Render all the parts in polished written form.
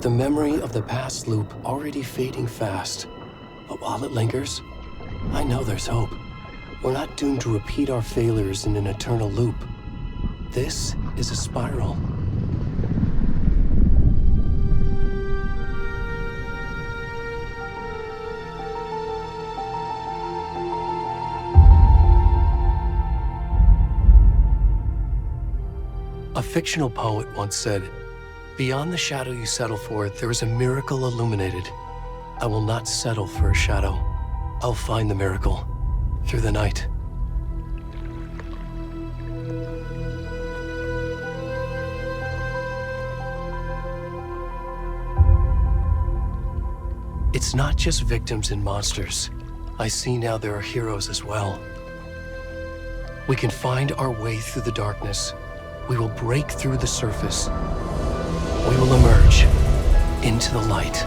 the memory of the past loop already fading fast. But while it lingers, I know there's hope. We're not doomed to repeat our failures in an eternal loop. This is a spiral. A fictional poet once said, "Beyond the shadow you settle for, there is a miracle illuminated. I will not settle for a shadow. I'll find the miracle through the night." It's not just victims and monsters. I see now there are heroes as well. We can find our way through the darkness. We will break through the surface. We will emerge into the light.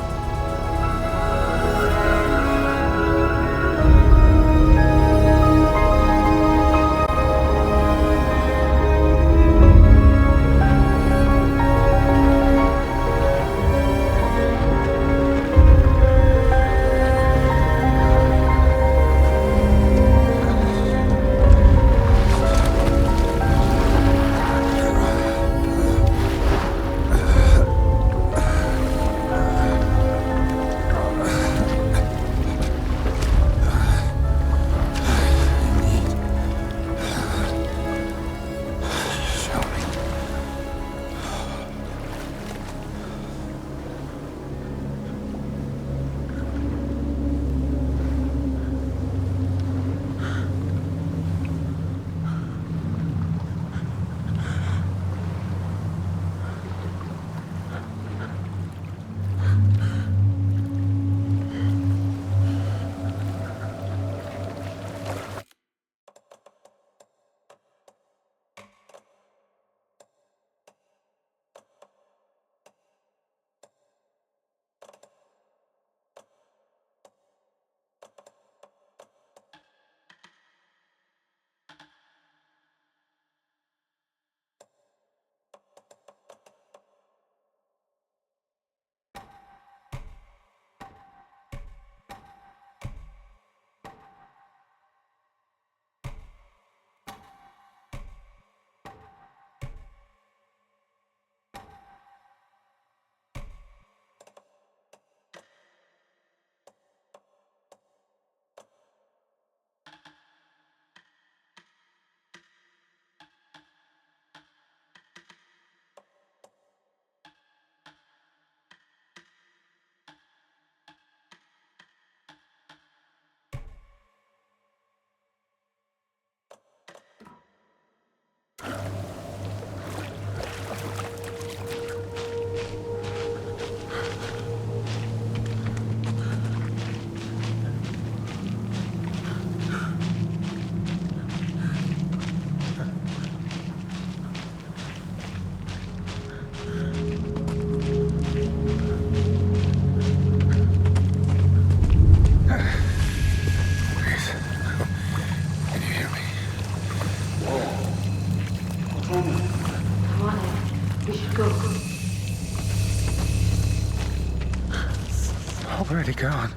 Already gone.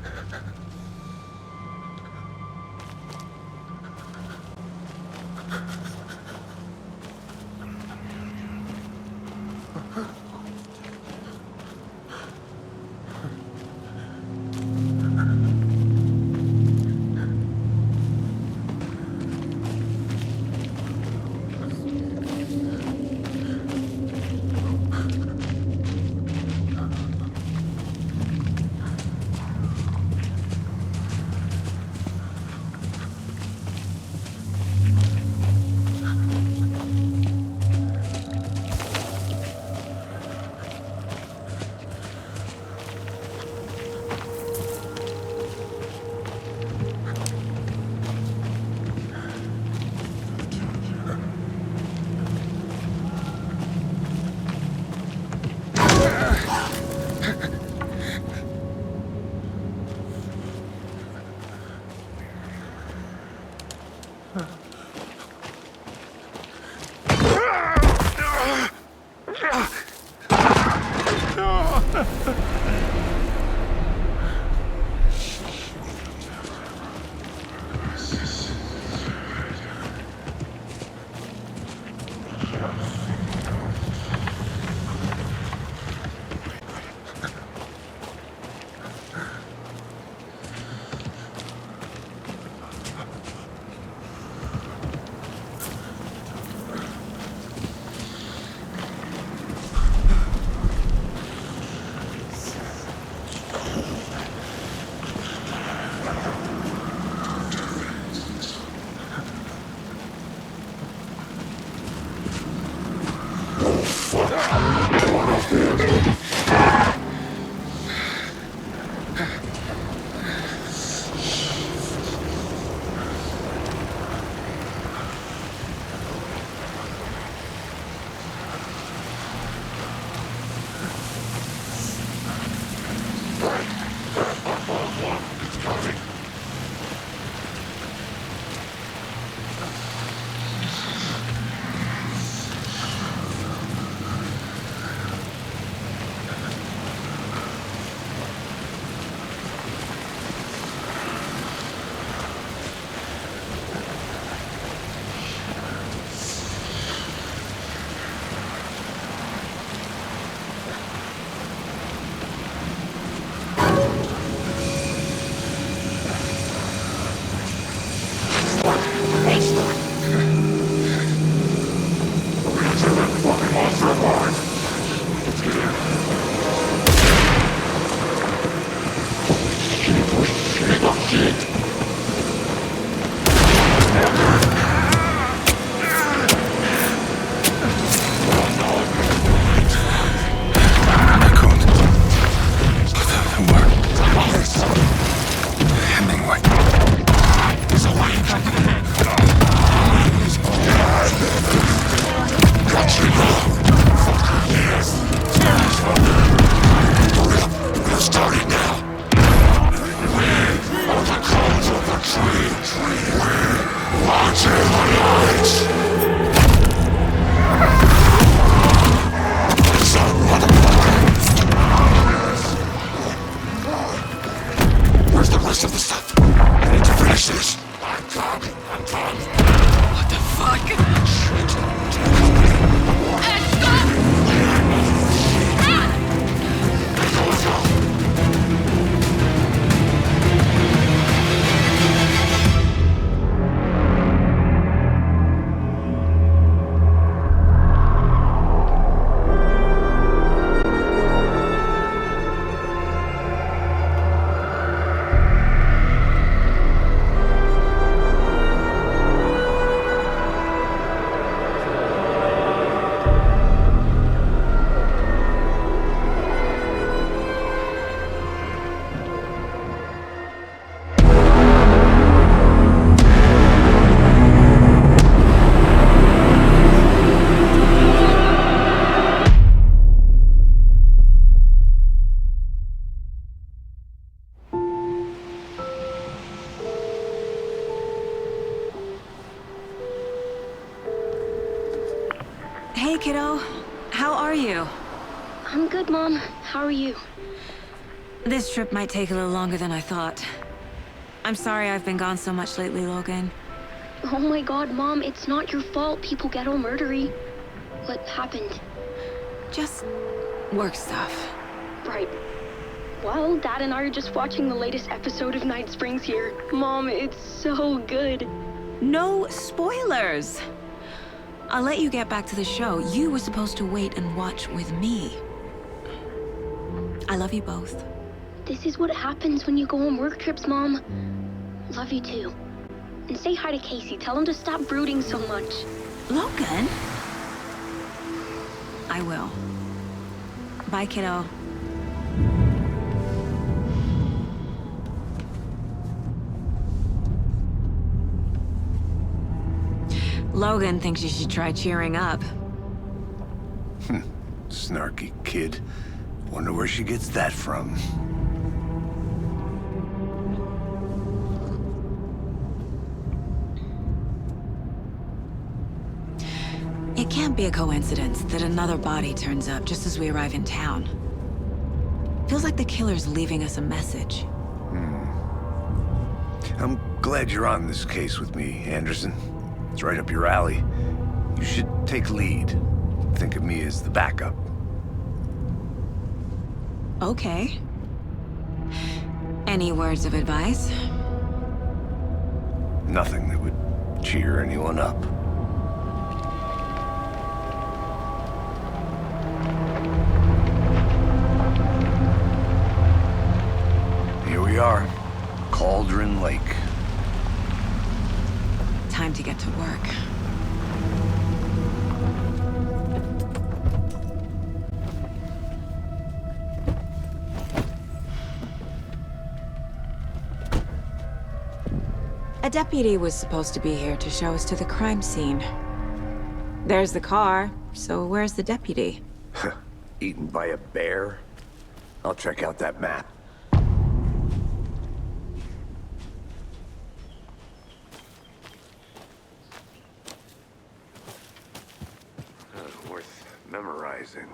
Where's the rest of the stuff? I need to finish this. I'm coming. What the fuck? Shit. Stop! Ah! Let's go. Hey, kiddo. How are you? I'm good, Mom. How are you? This trip might take a little longer than I thought. I'm sorry I've been gone so much lately, Logan. Oh my god, Mom, it's not your fault people get all murdery. What happened? Just work stuff. Right. Well, Dad and I are just watching the latest episode of Night Springs here. Mom, it's so good. No spoilers! I'll let you get back to the show. You were supposed to wait and watch with me. I love you both. This is what happens when you go on work trips, Mom. Love you too. And say hi to Casey. Tell him to stop brooding so much. Logan? I will. Bye, kiddo. Logan thinks you should try cheering up. Snarky kid. Wonder where she gets that from. It can't be a coincidence that another body turns up just as we arrive in town. Feels like the killer's leaving us a message. I'm glad you're on this case with me, Anderson. It's right up your alley. You should take lead. Think of me as the backup. Okay. Any words of advice? Nothing that would cheer anyone up. Here we are. Cauldron Lake. Time to get to work. A deputy was supposed to be here to show us to the crime scene. There's the car, so where's the deputy? Eaten by a bear? I'll check out that map. Worth memorizing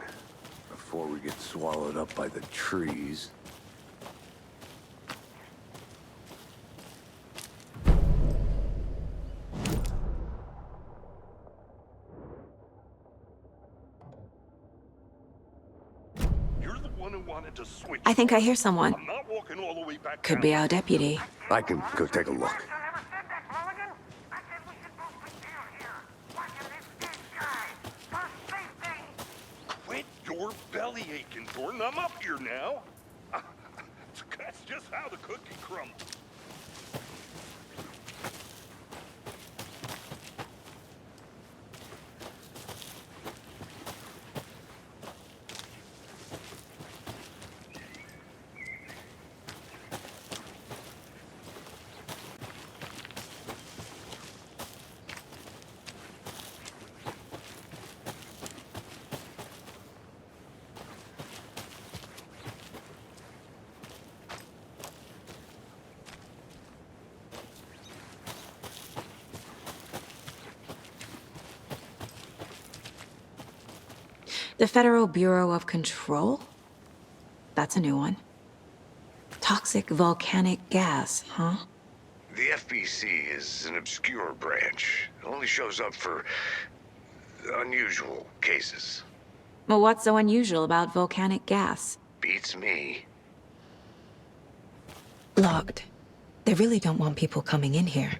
before we get swallowed up by the trees. I think I hear someone. I'm not walking all the way back Could down. be our deputy. I can go take a look. Quit your belly aching, Jordan. I'm up here now. That's just how the cookie crumbles. The Federal Bureau of Control? That's a new one. Toxic volcanic gas, huh? The FBC is an obscure branch. It only shows up for unusual cases. Well, what's so unusual about volcanic gas? Beats me. Locked. They really don't want people coming in here.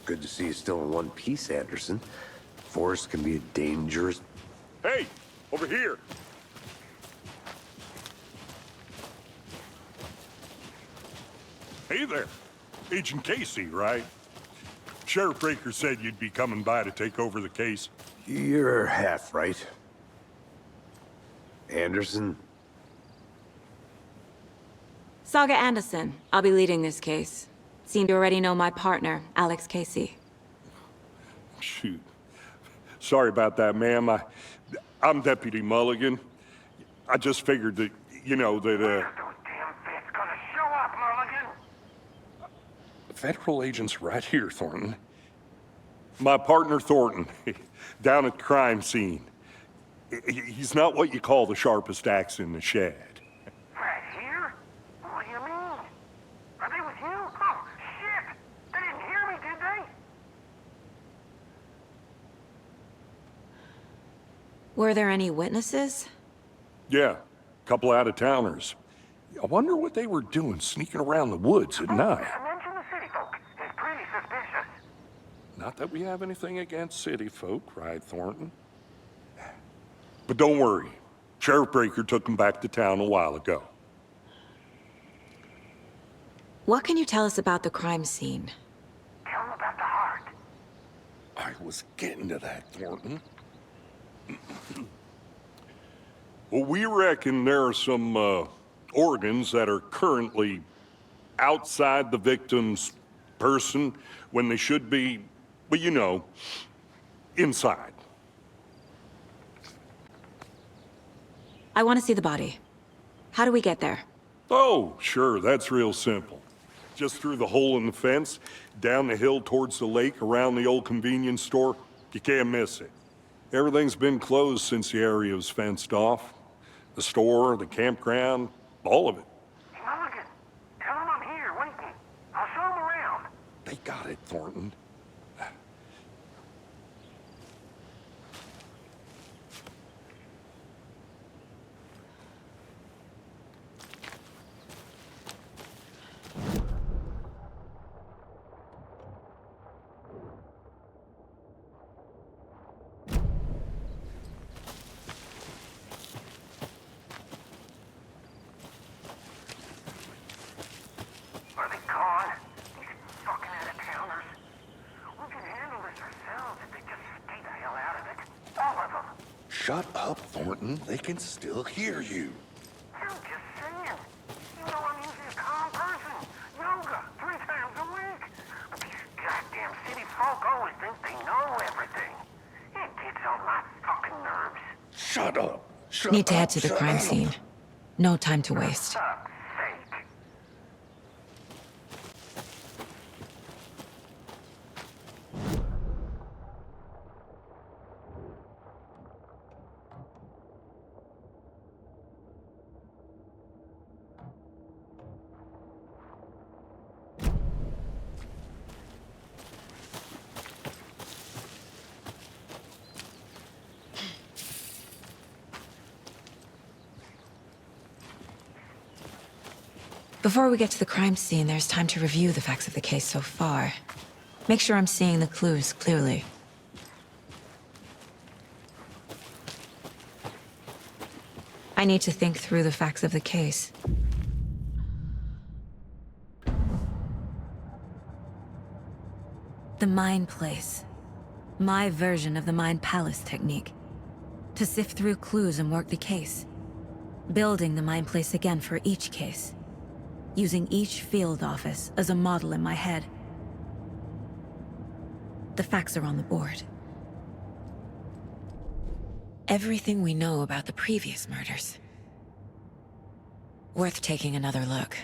Good to see you still in one piece, Anderson. Forest can be a dangerous... Hey, over here. Hey there. Agent Casey, right? Sheriff Breaker said you'd be coming by to take over the case. You're half right. Anderson? Saga Anderson. I'll be leading this case. Seem to already know my partner, Alex Casey. Shoot. Sorry about that, ma'am. I'm Deputy Mulligan. I just figured that, you know, that, Those damn feds gonna show up, Mulligan. Federal agent's right here, Thornton. My partner, Thornton, down at the crime scene. He's not what you call the sharpest axe in the shed. Right here? What do you mean? Are they with you? Oh, shit! They didn't hear me, did they? Were there any witnesses? Yeah, a couple out-of-towners. I wonder what they were doing sneaking around the woods at night. Mention the city folk. It's pretty suspicious. Not that we have anything against city folk, right, Thornton? But don't worry. Sheriff Breaker took them back to town a while ago. What can you tell us about the crime scene? Tell them about the heart. I was getting to that, Thornton. Well, we reckon there are some organs that are currently outside the victim's person when they should be, well, you know, inside. I want to see the body. How do we get there? Oh, sure, that's real simple. Just through the hole in the fence, down the hill towards the lake, around the old convenience store. You can't miss it. Everything's been closed since the area was fenced off. The store, the campground, all of it. Mulligan, tell him I'm here waiting. I'll show him around. They got it, Thornton. Are they gone? These fucking out-of-towners. We can handle this ourselves if they just stay the hell out of it. All of them. Shut up, Thornton. They can still hear you. I'm just saying. You know I'm usually a calm person. Yoga 3 times a week. But these goddamn city folk always think they know everything. It gets on my fucking nerves. Shut up. Shut Need to up. head to the Shut crime up. scene. No time to waste. Fuck's sake. Before we get to the crime scene, there's time to review the facts of the case so far. Make sure I'm seeing the clues clearly. I need to think through the facts of the case. The Mind Place. My version of the Mind Palace technique. To sift through clues and work the case. Building the Mind Place again for each case. Using each field office as a model in my head. The facts are on the board. Everything we know about the previous murders. Worth taking another look.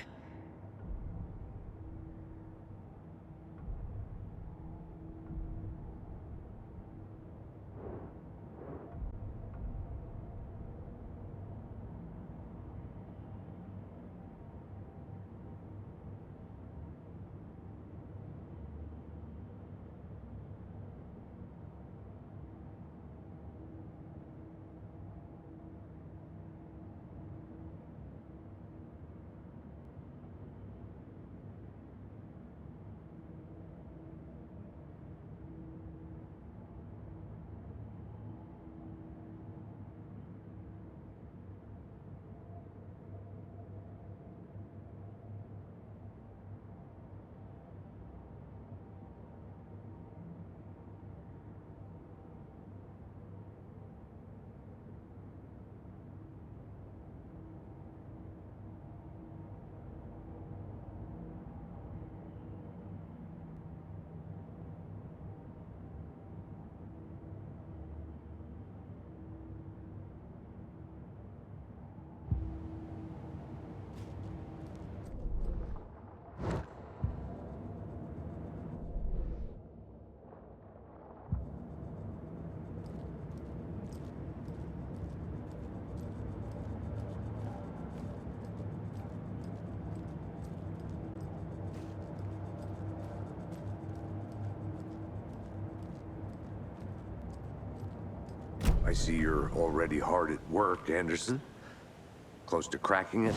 I see you're already hard at work, Anderson. Close to cracking it?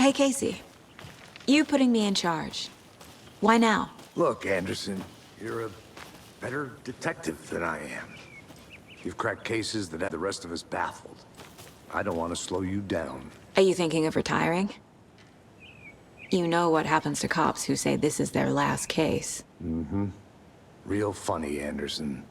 Hey, Casey. You putting me in charge. Why now? Look, Anderson, you're a better detective than I am. You've cracked cases that have the rest of us baffled. I don't want to slow you down. Are you thinking of retiring? You know what happens to cops who say this is their last case. Mm-hmm. Real funny, Anderson.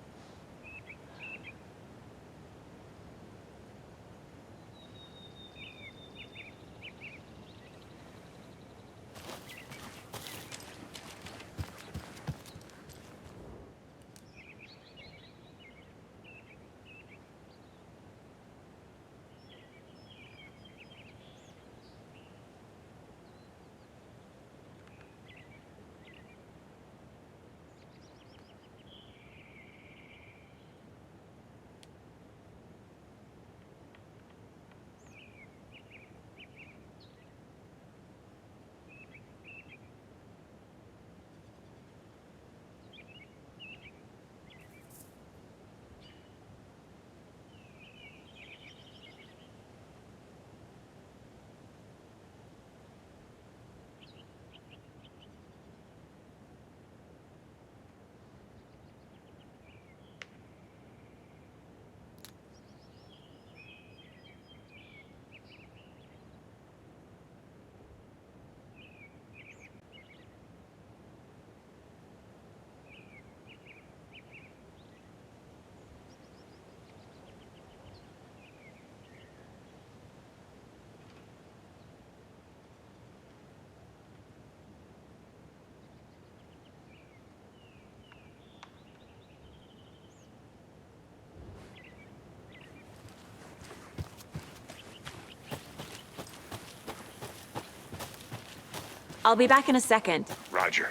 I'll be back in a second. Roger.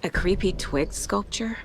A creepy twig sculpture?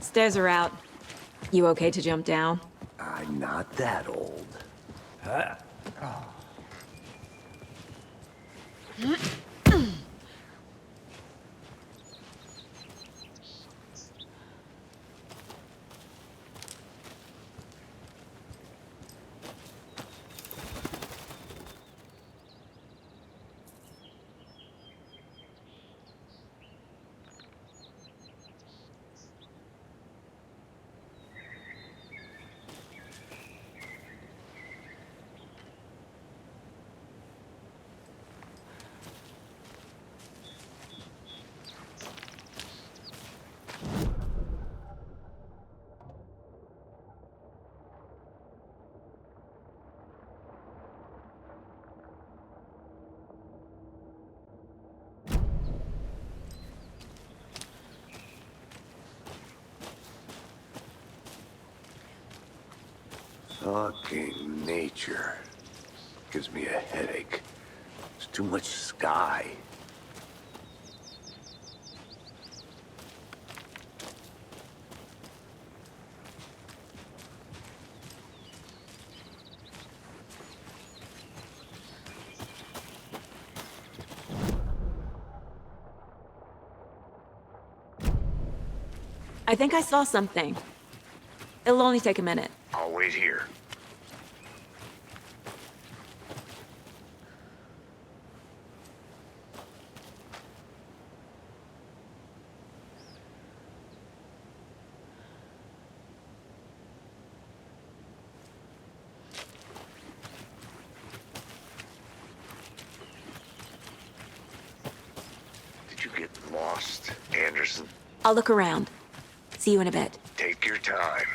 Stairs are out. You okay to jump down? I'm not that old. Fucking nature. Gives me a headache. There's too much sky. I think I saw something. It'll only take a minute. I'll wait here. lost, Anderson. I'll look around. See you in a bit. Take your time.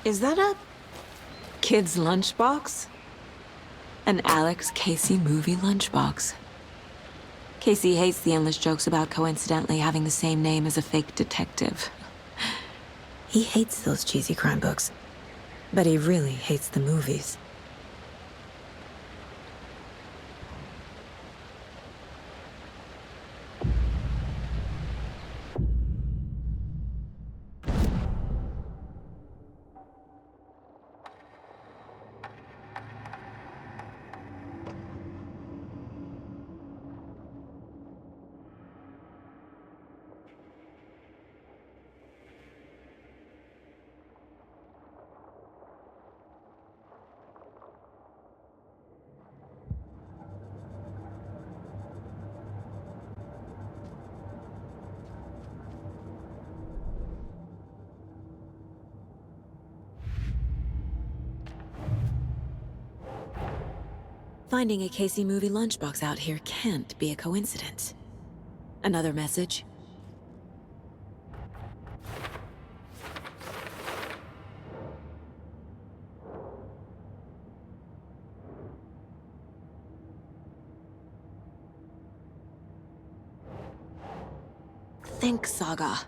Is that a kid's lunchbox? An Alex Casey movie lunchbox. Casey hates the endless jokes about coincidentally having the same name as a fake detective. He hates those cheesy crime books, but he really hates the movies. Finding a Casey movie lunchbox out here can't be a coincidence. Another message? Think, Saga.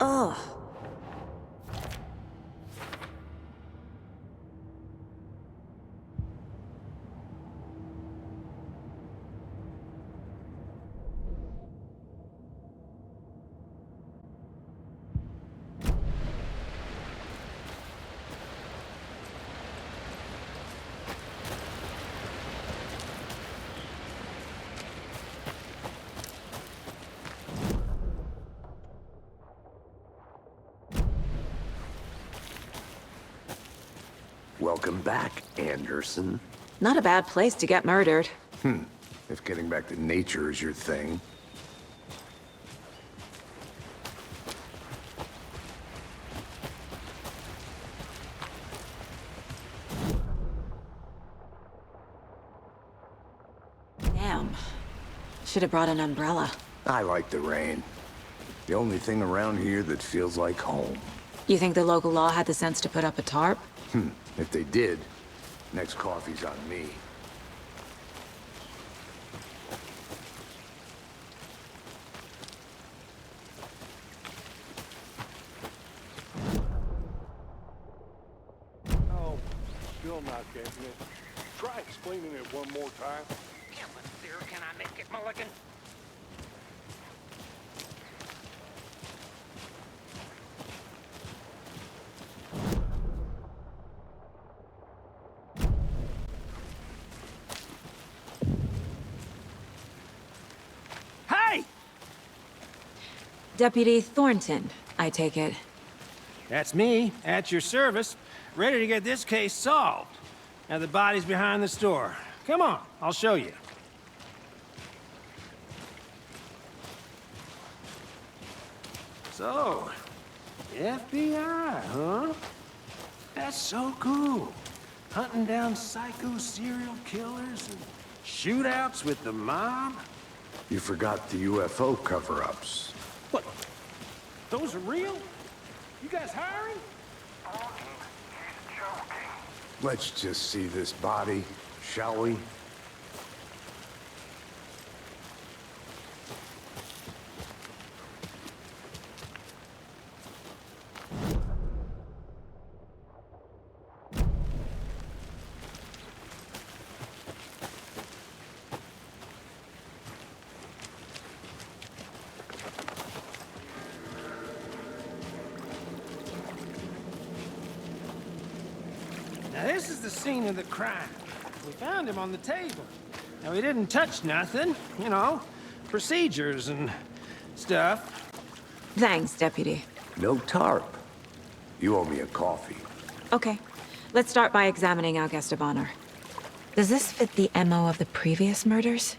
Oh. Welcome back, Anderson. Not a bad place to get murdered. If getting back to nature is your thing. Damn. Should have brought an umbrella. I like the rain. The only thing around here that feels like home. You think the local law had the sense to put up a tarp? If they did, next coffee's on me. Oh, still not getting it. Try explaining it one more time. Yeah, but there, can I make it, Mulligan? Hey! Deputy Thornton, I take it. That's me, at your service, ready to get this case solved. Now the body's behind the store. Come on, I'll show you. So, FBI, huh? That's so cool. Hunting down psycho serial killers and Shootouts with the mob? You forgot the UFO cover-ups. What? Those are real? You guys hiring? He's joking. Let's just see this body, shall we? Now this is the scene of the crime. We found him on the table. Now he didn't touch nothing, you know, procedures and stuff. Thanks, Deputy. No tarp. You owe me a coffee. Okay, let's start by examining our guest of honor. Does this fit the MO of the previous murders?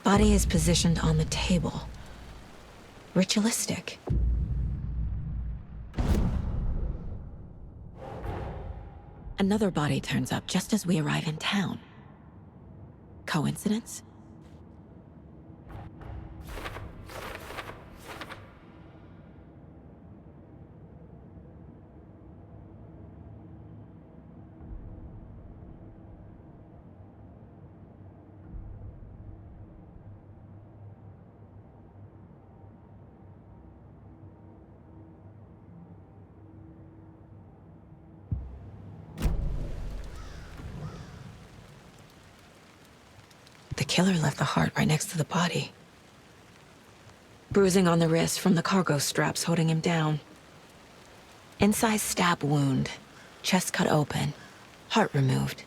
Body is positioned on the table. Ritualistic. Another body turns up just as we arrive in town. Coincidence? The killer left the heart right next to the body. Bruising on the wrist from the cargo straps holding him down. Incised stab wound. Chest cut open. Heart removed.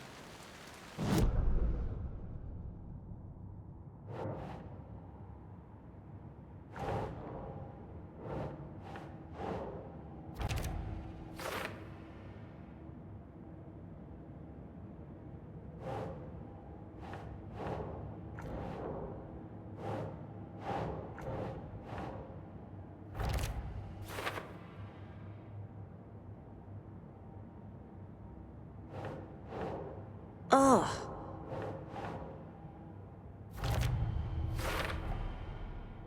Ugh.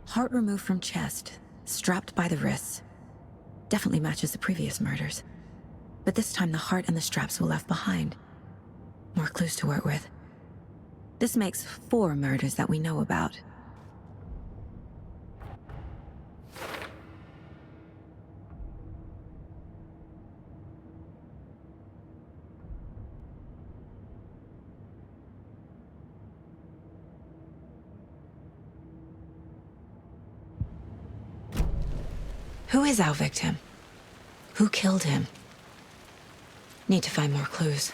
Heart removed from chest, strapped by the wrists. Definitely matches the previous murders. But this time the heart and the straps were left behind. More clues to work with. This makes 4 murders that we know about. Who is our victim? Who killed him? Need to find more clues.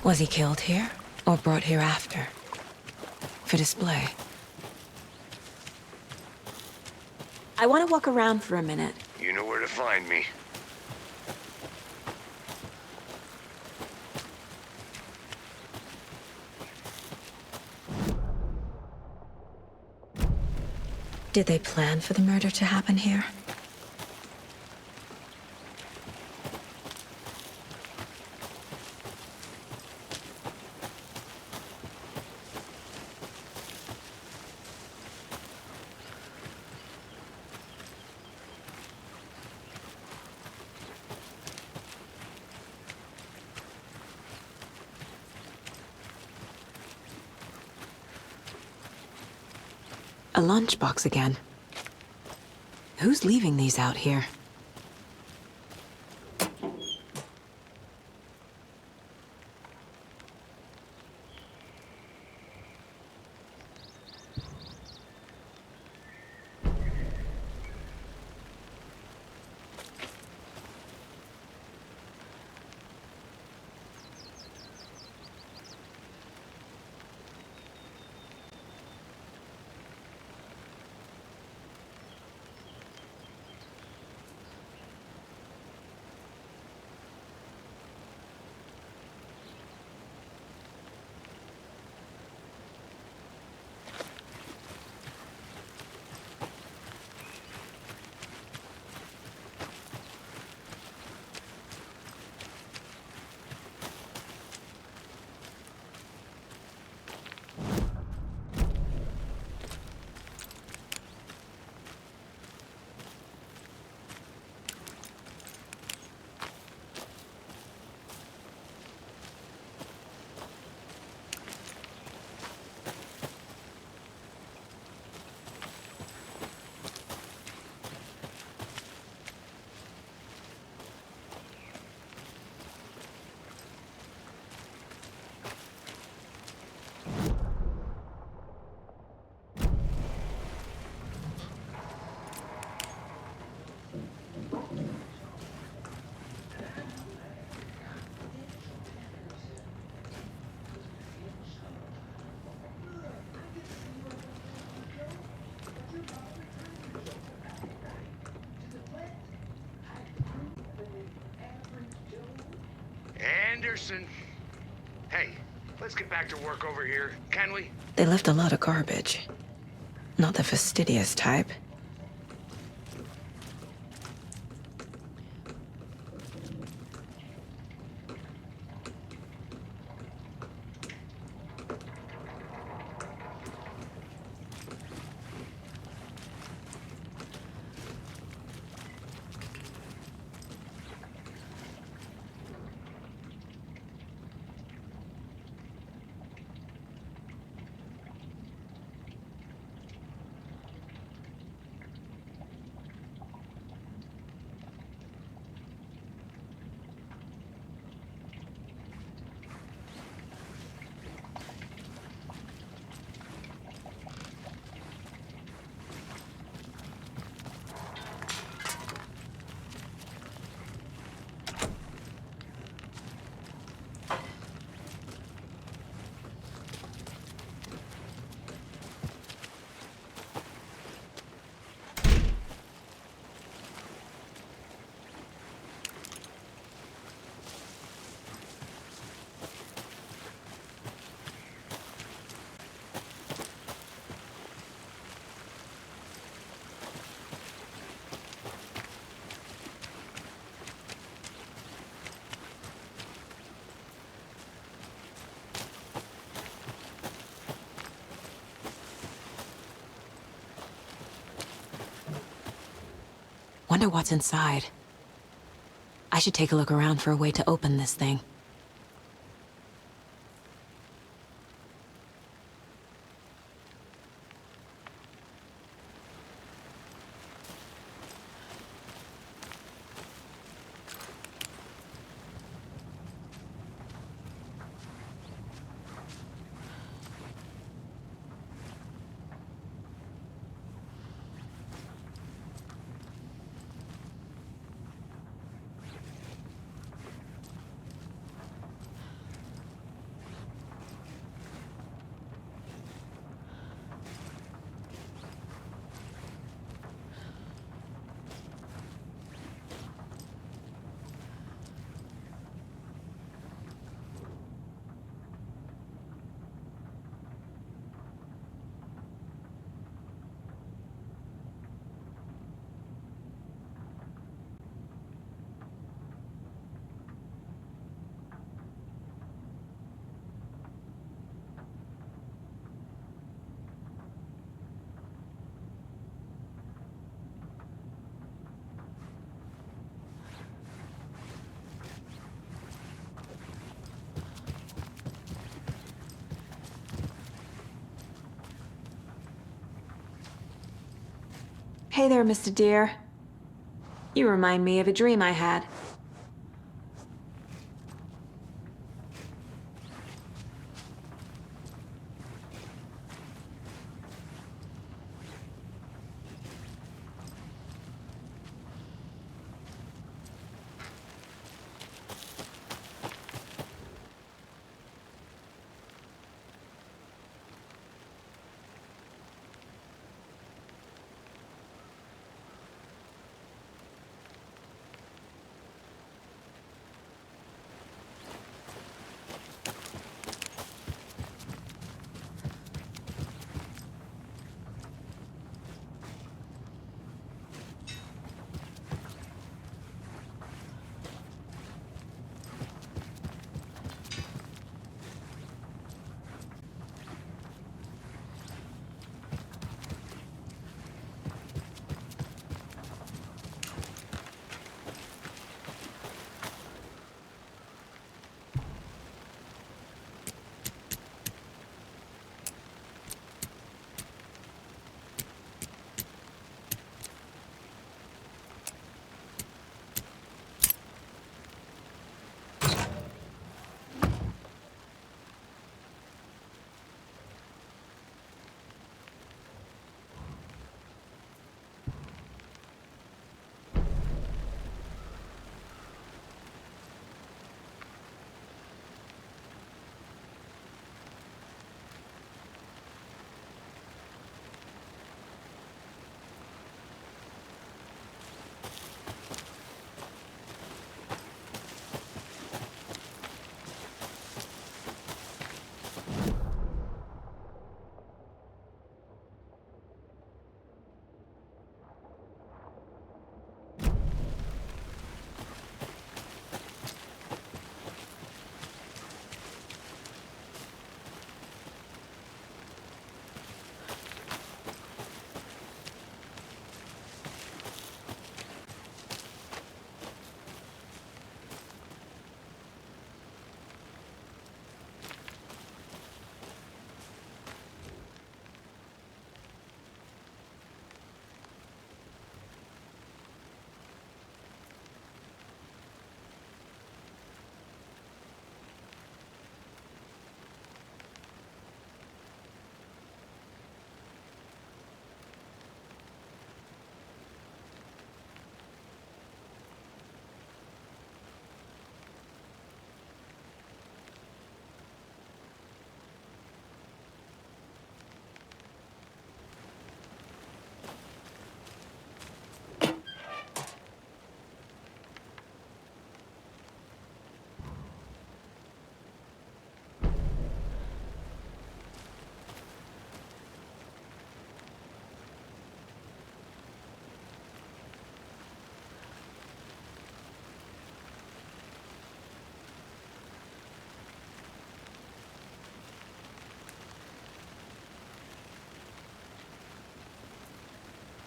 Was he killed here or brought here after? For display. I want to walk around for a minute. You know where to find me. Did they plan for the murder to happen here? A lunchbox again. Who's leaving these out here? Anderson. Hey, let's get back to work over here, can we? They left a lot of garbage. Not the fastidious type. Wonder what's inside. I should take a look around for a way to open this thing. Hey there, Mr. Deer. You remind me of a dream I had.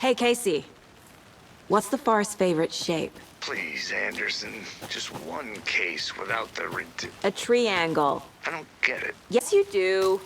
Hey, Casey. What's the forest's favorite shape? Please, Anderson. Just one case without the A triangle. I don't get it. Yes, you do.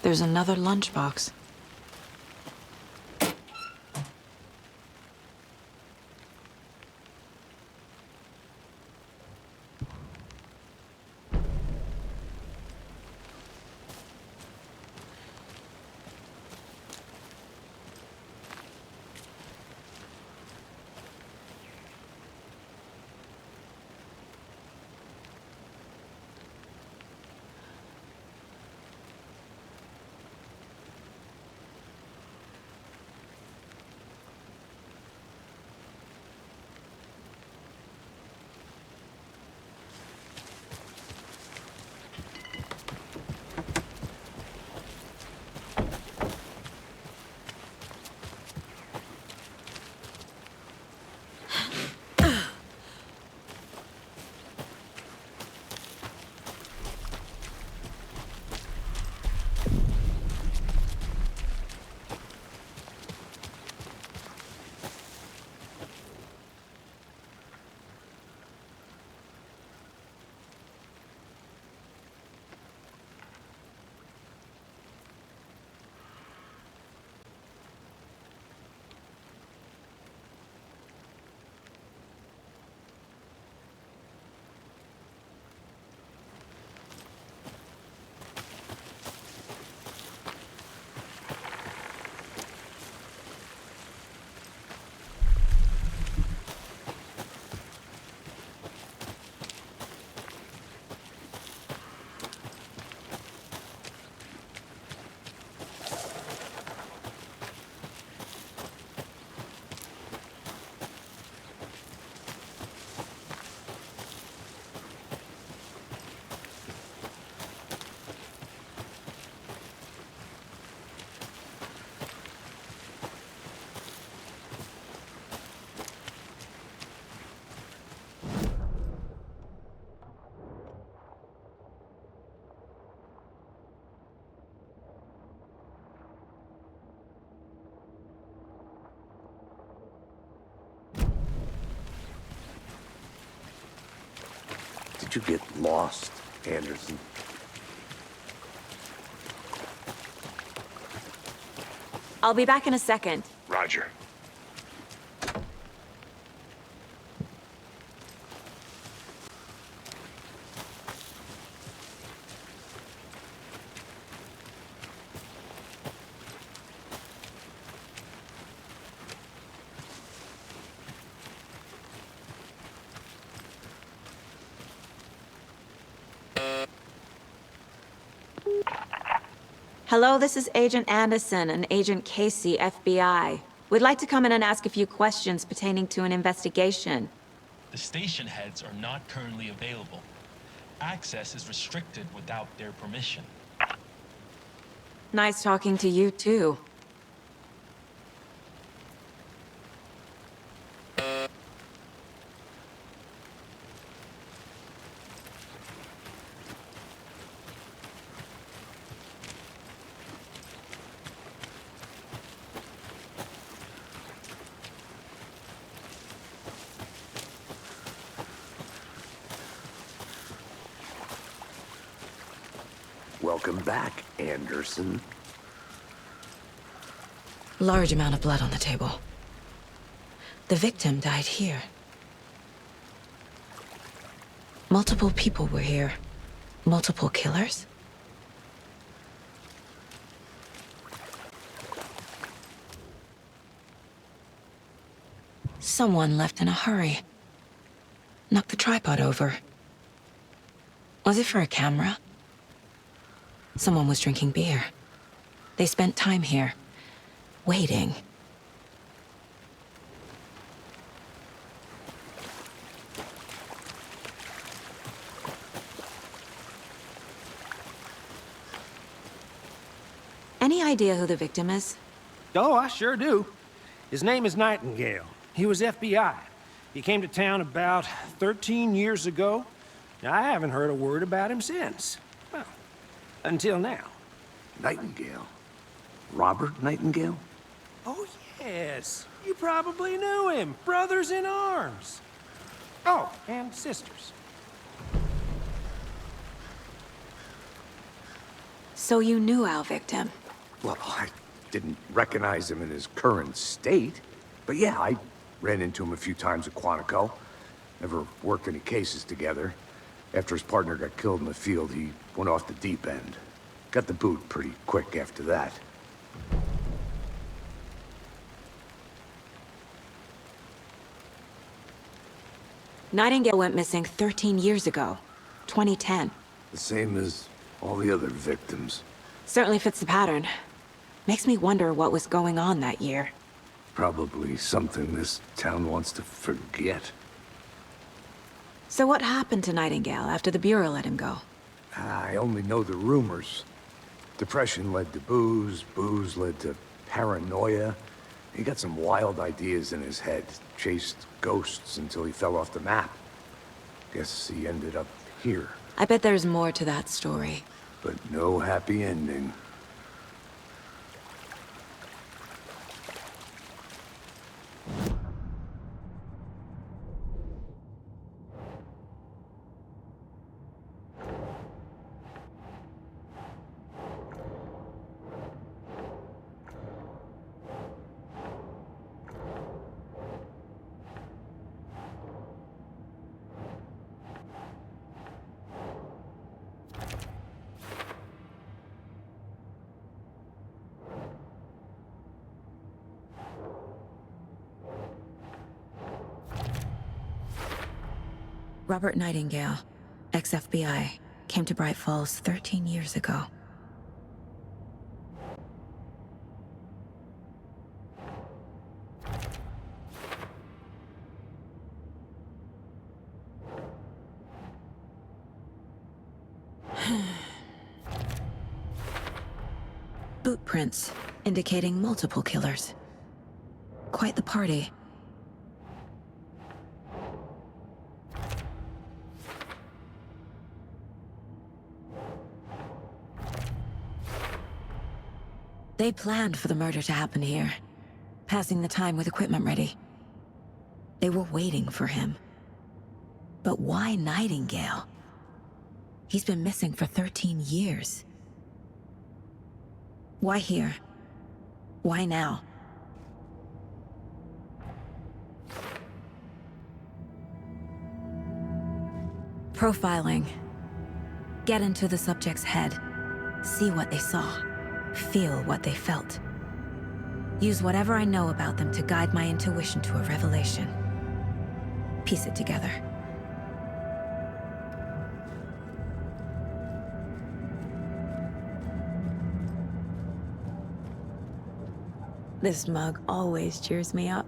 There's another lunchbox. How'd you get lost, Anderson? I'll be back in a second. Roger. Hello, this is Agent Anderson and Agent Casey, FBI. We'd like to come in and ask a few questions pertaining to an investigation. The station heads are not currently available. Access is restricted without their permission. Nice talking to you, too. Welcome back, Anderson. Large amount of blood on the table. The victim died here. Multiple people were here. Multiple killers? Someone left in a hurry. Knocked the tripod over. Was it for a camera? Someone was drinking beer. They spent time here, waiting. Any idea who the victim is? Oh, I sure do. His name is Nightingale. He was FBI. He came to town about 13 years ago. Now, I haven't heard a word about him since. Well, until now. Nightingale? Robert Nightingale? Oh, yes. You probably knew him. Brothers in arms. Oh, and sisters. So you knew our victim? Well, I didn't recognize him in his current state. But yeah, I ran into him a few times at Quantico. Never worked any cases together. After his partner got killed in the field, he went off the deep end. Got the boot pretty quick after that. Nightingale went missing 13 years ago, 2010. The same as all the other victims. Certainly fits the pattern. Makes me wonder what was going on that year. Probably something this town wants to forget. So what happened to Nightingale after the Bureau let him go? I only know the rumors. Depression led to booze, booze led to paranoia. He got some wild ideas in his head, chased ghosts until he fell off the map. Guess he ended up here. I bet there's more to that story. But no happy ending. Robert Nightingale, ex-FBI, came to Bright Falls 13 years ago. Boot prints indicating multiple killers. Quite the party. They planned for the murder to happen here, passing the time with equipment ready. They were waiting for him. But why Nightingale? He's been missing for 13 years. Why here? Why now? Profiling. Get into the subject's head. See what they saw. Feel what they felt. Use whatever I know about them to guide my intuition to a revelation. Piece it together. This mug always cheers me up.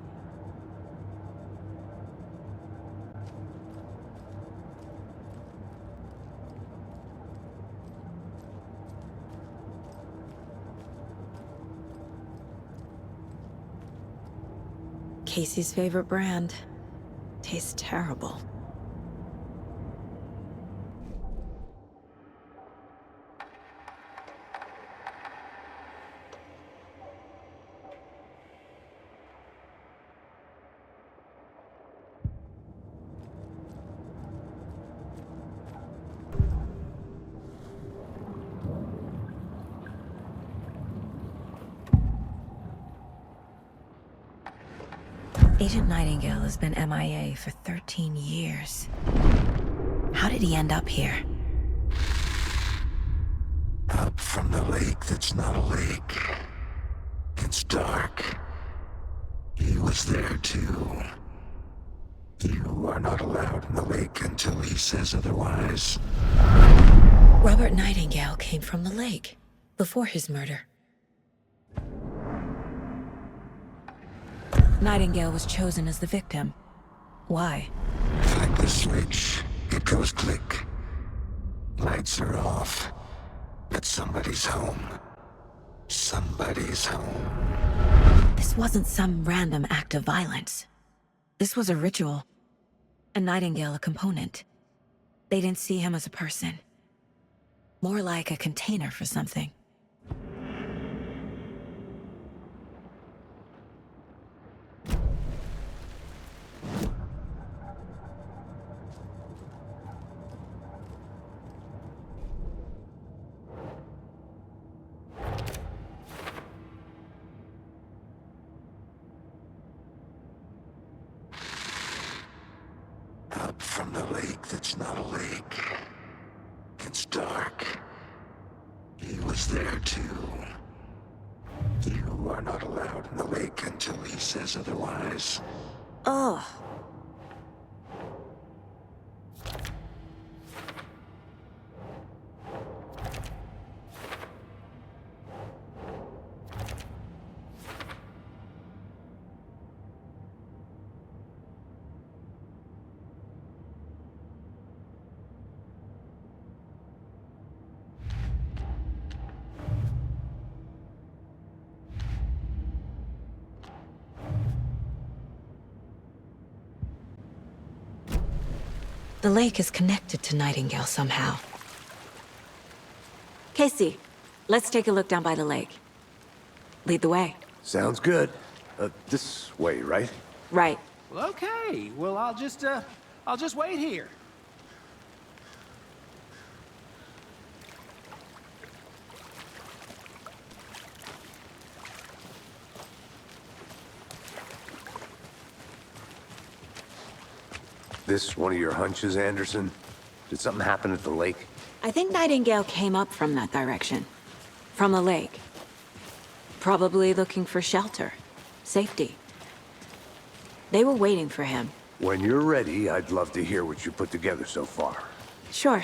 Casey's favorite brand. Tastes terrible. Agent Nightingale has been MIA for 13 years. How did he end up here? Up from the lake that's not a lake. It's dark. He was there too. You are not allowed in the lake until he says otherwise. Robert Nightingale came from the lake before his murder. Nightingale was chosen as the victim. Why? Like the switch, it goes click. Lights are off. But somebody's home. Somebody's home. This wasn't some random act of violence. This was a ritual. And Nightingale a component. They didn't see him as a person. More like a container for something. Up from the lake that's not a lake. It's dark. He was there too. You are not allowed in the lake until he says otherwise. Oh. The lake is connected to Nightingale somehow. Casey, let's take a look down by the lake. Lead the way. Sounds good. This way, right? Right. Well, okay. Well, I'll just wait here. This one of your hunches, Anderson? Did something happen at the lake? I think Nightingale came up from that direction. From the lake. Probably looking for shelter. Safety. They were waiting for him. When you're ready, I'd love to hear what you put together so far. Sure.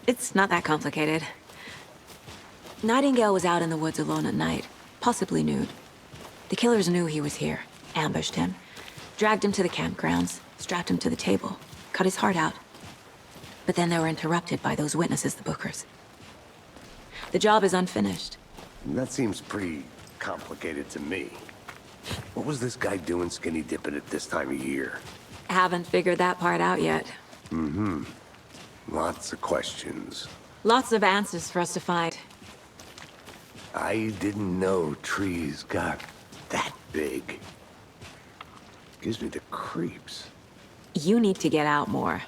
It's not that complicated. Nightingale was out in the woods alone at night, possibly nude. The killers knew he was here, ambushed him, dragged him to the campgrounds, strapped him to the table, cut his heart out. But then they were interrupted by those witnesses, the Bookers. The job is unfinished. That seems pretty complicated to me. What was this guy doing skinny dipping at this time of year? Haven't figured that part out yet. Mm-hmm. Lots of questions. Lots of answers for us to find. I didn't know trees got that big. Gives me the creeps. You need to get out more.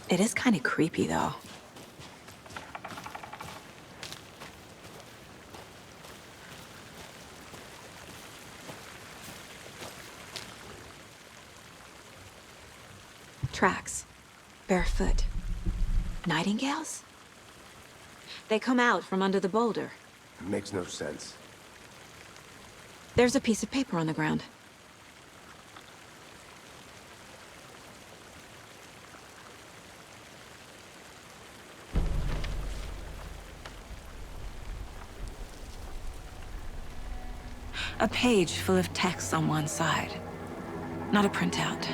It is kind of creepy, though. Tracks. Barefoot. Nightingales? They come out from under the boulder. It makes no sense. There's a piece of paper on the ground. A page full of text on one side. Not a printout.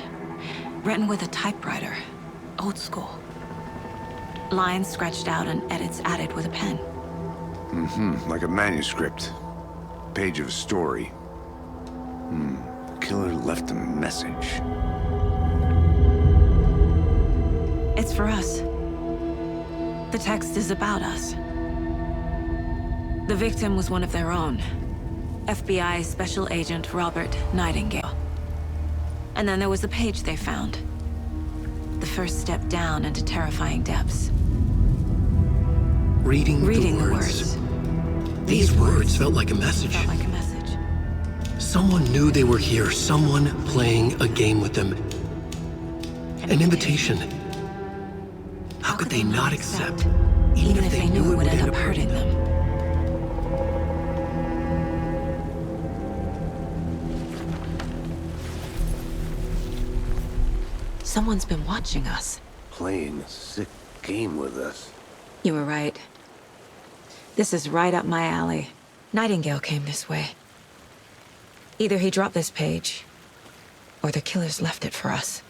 Written with a typewriter. Old school. Lines scratched out and edits added with a pen. Like a manuscript. Page of a story. The killer left a message. It's for us. The text is about us. The victim was one of their own. FBI Special Agent Robert Nightingale. And then there was the page they found. The first step down into terrifying depths. Reading the the words. These words felt like a message. Felt like a message. Someone knew they were here, someone playing a game with them. An invitation. How could they not accept, even if they knew it would end up hurting them? Someone's been watching us. Playing a sick game with us. You were right. This is right up my alley. Nightingale came this way. Either he dropped this page, or the killers left it for us.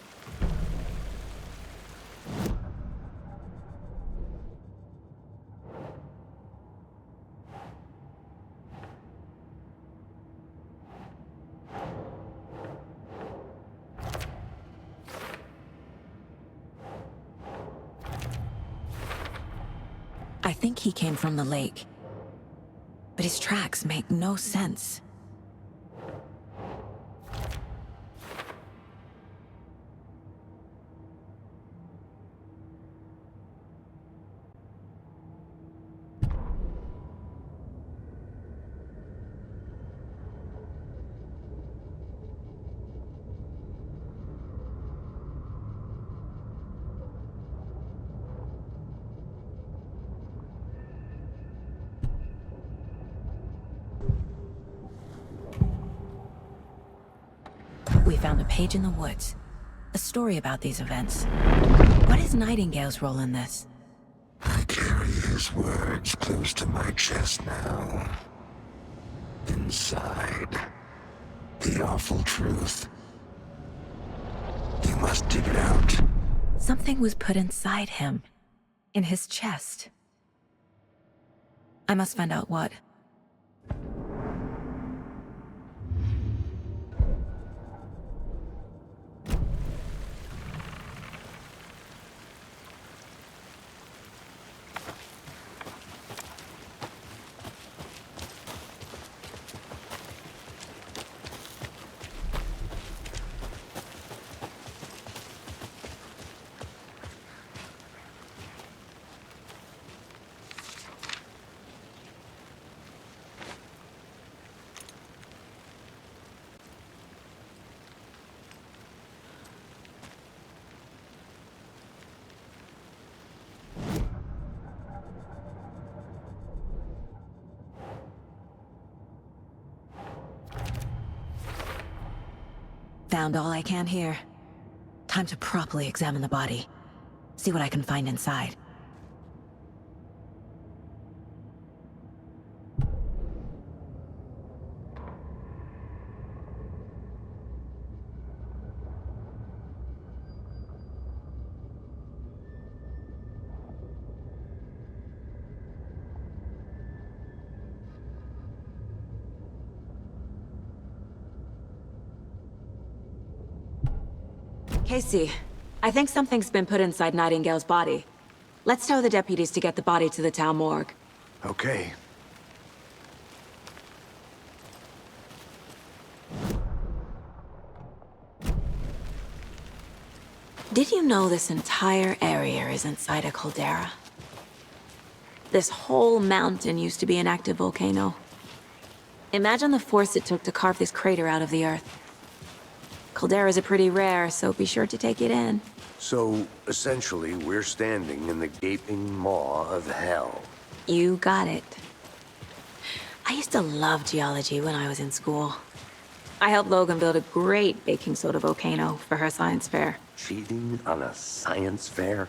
I think he came from the lake. But his tracks make no sense. We found a page in the woods. A story about these events. What is Nightingale's role in this? I carry his words close to my chest now. Inside, the awful truth. You must dig it out. Something was put inside him. In his chest. I must find out what. Found all I can here. Time to properly examine the body. See what I can find inside. Casey, I think something's been put inside Nightingale's body. Let's tell the deputies to get the body to the town morgue. Okay. Did you know this entire area is inside a caldera? This whole mountain used to be an active volcano. Imagine the force it took to carve this crater out of the earth. Calderas are pretty rare, so be sure to take it in. So, essentially, we're standing in the gaping maw of hell. You got it. I used to love geology when I was in school. I helped Logan build a great baking soda volcano for her science fair. Cheating on a science fair?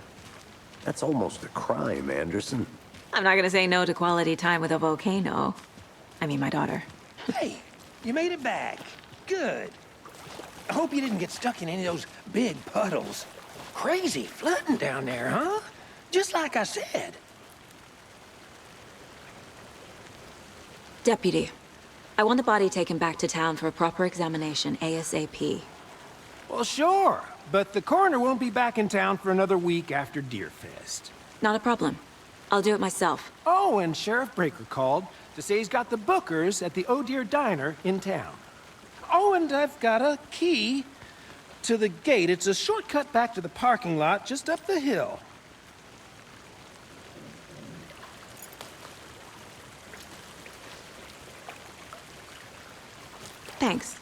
That's almost a crime, Anderson. I'm not gonna say no to quality time with a volcano. I mean, my daughter. Hey, you made it back. Good. I hope you didn't get stuck in any of those big puddles. Crazy flooding down there, huh? Just like I said. Deputy, I want the body taken back to town for a proper examination ASAP. Well, sure. But the coroner won't be back in town for another week after Deerfest. Not a problem. I'll do it myself. Oh, and Sheriff Breaker called to say he's got the bookers at the Oh Dear Diner in town. Oh, and I've got a key to the gate. It's a shortcut back to the parking lot just up the hill. Thanks.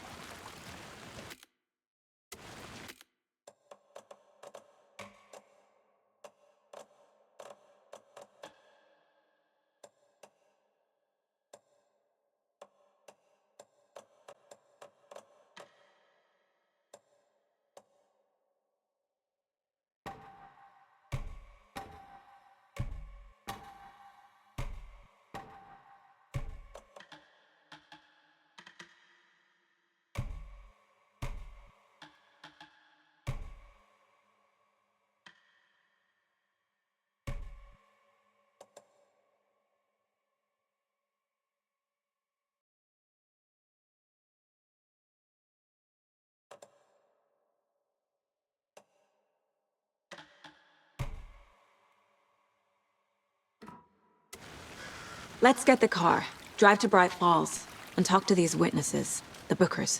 Let's get the car, drive to Bright Falls, and talk to these witnesses, the bookers.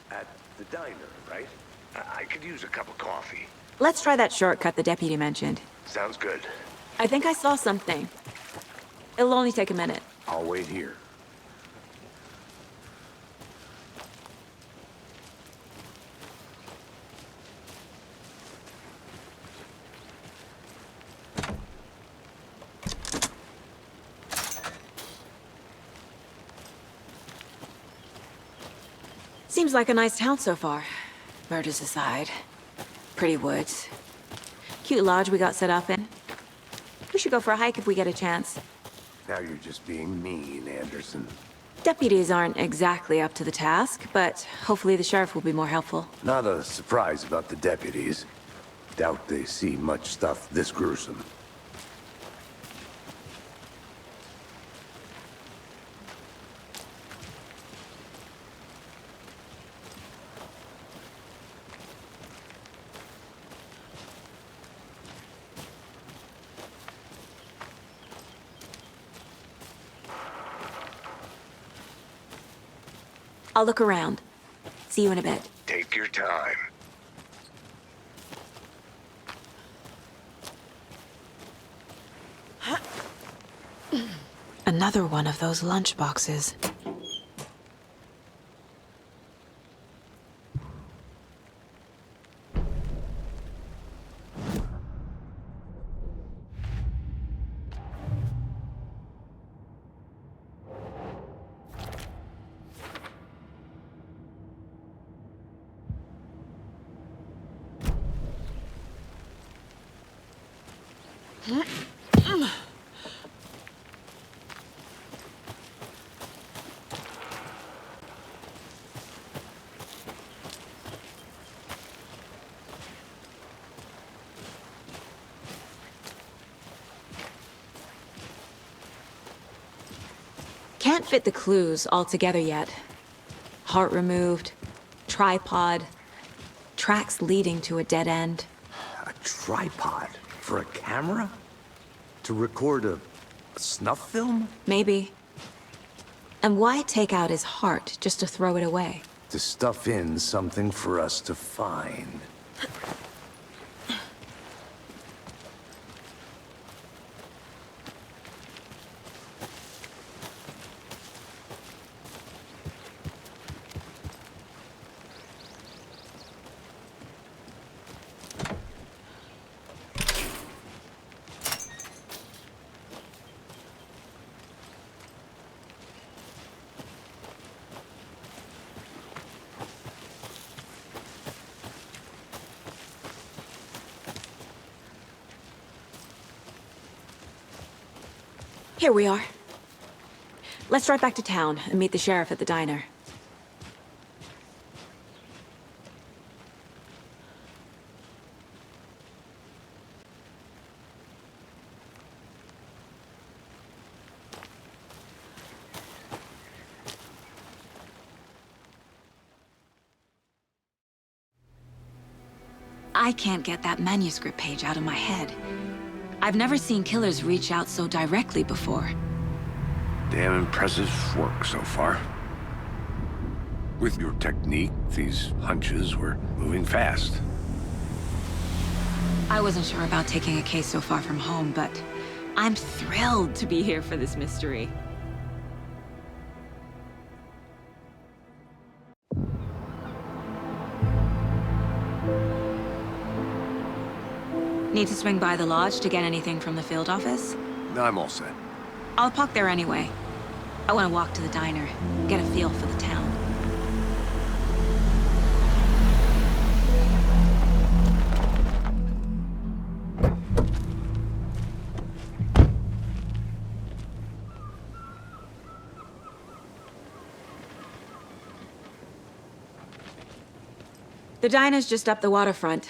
At the diner, right? I could use a cup of coffee. Let's try that shortcut the deputy mentioned. Sounds good. I think I saw something. It'll only take a minute. I'll wait here. Seems like a nice town so far. Murders aside. Pretty woods. Cute lodge we got set up in. We should go for a hike if we get a chance. Now you're just being mean, Anderson. Deputies aren't exactly up to the task, but hopefully the sheriff will be more helpful. Not a surprise about the deputies. Doubt they see much stuff this gruesome. I'll look around. See you in a bit. Take your time. Another one of those lunch boxes. Can't fit the clues all together yet. Heart removed, tripod, tracks leading to a dead end. A tripod? For a camera? To record a snuff film? Maybe. And why take out his heart just to throw it away? To stuff in something for us to find. Here we are. Let's drive back to town and meet the sheriff at the diner. I can't get that manuscript page out of my head. I've never seen killers reach out so directly before. Damn impressive work so far. With your technique, these hunches were moving fast. I wasn't sure about taking a case so far from home, but I'm thrilled to be here for this mystery. Need to swing by the lodge to get anything from the field office? No, I'm all set. I'll park there anyway. I want to walk to the diner, get a feel for the town. The diner's just up the waterfront.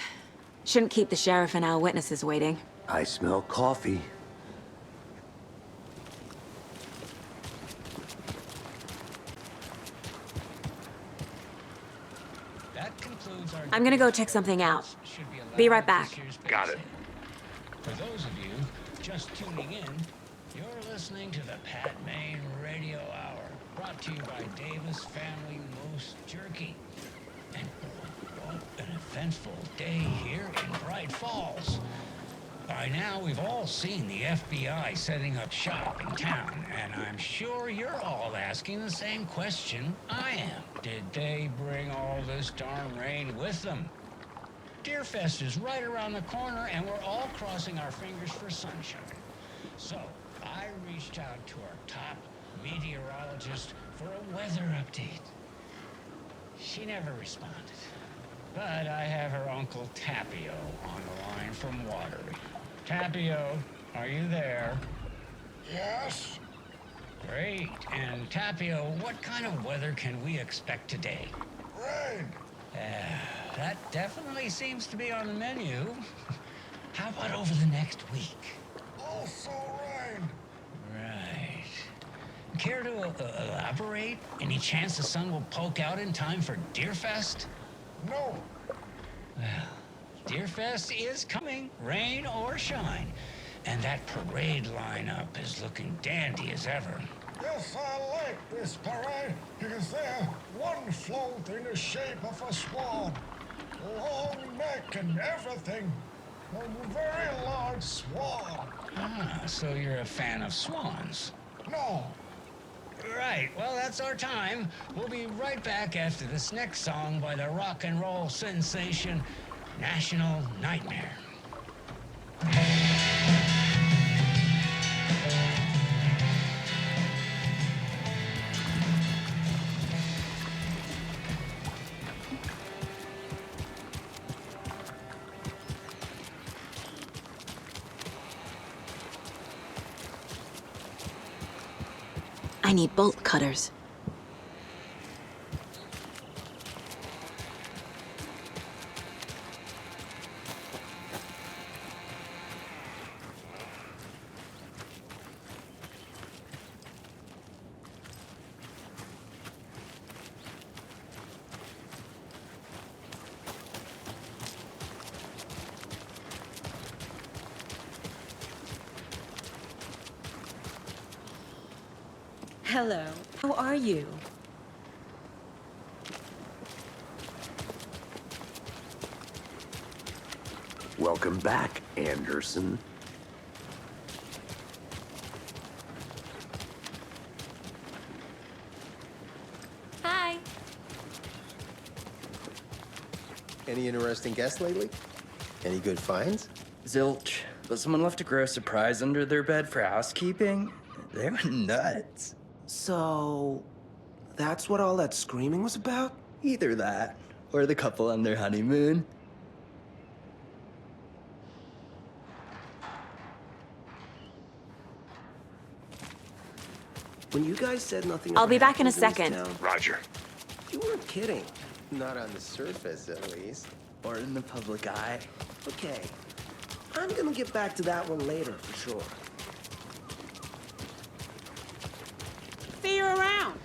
Shouldn't keep the sheriff and our witnesses waiting. I smell coffee. That concludes our... I'm gonna go check something out. Be right back. Got it. For those of you just tuning in, you're listening to the Pat Maine Radio Hour, brought to you by Davis Family Moose Jerky. And what an eventful day here in Bright Falls. By now, we've all seen the FBI setting up shop in town, and I'm sure you're all asking the same question I am. Did they bring all this darn rain with them? Deerfest is right around the corner, and we're all crossing our fingers for sunshine. So, I reached out to our top meteorologist for a weather update. She never responded. But I have her Uncle Tapio on the line from Watery. Tapio, are you there? Yes? Great. And Tapio, what kind of weather can we expect today? Rain. That definitely seems to be on the menu. How about over the next week? Also rain. Right. Care to elaborate? Any chance the sun will poke out in time for Deerfest? No. Well, Deerfest is coming, rain or shine. And that parade lineup is looking dandy as ever. Yes, I like this parade because they're one float in the shape of a swan. Long neck and everything. A very large swan. Ah, so you're a fan of swans. No. Right, well, that's our time. We'll be right back after this next song by the rock and roll sensation, National Nightmare. I need bolt cutters. Hello. How are you? Welcome back, Anderson. Hi. Any interesting guests lately? Any good finds? Zilch, but someone left a gross surprise under their bed for housekeeping. They went nuts. So, that's what all that screaming was about? Either that, or the couple on their honeymoon. When you guys said nothing I'll ever be back in a happens this second. town, Roger. you weren't kidding. Not on the surface, at least. Or in the public eye. Okay. I'm gonna get back to that one later, for sure. See you around.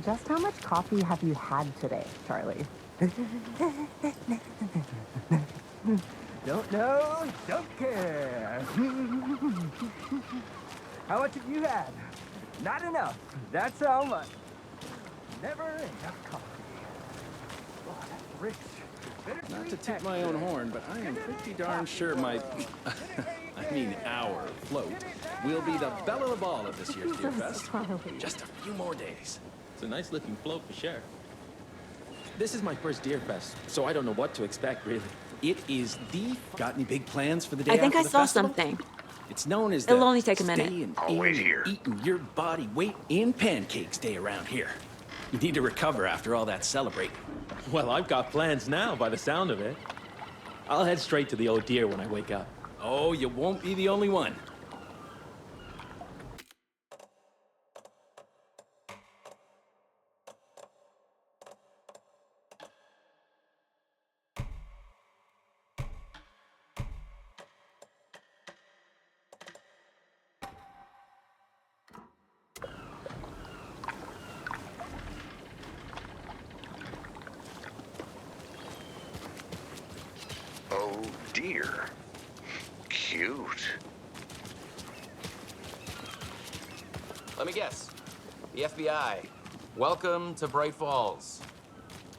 Just how much coffee have you had today, Charlie? Don't know, don't care. How much have you had? Not enough. That's how much. Never enough coffee. Oh, that's rich. Not to toot my own horn, but I am pretty darn sure my, our float will be the belle of the ball at this year's Deer Fest. Just a few more days. It's a nice looking float for sure. This is my first Deer Fest, so I don't know what to expect, really. It is the... Got any big plans for the day I think after I the saw festival? something. It's known as It'll the only take a minute. stay and I'll wait here. eating your body weight in pancakes day around here. You need to recover after all that celebrating. Well, I've got plans now, by the sound of it. I'll head straight to the old deer when I wake up. Oh, you won't be the only one. Oh dear. Cute. Let me guess. The FBI. Welcome to Bright Falls.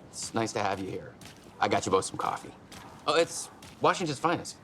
It's nice to have you here. I got you both some coffee. Oh, it's Washington's finest.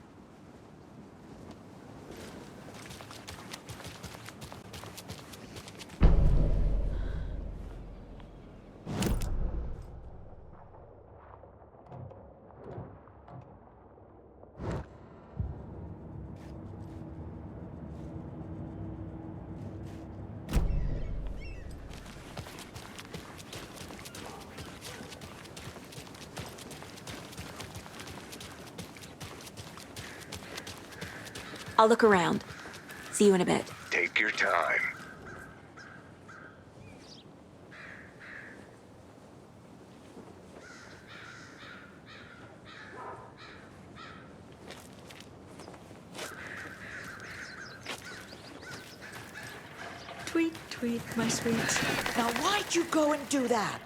I'll look around. See you in a bit. Take your time. Tweet, tweet, my sweets. Now, why'd you go and do that?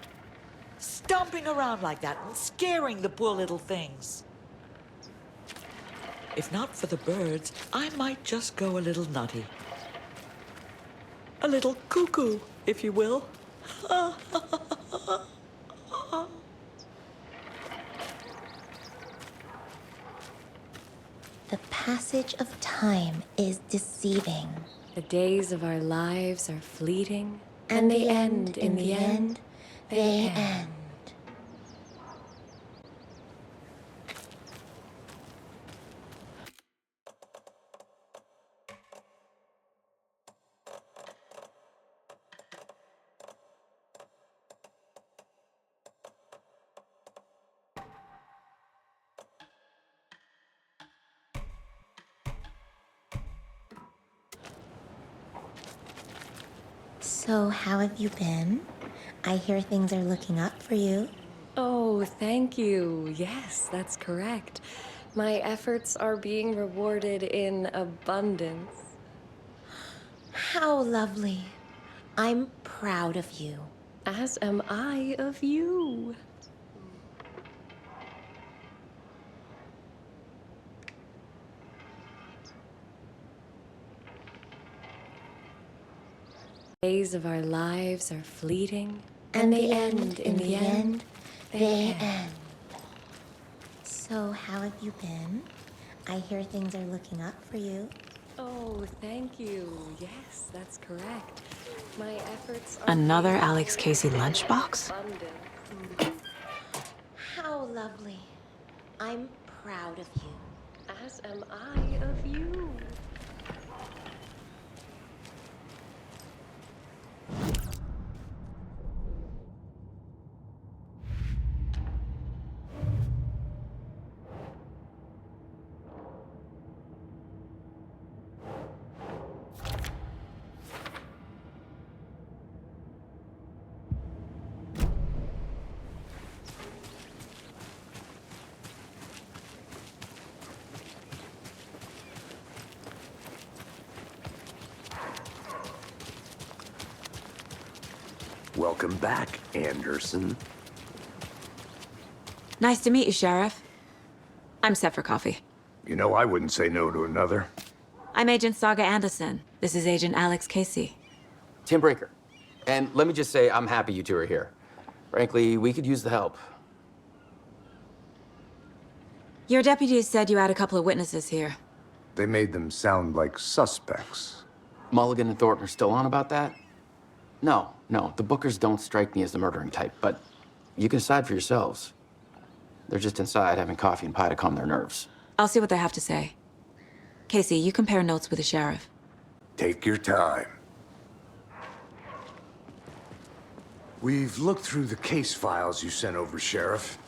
Stomping around like that and scaring the poor little things. If not for the birds, I might just go a little nutty. A little cuckoo, if you will. The passage of time is deceiving. The days of our lives are fleeting, And they end in the end. They end. So, how have you been? I hear things are looking up for you. Oh, thank you. Yes, that's correct. My efforts are being rewarded in abundance. How lovely. I'm proud of you. As am I of you. Days of our lives are fleeting, And they end in the end. They end. So, how have you been? I hear things are looking up for you. Oh, thank you. Yes, that's correct. My efforts are Another being Alex Casey lunchbox? abundant. How lovely. I'm proud of you. As am I of you. Welcome back, Anderson. Nice to meet you, Sheriff. I'm set for coffee. You know, I wouldn't say no to another. I'm Agent Saga Anderson. This is Agent Alex Casey. Tim Breaker. And let me just say, I'm happy you two are here. Frankly, we could use the help. Your deputies said you had a couple of witnesses here. They made them sound like suspects. Mulligan and Thornton are still on about that? No, the Bookers don't strike me as the murdering type, but you can decide for yourselves. They're just inside having coffee and pie to calm their nerves. I'll see what they have to say. Casey, you compare notes with the sheriff. Take your time. We've looked through the case files you sent over, Sheriff.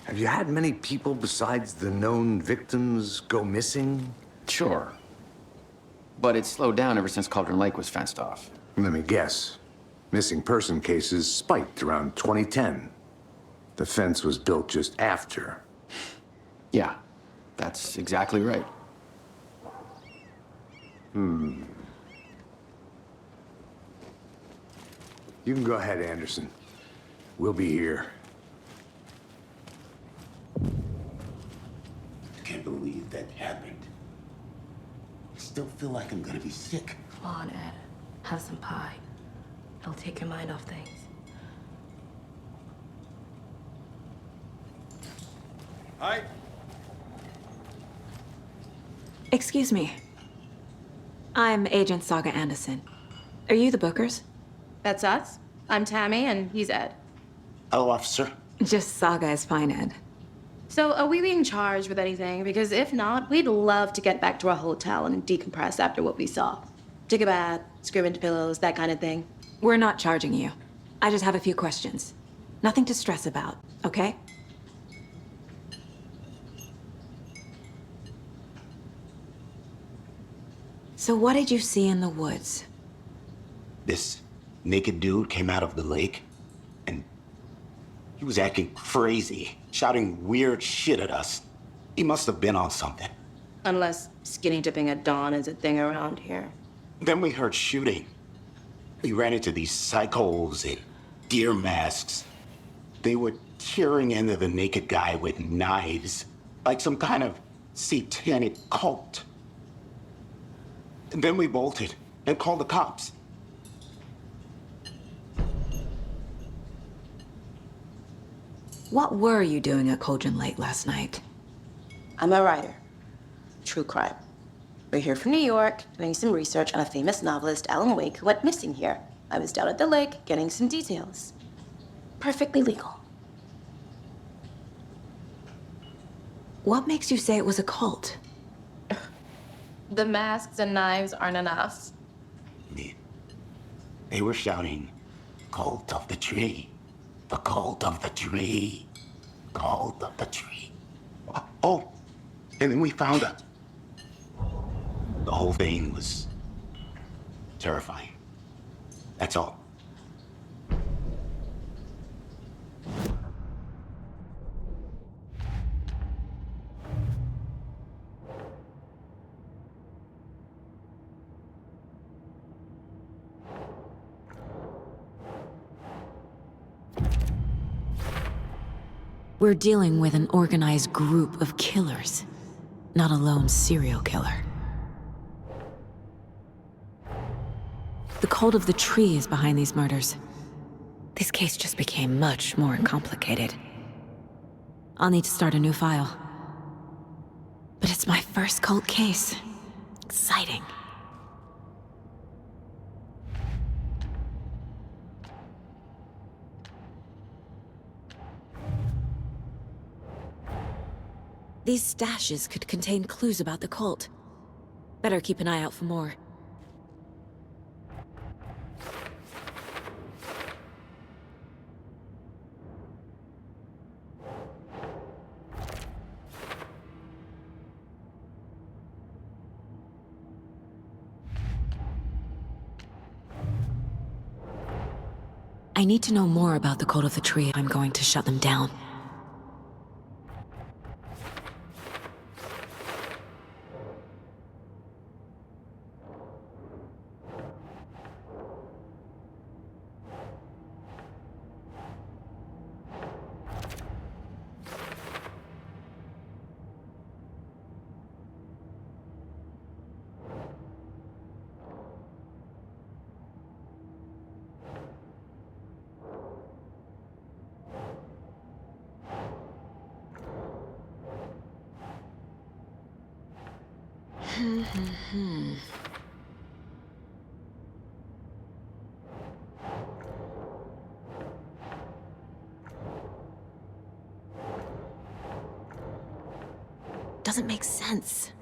Have you had many people besides the known victims go missing? Sure. But it's slowed down ever since Cauldron Lake was fenced off. Let me guess. Missing person cases spiked around 2010. The fence was built just after. Yeah, that's exactly right. You can go ahead, Anderson. We'll be here. I can't believe that happened. I still feel like I'm gonna be sick. Come on, Ed. Have some pie. It'll take your mind off things. Hi. Excuse me. I'm Agent Saga Anderson. Are you the Bookers? That's us. I'm Tammy, and he's Ed. Hello, officer. Just Saga is fine, Ed. So, are we being charged with anything? Because if not, we'd love to get back to our hotel and decompress after what we saw. Take a bath, scream into pillows, that kind of thing. We're not charging you. I just have a few questions. Nothing to stress about, okay? So what did you see in the woods? This naked dude came out of the lake, and he was acting crazy, shouting weird shit at us. He must have been on something. Unless skinny dipping at dawn is a thing around here. Then we heard shooting. We ran into these psychos in deer masks. They were tearing into the naked guy with knives, like some kind of satanic cult. And then we bolted and called the cops. What were you doing at Cauldron Lake last night? I'm a writer. True crime. We're here from New York, doing some research on a famous novelist, Alan Wake, who went missing here. I was down at the lake, getting some details. Perfectly legal. What makes you say it was a cult? The masks and knives aren't enough. They were shouting, "Cult of the tree, the cult of the tree, cult of the tree." Oh, and then we found out. The whole thing was terrifying. That's all. We're dealing with an organized group of killers, not a lone serial killer. The cult of the tree is behind these murders. This case just became much more complicated. I'll need to start a new file. But it's my first cult case. Exciting. These stashes could contain clues about the cult. Better keep an eye out for more. I need to know more about the cult of the tree if I'm going to shut them down. Doesn't make sense.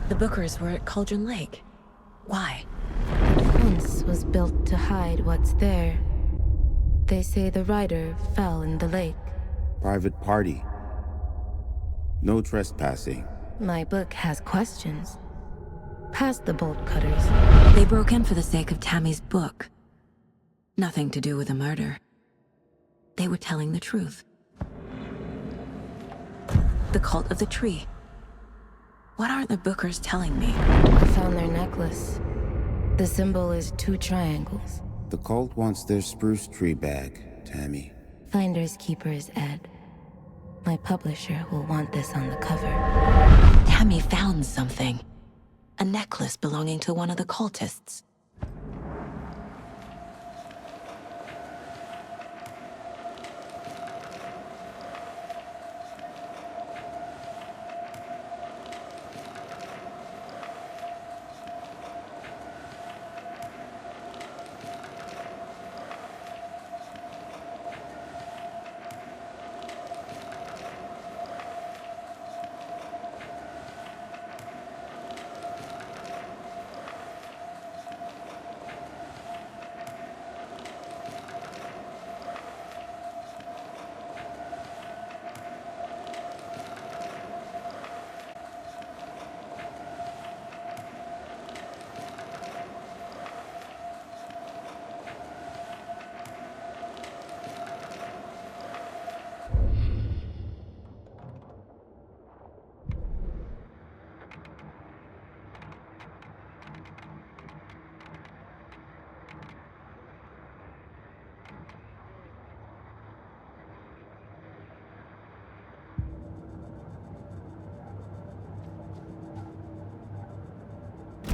The Bookers were at Cauldron Lake. Why? Once was built to hide what's there. They say the rider fell in the lake. Private party. No trespassing. My book has questions. Past the bolt cutters. They broke in for the sake of Tammy's book. Nothing to do with a murder. They were telling the truth. The cult of the tree. What aren't the Bookers telling me? I found their necklace. The symbol is 2 triangles. The cult wants their spruce tree back, Tammy. Finders keepers, Ed. My publisher will want this on the cover. Tammy found something. A necklace belonging to one of the cultists.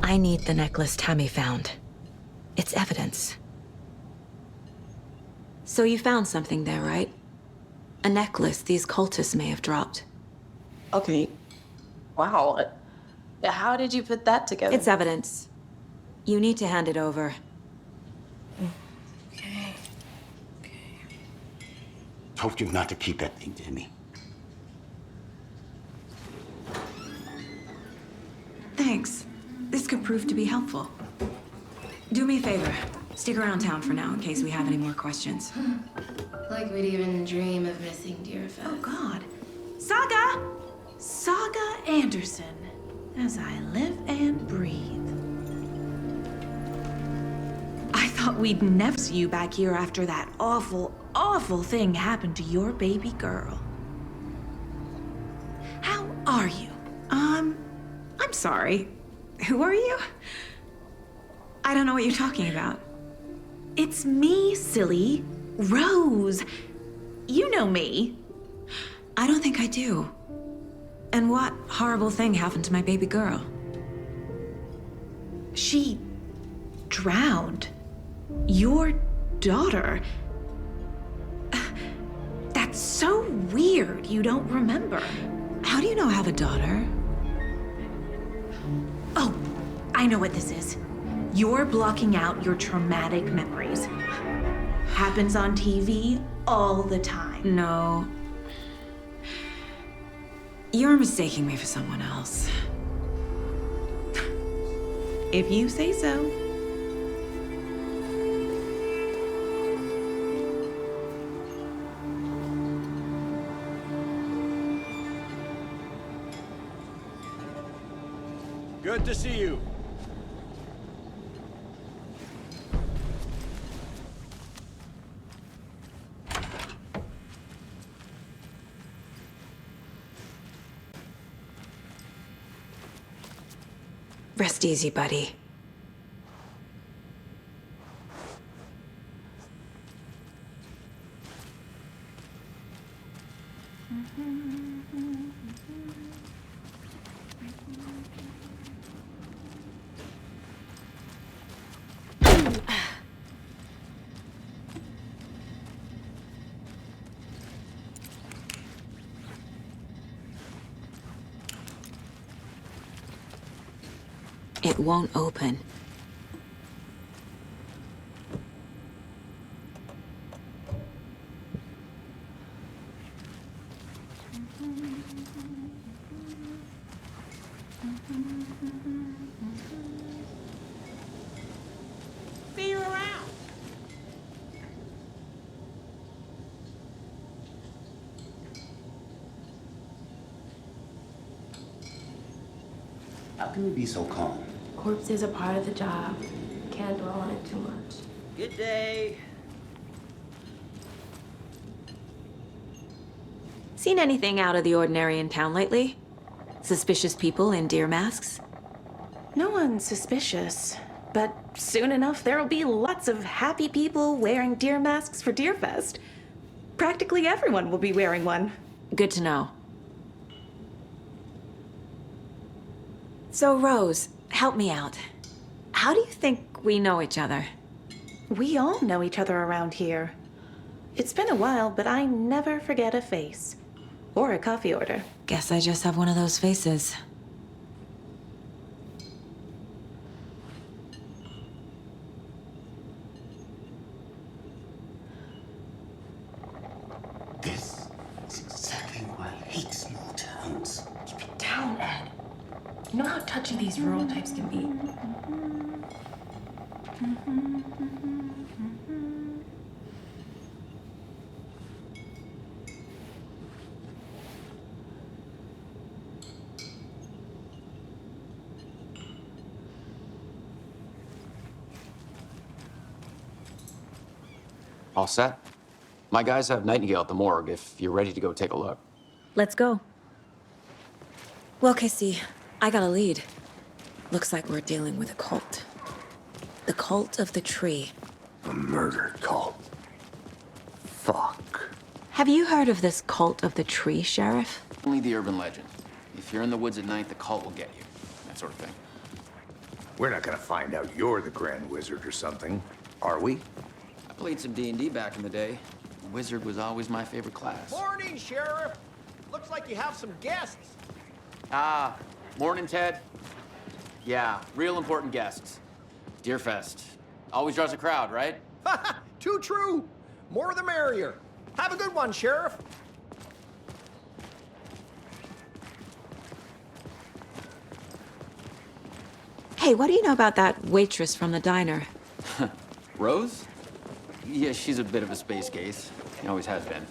I need the necklace Tammy found. It's evidence. So you found something there, right? A necklace these cultists may have dropped. Okay. Wow. How did you put that together? It's evidence. You need to hand it over. Okay. Told you not to keep that thing, Tammy. Thanks. This could prove to be helpful. Do me a favor. Stick around town for now in case we have any more questions. Like we'd even dream of missing dear Fez. Oh, God. Saga! Saga Anderson. As I live and breathe. I thought we'd never see you back here after that awful, awful thing happened to your baby girl. How are you? I'm sorry. Who are you? I don't know what you're talking about. It's me, silly. Rose. You know me. I don't think I do. And what horrible thing happened to my baby girl? She drowned. Your daughter. That's so weird you don't remember. How do you know I have a daughter? Oh, I know what this is. You're blocking out your traumatic memories. Happens on TV all the time. No. You're mistaking me for someone else. If you say so. Good to see you. Rest easy, buddy. It won't open. See you around. How can you be so calm? Corpses are part of the job. Can't dwell on it too much. Good day. Seen anything out of the ordinary in town lately? Suspicious people in deer masks? No one's suspicious, but soon enough there'll be lots of happy people wearing deer masks for Deerfest. Practically everyone will be wearing one. Good to know. So, Rose, help me out. How do you think we know each other? We all know each other around here. It's been a while, but I never forget a face. Or a coffee order. Guess I just have one of those faces. This is exactly why I hate small towns. Keep it down, Ed. You know how touchy these rural types can be. All set? My guys have Nightingale at the morgue if you're ready to go take a look. Let's go. Well, Casey, I got a lead. Looks like we're dealing with a cult. The cult of the tree. A murder cult. Fuck. Have you heard of this cult of the tree, Sheriff? Only the urban legend. If you're in the woods at night, the cult will get you. That sort of thing. We're not gonna find out you're the Grand Wizard or something, are we? I played some D&D back in the day. Wizard was always my favorite class. Morning, Sheriff. Looks like you have some guests. Ah, morning, Ted. Yeah, real important guests. Deerfest. Always draws a crowd, right? Too true. More the merrier. Have a good one, Sheriff. Hey, what do you know about that waitress from the diner? Rose? Yeah, she's a bit of a space case. She always has been.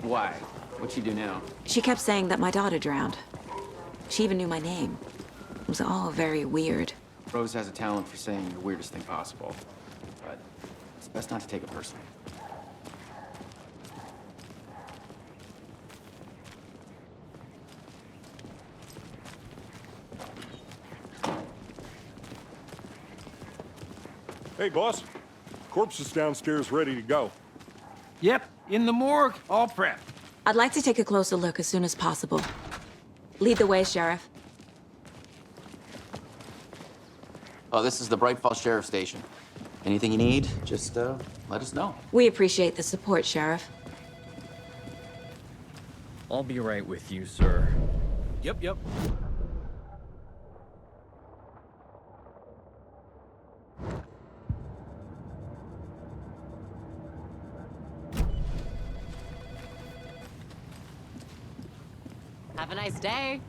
Why? What'd she do now? She kept saying that my daughter drowned. She even knew my name. It was all very weird. Rose has a talent for saying the weirdest thing possible. But it's best not to take it personally. Hey, boss. Corpse is downstairs ready to go. Yep, in the morgue, all prepped. I'd like to take a closer look as soon as possible. Lead the way, Sheriff. Oh, this is the Bright Falls Sheriff Station. Anything you need, just let us know. We appreciate the support, Sheriff. I'll be right with you, sir. Yep. Have a nice day.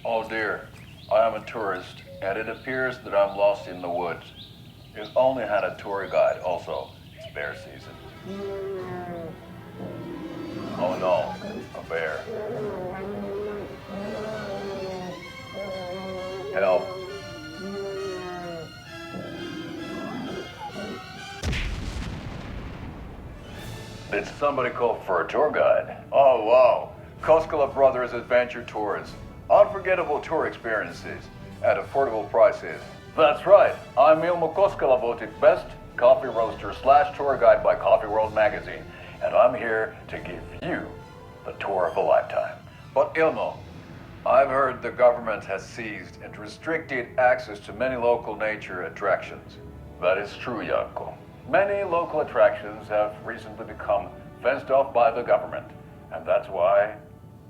Oh dear, I am a tourist, and it appears that I'm lost in the woods. We've only had a tour guide also. It's bear season. Oh no, a bear. Help. Did somebody call for a tour guide? Oh, wow. Koskela Brothers Adventure Tours. Unforgettable tour experiences at affordable prices. That's right. I'm Ilmo Koskela, voted best coffee roaster / tour guide by Coffee World magazine. And I'm here to give you the tour of a lifetime. But Ilmo, I've heard the government has seized and restricted access to many local nature attractions. That is true, Janko. Many local attractions have recently become fenced off by the government. And that's why,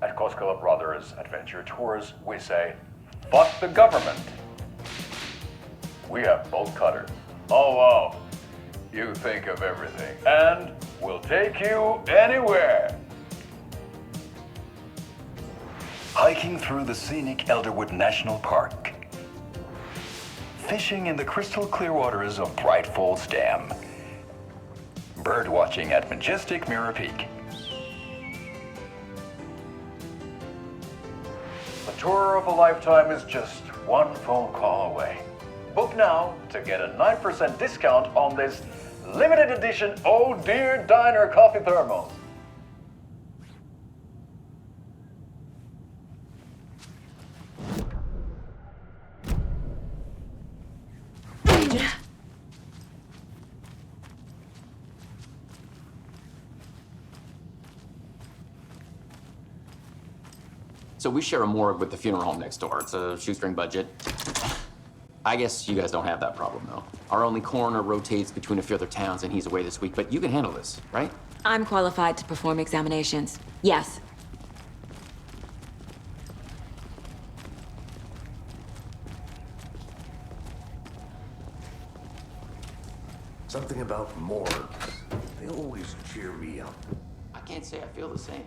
at Koskela Brothers Adventure Tours, we say, fuck the government. We have bolt cutters. Oh, wow. You think of everything. And we'll take you anywhere. Hiking through the scenic Elderwood National Park. Fishing in the crystal clear waters of Bright Falls Dam. Bird watching at majestic Mirror Peak. The tour of a lifetime is just one phone call away. Book now to get a 9% discount on this limited edition Oh Dear Diner coffee thermos. So we share a morgue with the funeral home next door. It's a shoestring budget. I guess you guys don't have that problem, though. Our only coroner rotates between a few other towns, and he's away this week, but you can handle this, right? I'm qualified to perform examinations. Yes. Something about morgues. They always cheer me up. I can't say I feel the same.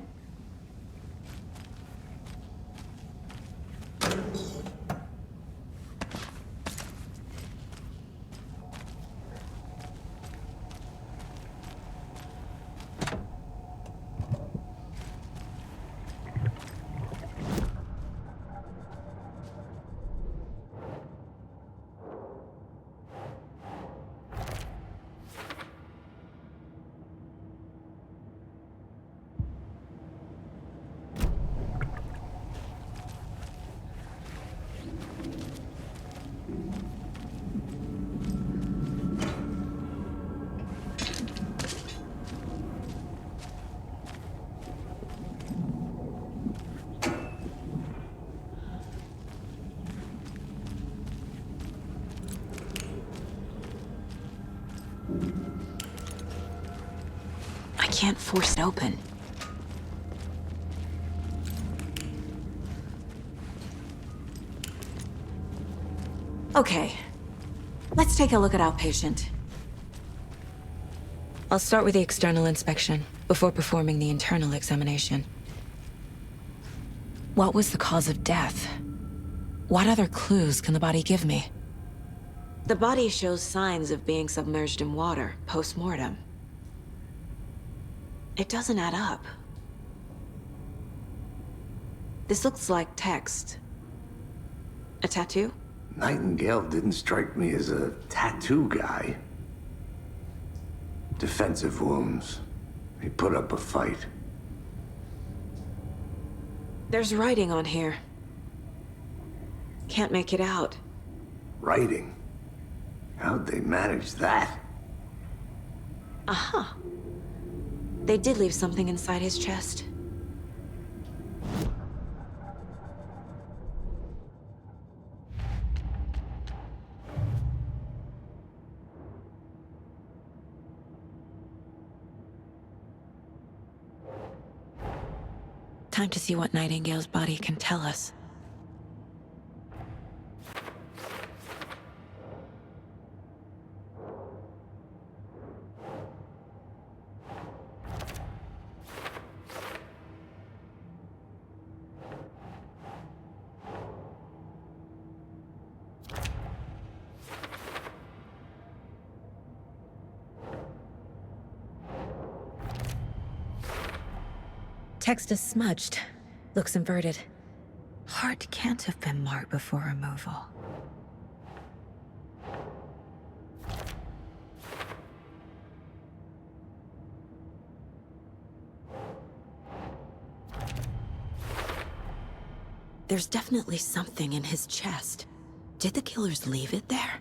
I can't force it open. Okay, let's take a look at our patient. I'll start with the external inspection before performing the internal examination. What was the cause of death? What other clues can the body give me? The body shows signs of being submerged in water post-mortem. It doesn't add up. This looks like text. A tattoo? Nightingale didn't strike me as a tattoo guy. Defensive wounds. He put up a fight. There's writing on here. Can't make it out. Writing? How'd they manage that? Aha. They did leave something inside his chest. Time to see what Nightingale's body can tell us. Text is smudged. Looks inverted. Heart can't have been marked before removal. There's definitely something in his chest. Did the killers leave it there?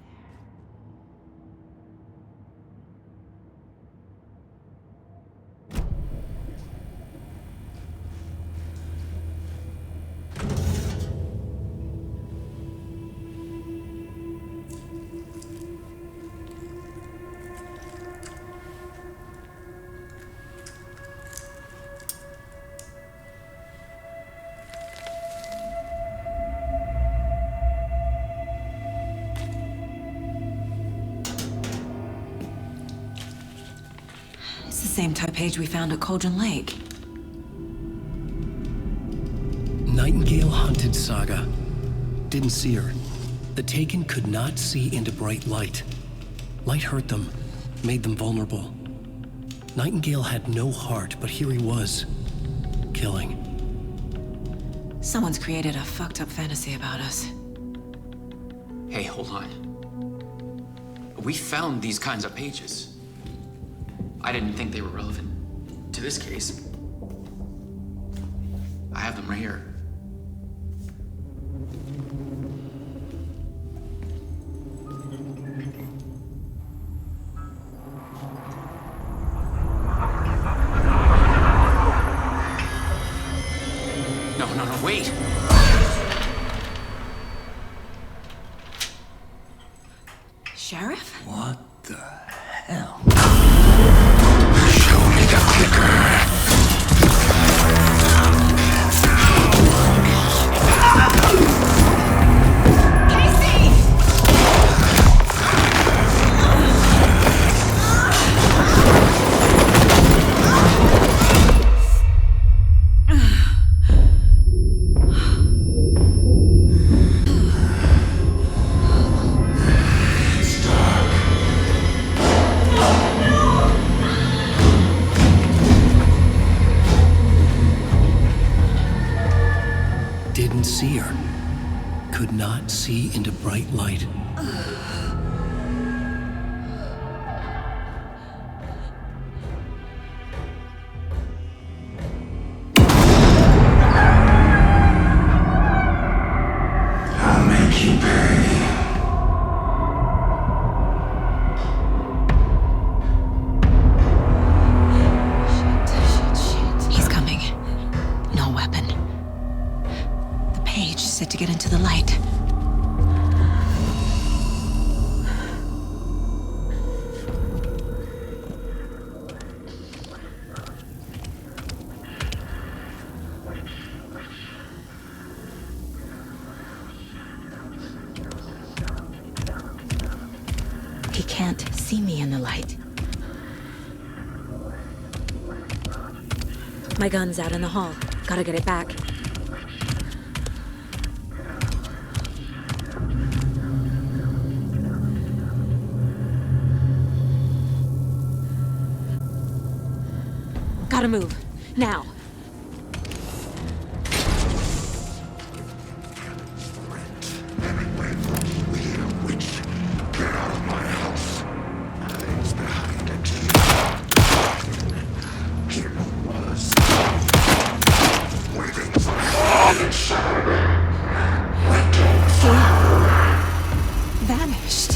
It's the same type page we found at Cauldron Lake. Nightingale hunted Saga. Didn't see her. The Taken could not see into bright light. Light hurt them, made them vulnerable. Nightingale had no heart, but here he was, killing. Someone's created a fucked up fantasy about us. Hey, hold on. We found these kinds of pages. I didn't think they were relevant to this case. I have them right here. No, wait! Sheriff? What the hell? Show me the clicker. Didn't see her. Could not see into bright light. I'll make you pay. Shit. He's coming. No weapon. The page said to get into the light. He can't see me in the light. My gun's out in the hall. Gotta get it back. Gotta move. Now. Get out of my house. He's behind it. Here he was. Waiting for He vanished.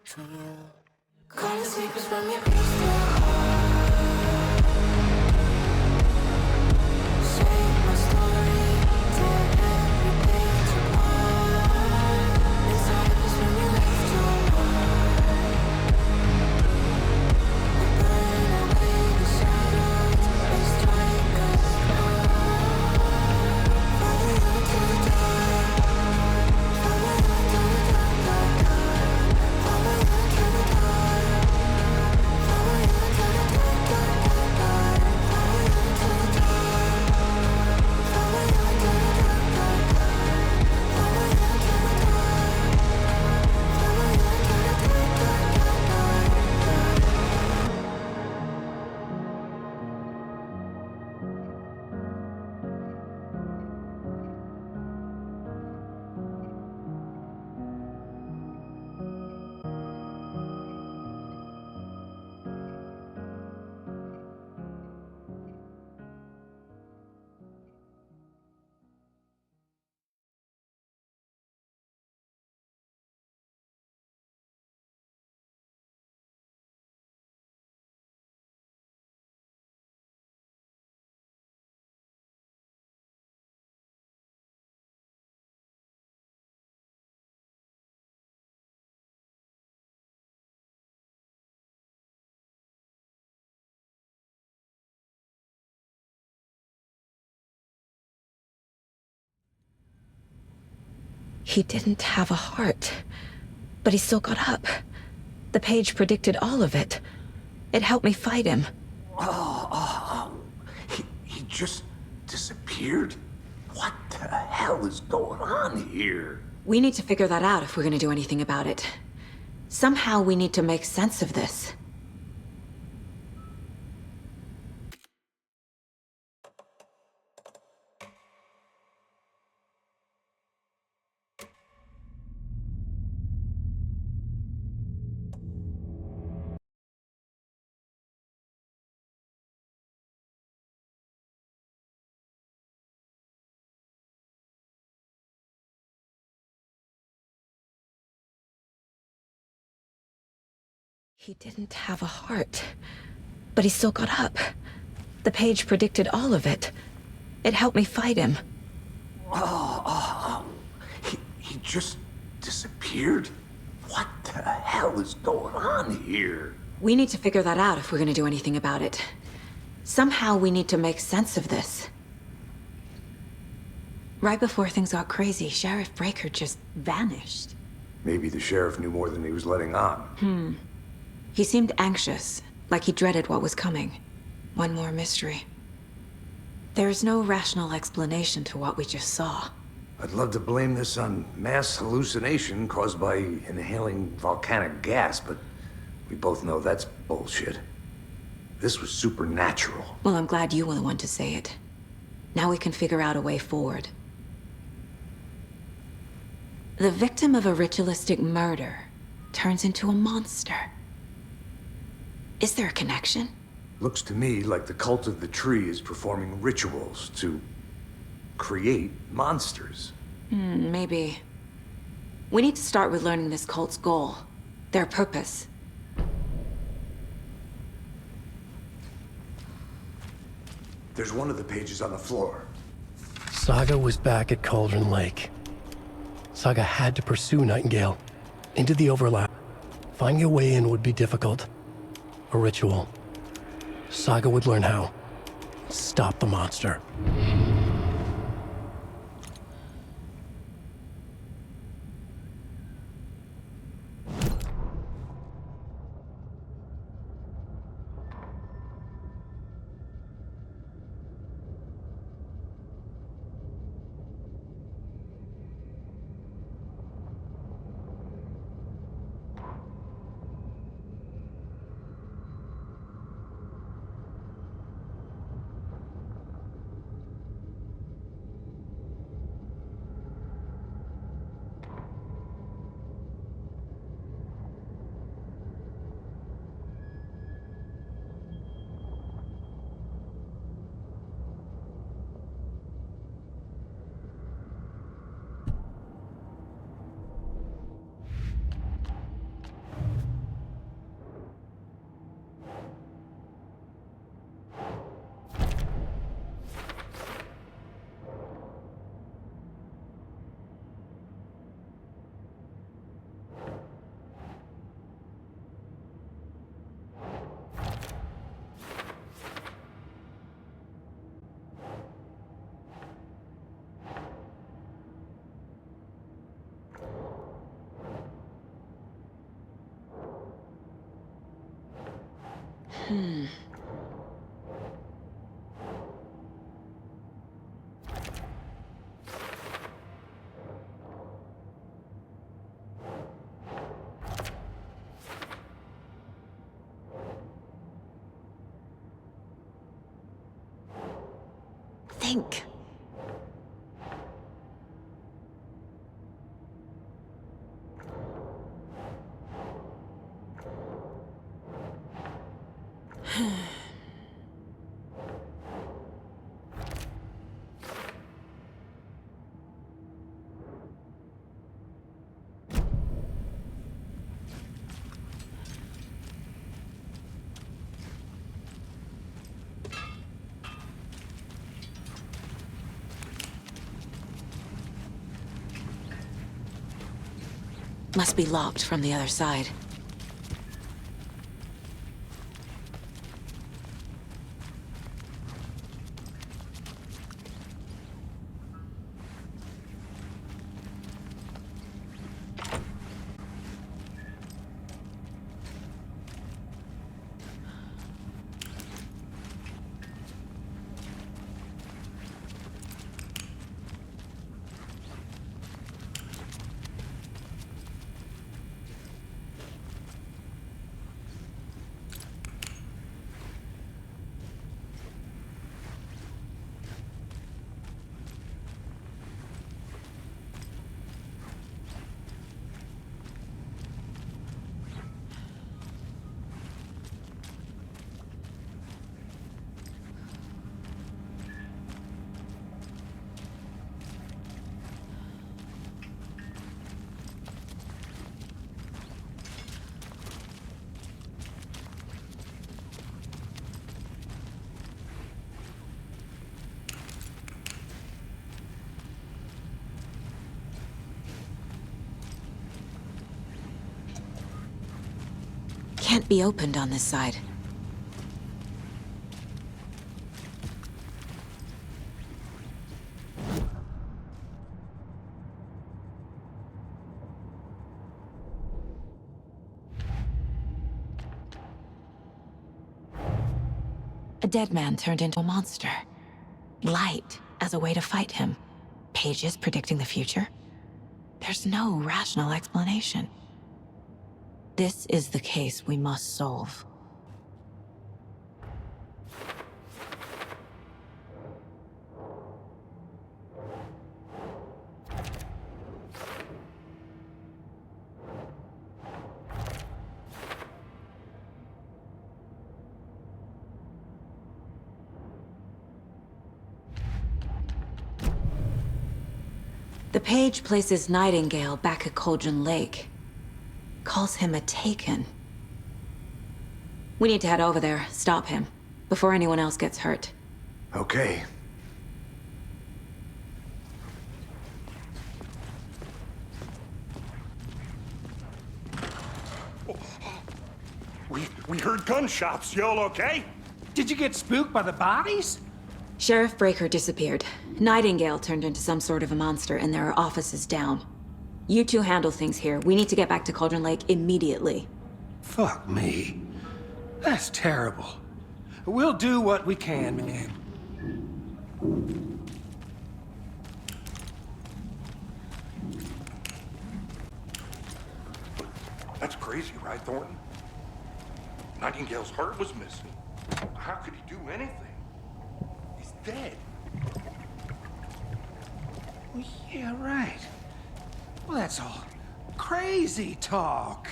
for you. Gonna sleep is from your crystal heart. Shape my story, tear every page apart. Inside is when you left your mark. We burn away the shadows, we strike a spark. Follow you to the dark. Follow you to the dark, dark, dark. Follow you to the dark. Follow you to the dark, dark, dark, dark. Follow you to the dark. Follow you to the dark, dark, dark. Follow you to the dark. Follow you to the dark, dark, He didn't have a heart, but he still got up. The page predicted all of it. It helped me fight him. He just disappeared? What the hell is going on here? We need to figure that out if we're gonna do anything about it. Somehow we need to make sense of this. He didn't have a heart, but he still got up. The page predicted all of it. It helped me fight him. He just disappeared? What the hell is going on here? We need to figure that out if we're gonna do anything about it. Somehow we need to make sense of this. Right before things got crazy, Sheriff Breaker just vanished. Maybe the sheriff knew more than he was letting on. He seemed anxious, like he dreaded what was coming. One more mystery. There's no rational explanation to what we just saw. I'd love to blame this on mass hallucination caused by inhaling volcanic gas, but we both know that's bullshit. This was supernatural. Well, I'm glad you were the one to say it. Now we can figure out a way forward. The victim of a ritualistic murder turns into a monster. Is there a connection? Looks to me like the cult of the tree is performing rituals to create monsters. Maybe. We need to start with learning this cult's goal, their purpose. There's one of the pages on the floor. Saga was back at Cauldron Lake. Saga had to pursue Nightingale into the overlap. Finding a way in would be difficult. A ritual. Saga would learn how. Stop the monster. Think. Must be locked from the other side. Can't be opened on this side. A dead man turned into a monster. Light as a way to fight him. Pages predicting the future. There's no rational explanation. This is the case we must solve. The page places Nightingale back at Cauldron Lake. Calls him a Taken. We need to head over there, stop him, before anyone else gets hurt. Okay. We heard gunshots. Y'all okay? Did you get spooked by the bodies? Sheriff Breaker disappeared. Nightingale turned into some sort of a monster, and there are offices down. You two handle things here. We need to get back to Cauldron Lake immediately. Fuck me. That's terrible. We'll do what we can, man. That's crazy, right, Thornton? Nightingale's heart was missing. How could he do anything? He's dead. Well, yeah, right. Well, that's all crazy talk.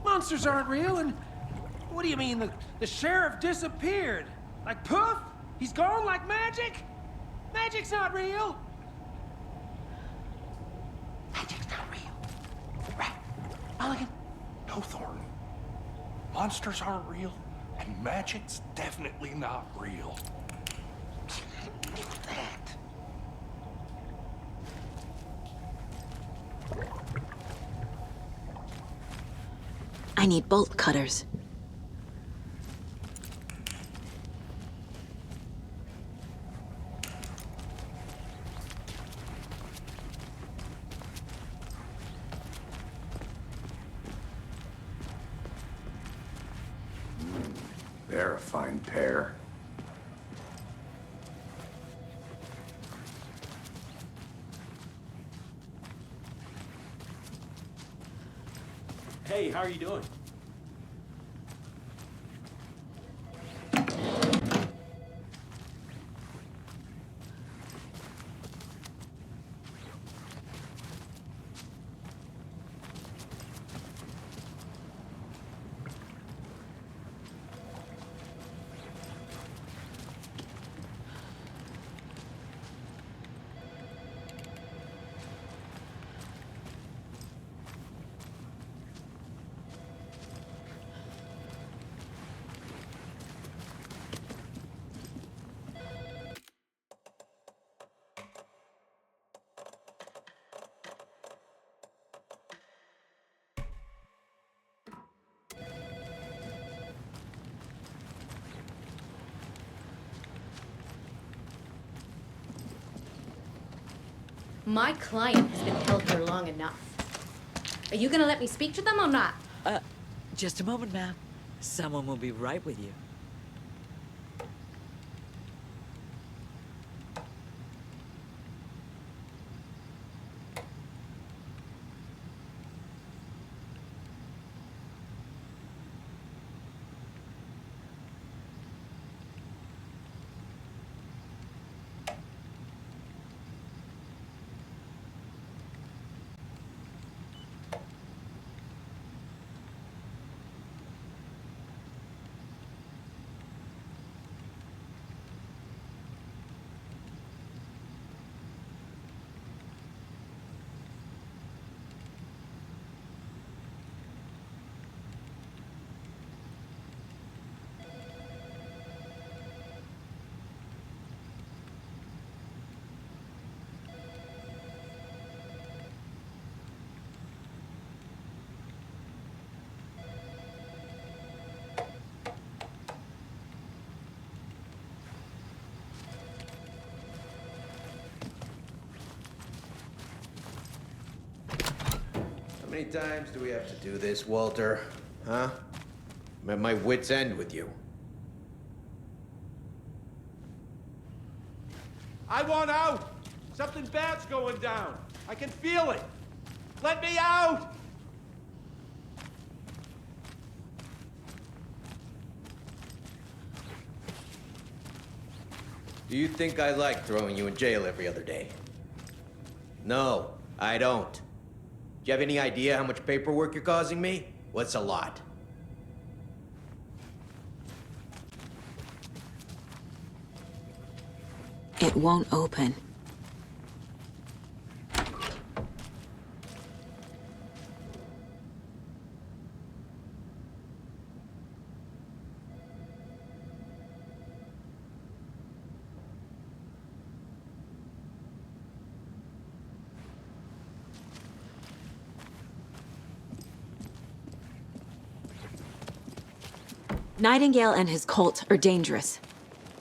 Monsters aren't real, and what do you mean the sheriff disappeared? Like poof? He's gone like magic? Magic's not real. Magic's not real. Right? Mulligan? No, Thornton. Monsters aren't real, and magic's definitely not real. Knew that. I need bolt cutters. They're a fine pair. Hey, how are you doing? My client has been held here long enough. Are you gonna let me speak to them or not? Just a moment, ma'am. Someone will be right with you. How many times do we have to do this, Walter? Huh? I'm at my wit's end with you. I want out! Something bad's going down. I can feel it. Let me out! Do you think I like throwing you in jail every other day? No, I don't. Do you have any idea how much paperwork you're causing me? What's a lot? It won't open. Nightingale and his cult are dangerous.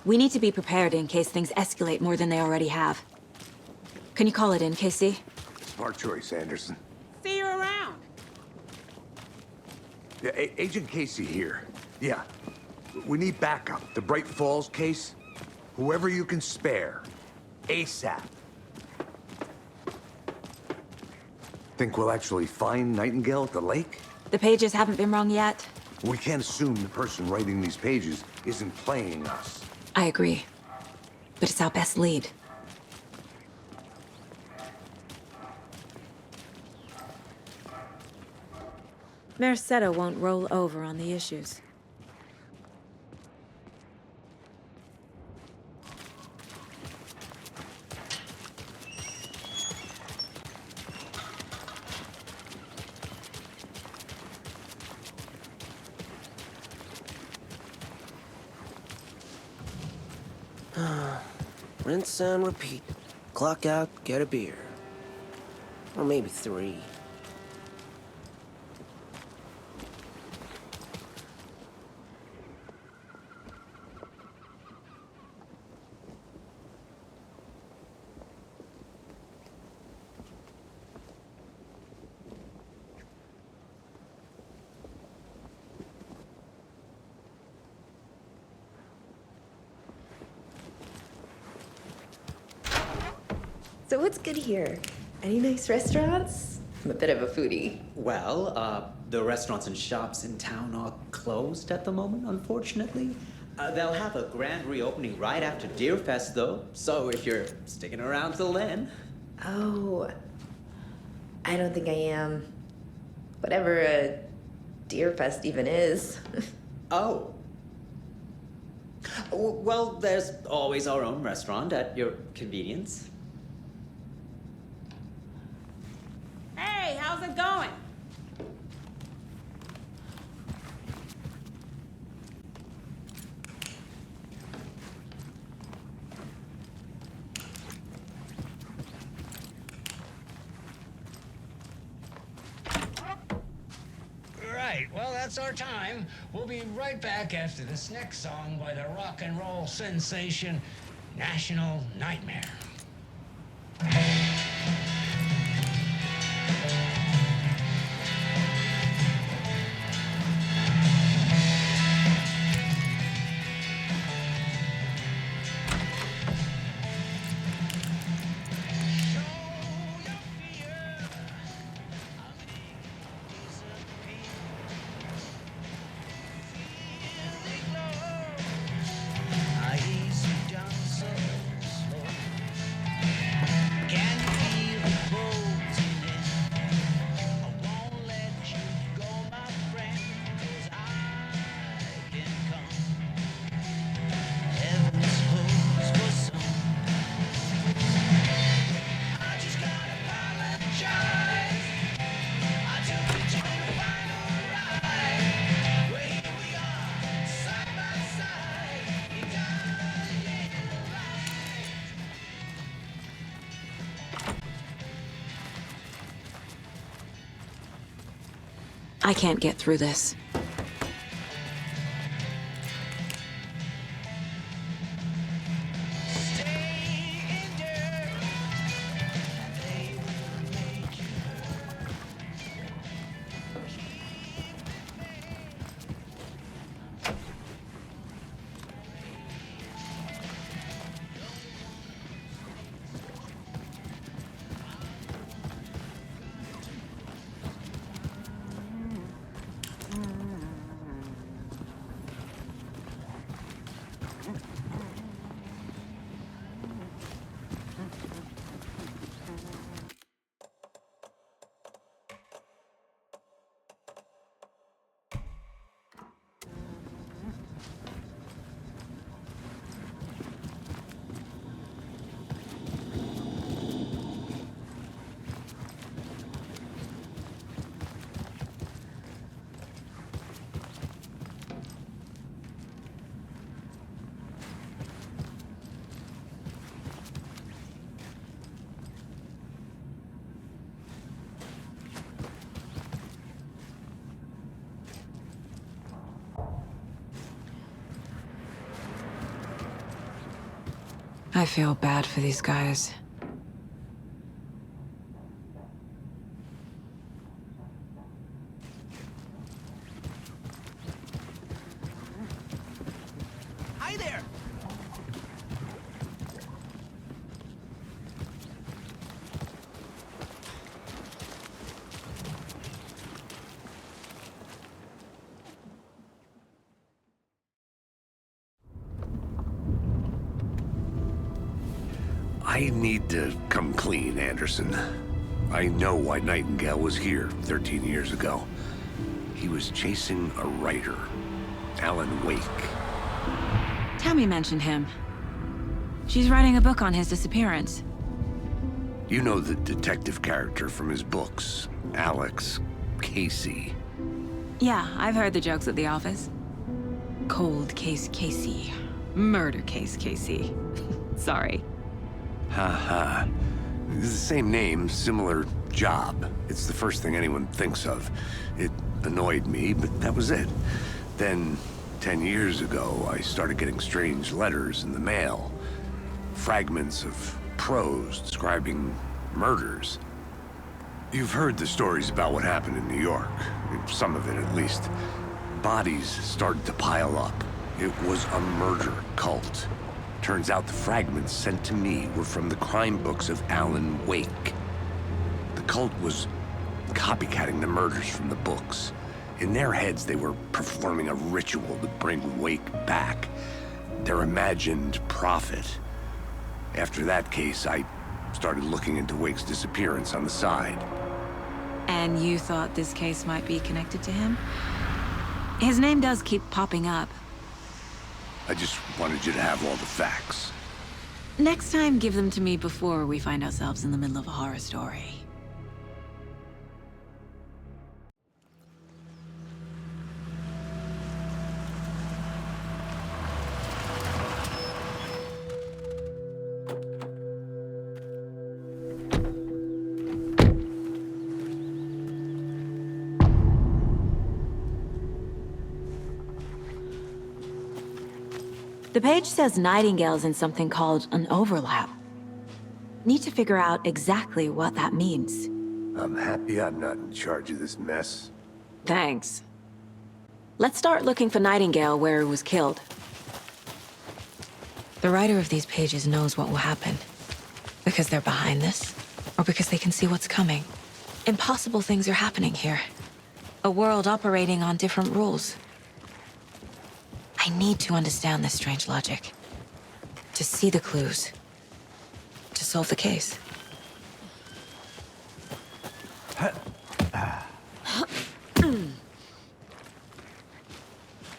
We need to be prepared in case things escalate more than they already have. Can you call it in, KC? Smart choice, Anderson. See you around. Yeah, Agent Casey here. Yeah. We need backup. The Bright Falls case. Whoever you can spare. ASAP. Think we'll actually find Nightingale at the lake? The pages haven't been wrong yet. We can't assume the person writing these pages isn't playing us. I agree. But it's our best lead. Mercado won't roll over on the issues. Rinse and repeat. Clock out, get a beer. Or maybe 3. So what's good here? Any nice restaurants? I'm a bit of a foodie. Well, the restaurants and shops in town are closed at the moment, unfortunately. They'll have a grand reopening right after Deerfest, though. So if you're sticking around till then. Oh, I don't think I am. Whatever a Deerfest even is. Oh. Well, there's always our own restaurant at your convenience. Hey, how's it going? Right, well, that's our time. We'll be right back after this next song by the rock and roll sensation, National Nightmare. I can't get through this. I feel bad for these guys. Hi there! I need to come clean, Anderson. I know why Nightingale was here 13 years ago. He was chasing a writer, Alan Wake. Tammy mentioned him. She's writing a book on his disappearance. You know the detective character from his books, Alex Casey. Yeah, I've heard the jokes at the office. Cold case Casey. Murder case Casey. Sorry. Ha. It's the same name, similar job. It's the first thing anyone thinks of. It annoyed me, but that was it. Then, 10 years ago, I started getting strange letters in the mail. Fragments of prose describing murders. You've heard the stories about what happened in New York. Some of it, at least. Bodies started to pile up. It was a murder cult. Turns out the fragments sent to me were from the crime books of Alan Wake. The cult was copycatting the murders from the books. In their heads, they were performing a ritual to bring Wake back. Their imagined prophet. After that case, I started looking into Wake's disappearance on the side. And you thought this case might be connected to him? His name does keep popping up. I just wanted you to have all the facts. Next time, give them to me before we find ourselves in the middle of a horror story. The page says Nightingale's in something called an overlap. Need to figure out exactly what that means. I'm happy I'm not in charge of this mess. Thanks. Let's start looking for Nightingale where he was killed. The writer of these pages knows what will happen. Because they're behind this, or because they can see what's coming. Impossible things are happening here. A world operating on different rules. I need to understand this strange logic. To see the clues. To solve the case.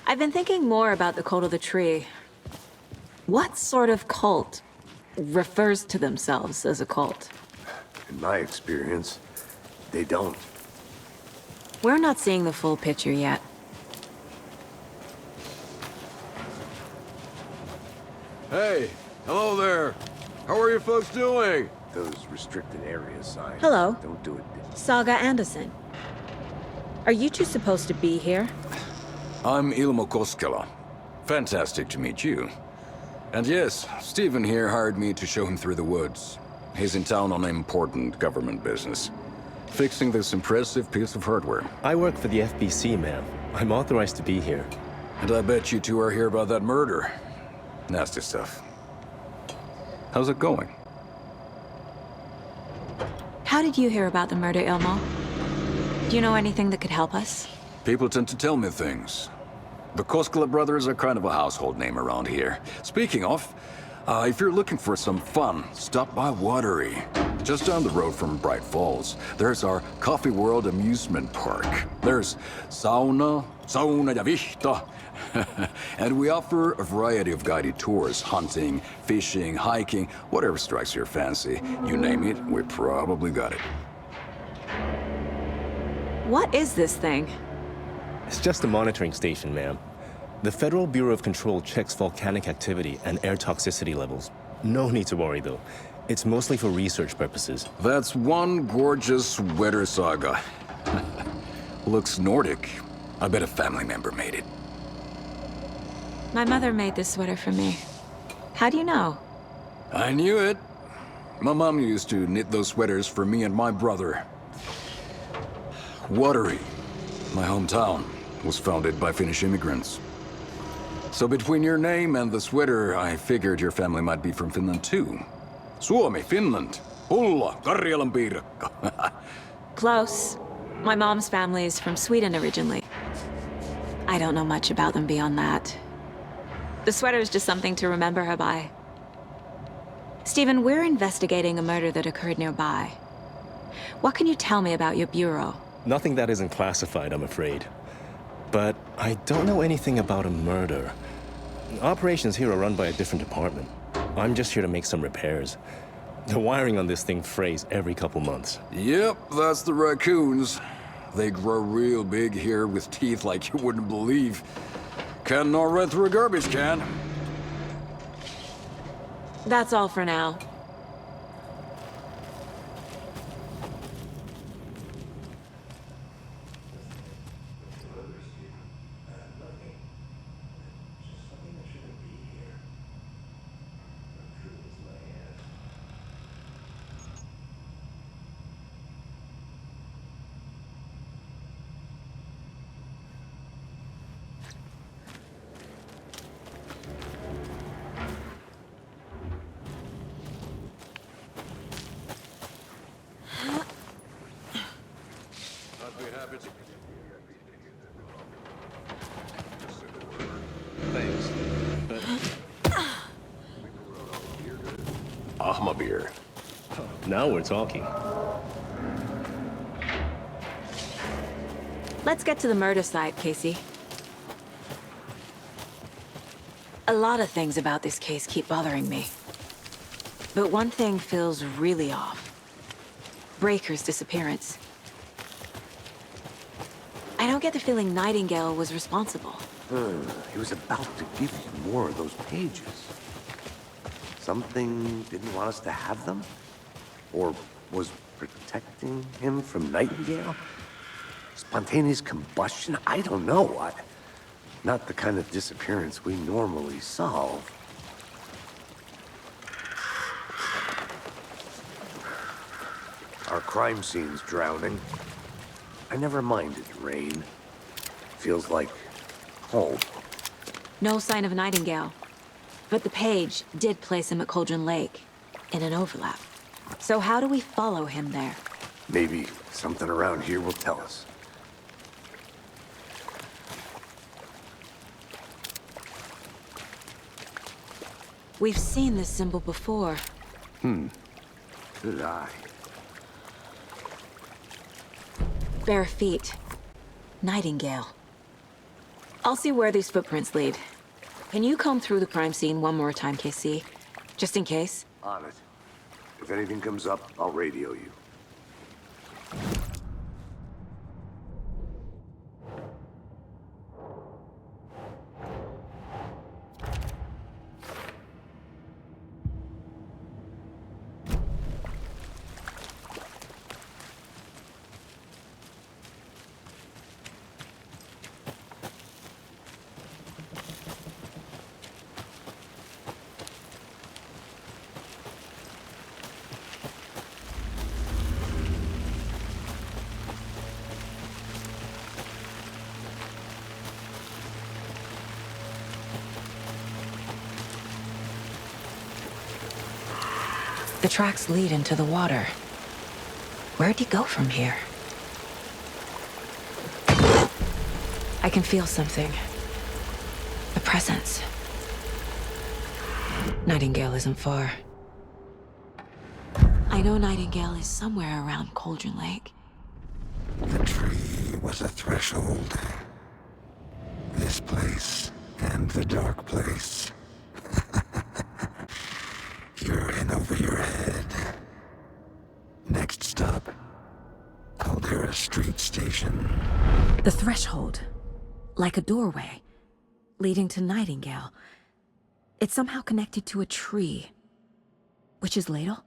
I've been thinking more about the cult of the tree. What sort of cult refers to themselves as a cult? In my experience, they don't. We're not seeing the full picture yet. Hey, hello there. How are you folks doing? Those restricted area signs. Hello. Don't do it. Saga Anderson. Are you two supposed to be here? I'm Ilmo Koskela. Fantastic to meet you. And yes, Stephen here hired me to show him through the woods. He's in town on important government business. Fixing this impressive piece of hardware. I work for the FBC, ma'am. I'm authorized to be here. And I bet you two are here about that murder. Nasty stuff. How's it going? How did you hear about the murder, Ilmo? Do you know anything that could help us? People tend to tell me things. The Koskela brothers are kind of a household name around here. Speaking of, if you're looking for some fun, stop by Watery. Just down the road from Bright Falls, there's our Coffee World amusement park. There's sauna ja vihta. And we offer a variety of guided tours, hunting, fishing, hiking, whatever strikes your fancy. You name it, we probably got it. What is this thing? It's just a monitoring station, ma'am. The Federal Bureau of Control checks volcanic activity and air toxicity levels. No need to worry, though. It's mostly for research purposes. That's one gorgeous sweater, Saga. Looks Nordic. I bet a family member made it. My mother made this sweater for me. How do you know? I knew it. My mom used to knit those sweaters for me and my brother. Watery, my hometown, was founded by Finnish immigrants. So between your name and the sweater, I figured your family might be from Finland too. Suomi, Finland. Pulla, Karjalan piirakka. Close. My mom's family is from Sweden originally. I don't know much about them beyond that. The sweater is just something to remember her by. Stephen, we're investigating a murder that occurred nearby. What can you tell me about your bureau? Nothing that isn't classified, I'm afraid. But I don't know anything about a murder. Operations here are run by a different department. I'm just here to make some repairs. The wiring on this thing frays every couple months. Yep, that's the raccoons. They grow real big here with teeth like you wouldn't believe. Can not run through a garbage can. That's all for now. Thanks. But I'm a beer. now we're talking. Let's get to the murder site, Casey. A lot of things about this case keep bothering me. But one thing feels really off. Breaker's disappearance. I don't get the feeling Nightingale was responsible. He was about to give you more of those pages. Something didn't want us to have them? Or was protecting him from Nightingale? Spontaneous combustion? I don't know. Not the kind of disappearance we normally solve. Our crime scene's drowning. I never minded rain. Feels like home. No sign of Nightingale. But the page did place him at Cauldron Lake, in an overlap. So how do we follow him there? Maybe something around here will tell us. We've seen this symbol before. Good eye. Bare feet. Nightingale. I'll see where these footprints lead. Can you comb through the crime scene one more time, KC? Just in case? On it. If anything comes up, I'll radio you. The tracks lead into the water. Where'd he go from here? I can feel something. A presence. Nightingale isn't far. I know Nightingale is somewhere around Cauldron Lake. The tree was a threshold. This place and the dark place. You're in over your head. Next stop, Caldera Street Station. The threshold. Like a doorway. Leading to Nightingale. It's somehow connected to a tree. Witch's Ladle?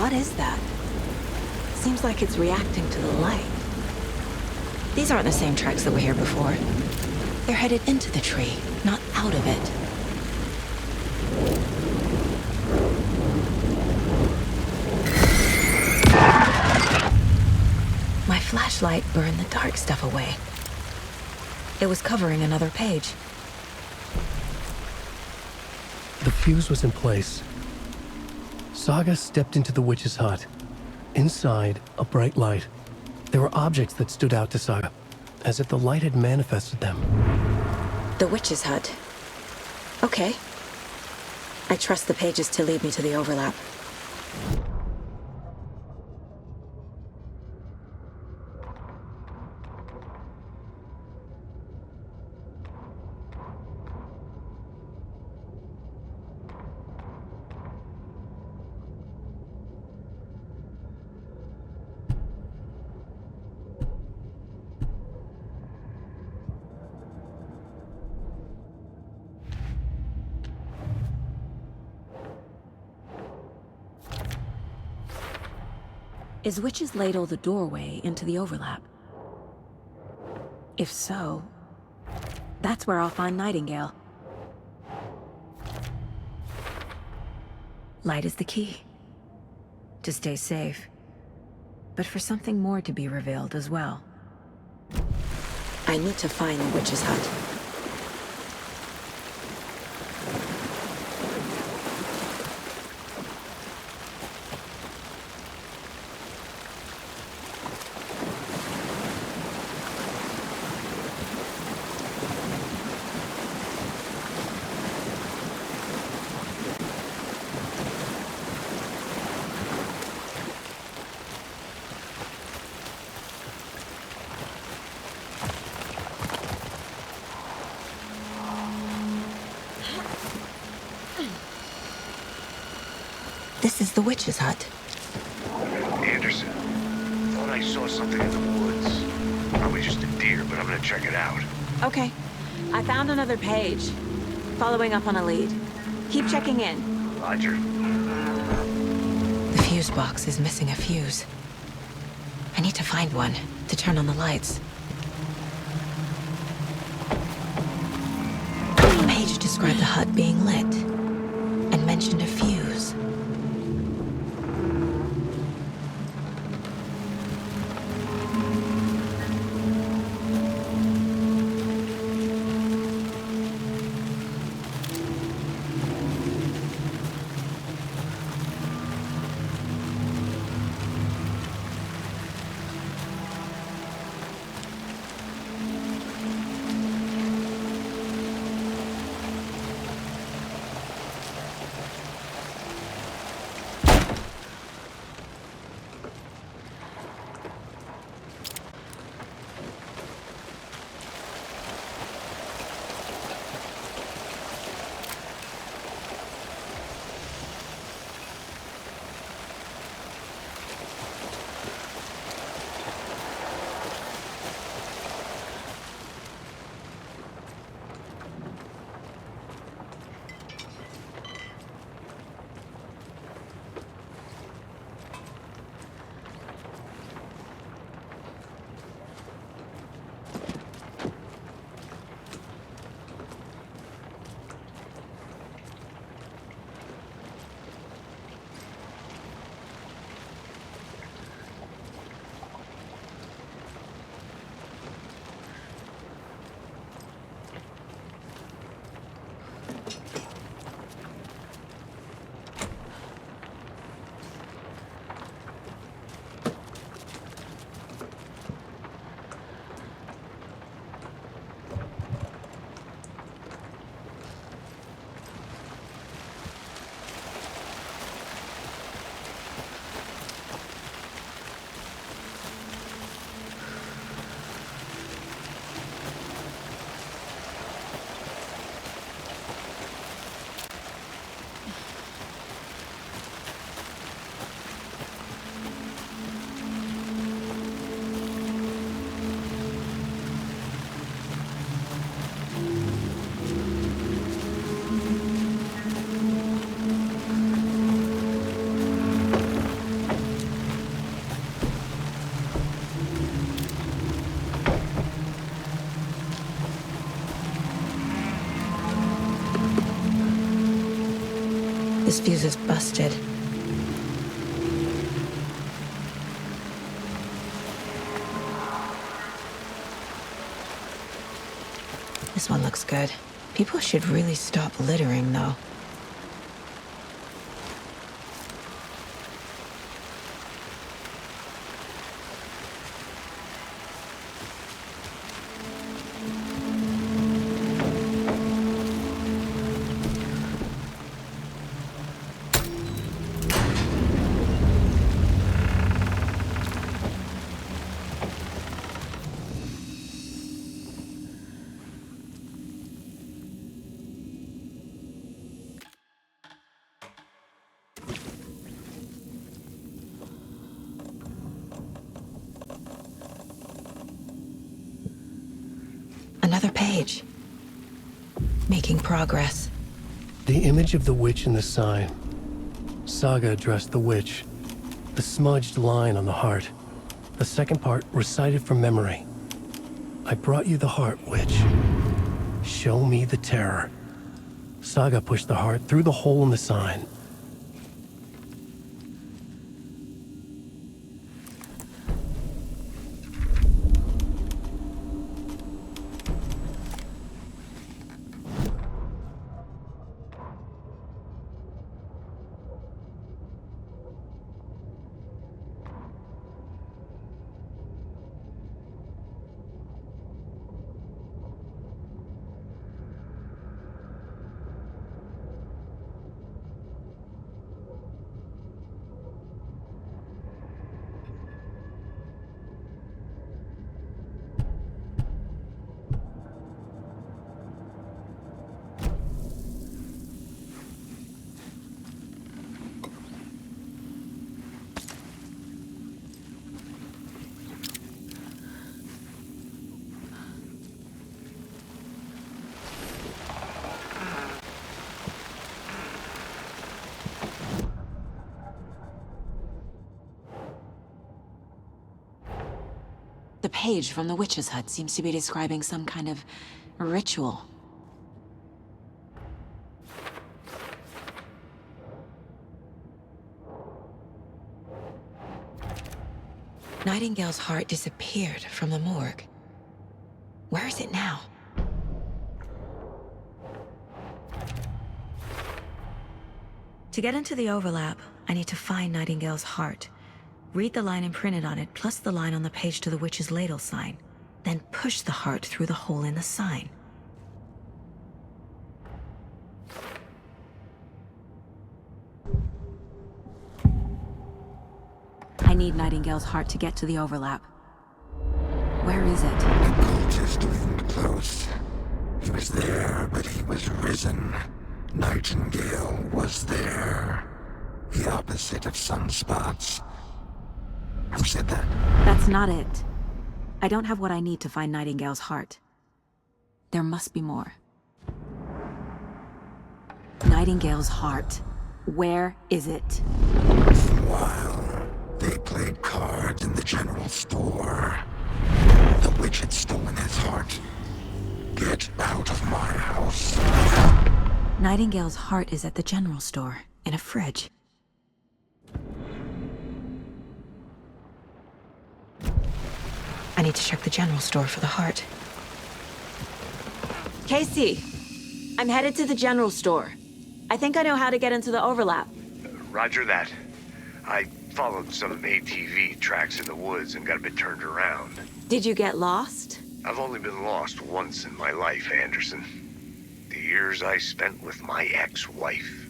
What is that? Seems like it's reacting to the light. These aren't the same tracks that were here before. They're headed into the tree, not out of it. My flashlight burned the dark stuff away. It was covering another page. The fuse was in place. Saga stepped into the witch's hut. Inside, a bright light. There were objects that stood out to Saga, as if the light had manifested them. The witch's hut. Okay. I trust the pages to lead me to the overlap. Is Witch's Ladle the doorway into the overlap? If so, that's where I'll find Nightingale. Light is the key. To stay safe. But for something more to be revealed as well. I need to find the Witch's hut. This is the witch's hut. Anderson, thought I saw something in the woods. Probably just a deer, but I'm gonna check it out. Okay. I found another page. Following up on a lead. Keep checking in. Roger. The fuse box is missing a fuse. I need to find one to turn on the lights. The page described the hut being lit and mentioned a fuse. This fuse is busted. This one looks good. People should really stop littering, though. Another page. Making progress. The image of the witch in the sign. Saga addressed the witch. The smudged line on the heart. The second part recited from memory. I brought you the heart, witch. Show me the terror. Saga pushed the heart through the hole in the sign. The page from the witch's hut seems to be describing some kind of ritual. Nightingale's heart disappeared from the morgue. Where is it now? To get into the overlap, I need to find Nightingale's heart. Read the line imprinted on it, plus the line on the page to the witch's ladle sign. Then push the heart through the hole in the sign. I need Nightingale's heart to get to the overlap. Where is it? The cultist leaned close. He was there, but he was risen. Nightingale was there. The opposite of sunspots. Who said that? That's not it. I don't have what I need to find Nightingale's heart. There must be more. Nightingale's heart. Where is it? While they played cards in the general store, the witch had stolen his heart. Get out of my house. Nightingale's heart is at the general store, in a fridge. I need to check the general store for the heart. Casey, I'm headed to the general store. I think I know how to get into the overlap. Roger that. I followed some ATV tracks in the woods and got a bit turned around. Did you get lost? I've only been lost once in my life, Anderson. The years I spent with my ex-wife.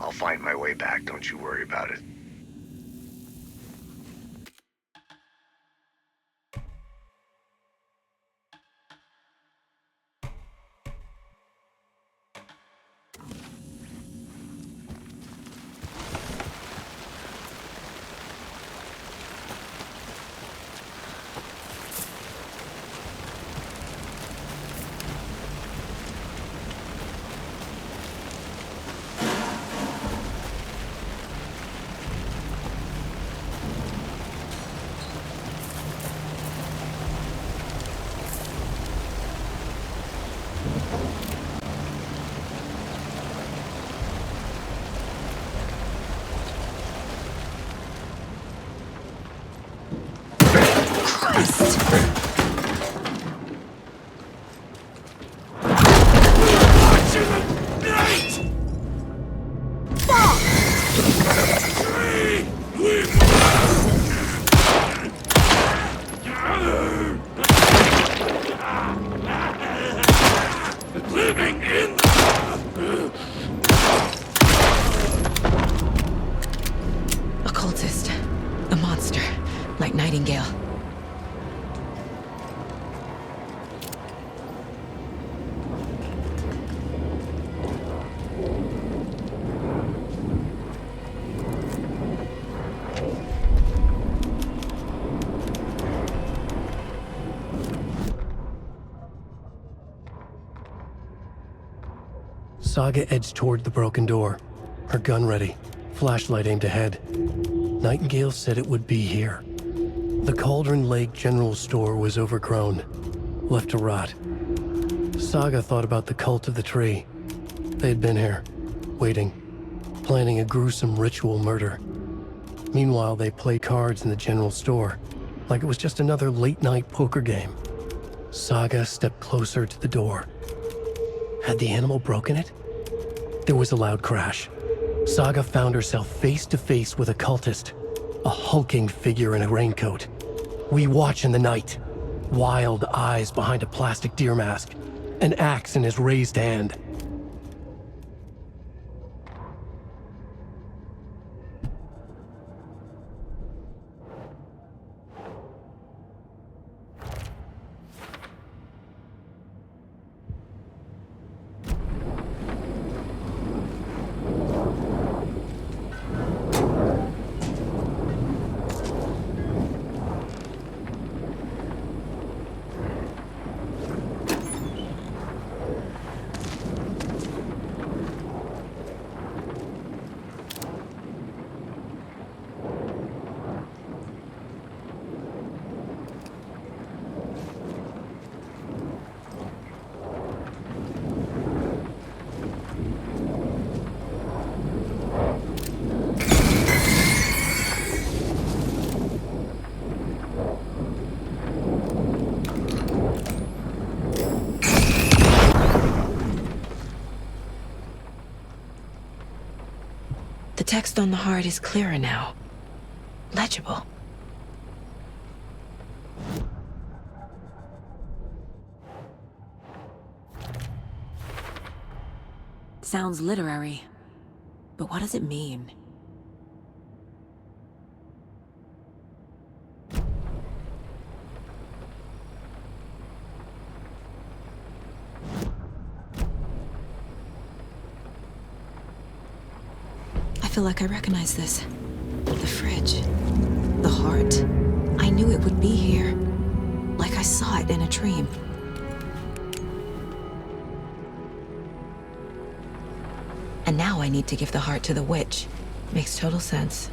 I'll find my way back, don't you worry about it. Saga edged toward the broken door, her gun ready, flashlight aimed ahead. Nightingale said it would be here. The Cauldron Lake General Store was overgrown, left to rot. Saga thought about the cult of the tree. They had been here, waiting, planning a gruesome ritual murder. Meanwhile, they played cards in the general store, like it was just another late-night poker game. Saga stepped closer to the door. Had the animal broken it? There was a loud crash. Saga found herself face to face with a cultist, a hulking figure in a raincoat. We watch in the night. Wild eyes behind a plastic deer mask, an axe in his raised hand. The text on the heart is clearer now. Legible. Sounds literary, but what does it mean? I feel like I recognize this. The fridge. The heart. I knew it would be here. Like I saw it in a dream. And now I need to give the heart to the witch. Makes total sense.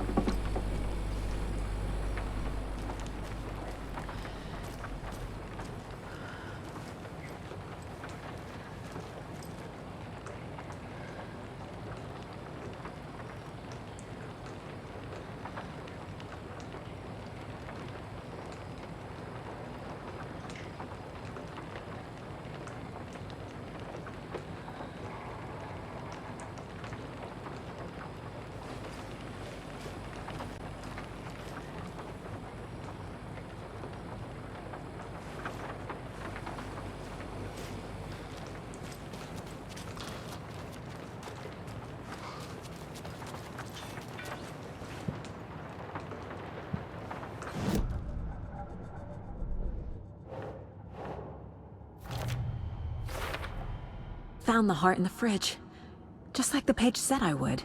Found the heart in the fridge. Just like the page said I would.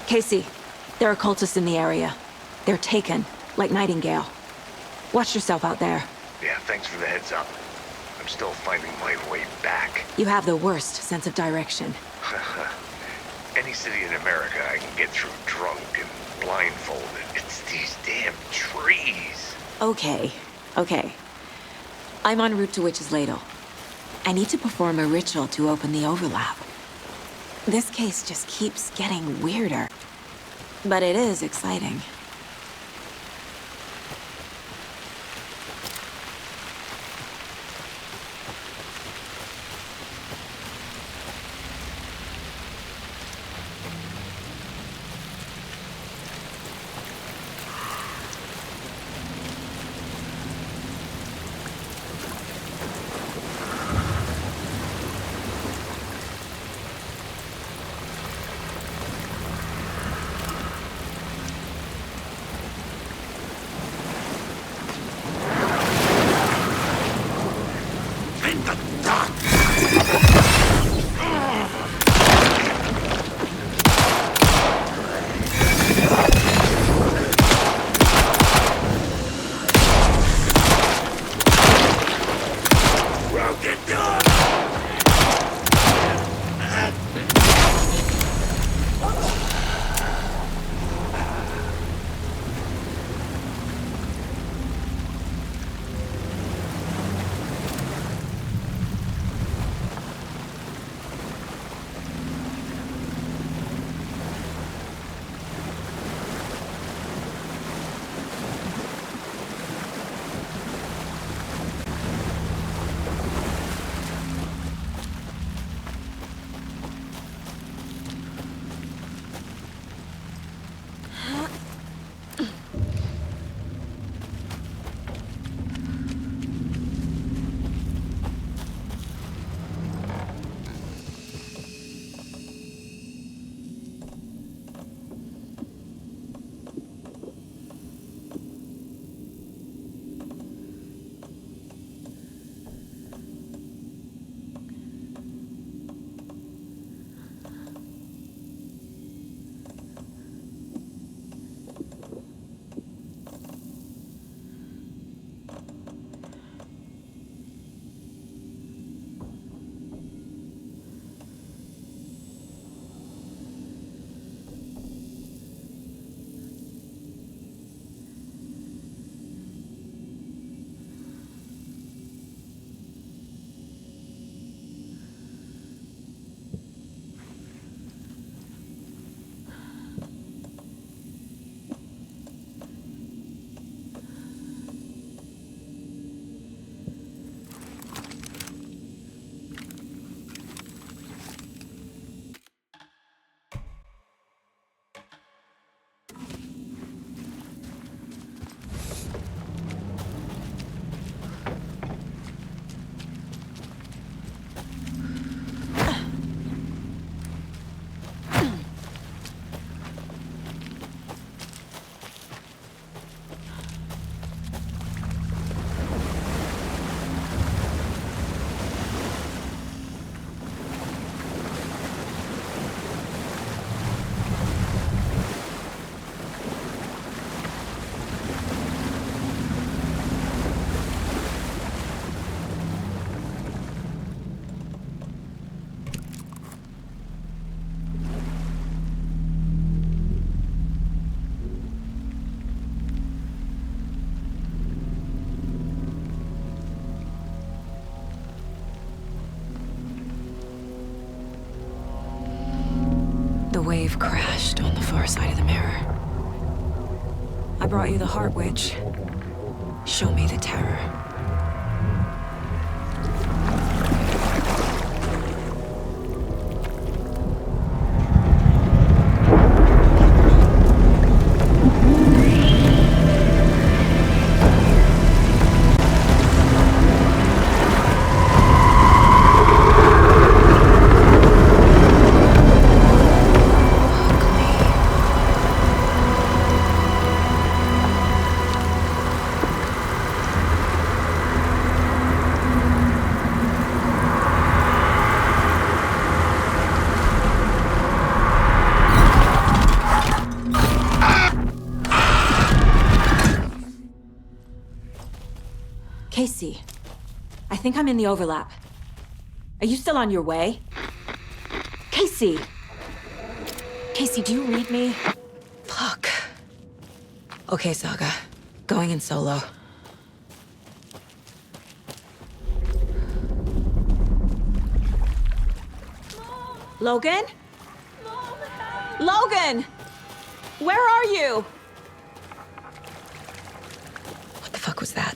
Casey, there are cultists in the area. They're taken, like Nightingale. Watch yourself out there. Yeah, thanks for the heads up. I'm still finding my way back. You have the worst sense of direction. Any city in America I can get through drunk and blindfolded. It's these damn trees. Okay. I'm en route to Witch's Ladle. I need to perform a ritual to open the overlap. This case just keeps getting weirder. But it is exciting. have crashed on the far side of the mirror. I brought you the heart witch. Show me the terror. Casey, I think I'm in the overlap. Are you still on your way? Casey! Casey, do you read me? Fuck. Okay, Saga. Going in solo. Logan? Logan! Where are you? What the fuck was that?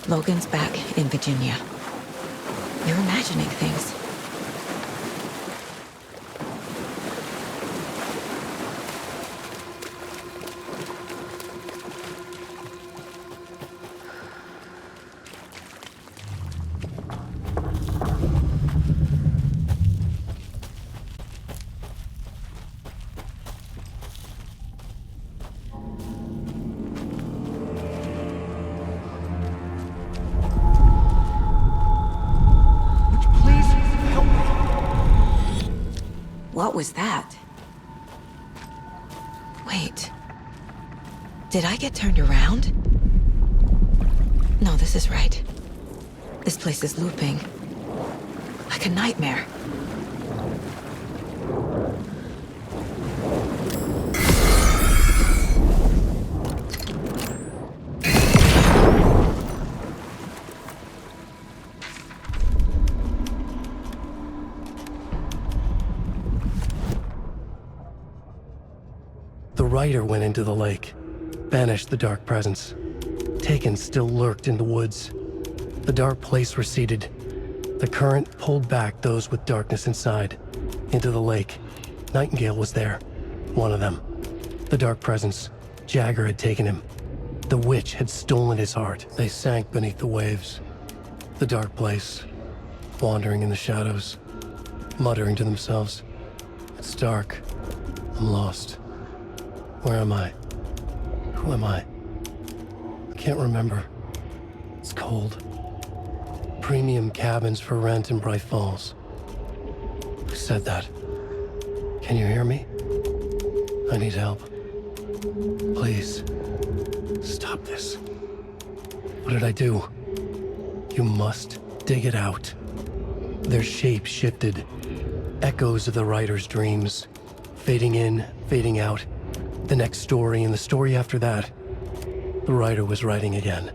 Logan's back in Virginia. You're imagining things. What was that? Wait. Did I get turned around? No, this is right. This place is looping. Like a nightmare. The rider went into the lake, banished the dark presence. Taken still lurked in the woods. The dark place receded. The current pulled back those with darkness inside, into the lake. Nightingale was there, one of them. The dark presence, Jagger had taken him. The witch had stolen his heart. They sank beneath the waves. The dark place, wandering in the shadows, muttering to themselves. It's dark. I'm lost. Where am I? Who am I? I can't remember. It's cold. Premium cabins for rent in Bright Falls. Who said that? Can you hear me? I need help. Please. Stop this. What did I do? You must dig it out. Their shape shifted. Echoes of the writer's dreams. Fading in, fading out. The next story and the story after that. The writer was writing again.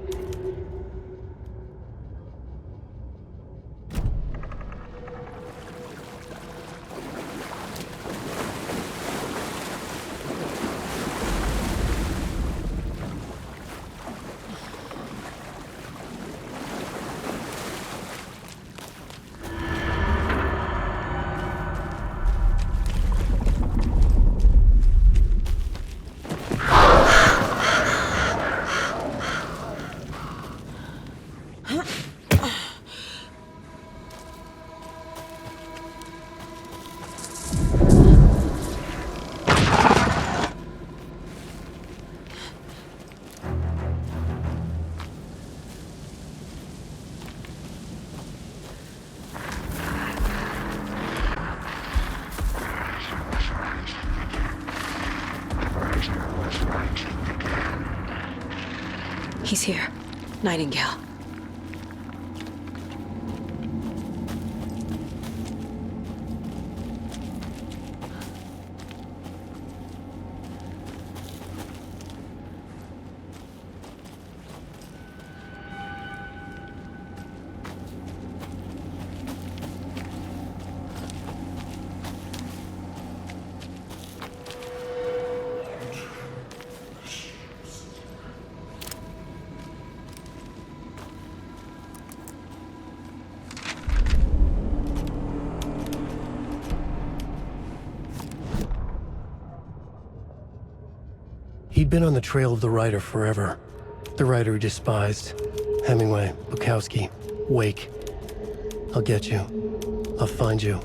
He's here. Nightingale. He'd been on the trail of the writer forever. The writer he despised. Hemingway, Bukowski, Wake. I'll get you. I'll find you.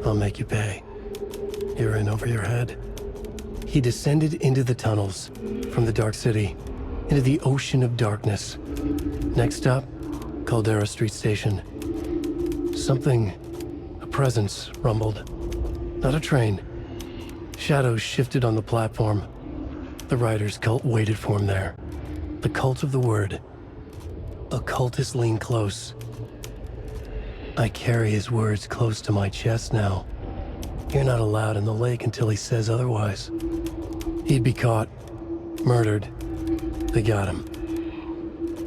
I'll make you pay. You're in over your head. He descended into the tunnels, from the Dark City, into the ocean of darkness. Next stop, Caldera Street Station. Something, a presence, rumbled. Not a train. Shadows shifted on the platform. The writer's cult waited for him there. The cult of the word. Occultists lean close. I carry his words close to my chest now. You're not allowed in the lake until he says otherwise. He'd be caught, murdered. They got him.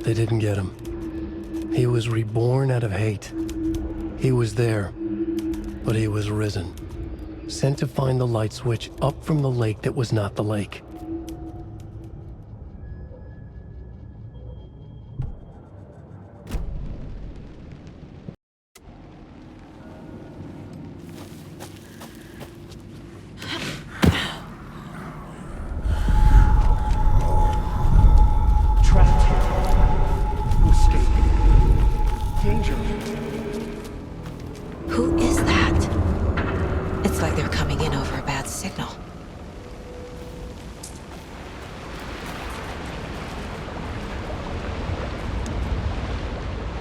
They didn't get him. He was reborn out of hate. He was there, but he was risen. Sent to find the light switch up from the lake that was not the lake. Who is that? It's like they're coming in over a bad signal.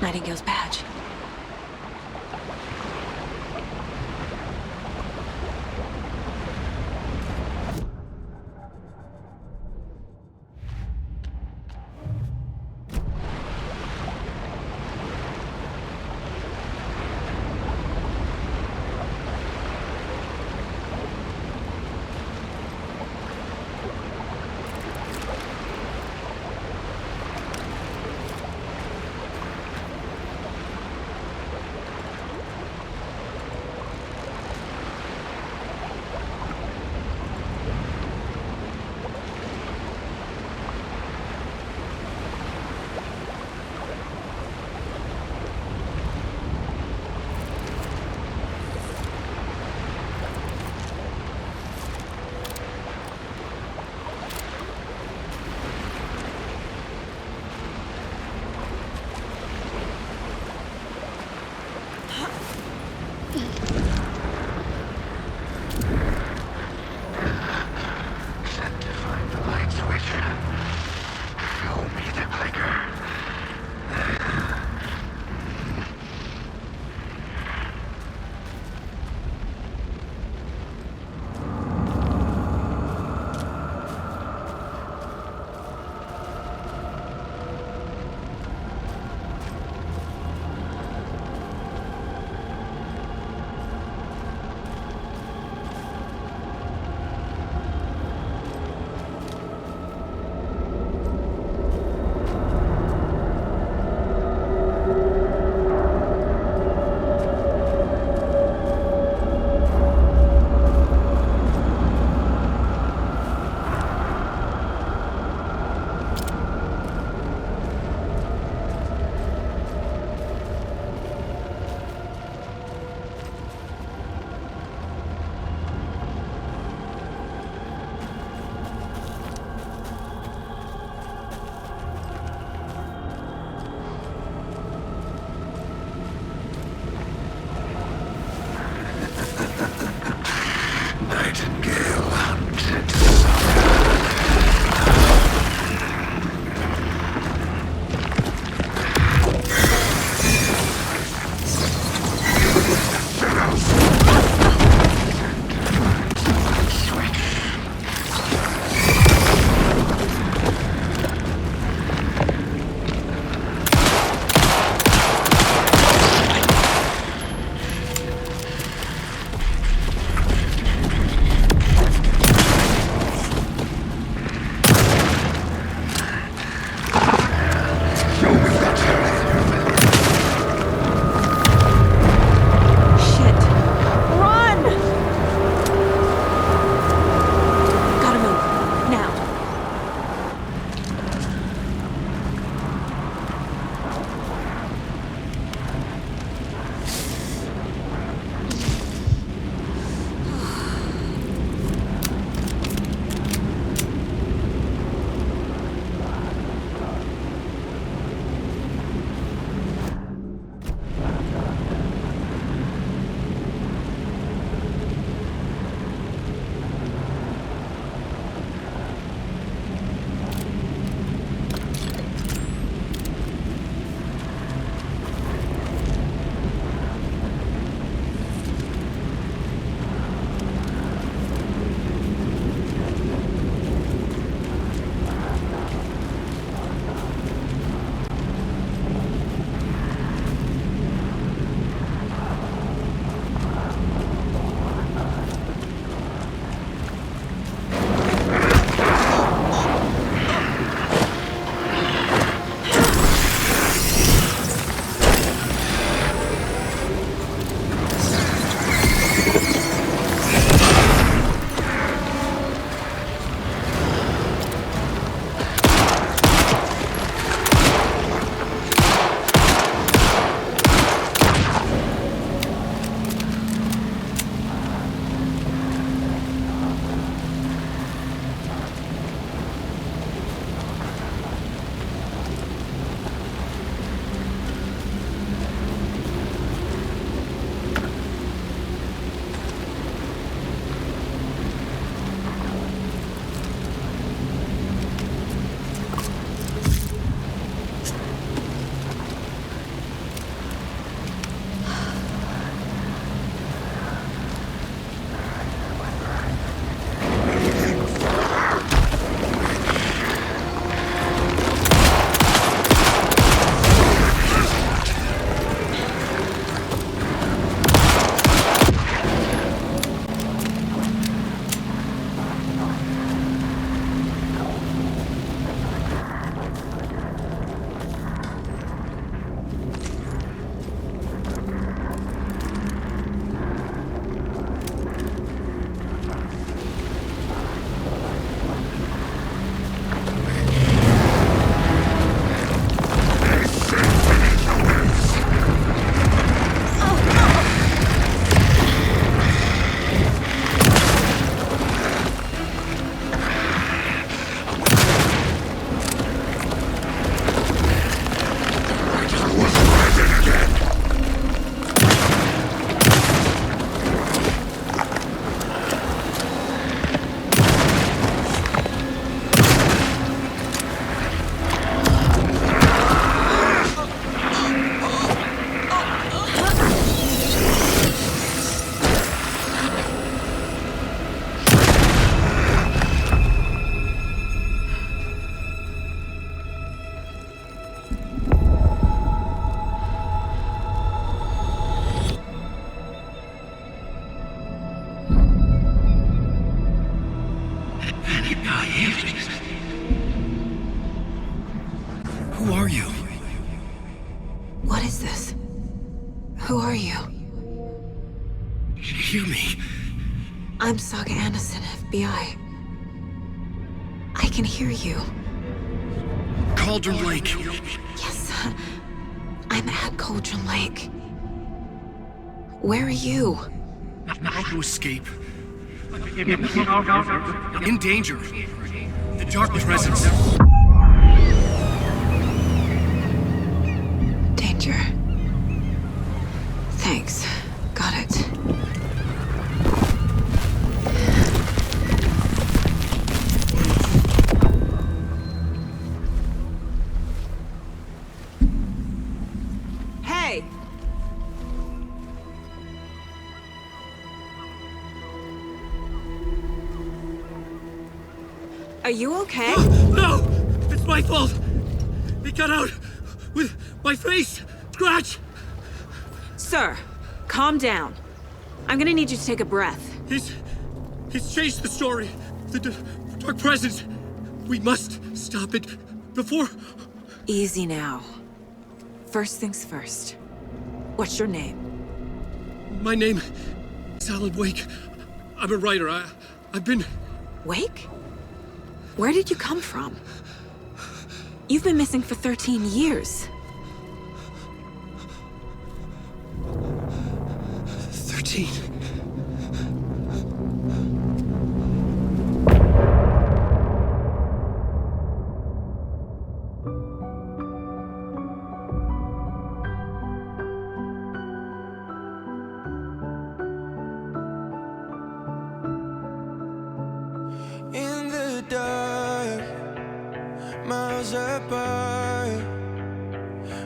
Nightingale's badge. Who are you? What is this? Who are you? Hear me. I'm Saga Anderson, FBI. I can hear you. Cauldron Lake. Yes, I'm at Cauldron Lake. Where are you? How to escape. In danger. The dark presence. Danger. Thanks. Got it. Hey! Are you okay? No! It's my fault! It got out with my face! Scratch! Sir, calm down. I'm gonna need you to take a breath. He's changed the story. The dark presence. We must stop it before... Easy now. First things first. What's your name? My name is Alan Wake. I'm a writer. I've been... Wake? Where did you come from? You've been missing for 13 years. 13. In the dark, miles apart,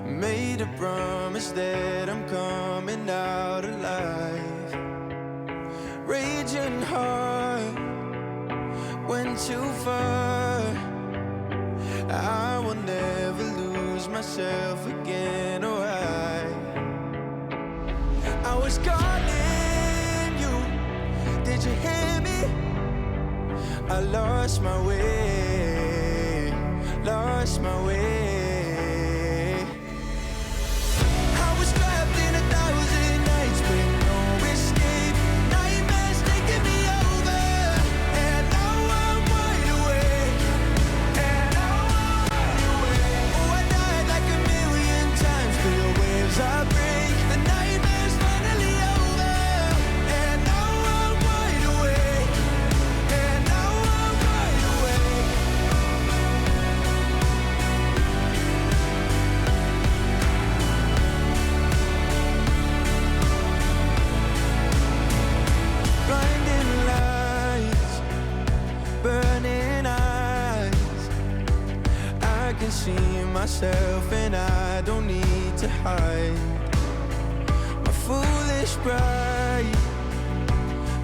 made a promise that I'm coming out alive. Raging heart, went too far. I will never lose myself again, or I was calling you, did you hear me? I lost my way, lost my way. I was trapped in 1,000 nights with no escape. Nightmares taking me over, and now I'm wide awake. And now I'm wide awake. Oh, I died like 1,000,000 times, feel waves I break. The nightmare's finally over, and now I'm wide awake. And now I'm wide awake. Blinding lights, burning eyes. I can see myself and I don't need to hide. My foolish pride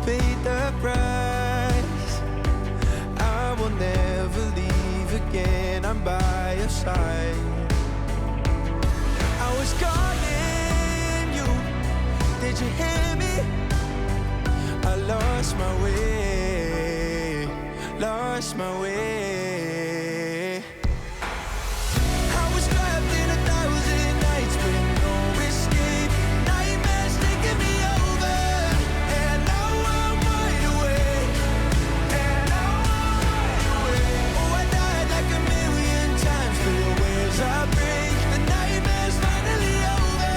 paid the price. I will never leave again, I'm by your side. I was calling you, did you hear me? I lost my way, lost my way. I was trapped in 1,000 nights with no escape. Nightmares taking me over, and now I'm wide awake. And now I'm wide awake. Oh, I died like 1,000,000 times, feel waves I break. The nightmare's finally over,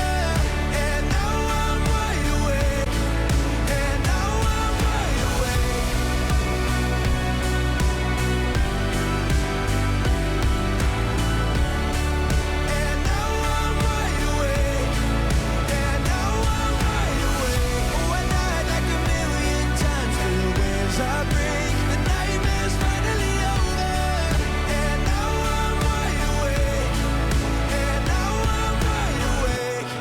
and now I'm wide awake. And now I'm wide awake. And now I'm wide awake. And now I'm wide awake. Oh, I died like 1,000,000 times, feel waves I break. The nightmare's finally over, and now I'm wide awake. And now I'm wide awake.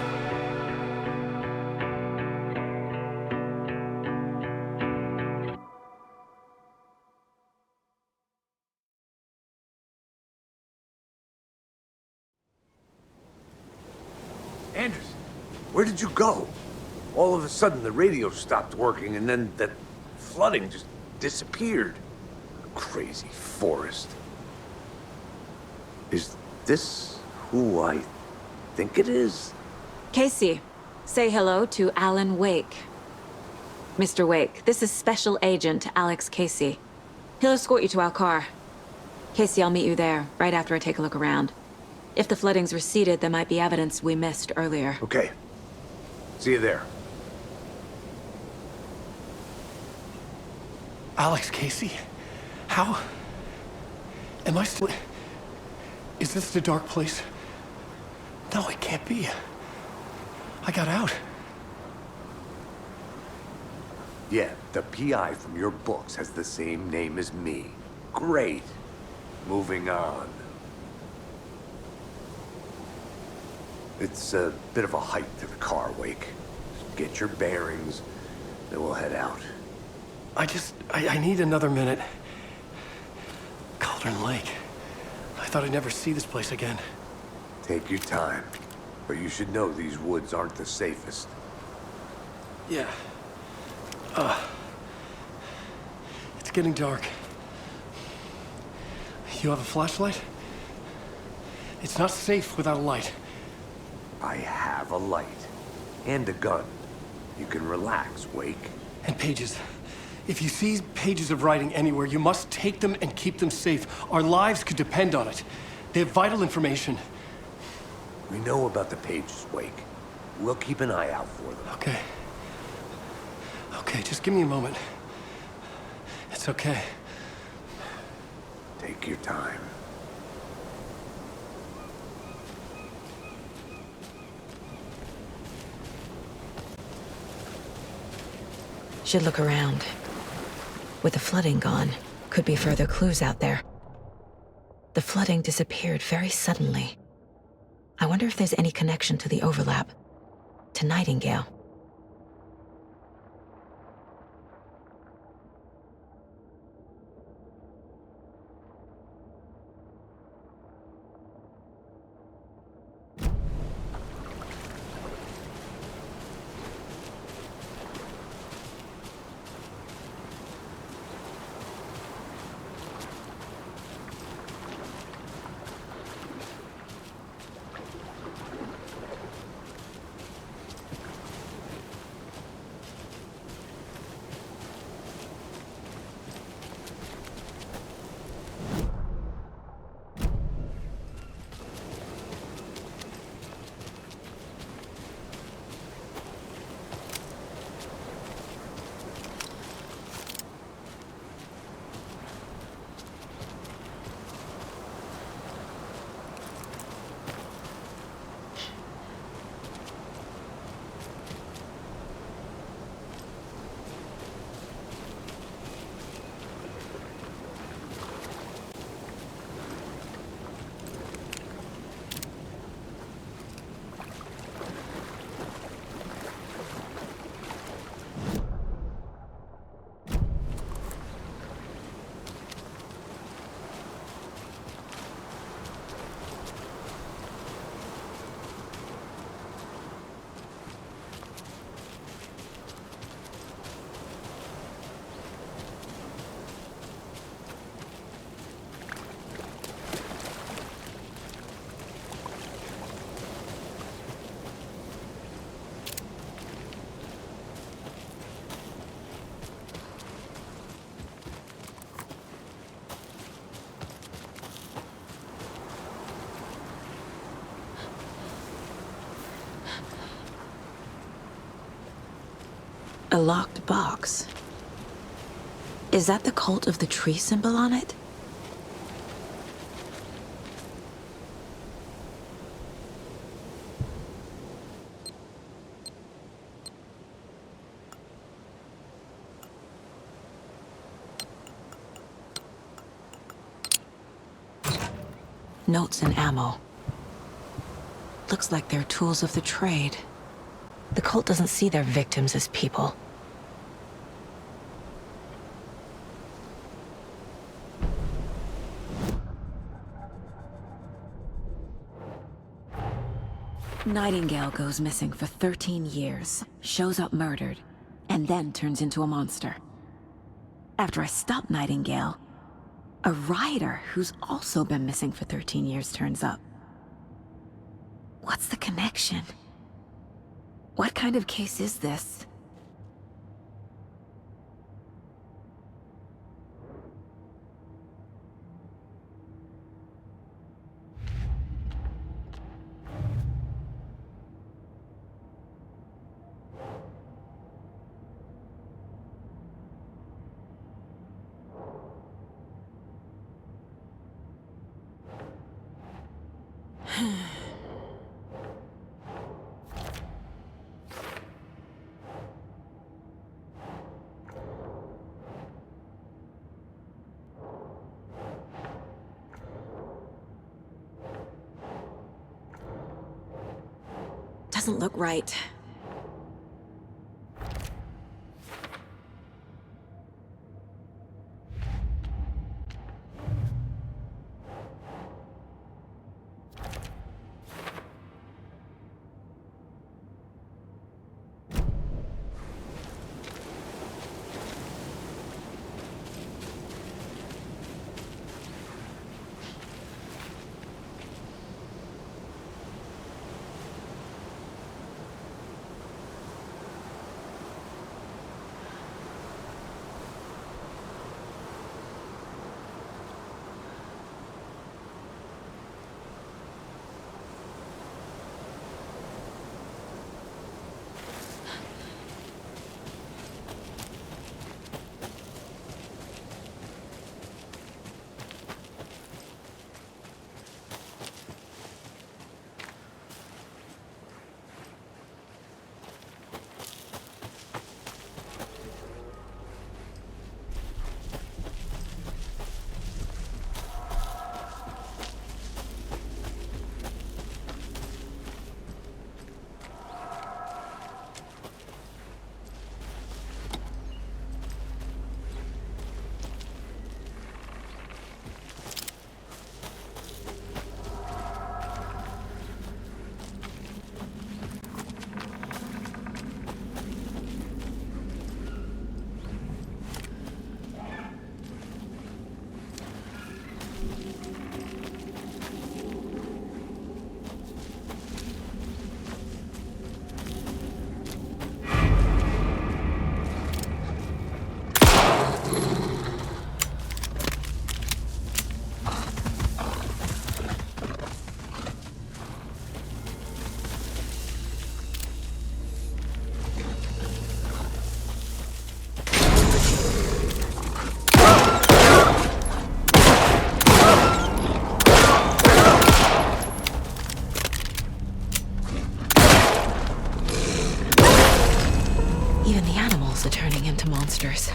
Anderson, where did you go? All of a sudden, the radio stopped working, and then that flooding just disappeared. crazy forest. Is this who I think it is? Casey, say hello to Alan Wake. Mr. Wake, this is Special Agent Alex Casey. He'll escort you to our car. Casey, I'll meet you there, right after I take a look around. If the flooding's receded, there might be evidence we missed earlier. Okay. See you there. Alex Casey? How? Am I still... Is this the dark place? No, it can't be. I got out. Yeah, the PI from your books has the same name as me. Great. Moving on. It's a bit of a hike to the car, Wake. Get your bearings, then we'll head out. I need another minute. Cauldron Lake. I thought I'd never see this place again. Take your time. But you should know these woods aren't the safest. Yeah. It's getting dark. You have a flashlight? It's not safe without a light. I have a light. And a gun. You can relax, Wake. And pages. If you see pages of writing anywhere, you must take them and keep them safe. Our lives could depend on it. They have vital information. We know about the pages, Wake. We'll keep an eye out for them. Okay. Okay, just give me a moment. It's okay. Take your time. Should look around. With the flooding gone, could be further clues out there. The flooding disappeared very suddenly. I wonder if there's any connection to the overlap. To Nightingale. A locked box. Is that the cult of the tree symbol on it? Notes and ammo. Looks like they're tools of the trade. The cult doesn't see their victims as people. Nightingale goes missing for 13 years, shows up murdered, and then turns into a monster. After I stop Nightingale, A rider who's also been missing for 13 years turns up. What's the connection? What kind of case is this? Doesn't look right. Are turning into monsters.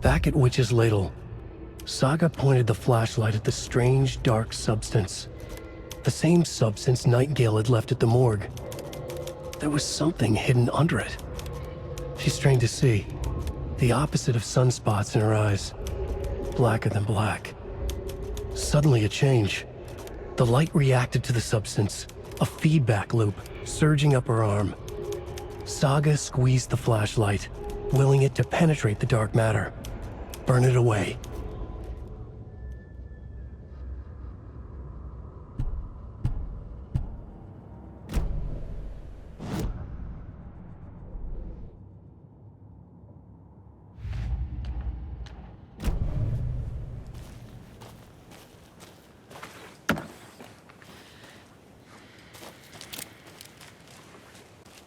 Back at Witch's Ladle, Saga pointed the flashlight at the strange, dark substance. The same substance Nightingale had left at the morgue. There was something hidden under it. She strained to see. The opposite of sunspots in her eyes. Blacker than black. Suddenly a change. The light reacted to the substance. A feedback loop surging up her arm. Saga squeezed the flashlight, willing it to penetrate the dark matter. Burn it away.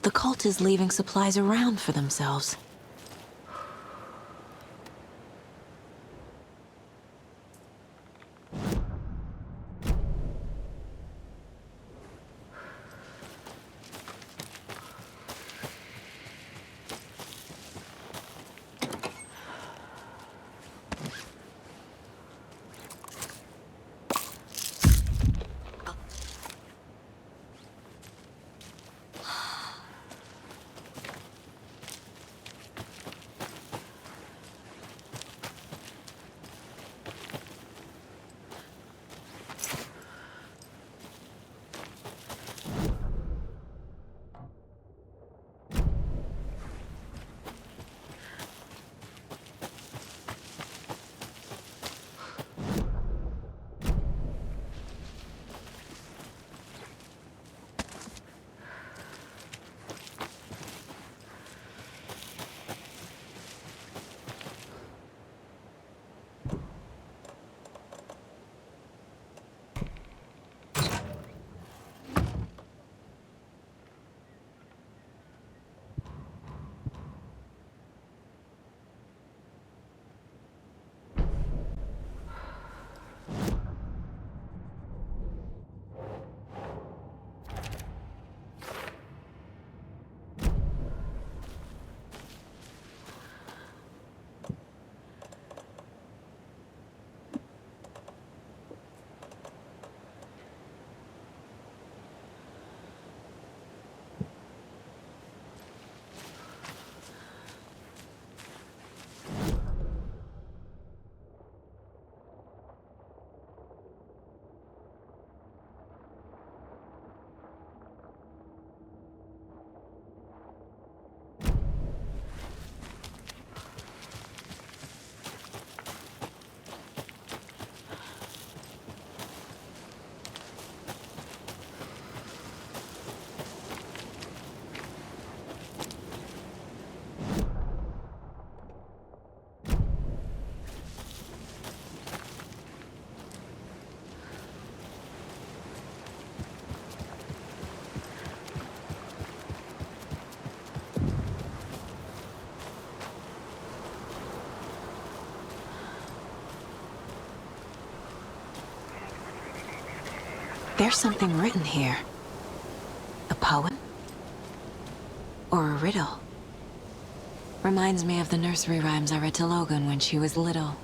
the cult is leaving supplies around for themselves. There's something written here. A poem? Or a riddle? Reminds me of the nursery rhymes I read to Logan when she was little.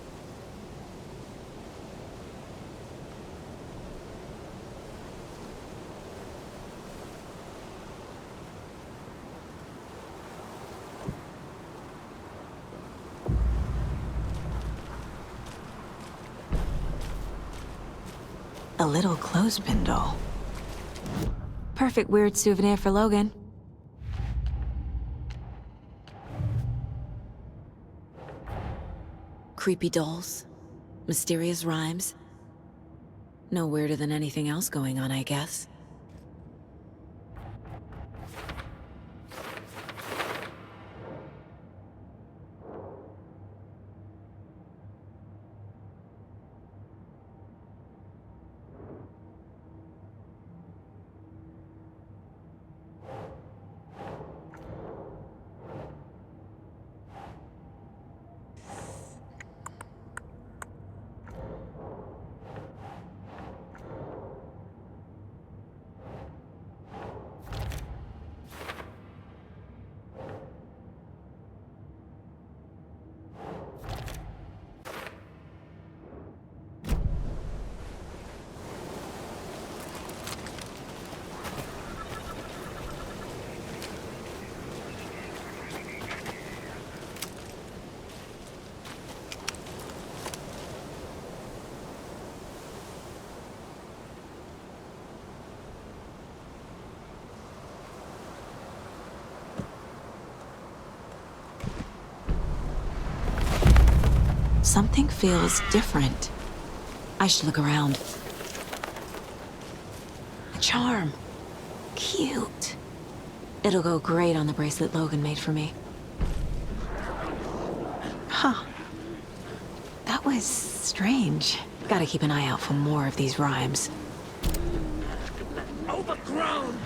A little clothespin doll. Perfect weird souvenir for Logan. Creepy dolls, mysterious rhymes. No weirder than anything else going on, I guess. Something feels different. I should look around. A charm. Cute. It'll go great on the bracelet Logan made for me. Huh. That was strange. Gotta keep an eye out for more of these rhymes. Overgrown!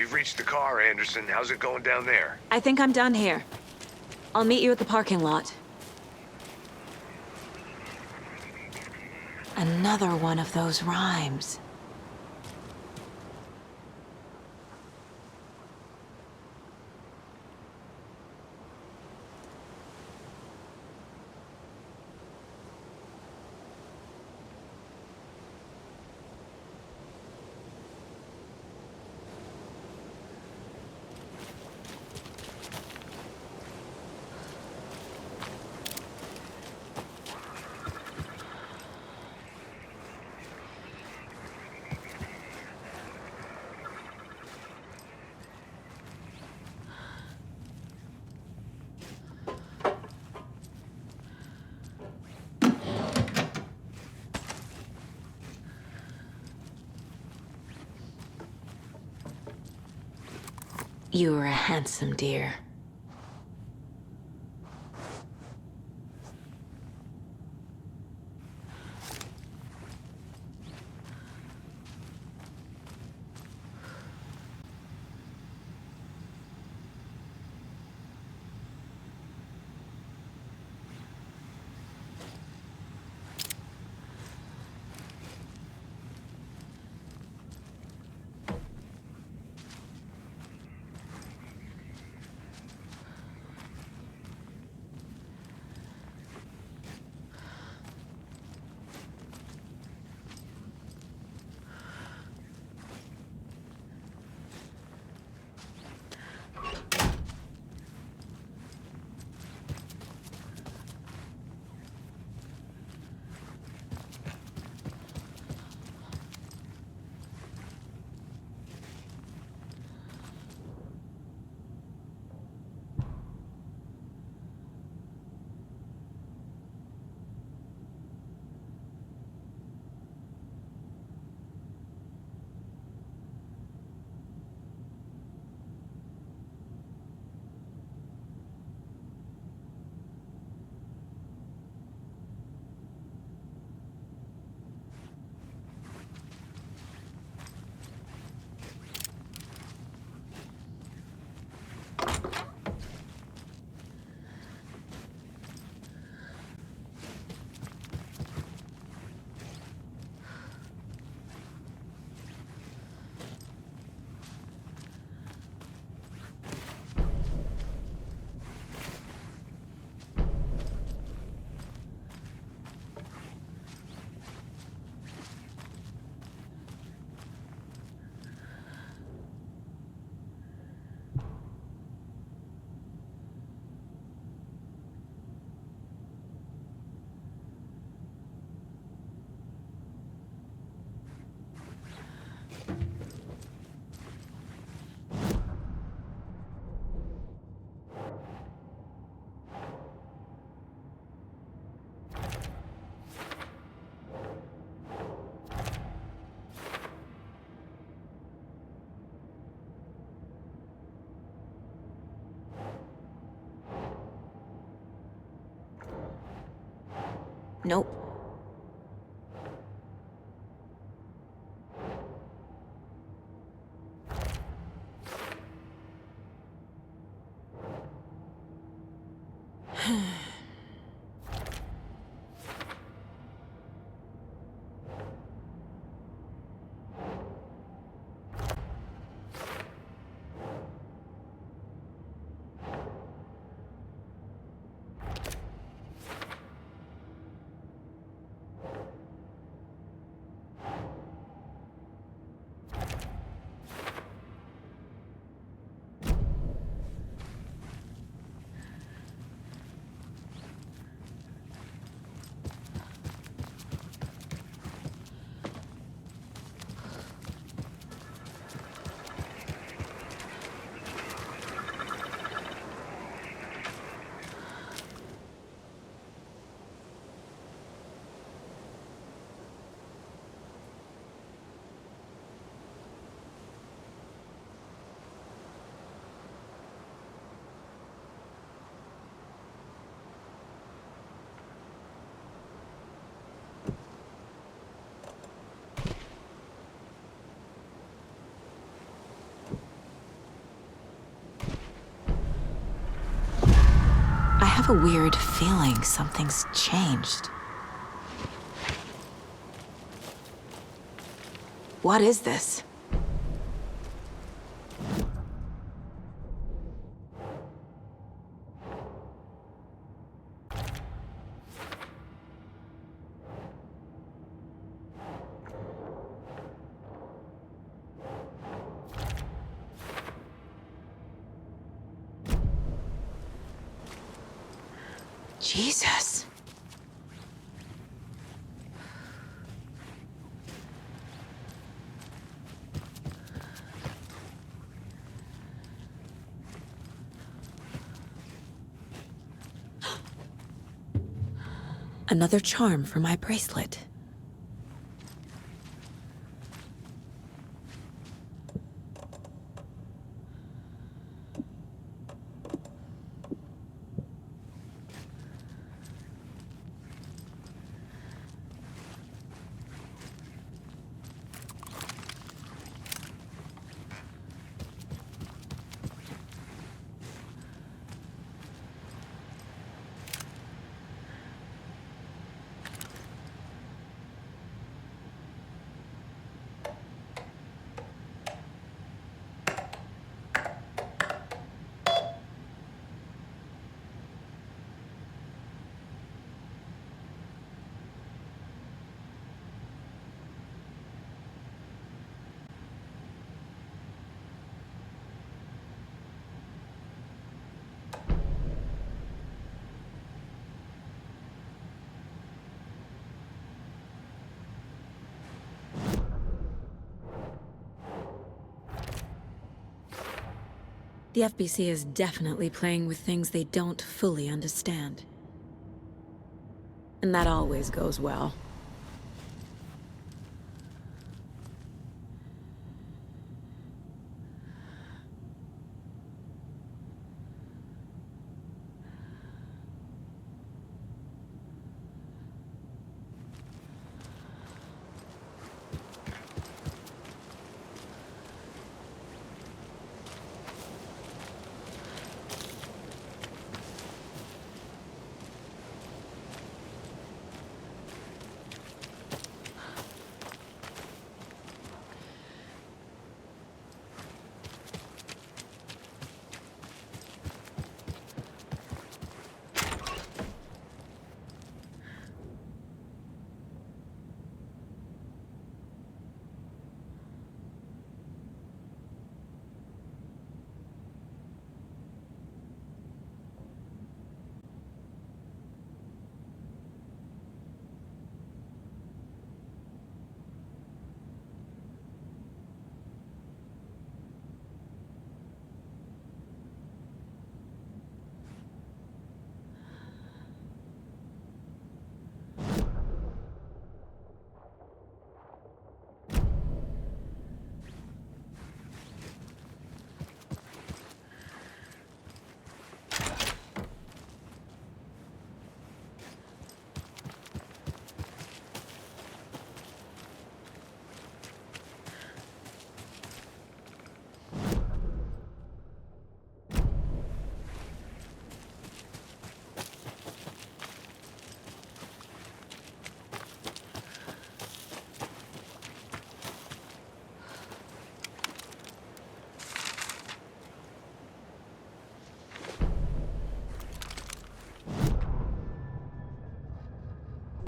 We've reached the car, Anderson. How's it going down there? I think I'm done here. I'll meet you at the parking lot. Another one of those rhymes. You were a handsome deer. Nope. have a weird feeling something's changed. What is this? Jesus. Another charm for my bracelet. The FBC is definitely playing with things they don't fully understand. And that always goes well.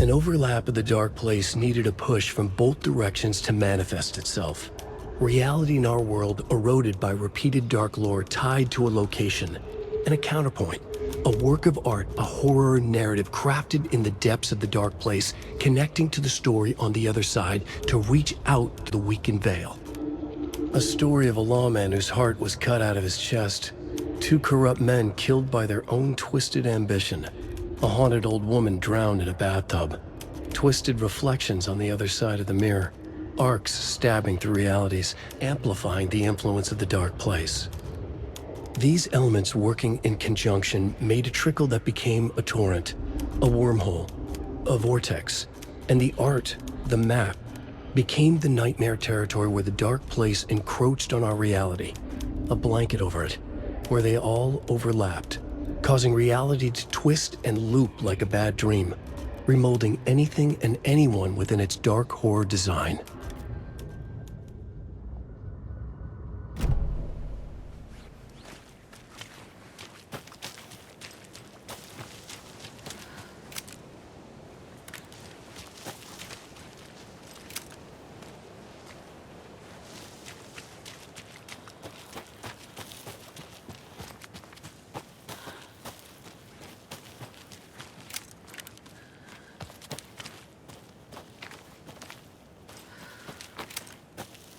An overlap of the dark place needed a push from both directions to manifest itself. Reality in our world eroded by repeated dark lore tied to a location, and a counterpoint, a work of art, a horror narrative crafted in the depths of the dark place, connecting to the story on the other side to reach out to the weakened veil. A story of a lawman whose heart was cut out of his chest, two corrupt men killed by their own twisted ambition, a haunted old woman drowned in a bathtub, twisted reflections on the other side of the mirror, arcs stabbing through realities, amplifying the influence of the dark place. These elements working in conjunction made a trickle that became a torrent, a wormhole, a vortex, and the art, the map, became the nightmare territory where the dark place encroached on our reality, a blanket over it, where they all overlapped, causing reality to twist and loop like a bad dream, remolding anything and anyone within its dark horror design.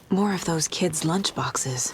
More of those kids' lunchboxes.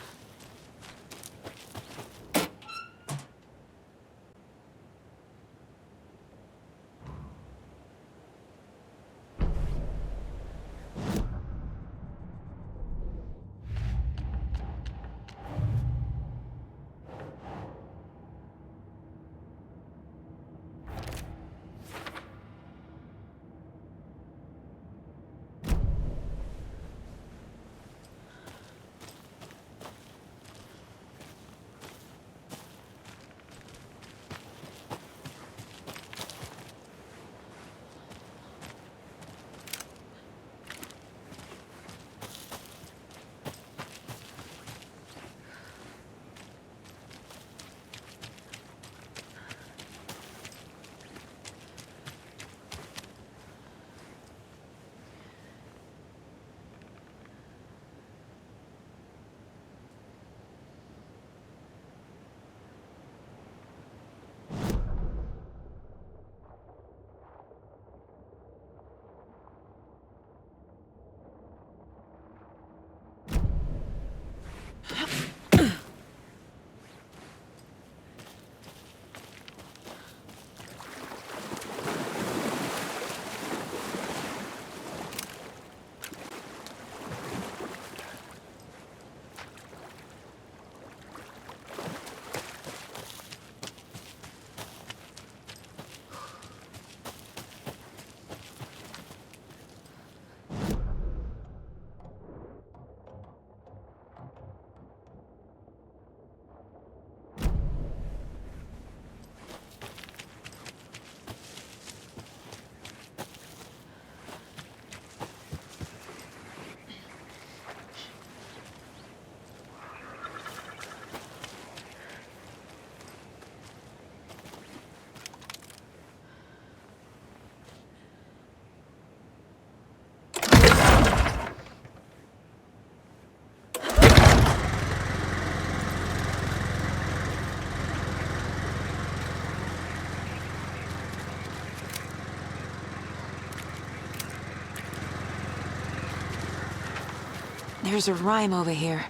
There's a rhyme over here.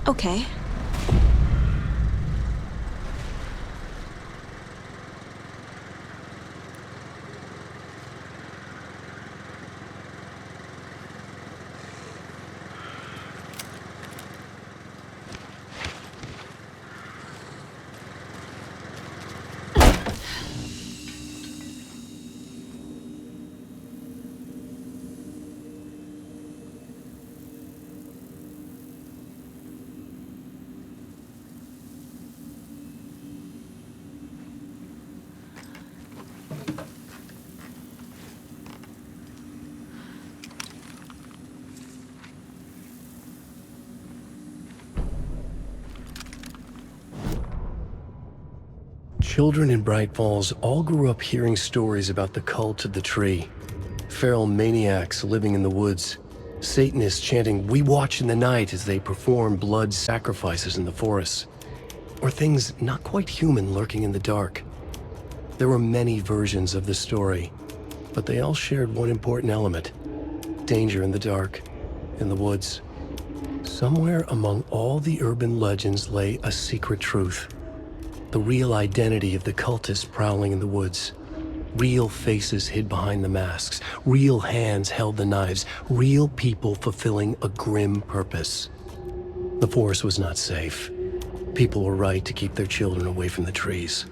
Okay. Children in Bright Falls all grew up hearing stories about the cult of the tree. Feral maniacs living in the woods. Satanists chanting, "We watch in the night," as they perform blood sacrifices in the forests. Or things not quite human lurking in the dark. There were many versions of the story, but they all shared one important element: danger in the dark, in the woods. Somewhere among all the urban legends lay a secret truth. The real identity of the cultists prowling in the woods. Real faces hid behind the masks. Real hands held the knives. Real people fulfilling a grim purpose. The forest was not safe. People were right to keep their children away from the trees.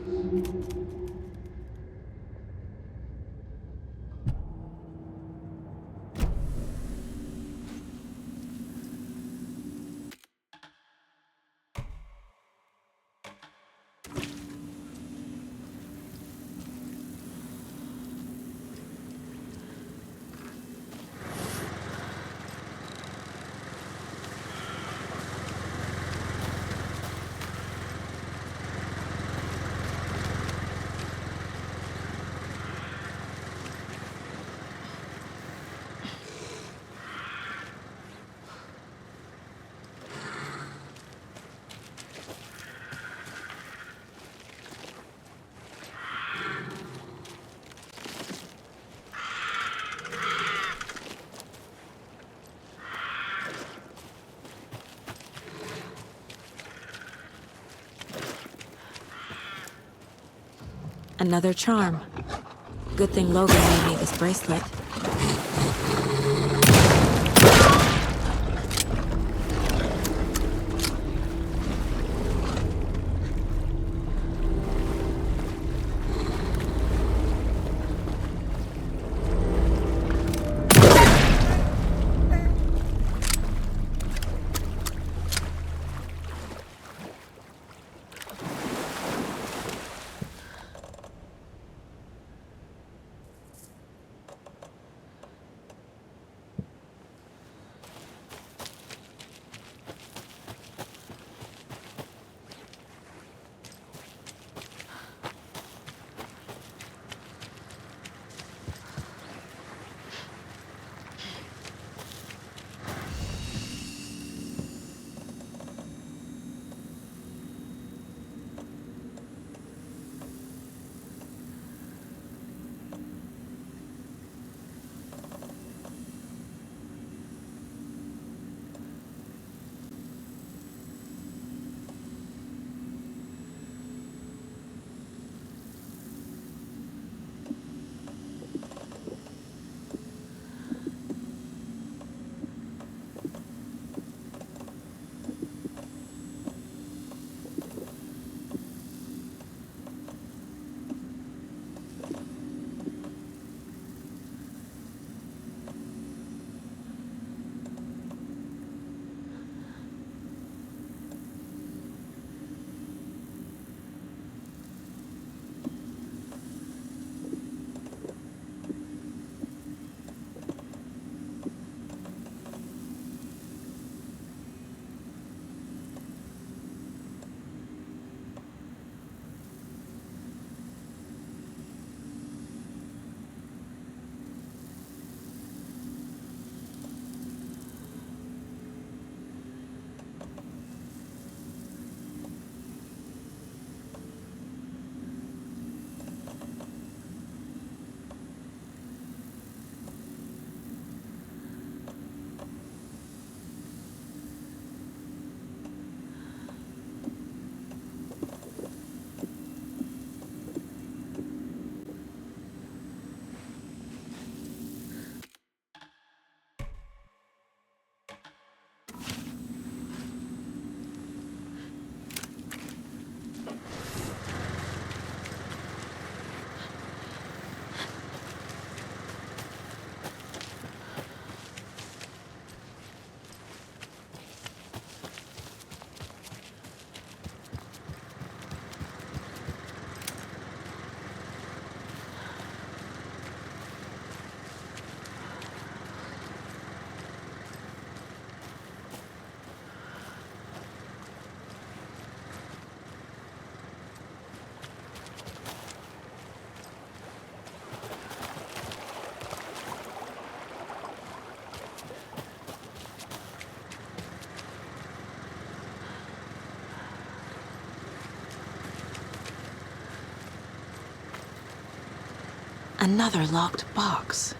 Another charm. Good thing Logan made me this bracelet. Another locked box.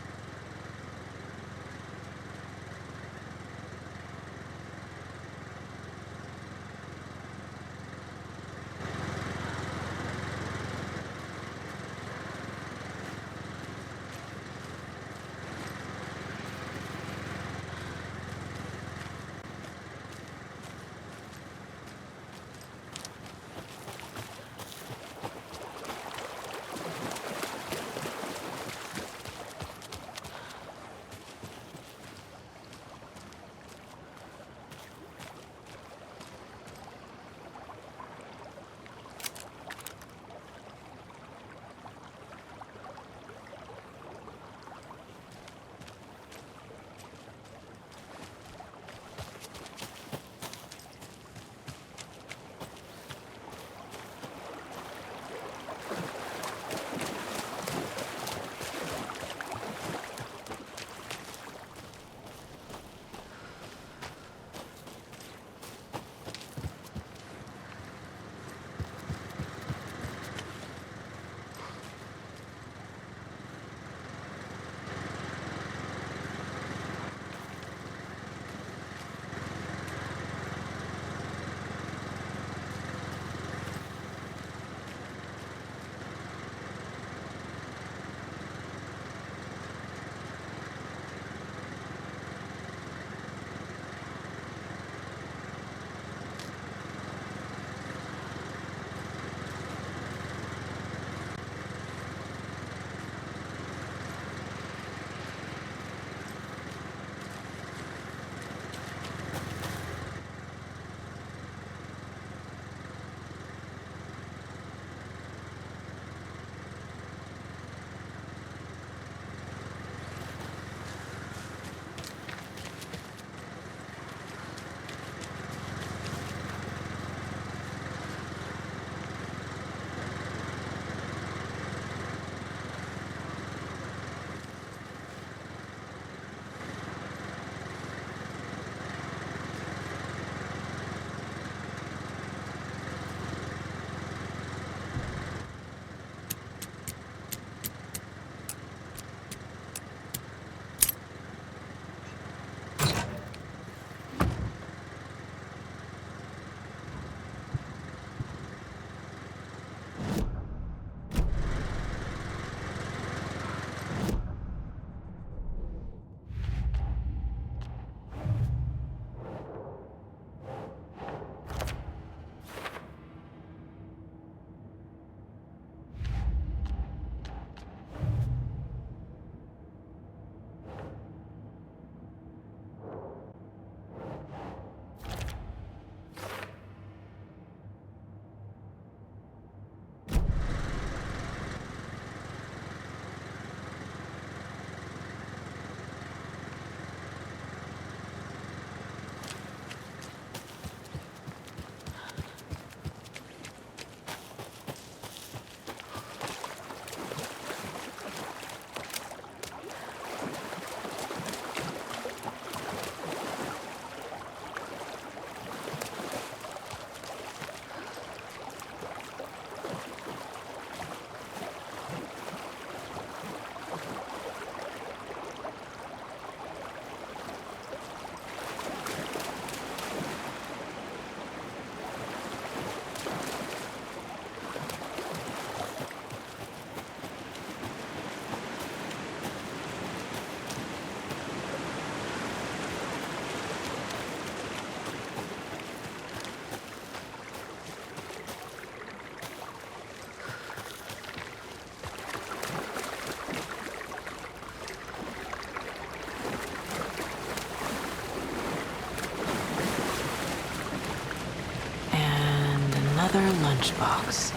Another lunchbox.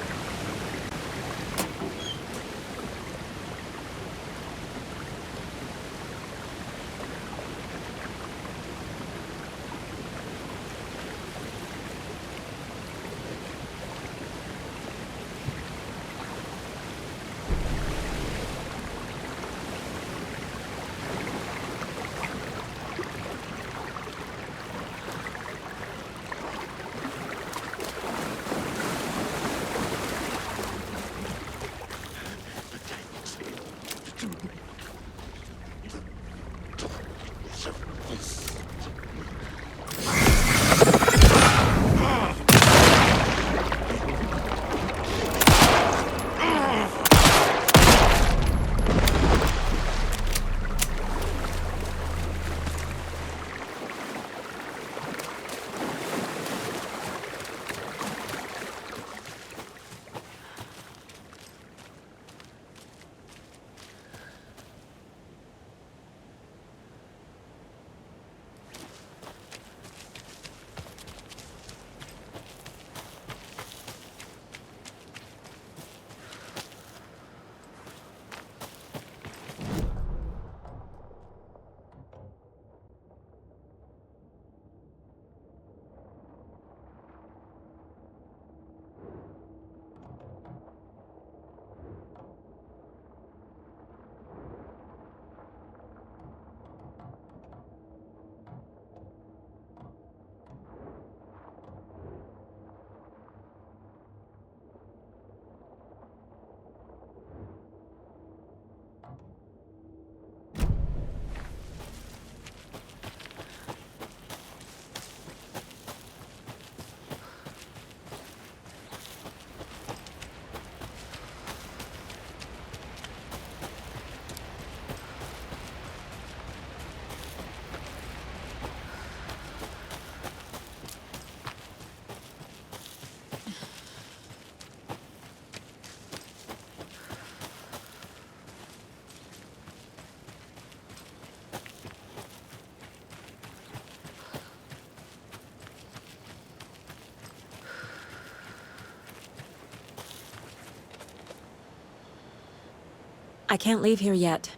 I can't leave here yet.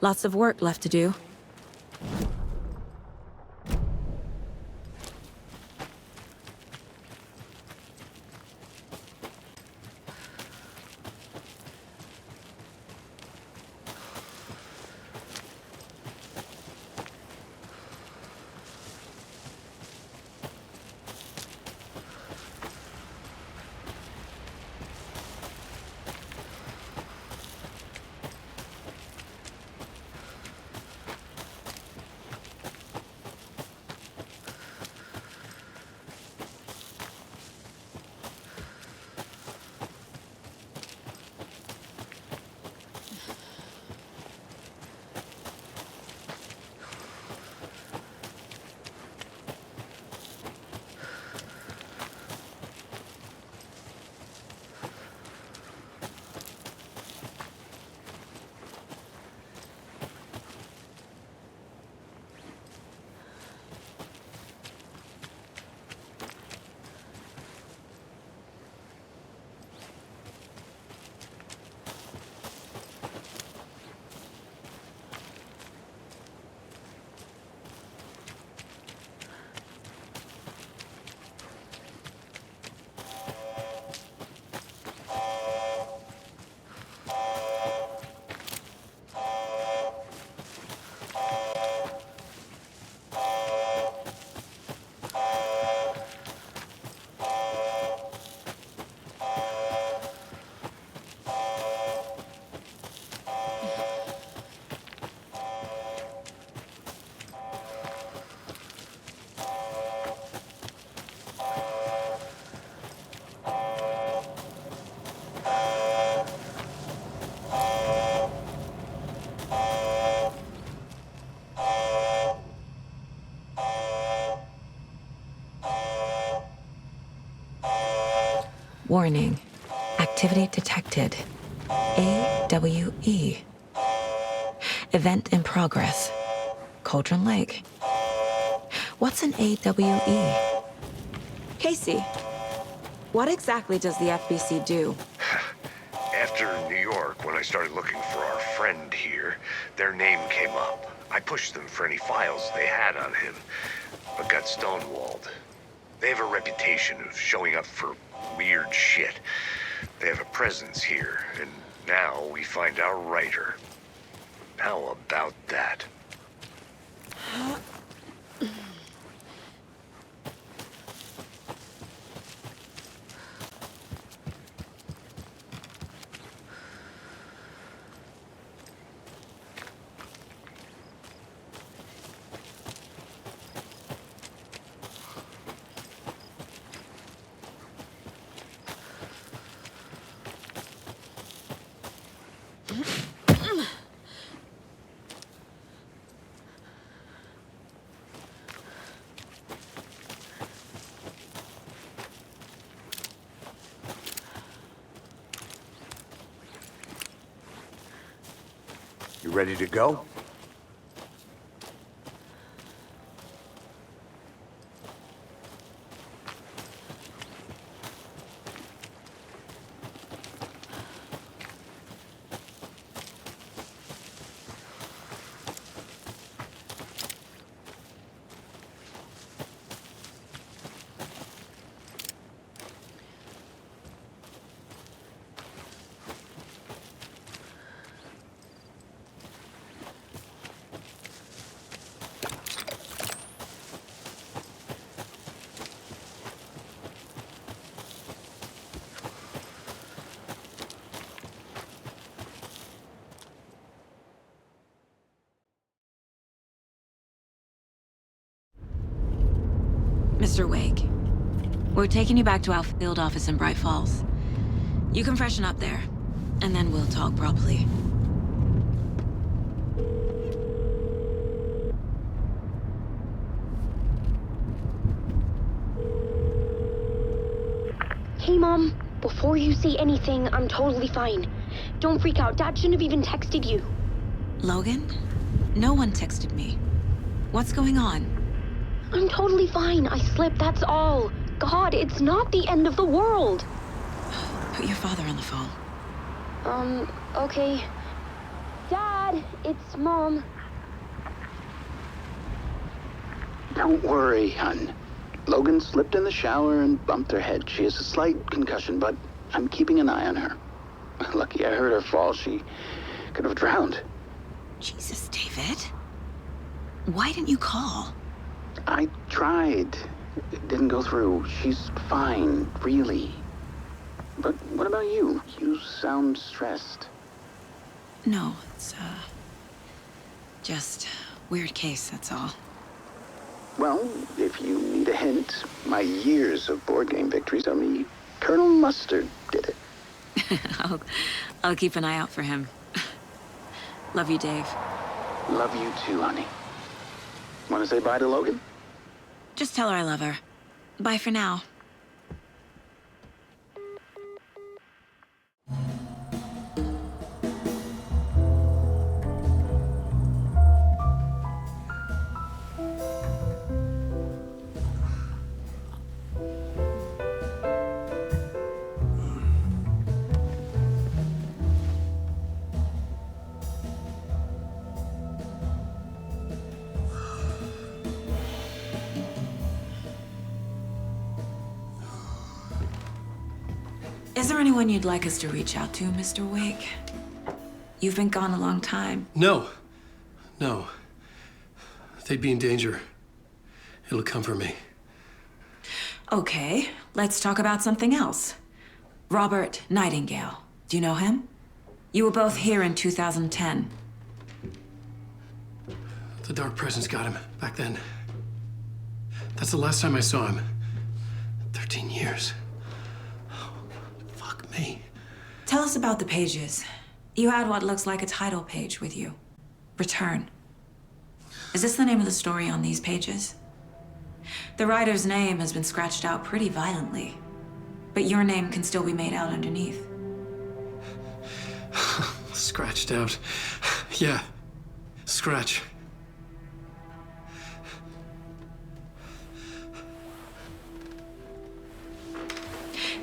Lots of work left to do. Warning. Activity detected. AWE. Event in progress. Cauldron Lake. What's an AWE? Casey, what exactly does the FBC do? After New York, when I started looking for our friend here, their name came up. I pushed them for any files they had on him, but got stonewalled. They have a reputation of showing up for weird shit. They have a presence here, and now we find our writer. How about that? You ready to go? Mr. Wake, we're taking you back to our field office in Bright Falls. You can freshen up there, and then we'll talk properly. Hey, Mom. Before you say anything, I'm totally fine. Don't freak out. Dad shouldn't have even texted you. Logan? No one texted me. What's going on? I'm totally fine. I slipped, that's all. God, it's not the end of the world. Put your father on the phone. Okay. Dad, it's Mom. Don't worry, hon. Logan slipped in the shower and bumped her head. She has a slight concussion, but I'm keeping an eye on her. Lucky I heard her fall. She could have drowned. Jesus, David. Why didn't you call? I tried. It didn't go through. She's fine, really. But what about you? You sound stressed. No, it's, just weird case, that's all. Well, if you need a hint, my years of board game victories on me, Colonel Mustard did it. I'll keep an eye out for him. Love you, Dave. Love you too, honey. Want to say bye to Logan? Just tell her I love her. Bye for now. Is there anyone you'd like us to reach out to, Mr. Wake? You've been gone a long time. No. No. They'd be in danger. It'll come for me. Okay, let's talk about something else. Robert Nightingale. Do you know him? You were both here in 2010. The Dark Presence got him back then. That's the last time I saw him. 13 years. Fuck me. Tell us about the pages. You had what looks like a title page with you. Return. Is this the name of the story on these pages? The writer's name has been scratched out pretty violently, but your name can still be made out underneath. Scratched out. Yeah. Scratch.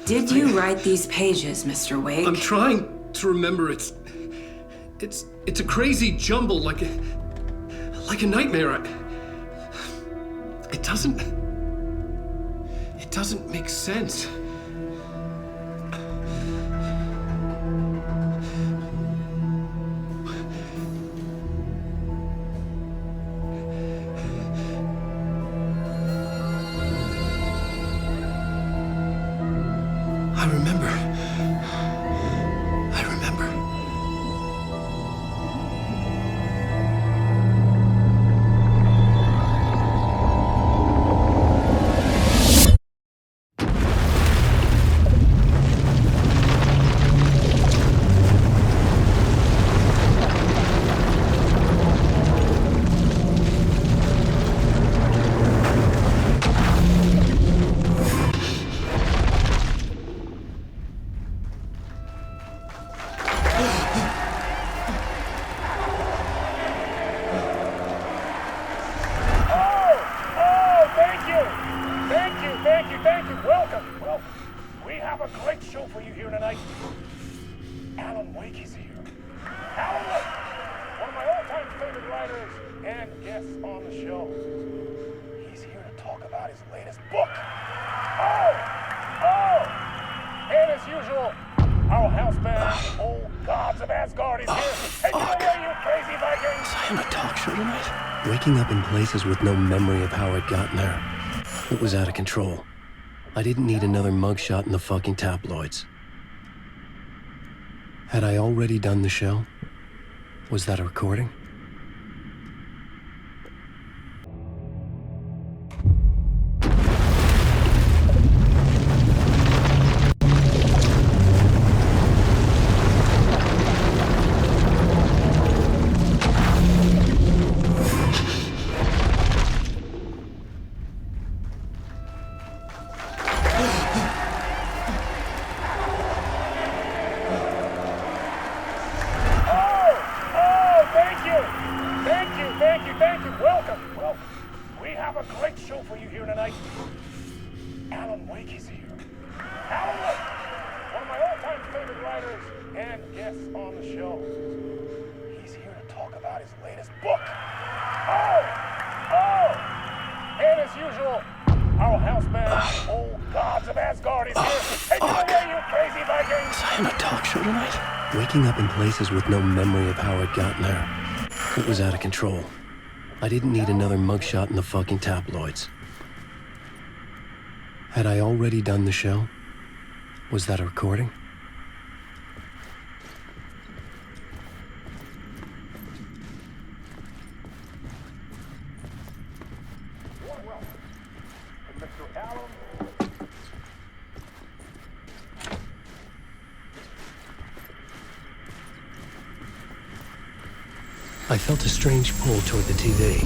Did you write these pages, Mr. Wake? I'm trying to remember. It's a crazy jumble, like a nightmare. It doesn't make sense. I remember. Thank you. Welcome. Well, we have a great show for you here tonight. Alan Wake is here. Alan Wake, one of my all-time favorite writers and guests on the show. He's here to talk about his latest book. And as usual, our house band, Old Gods of Asgard, is here. Take it away, you crazy Vikings! Was I on a talk show tonight? Waking up in places with no memory of how I'd gotten there. It was out of control. I didn't need another mugshot in the fucking tabloids. Had I already done the show? Was that a recording? Thank you. Welcome. Well, we have a great show for you here tonight. Alan Wake is here. Alan Wake, one of my all-time favorite writers and guests on the show. He's here about his latest book. And as usual, our house band, Old Gods of Asgard, is here. Take it away, you crazy Vikings! Was I on a talk show tonight? Waking up in places with no memory of how I'd gotten there. It was out of control. I didn't need another mugshot in the fucking tabloids. Had I already done the show? Was that a recording? I felt a strange pull toward the TV.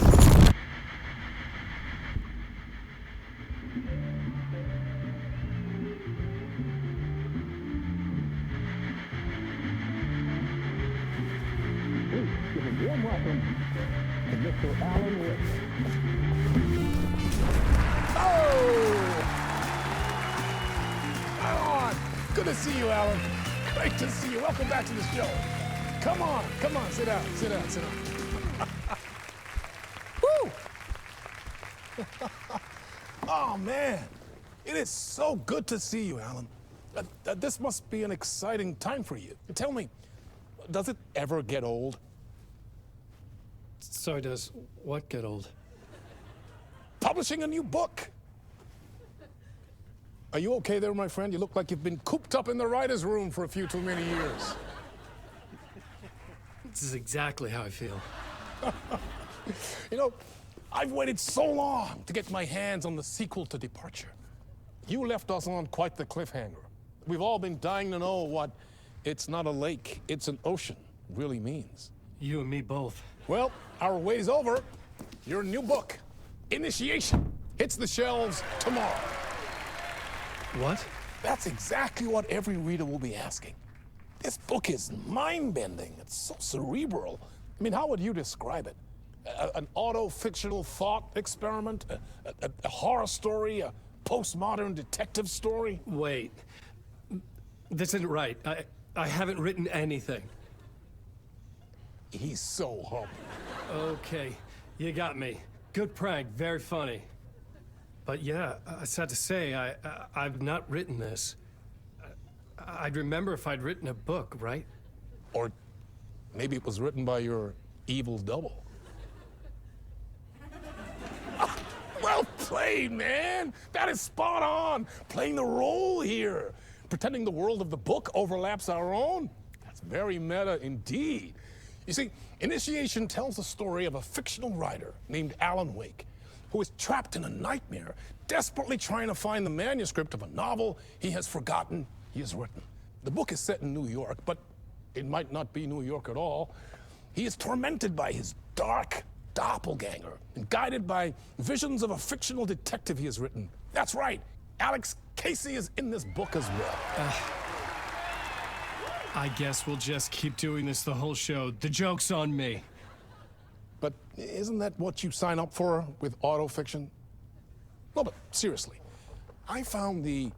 Give a warm welcome to Mr. Alan Wake. Good to see you, Alan. Great to see you. Welcome back to the show. Come on, sit down. Woo! Oh, man. It is so good to see you, Alan. This must be an exciting time for you. Tell me, does it ever get old? So does what get old? Publishing a new book. Are you okay there, my friend? You look like you've been cooped up in the writer's room for a few too many years. This is exactly how I feel. You know, I've waited so long to get my hands on the sequel to Departure. You left us on quite the cliffhanger. We've all been dying to know what "it's not a lake, it's an ocean" really means. You and me both. Well, our way's over. Your new book, Initiation, hits the shelves tomorrow. What? That's exactly what every reader will be asking. This book is mind-bending. It's so cerebral. I mean, how would you describe it? An auto-fictional thought experiment? A horror story? A postmodern detective story? Wait. This isn't right. I haven't written anything. He's so humble. Okay, you got me. Good prank, very funny. But yeah, sad to say, I've not written this. I'd remember if I'd written a book, right? Or maybe it was written by your evil double. Well played, man! That is spot on! Playing the role here. Pretending the world of the book overlaps our own. That's very meta indeed. You see, Initiation tells the story of a fictional writer named Alan Wake, who is trapped in a nightmare, desperately trying to find the manuscript of a novel he has forgotten he has written. The book is set in New York, but it might not be New York at all. He is tormented by his dark doppelganger and guided by visions of a fictional detective he has written. That's right, Alex Casey is in this book as well. I guess we'll just keep doing this the whole show. The joke's on me. But isn't that what you sign up for with autofiction? No, but seriously, I found the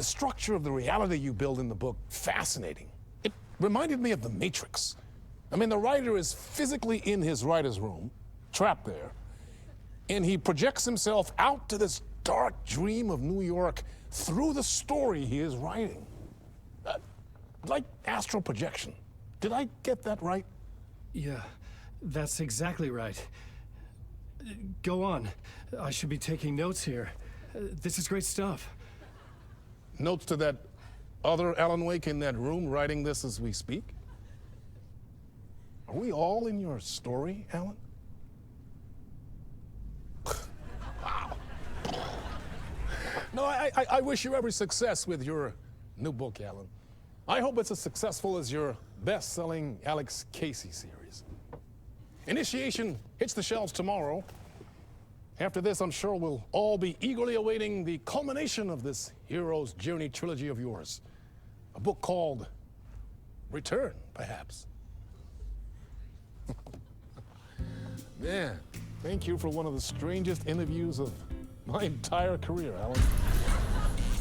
structure of the reality you build in the book fascinating. It reminded me of The Matrix. I mean, the writer is physically in his writer's room, trapped there, and he projects himself out to this dark dream of New York through the story he is writing. Like astral projection. Did I get that right? Yeah, that's exactly right. Go on. I should be taking notes here. This is great stuff. Notes to that other Alan Wake in that room writing this as we speak? Are we all in your story, Alan? Wow. No, I wish you every success with your new book, Alan. I hope it's as successful as your best-selling Alex Casey series. Initiation hits the shelves tomorrow. After this, I'm sure we'll all be eagerly awaiting the culmination of this hero's journey trilogy of yours. A book called Return, perhaps. Man, thank you for one of the strangest interviews of my entire career, Alan.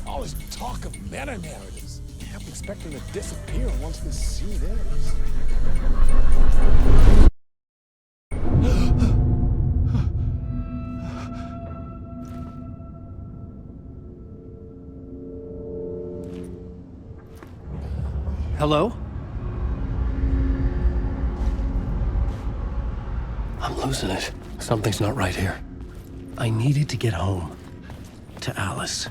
All this talk of meta-narratives. I kept expecting to disappear once this scene ends. Hello? I'm losing it. Something's not right here. I needed to get home. To Alice.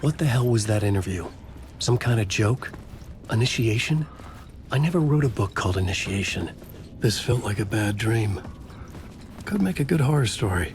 What the hell was that interview? Some kind of joke? Initiation? I never wrote a book called Initiation. This felt like a bad dream. Could make a good horror story.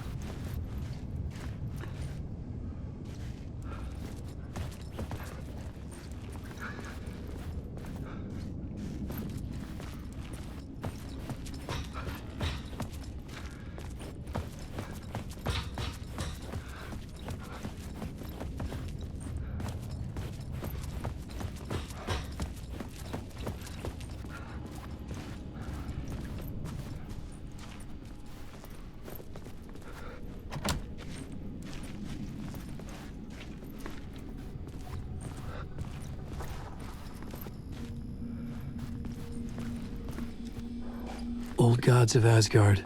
Old gods of Asgard.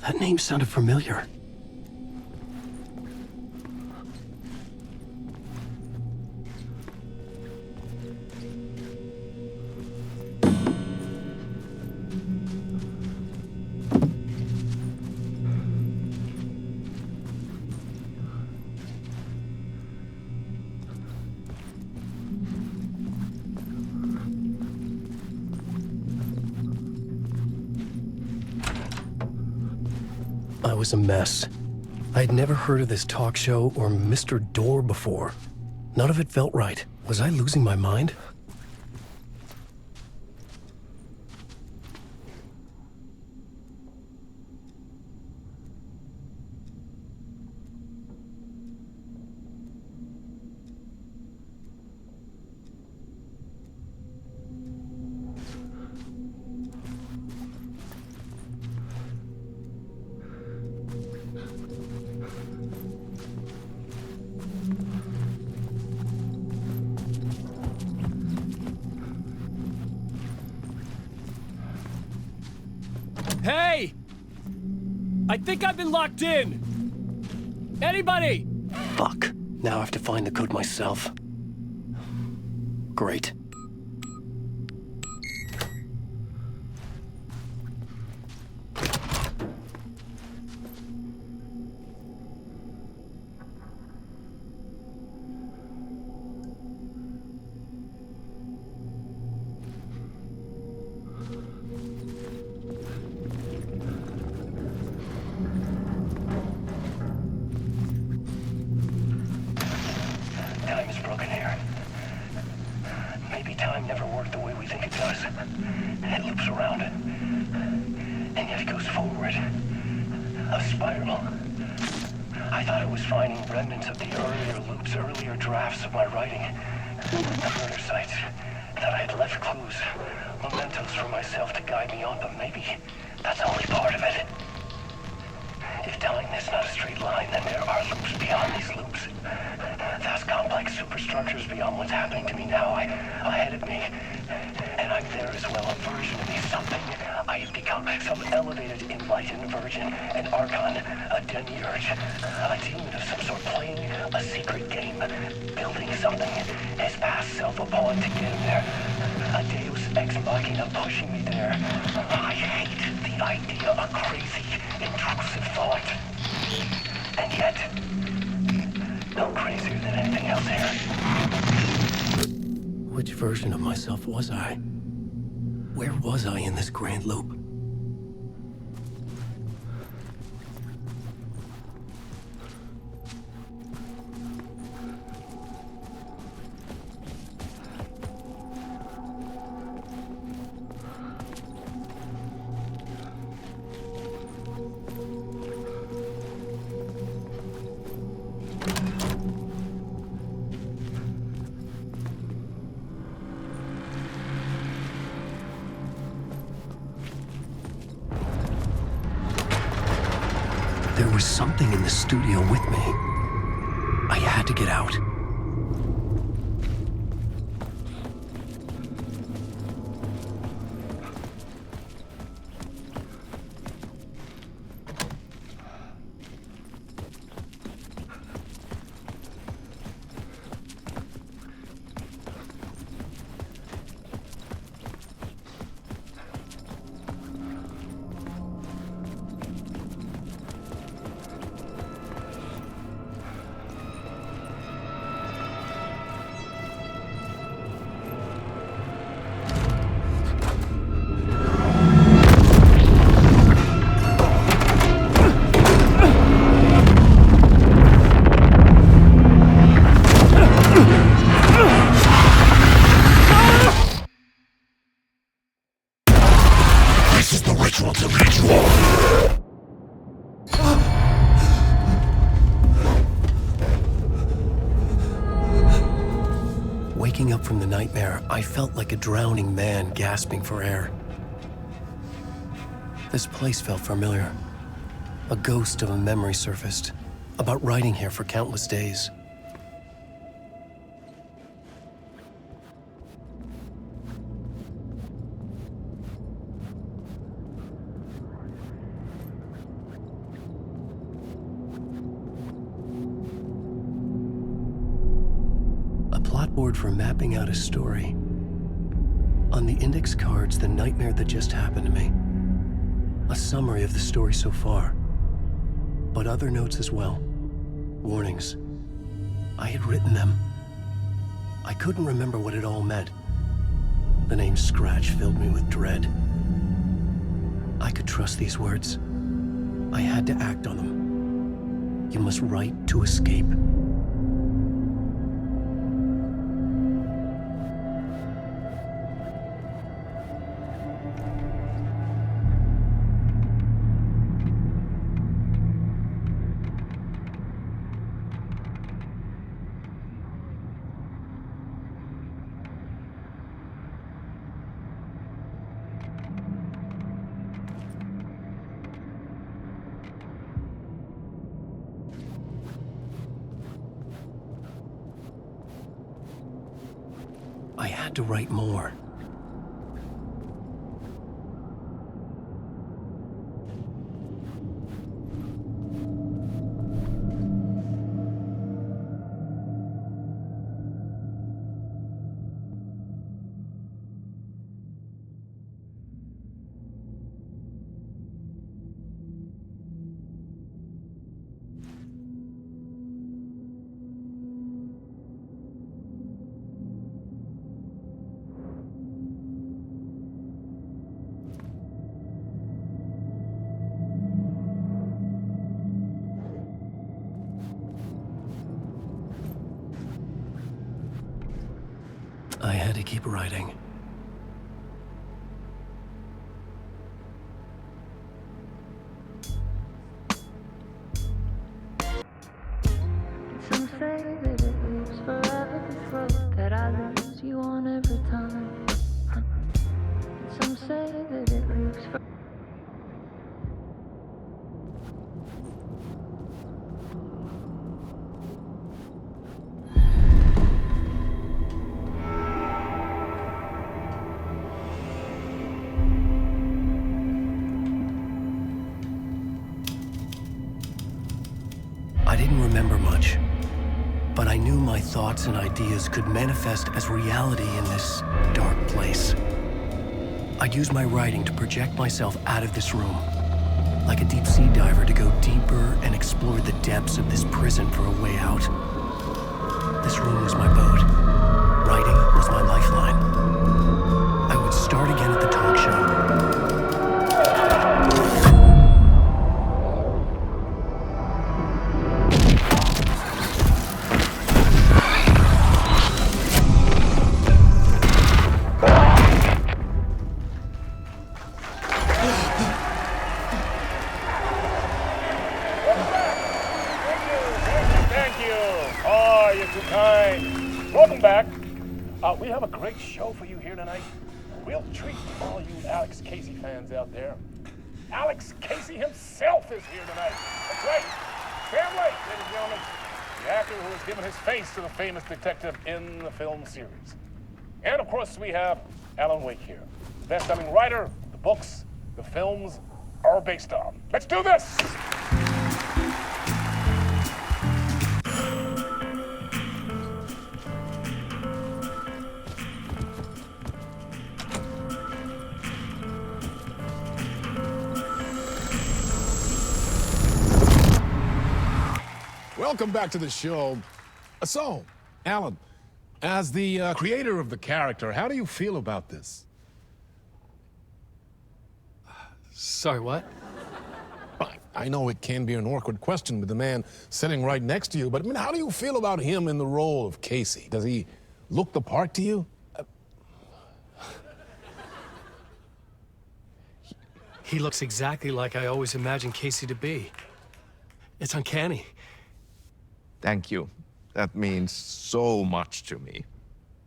That name sounded familiar. I was a mess. I'd never heard of this talk show or Mr. Door before. None of it felt right. Was I losing my mind? Hey! I think I've been locked in! Anybody? Fuck. Now I have to find the code myself. Great. Time is broken here. Maybe time never worked the way we think it does. It loops around, and yet it goes forward. A spiral. I thought I was finding remnants of the earlier loops, earlier drafts of my writing. The murder sites that I had left clues, mementos for myself to guide me on, but maybe that's only part of it. If time is not a straight line, then there are loops beyond these loops. Vast complex superstructures beyond what's happening to me now, ahead of me. And I'm there as well, a version of me, something I have become, some elevated, enlightened virgin, an archon, a demiurge, a demon of some sort, playing a secret game, building something, his past self upon to get him there. A deus ex machina pushing me there. I hate the idea, a crazy, intrusive thought. And yet, no crazier than anything else here. Which version of myself was I? Where was I in this grand loop? There was something in the studio with me. I had to get out. Waking up from the nightmare, I felt like a drowning man gasping for air. This place felt familiar. A ghost of a memory surfaced, about riding here for countless days. Board for mapping out a story. On the index cards, the nightmare that just happened to me. A summary of the story so far. But other notes as well. Warnings. I had written them. I couldn't remember what it all meant. The name Scratch filled me with dread. I could trust these words. I had to act on them. You must write to escape. I had to write more. I had to keep writing. Some say that it lives forever, this road that I lose you on every time. Some say that it lives forever. I didn't remember much, but I knew my thoughts and ideas could manifest as reality in this dark place. I'd use my writing to project myself out of this room, like a deep sea diver to go deeper and explore the depths of this prison for a way out. This room was my boat. Writing was my lifeline. I would start again at the talk show. Welcome back. We have a great show for you here tonight. Real treat for all you Alex Casey fans out there. Alex Casey himself is here tonight. That's right. Sam Lake, ladies and gentlemen. The actor who has given his face to the famous detective in the film series. And of course, we have Alan Wake here. The best-selling writer, the books, the films are based on. Let's do this! Welcome back to the show. So, Alan, as the creator of the character, how do you feel about this? Sorry, what? I know it can be an awkward question with the man sitting right next to you, but I mean, how do you feel about him in the role of Casey? Does he look the part to you? He looks exactly like I always imagined Casey to be. It's uncanny. Thank you. That means so much to me.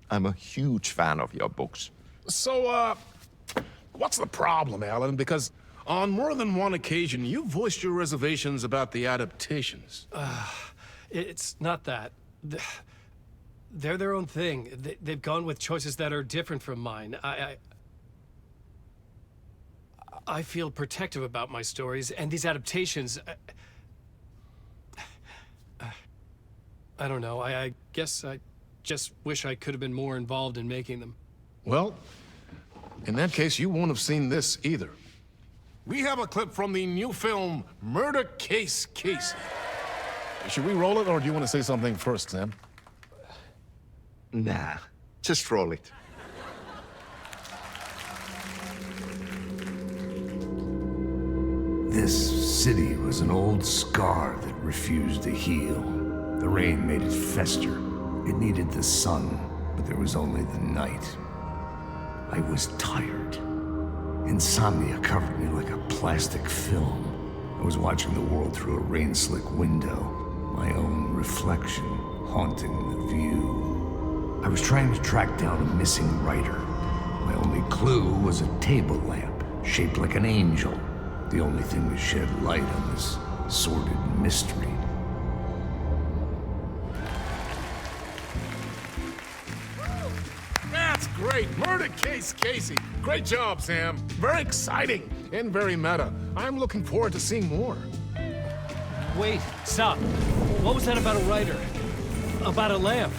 I'm a huge fan of your books. So, what's the problem, Alan? Because on more than one occasion, you voiced your reservations about the adaptations. It's not that. They're their own thing. They've gone with choices that are different from mine. I feel protective about my stories, and these adaptations... I don't know. I guess I just wish I could have been more involved in making them. Well, in that case, you won't have seen this either. We have a clip from the new film, Murder Case Casey. Should we roll it, or do you want to say something first, Sam? Nah, just roll it. This city was an old scar that refused to heal. The rain made it fester. It needed the sun, but there was only the night. I was tired. Insomnia covered me like a plastic film. I was watching the world through a rain-slick window, my own reflection haunting the view. I was trying to track down a missing writer. My only clue was a table lamp, shaped like an angel, the only thing to shed light on this sordid mystery. That's great! Murder Case Casey! Great job, Sam. Very exciting and very meta. I'm looking forward to seeing more. Wait, stop. What was that about a writer? About a lamp?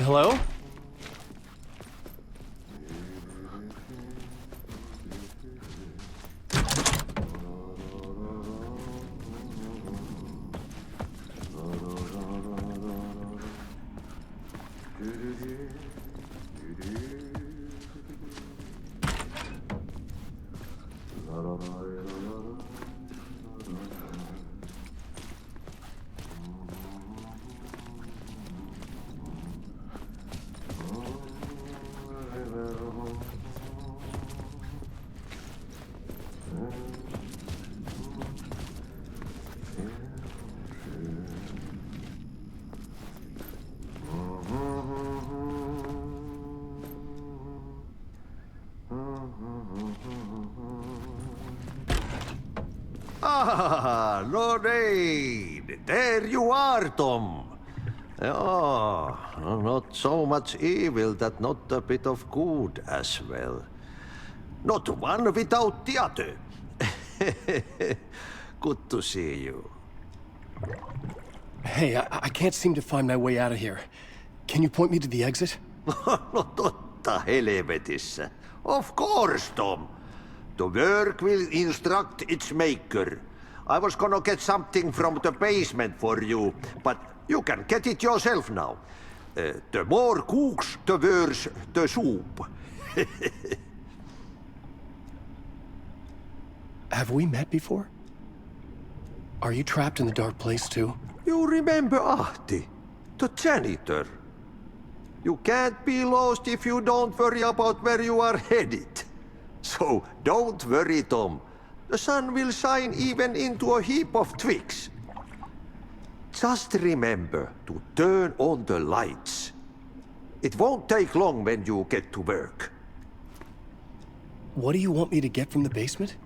Hello? Ah, no niin. There you are, Tom. Oh, not so much evil that not a bit of good as well. Not one without the other. Good to see you. Hey, I can't seem to find my way out of here. Can you point me to the exit? No totta helvetissä. Of course, Tom. The work will instruct its maker. I was gonna get something from the basement for you, but you can get it yourself now. The more cooks, the worse the soup. Have we met before? Are you trapped in the dark place too? You remember Ahti, the janitor. You can't be lost if you don't worry about where you are headed. So don't worry, Tom. The sun will shine even into a heap of twigs. Just remember to turn on the lights. It won't take long when you get to work. What do you want me to get from the basement?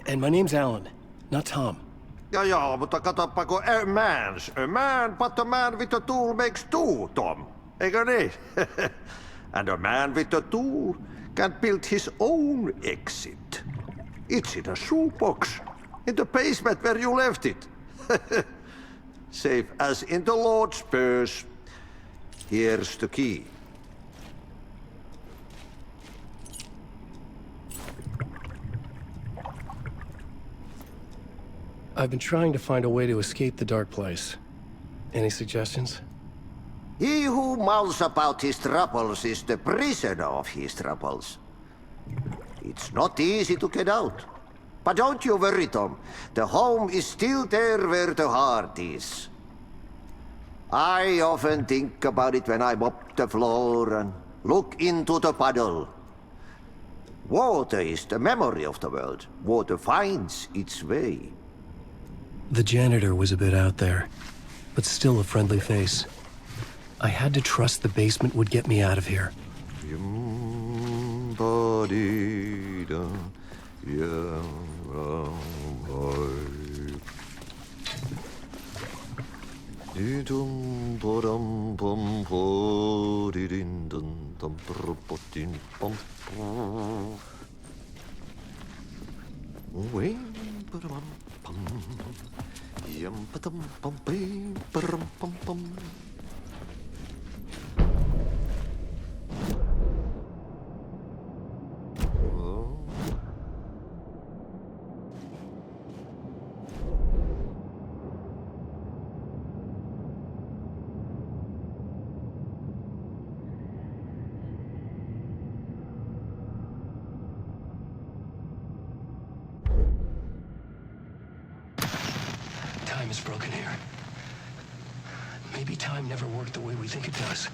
And my name's Alan, not Tom. Ja, mutta katoppa kun a man, but a man with a tool makes two, Tom. Eikö niin? And a man with a tool can build his own exit. It's in a shoebox, in the basement where you left it. Safe as in the Lord's purse. Here's the key. I've been trying to find a way to escape the dark place. Any suggestions? He who mouths about his troubles is the prisoner of his troubles. It's not easy to get out. But don't you worry, Tom. The home is still there where the heart is. I often think about it when I mop the floor and look into the puddle. Water is the memory of the world. Water finds its way. The janitor was a bit out there, but still a friendly face. I had to trust the basement would get me out of here. Time is broken here. Maybe time never worked the way we think it does.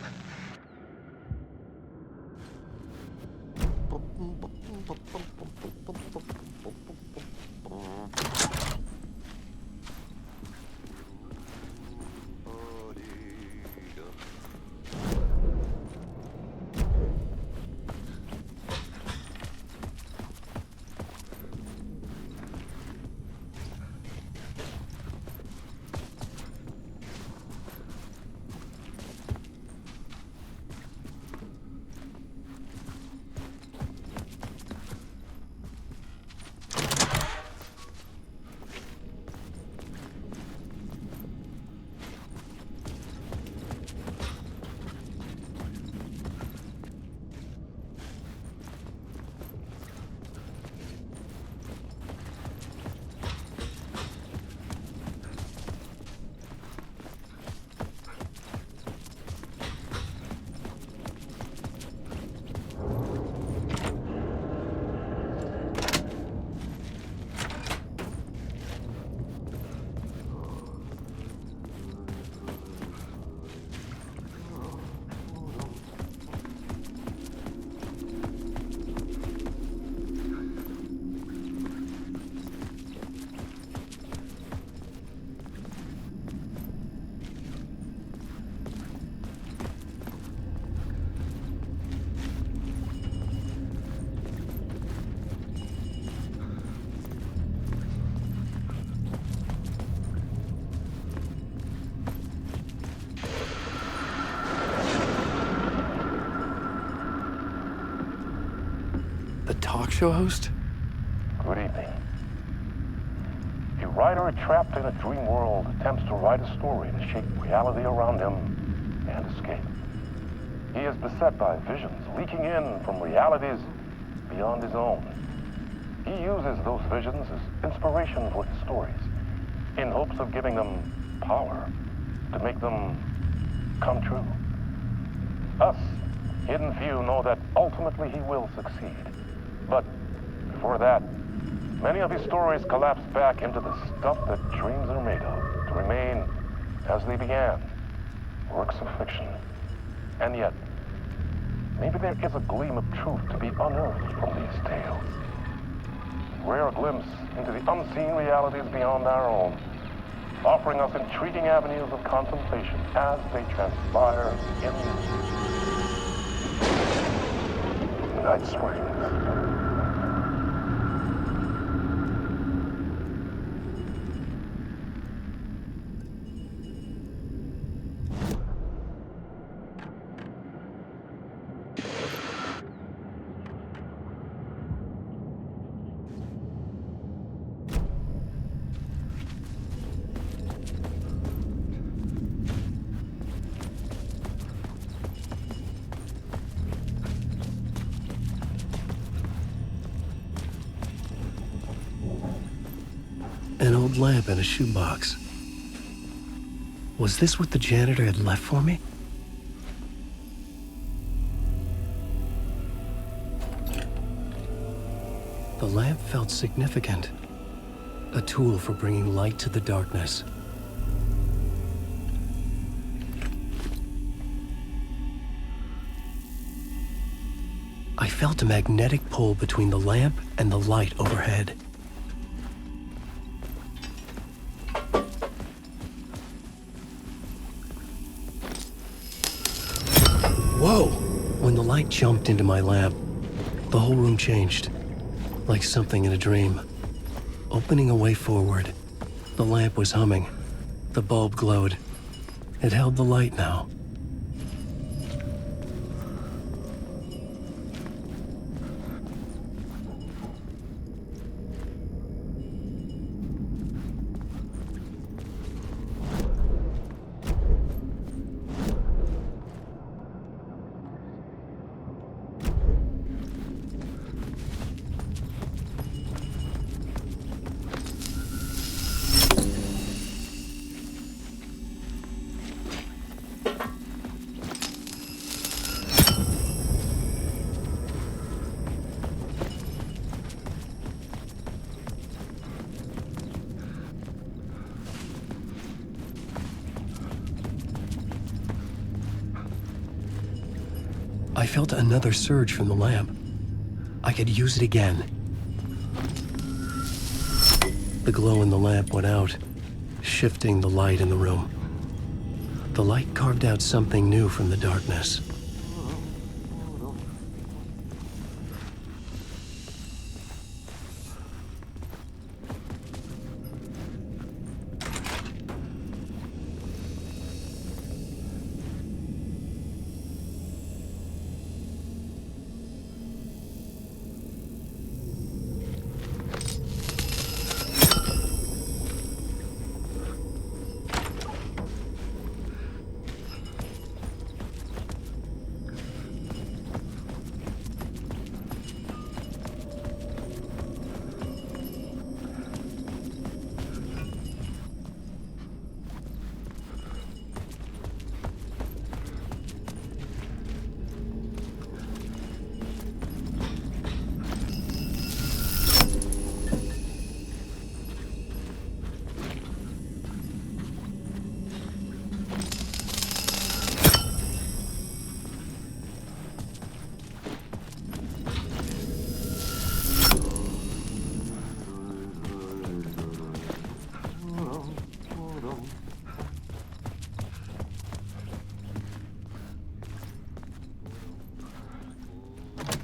show host? Good evening. A writer trapped in a dream world attempts to write a story to shape reality around him and escape. He is beset by visions leaking in from realities beyond his own. He uses those visions as inspiration for his stories, in hopes of giving them power, to make them come true. Us, hidden few, know that ultimately he will succeed. But before that, many of his stories collapse back into the stuff that dreams are made of, to remain as they began, works of fiction. And yet, maybe there is a gleam of truth to be unearthed from these tales. A rare glimpse into the unseen realities beyond our own, offering us intriguing avenues of contemplation as they transpire in Night Springs. An old lamp in a shoebox. Was this what the janitor had left for me? The lamp felt significant. A tool for bringing light to the darkness. I felt a magnetic pull between the lamp and the light overhead. Whoa! When the light jumped into my lamp, the whole room changed, like something in a dream. Opening a way forward, the lamp was humming. The bulb glowed. It held the light now. I felt another surge from the lamp. I could use it again. The glow in the lamp went out, shifting the light in the room. The light carved out something new from the darkness.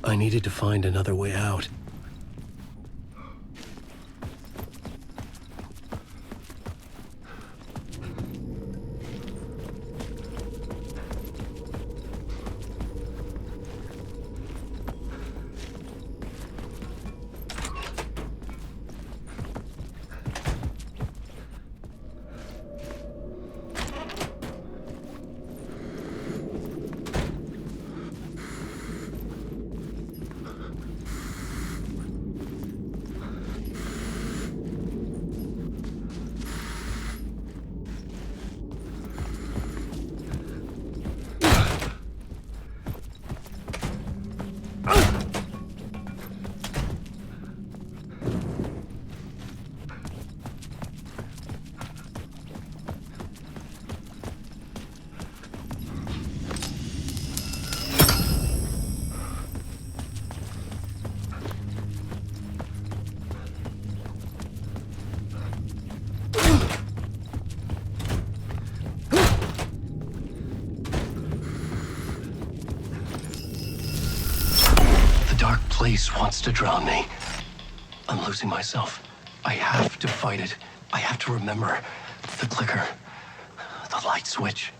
I needed to find another way out. place wants to drown me. I'm losing myself. I have to fight it. I have to remember the clicker, the light switch.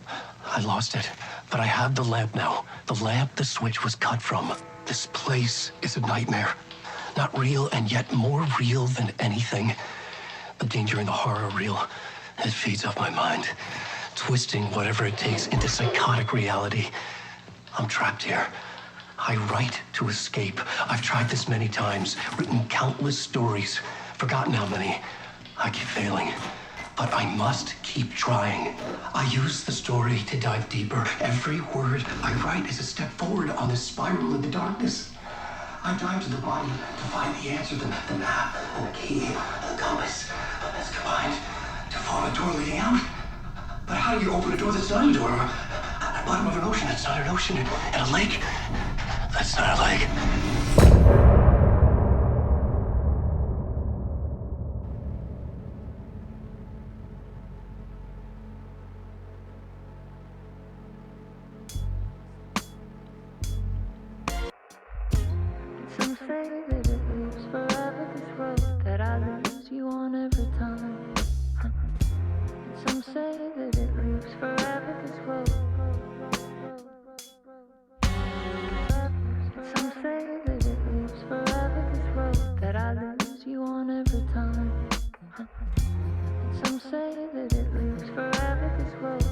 I lost it, but I have the lamp now. The lamp the switch was cut from. This place is a nightmare. Not real, and yet more real than anything. The danger in the horror reel, it feeds off my mind, twisting whatever it takes into psychotic reality. I'm trapped here. I write to escape. I've tried this many times, written countless stories, forgotten how many. I keep failing, but I must keep trying. I use the story to dive deeper. Every word I write is a step forward on this spiral in the darkness. I dive to the body to find the answer, the map, and the key, and the compass. It's combined to form a door leading out. But how do you open a door that's not a door? At the bottom of an ocean that's not an ocean, and a lake that's not a lake. Some say that it lives forever, this road that I lose you on every time. And some say that it lives forever, this road. And some say that it lives forever, this road that I lose you on every time. And some say that it lives forever, this road.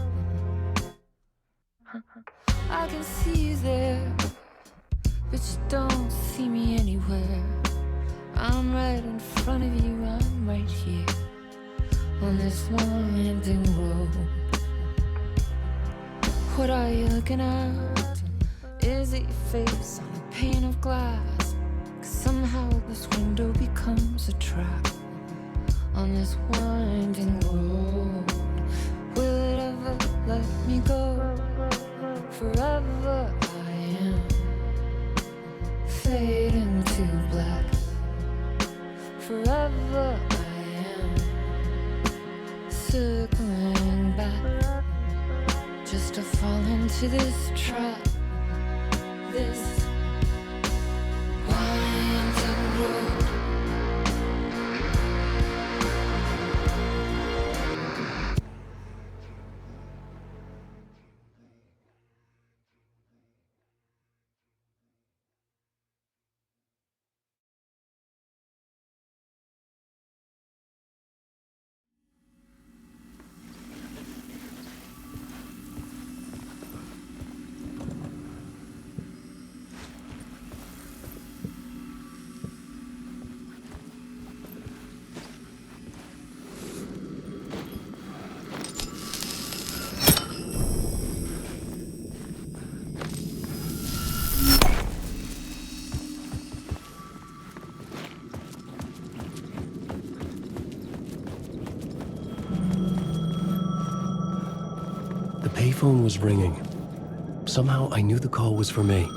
I can see you there, but you don't see me anywhere. I'm right in front of you, I'm right here on this winding road. What are you looking at? Is it your face on a pane of glass? 'Cause somehow this window becomes a trap on this winding road. Will it ever let me go? Forever I am fading to black. Forever I am circling back, just to fall into this trap, this winding road. The payphone was ringing. Somehow I knew the call was for me.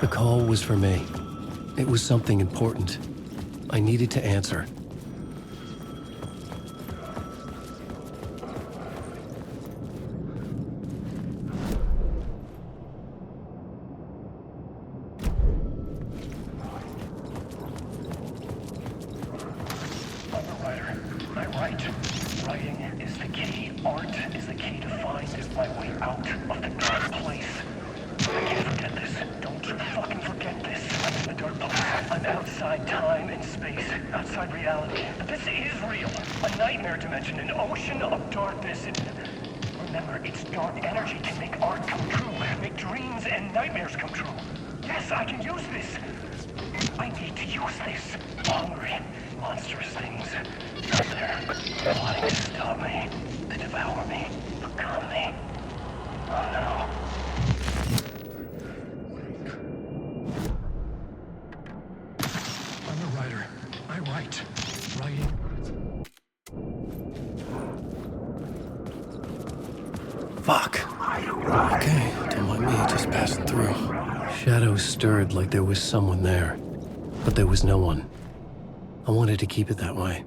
The call was for me. It was something important. I needed to answer. Writing is the key. Art is the key to find my way out of the dark place. I can't forget this. Don't you fucking forget this. I'm in the dark I'm outside time and space, outside reality. But this is real. A nightmare dimension, an ocean of darkness. Remember, its dark energy can make art come true, make dreams and nightmares come true. Yes, I can use this. I need to use this. Hungry, monstrous things out there, plotting to stop me, to devour me, become me. Oh no. I'm a writer. I write. Writing. Fuck. Okay, don't mind me, just passing through. Shadows stirred like there was someone there, but there was no one. I wanted to keep it that way.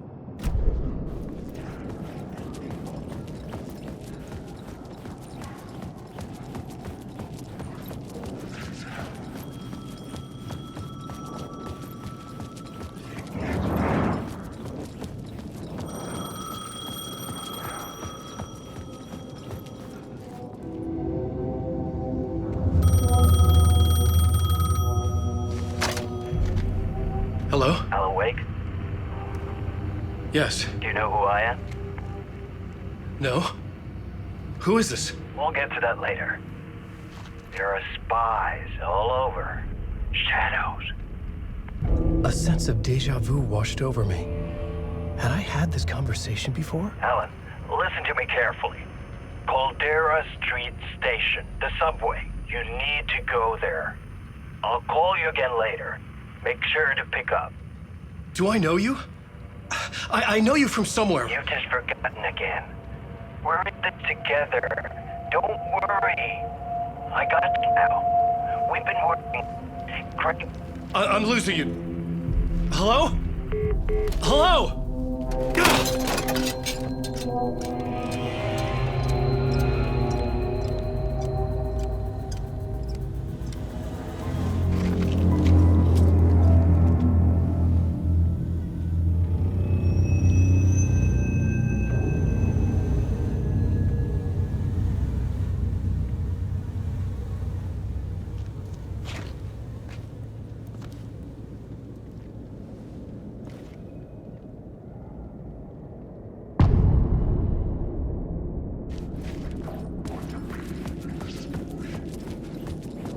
Hello? Alan Wake? Yes. Do you know who I am? No? Who is this? We'll get to that later. There are spies all over. Shadows. A sense of deja vu washed over me. Had I had this conversation before? Alan, listen to me carefully. Caldera Street Station, the subway. You need to go there. I'll call you again later. Make sure to pick up. Do I know you? I know you from somewhere. You've just forgotten again. We're in this together. Don't worry. I got you now. We've been working. Great. I'm losing you. Hello? Hello?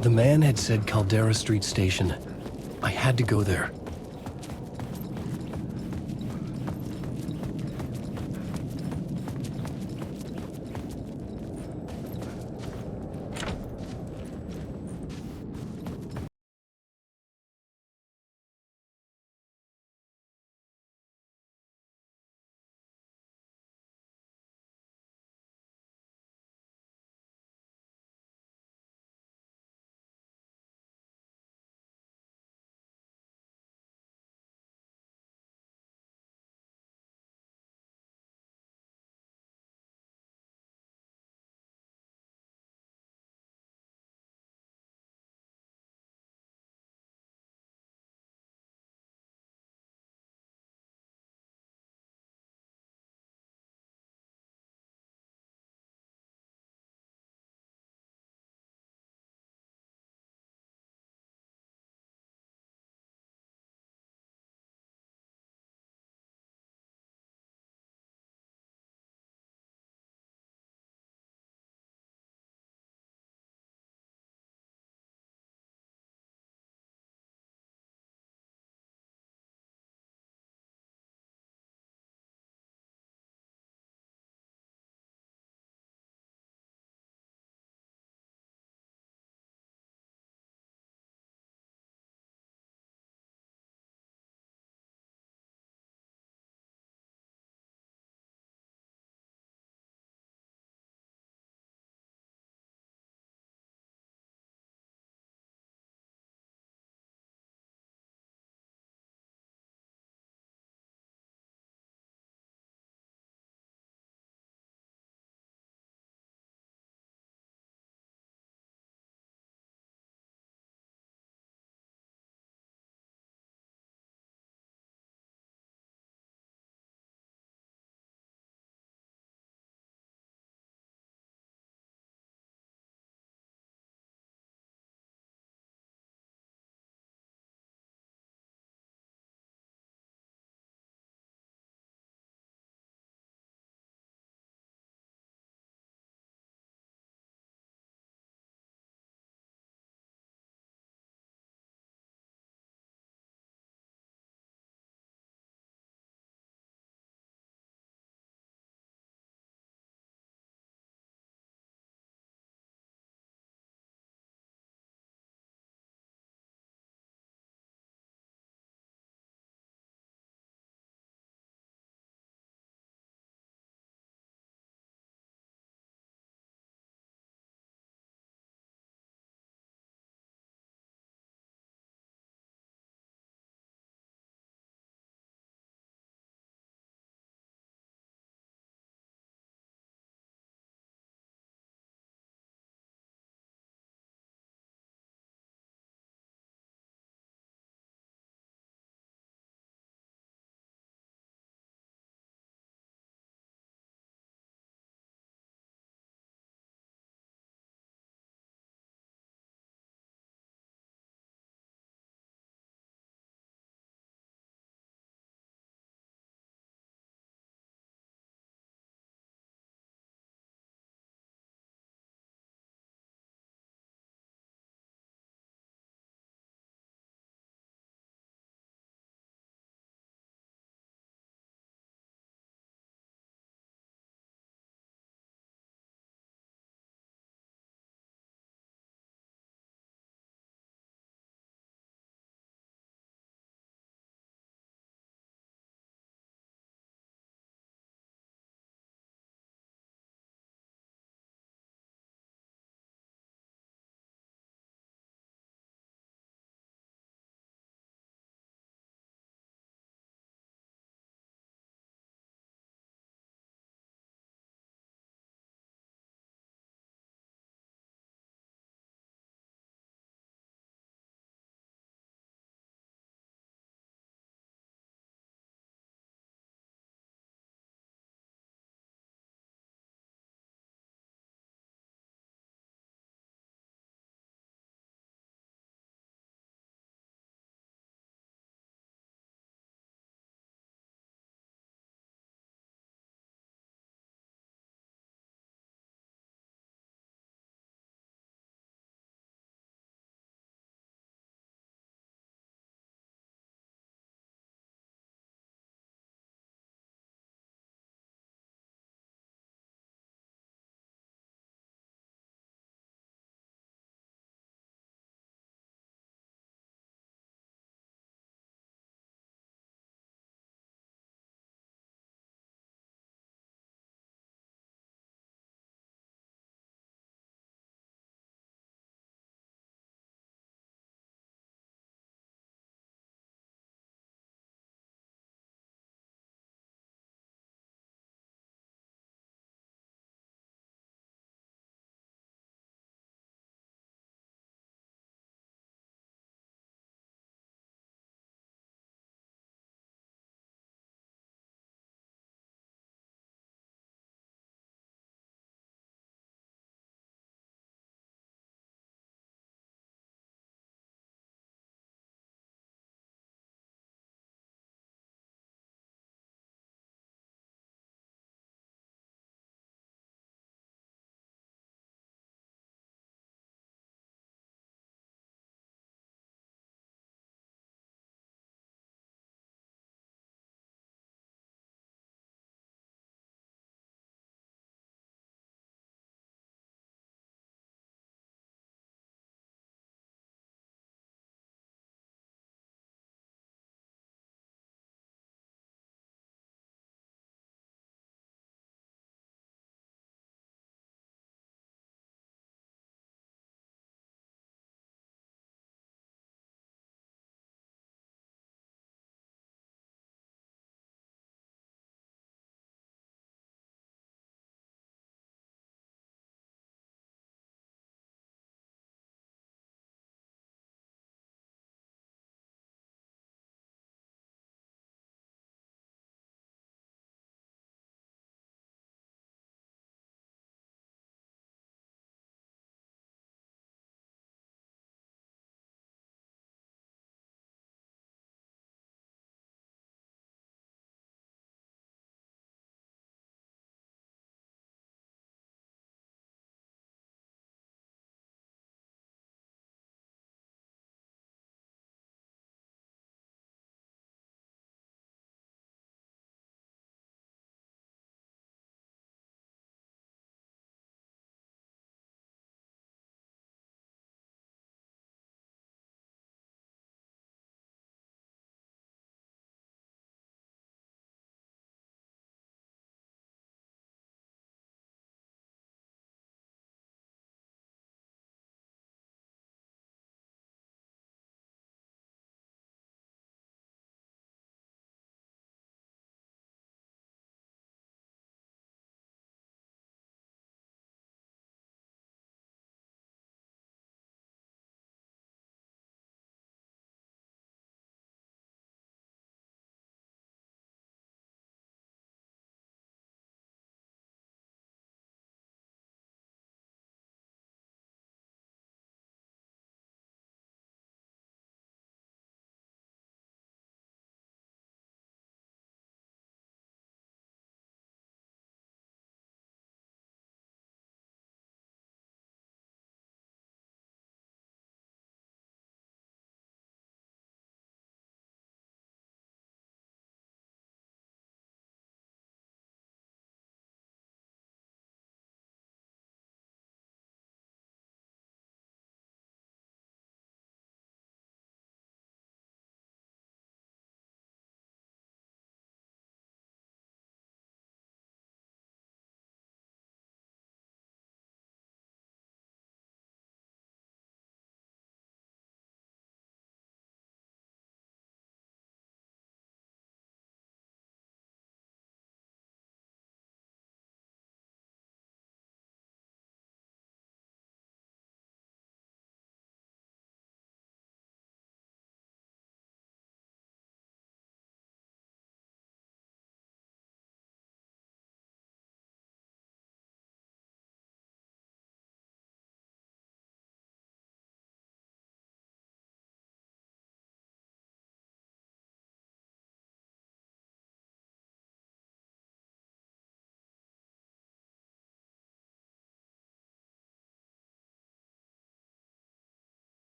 The man had said Caldera Street Station. I had to go there.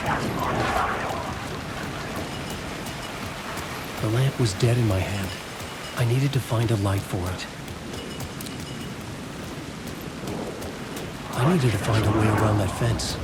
The lamp was dead in my hand. I needed to find a light for it. I needed to find a way around that fence.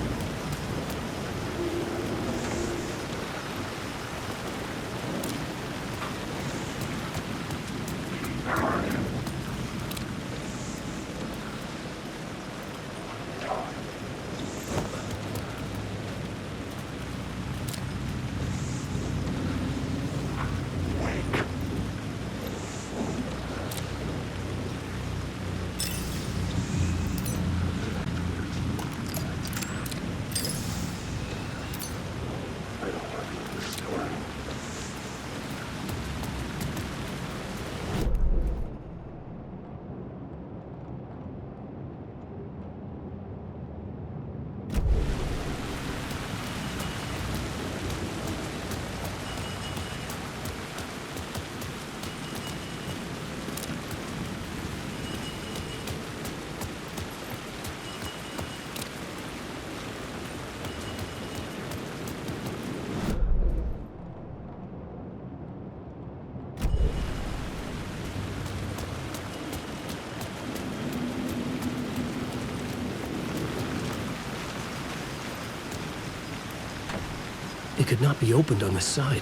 It could not be opened on the side.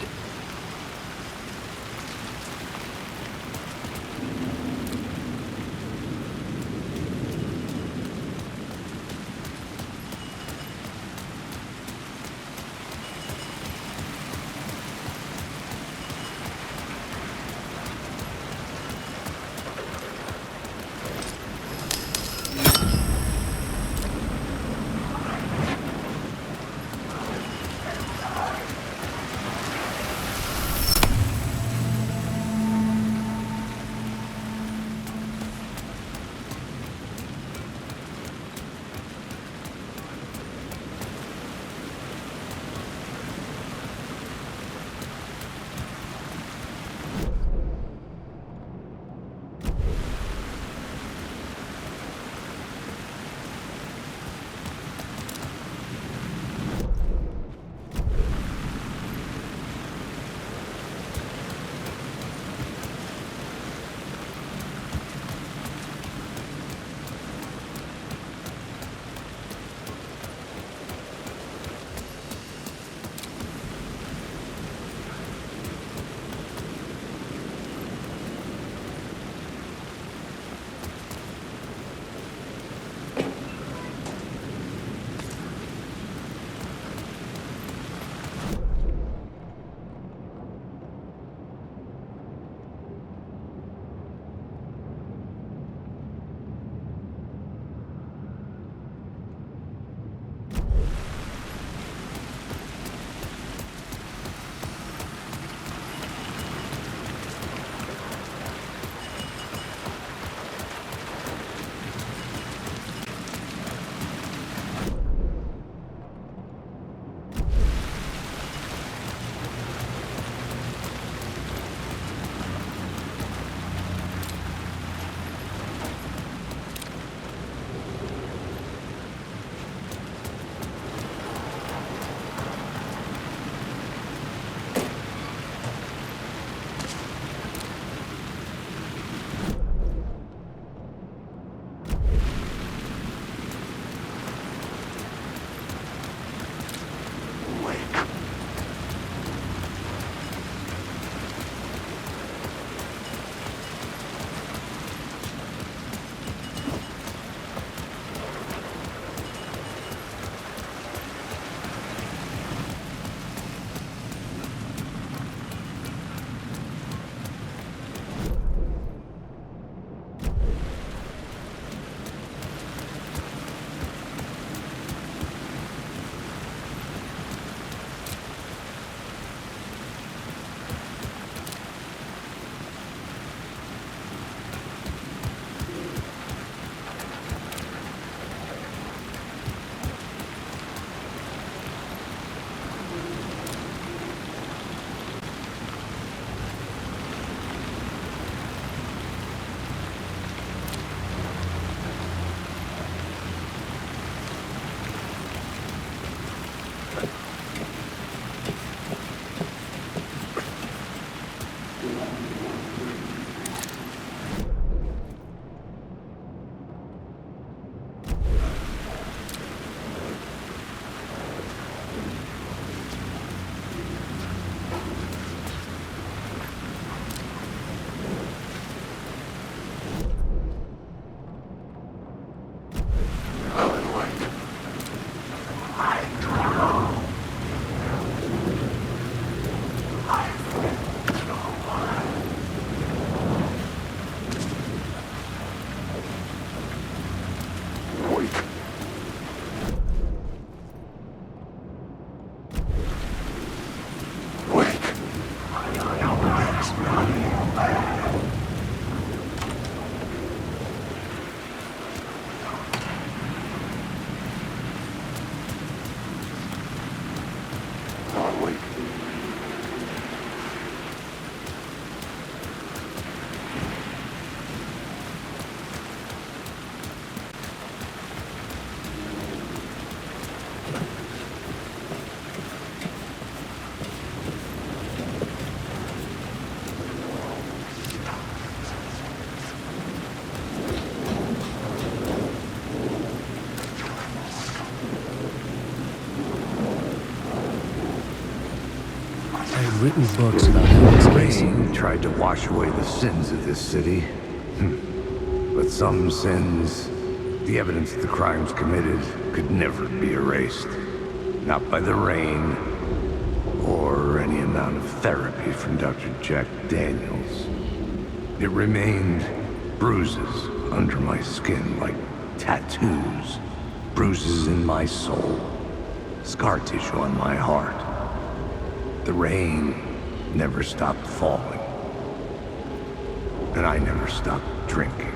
written books about Heaven's Casey. Rain tried to wash away the sins of this city. But some sins, the evidence of the crimes committed, could never be erased. Not by the rain, or any amount of therapy from Dr. Jack Daniels. It remained bruises under my skin, like tattoos. Bruises in my soul. Scar tissue on my heart. The rain never stopped falling. And I never stopped drinking.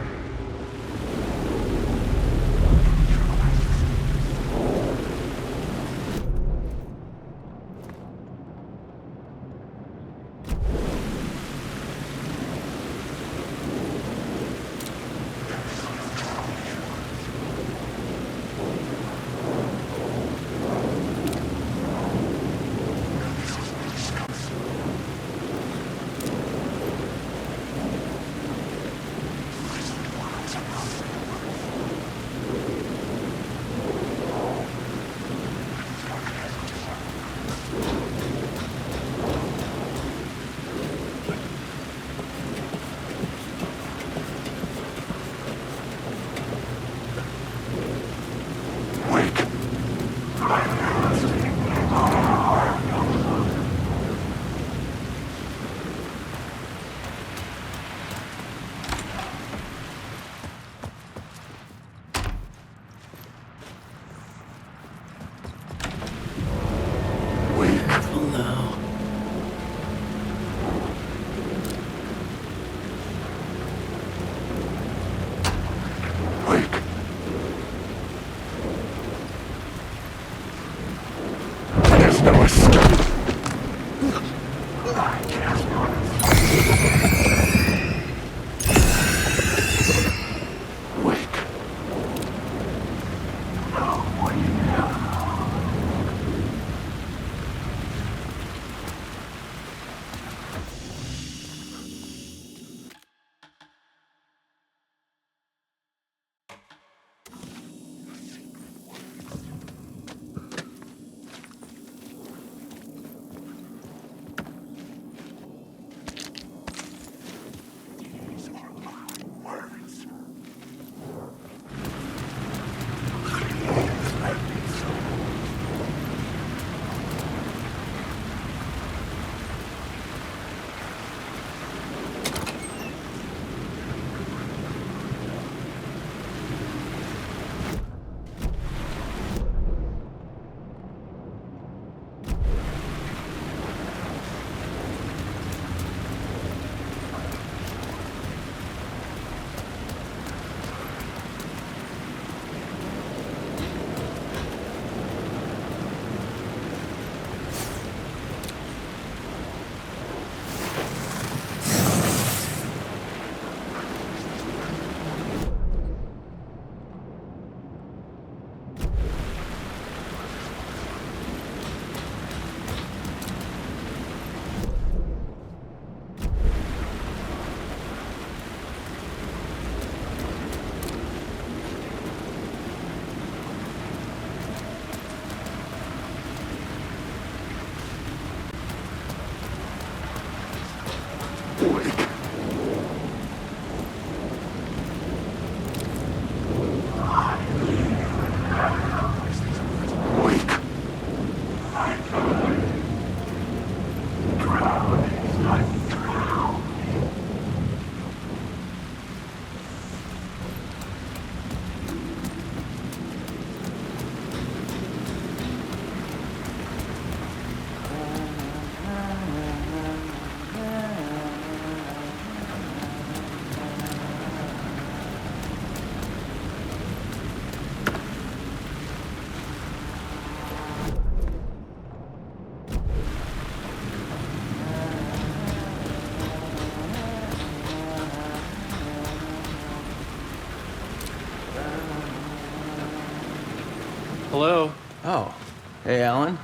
Hello? Oh. Hey, Alan.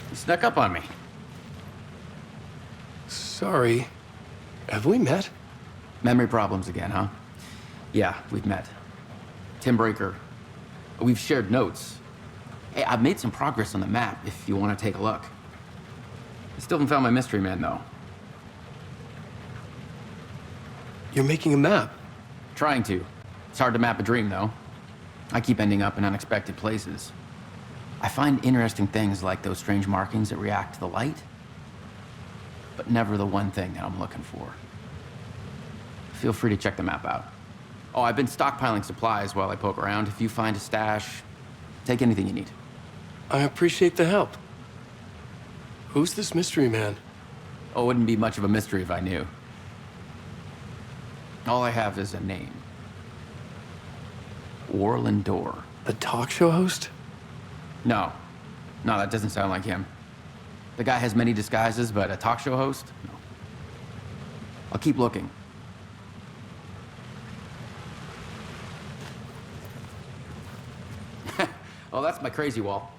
You snuck up on me. Sorry. Have we met? Memory problems again, huh? Yeah, we've met. Tim Breaker. We've shared notes. Hey, I've made some progress on the map if you want to take a look. Still haven't found my mystery man, though. You're making a map? Trying to. It's hard to map a dream, though. I keep ending up in unexpected places. I find interesting things like those strange markings that react to the light, but never the one thing that I'm looking for. Feel free to check the map out. Oh, I've been stockpiling supplies while I poke around. If you find a stash, take anything you need. I appreciate the help. Who's this mystery man? Oh, it wouldn't be much of a mystery if I knew. All I have is a name. Warland Door. A talk show host? No. No, that doesn't sound like him. The guy has many disguises, but a talk show host? No. I'll keep looking. Oh, that's my crazy wall.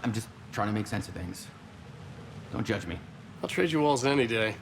I'm just trying to make sense of things. Don't judge me. I'll trade you walls any day.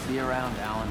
See you around, Alan.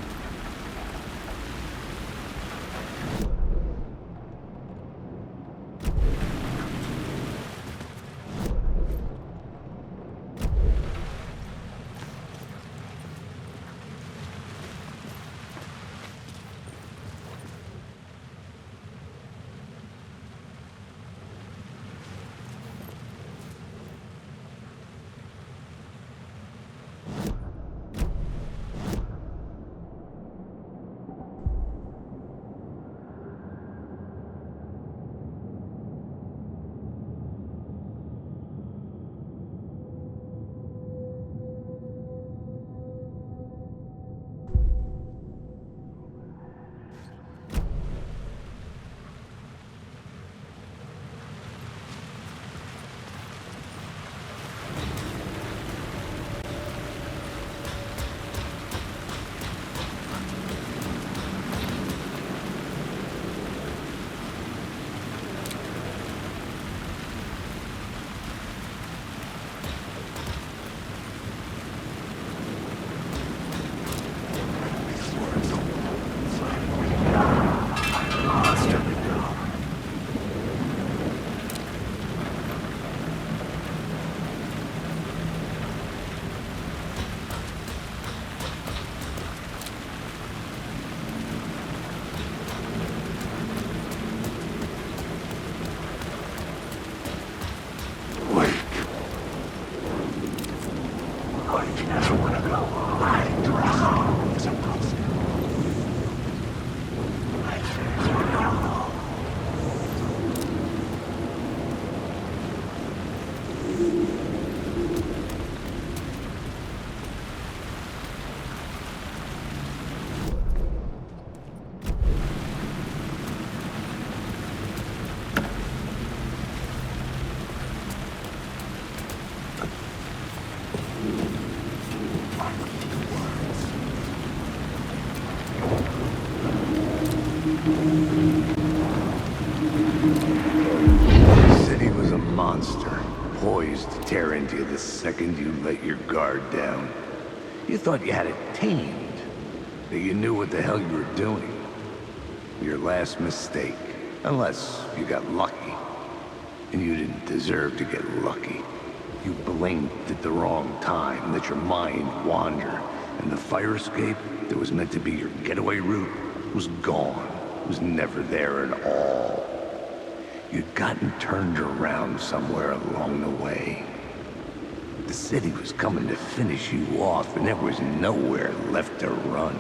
The city was a monster, poised to tear into you the second you let your guard down. You thought you had it tamed, that you knew what the hell you were doing. Your last mistake, unless you got lucky. And you didn't deserve to get lucky. You blinked at the wrong time, let your mind wander, and the fire escape that was meant to be your getaway route was gone. It was never there at all. You'd gotten turned around somewhere along the way. The city was coming to finish you off, and there was nowhere left to run.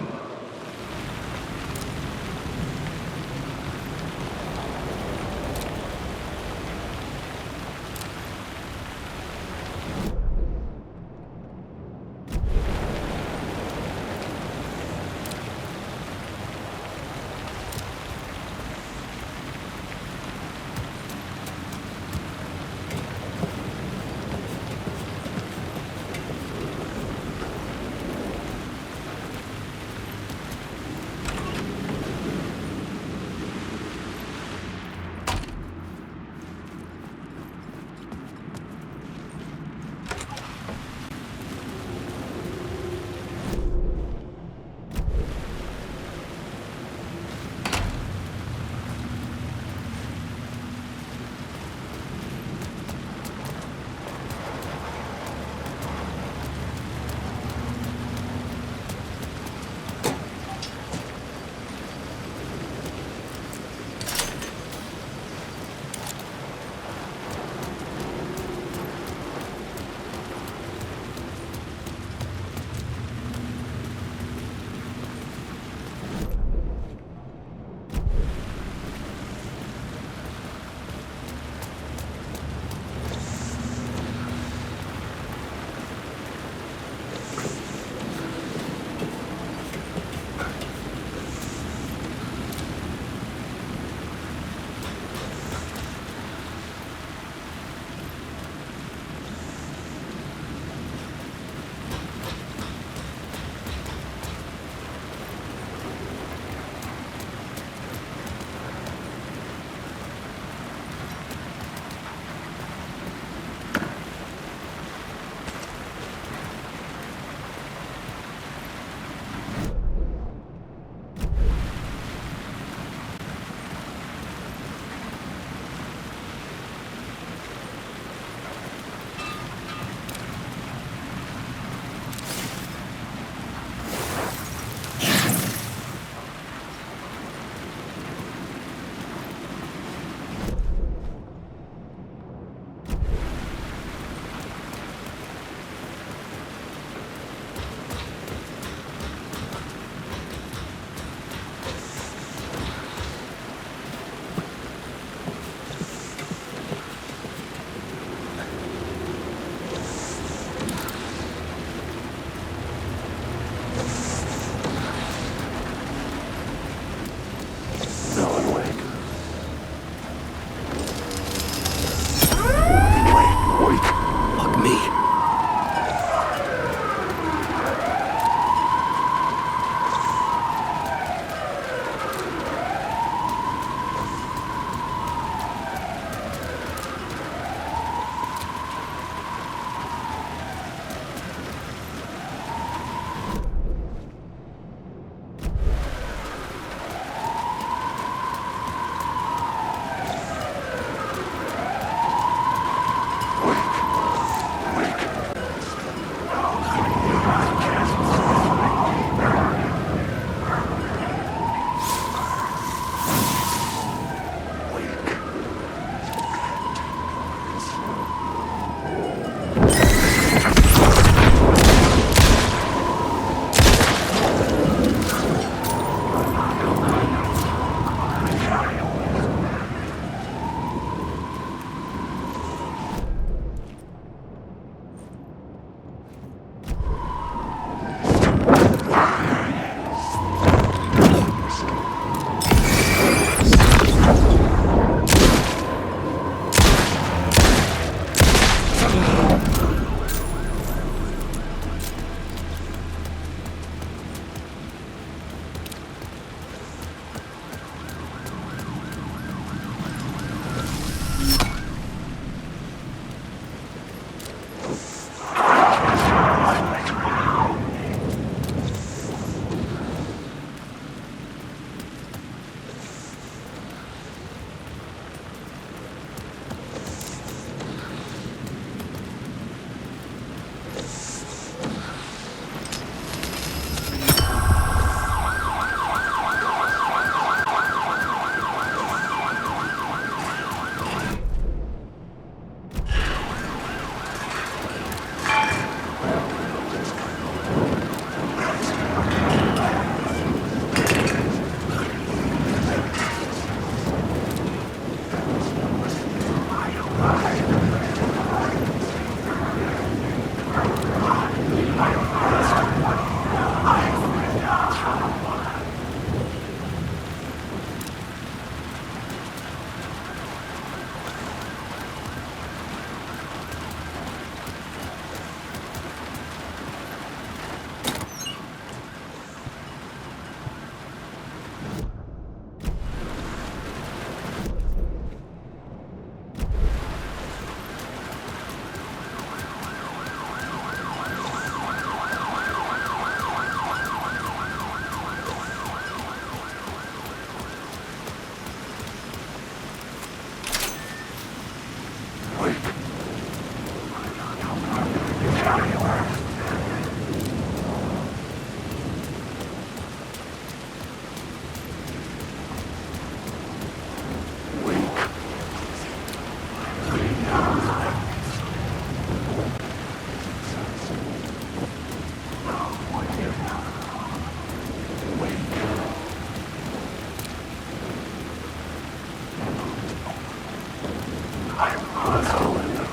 I'm also in the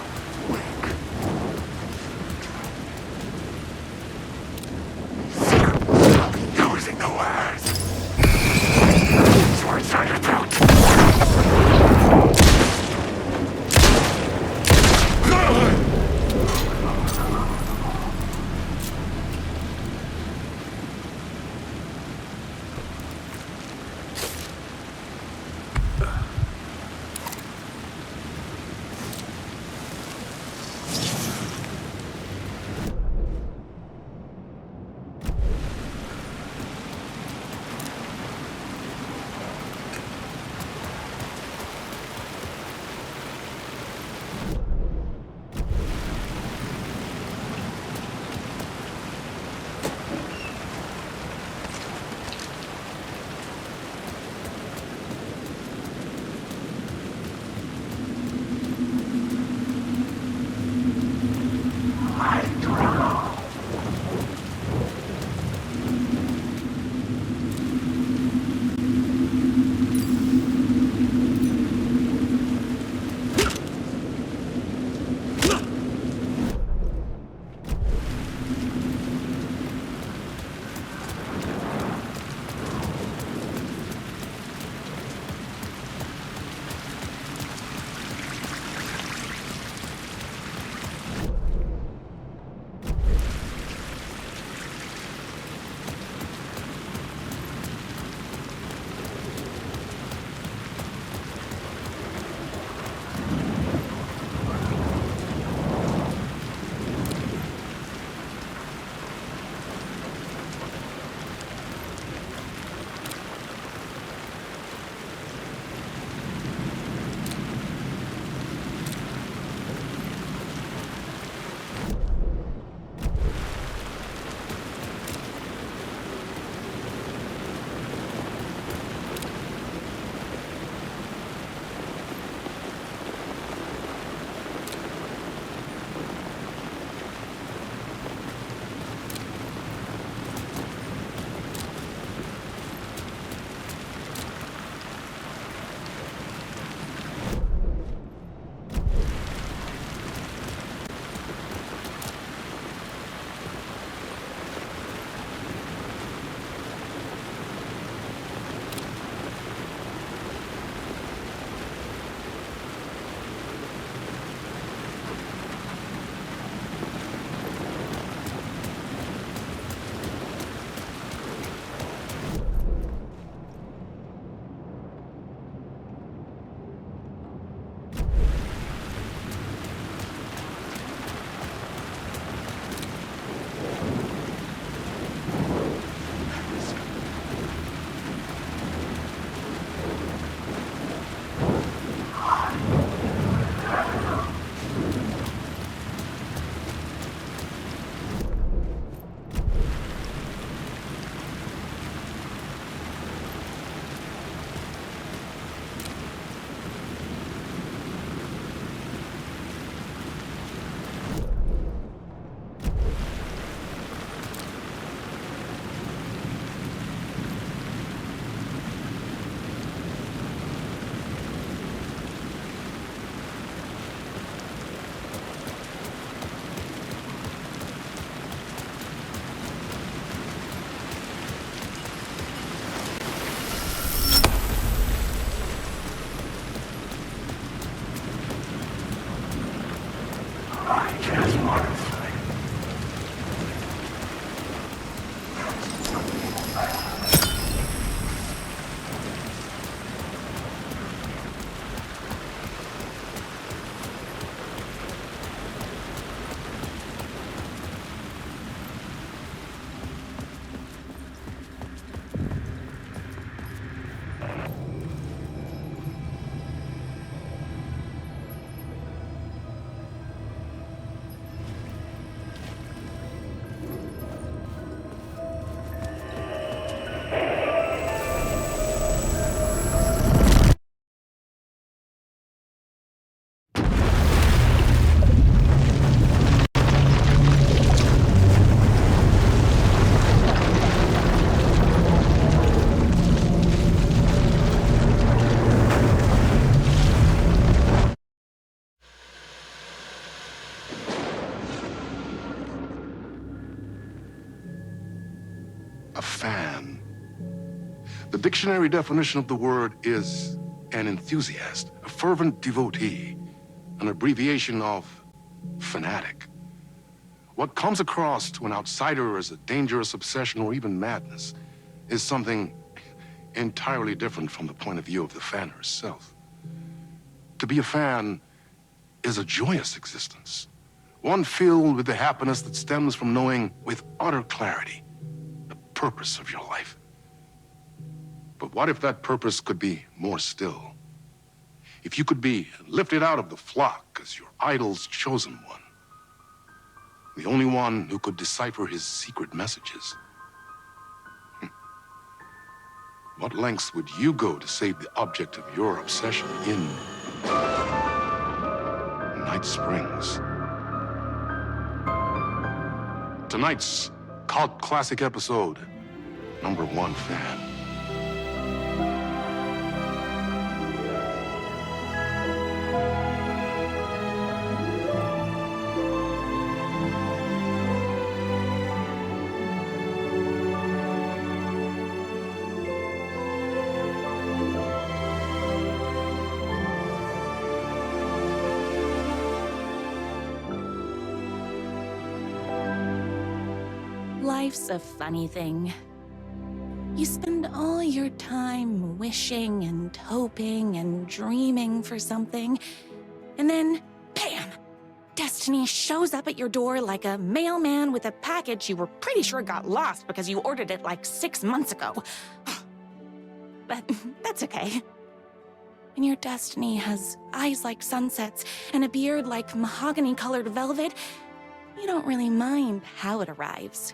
dictionary definition of the word is an enthusiast, a fervent devotee, an abbreviation of fanatic. What comes across to an outsider as a dangerous obsession or even madness is something entirely different from the point of view of the fan herself. To be a fan is a joyous existence, one filled with the happiness that stems from knowing with utter clarity the purpose of your life. But what if that purpose could be more still? If you could be lifted out of the flock as your idol's chosen one, the only one who could decipher his secret messages. What lengths would you go to save the object of your obsession in Night Springs? Tonight's cult classic episode, #1 fan. Life's a funny thing. You spend all your time wishing and hoping and dreaming for something, and then, bam! Destiny shows up at your door like a mailman with a package you were pretty sure got lost because you ordered it like 6 months ago. But that's okay. When your destiny has eyes like sunsets and a beard like mahogany-colored velvet, you don't really mind how it arrives.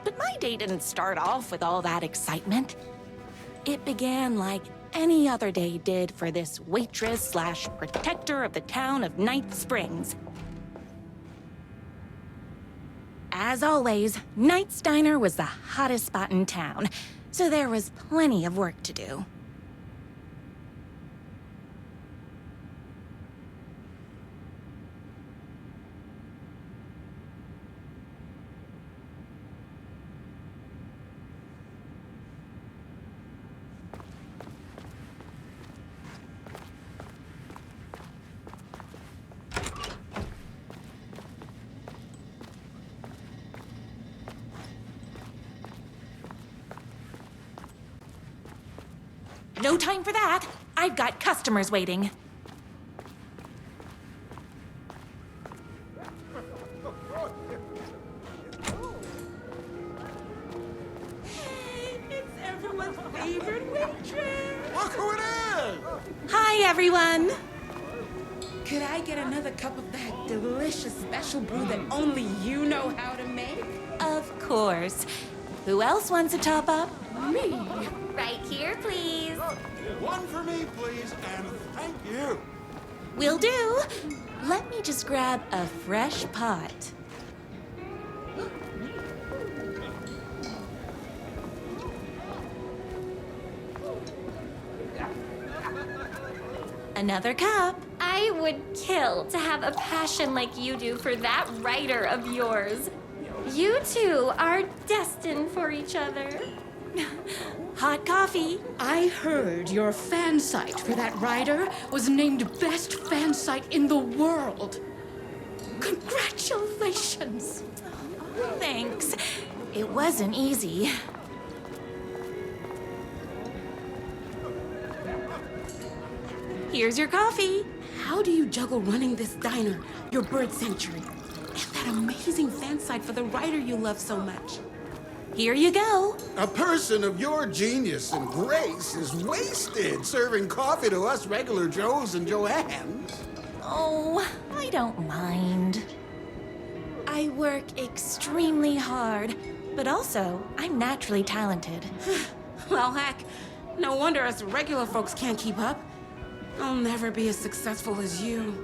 But my day didn't start off with all that excitement. It began like any other day did for this waitress/protector of the town of Night Springs. As always, Night's Diner was the hottest spot in town, so there was plenty of work to do. No time for that. I've got customers waiting. Hey, it's everyone's favorite waitress. Look who it is! Hi, everyone. Could I get another cup of that delicious special brew that only you know how to make? Of course. Who else wants a top up? Me. Right here, please. One for me, please, and thank you. Will do. Let me just grab a fresh pot. Another cup. I would kill to have a passion like you do for that writer of yours. You two are destined for each other. Hot coffee. I heard your fan site for that writer was named best fan site in the world. Congratulations. Thanks. It wasn't easy. Here's your coffee. How do you juggle running this diner, your bird sanctuary, and that amazing fan site for the writer you love so much? Here you go. A person of your genius and grace is wasted serving coffee to us regular Joes and Joannes. Oh, I don't mind. I work extremely hard, but also I'm naturally talented. Well, heck, no wonder us regular folks can't keep up. I'll never be as successful as you.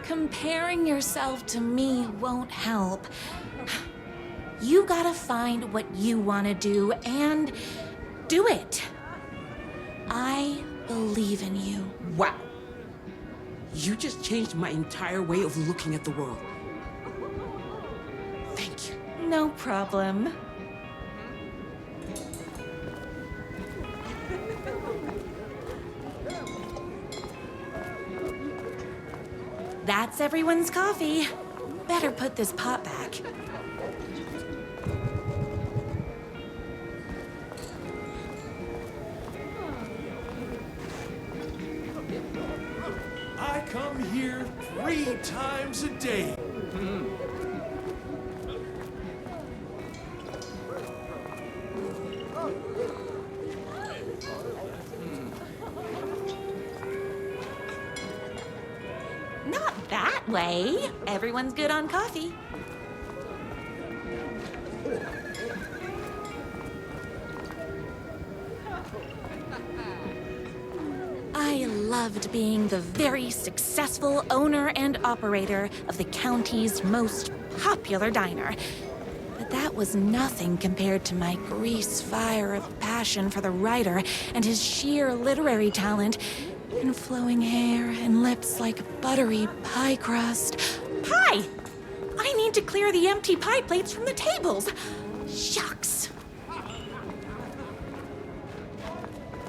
Comparing yourself to me won't help. You gotta find what you want to do and do it. I believe in you. Wow. You just changed my entire way of looking at the world. Thank you. No problem. That's everyone's coffee. Better put this pot back. I come here 3 times a day. Not that way. Everyone's good on coffee. I loved being the very successful owner and operator of the county's most popular diner. But that was nothing compared to my grease fire of passion for the writer and his sheer literary talent, and flowing hair and lips like buttery pie crust. Pie! I need to clear the empty pie plates from the tables. Shucks.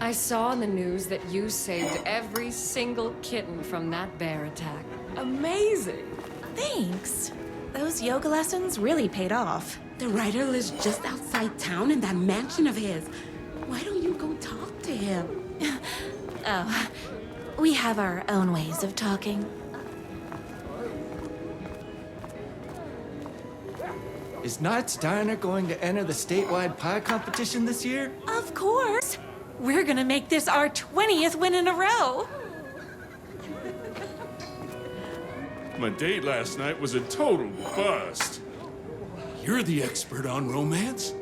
I saw in the news that you saved every single kitten from that bear attack. Amazing! Thanks. Those yoga lessons really paid off. The writer lives just outside town in that mansion of his. Why don't you go talk to him? Oh, we have our own ways of talking. Is Knight's Diner going to enter the statewide pie competition this year? Of course. We're gonna make this our 20th win in a row. My date last night was a total bust. You're the expert on romance.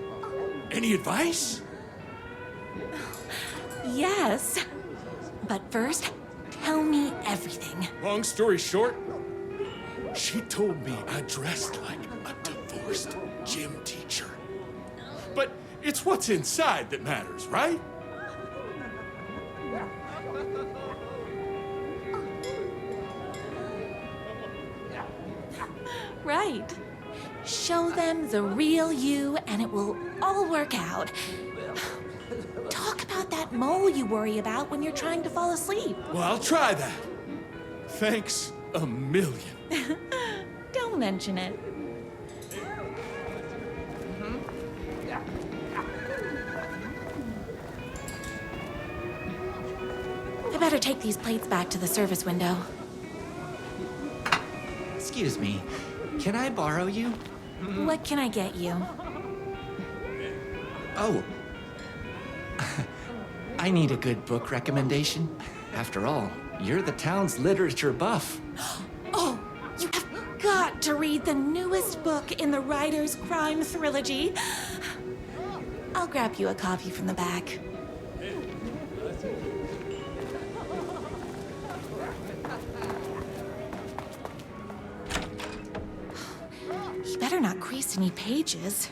Any advice? Yes. But first, tell me everything. Long story short, she told me I dressed like a divorced gym teacher. But it's what's inside that matters, right? Right. Show them the real you and it will all work out. Talk about that mole you worry about when you're trying to fall asleep. Well, I'll try that. Thanks a million. Don't mention it. I better take these plates back to the service window. Excuse me, can I borrow you? What can I get you? Oh. I need a good book recommendation. After all, you're the town's literature buff. Oh, you have got to read the newest book in the Writer's Crime Trilogy. I'll grab you a copy from the back. You better not crease any pages.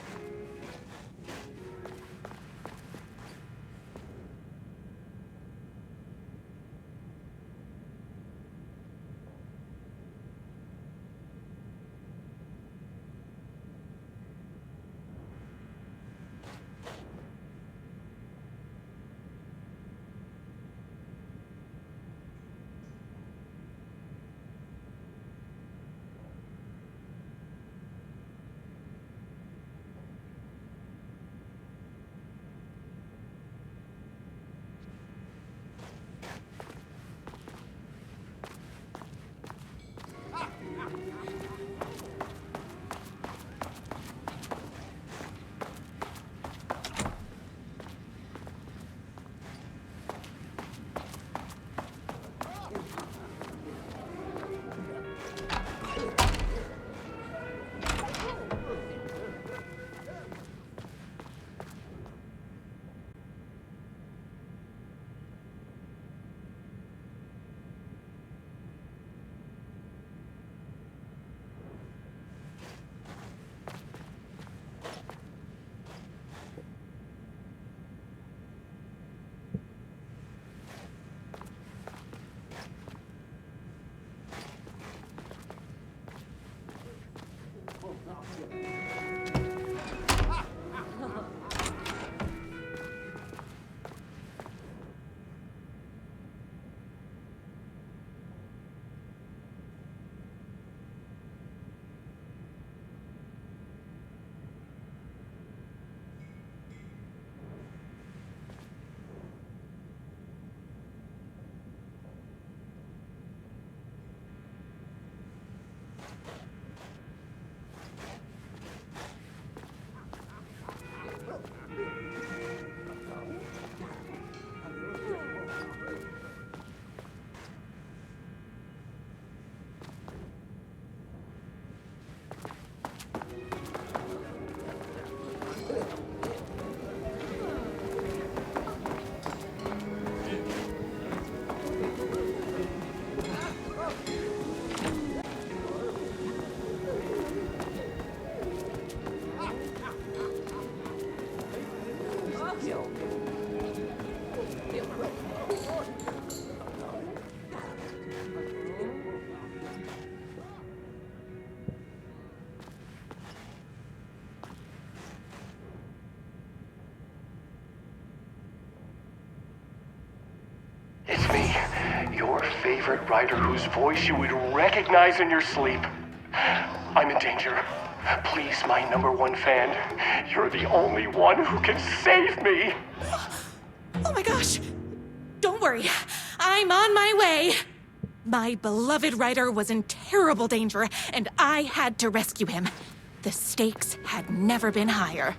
your favorite writer whose voice you would recognize in your sleep. I'm in danger. Please, my #1 fan, you're the only one who can save me. Oh my gosh! Don't worry, I'm on my way. My beloved writer was in terrible danger, and I had to rescue him. The stakes had never been higher.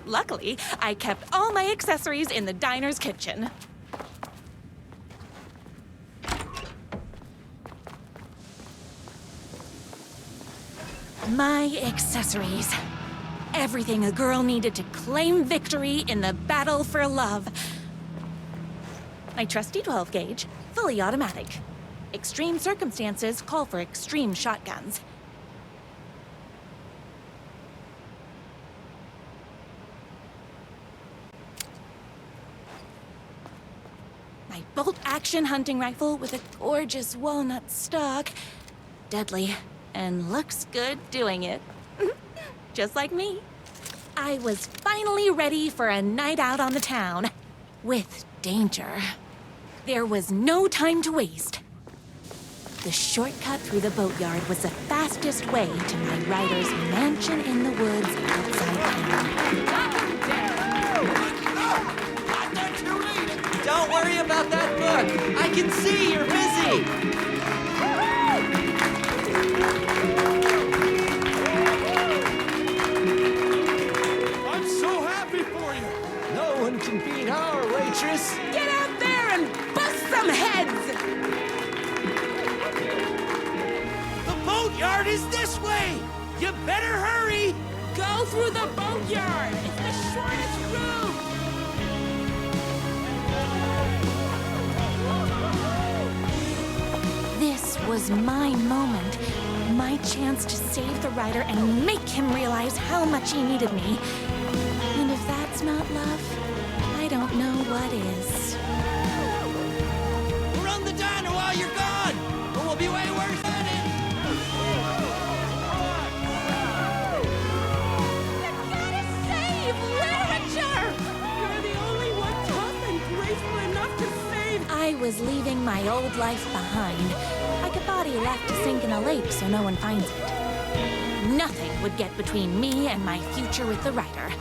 Luckily, I kept all my accessories in the diner's kitchen. My accessories. Everything a girl needed to claim victory in the battle for love. My trusty 12 gauge, fully automatic. Extreme circumstances call for extreme shotguns. My bolt-action hunting rifle with a gorgeous walnut stock. Deadly, and looks good doing it. Just like me. I was finally ready for a night out on the town. With danger. There was no time to waste. The shortcut through the boatyard was the fastest way to my writer's mansion in the woods outside town. Don't worry about that book. I can see you're busy. I'm so happy for you. No one can beat our waitress. Get out there and bust some heads! The boatyard is this way! You better hurry! Go through the boatyard! It's the shortest route! This was my moment. My chance to save the writer and make him realize how much he needed me. And if that's not love, I don't know what is. We'll run the diner while you're gone, but we'll be way worse at it. Save literature! You're the only one tough and graceful enough to save. I was leaving my old life behind, like a body left to sink in a lake so no one finds it. Nothing would get between me and my future with the writer.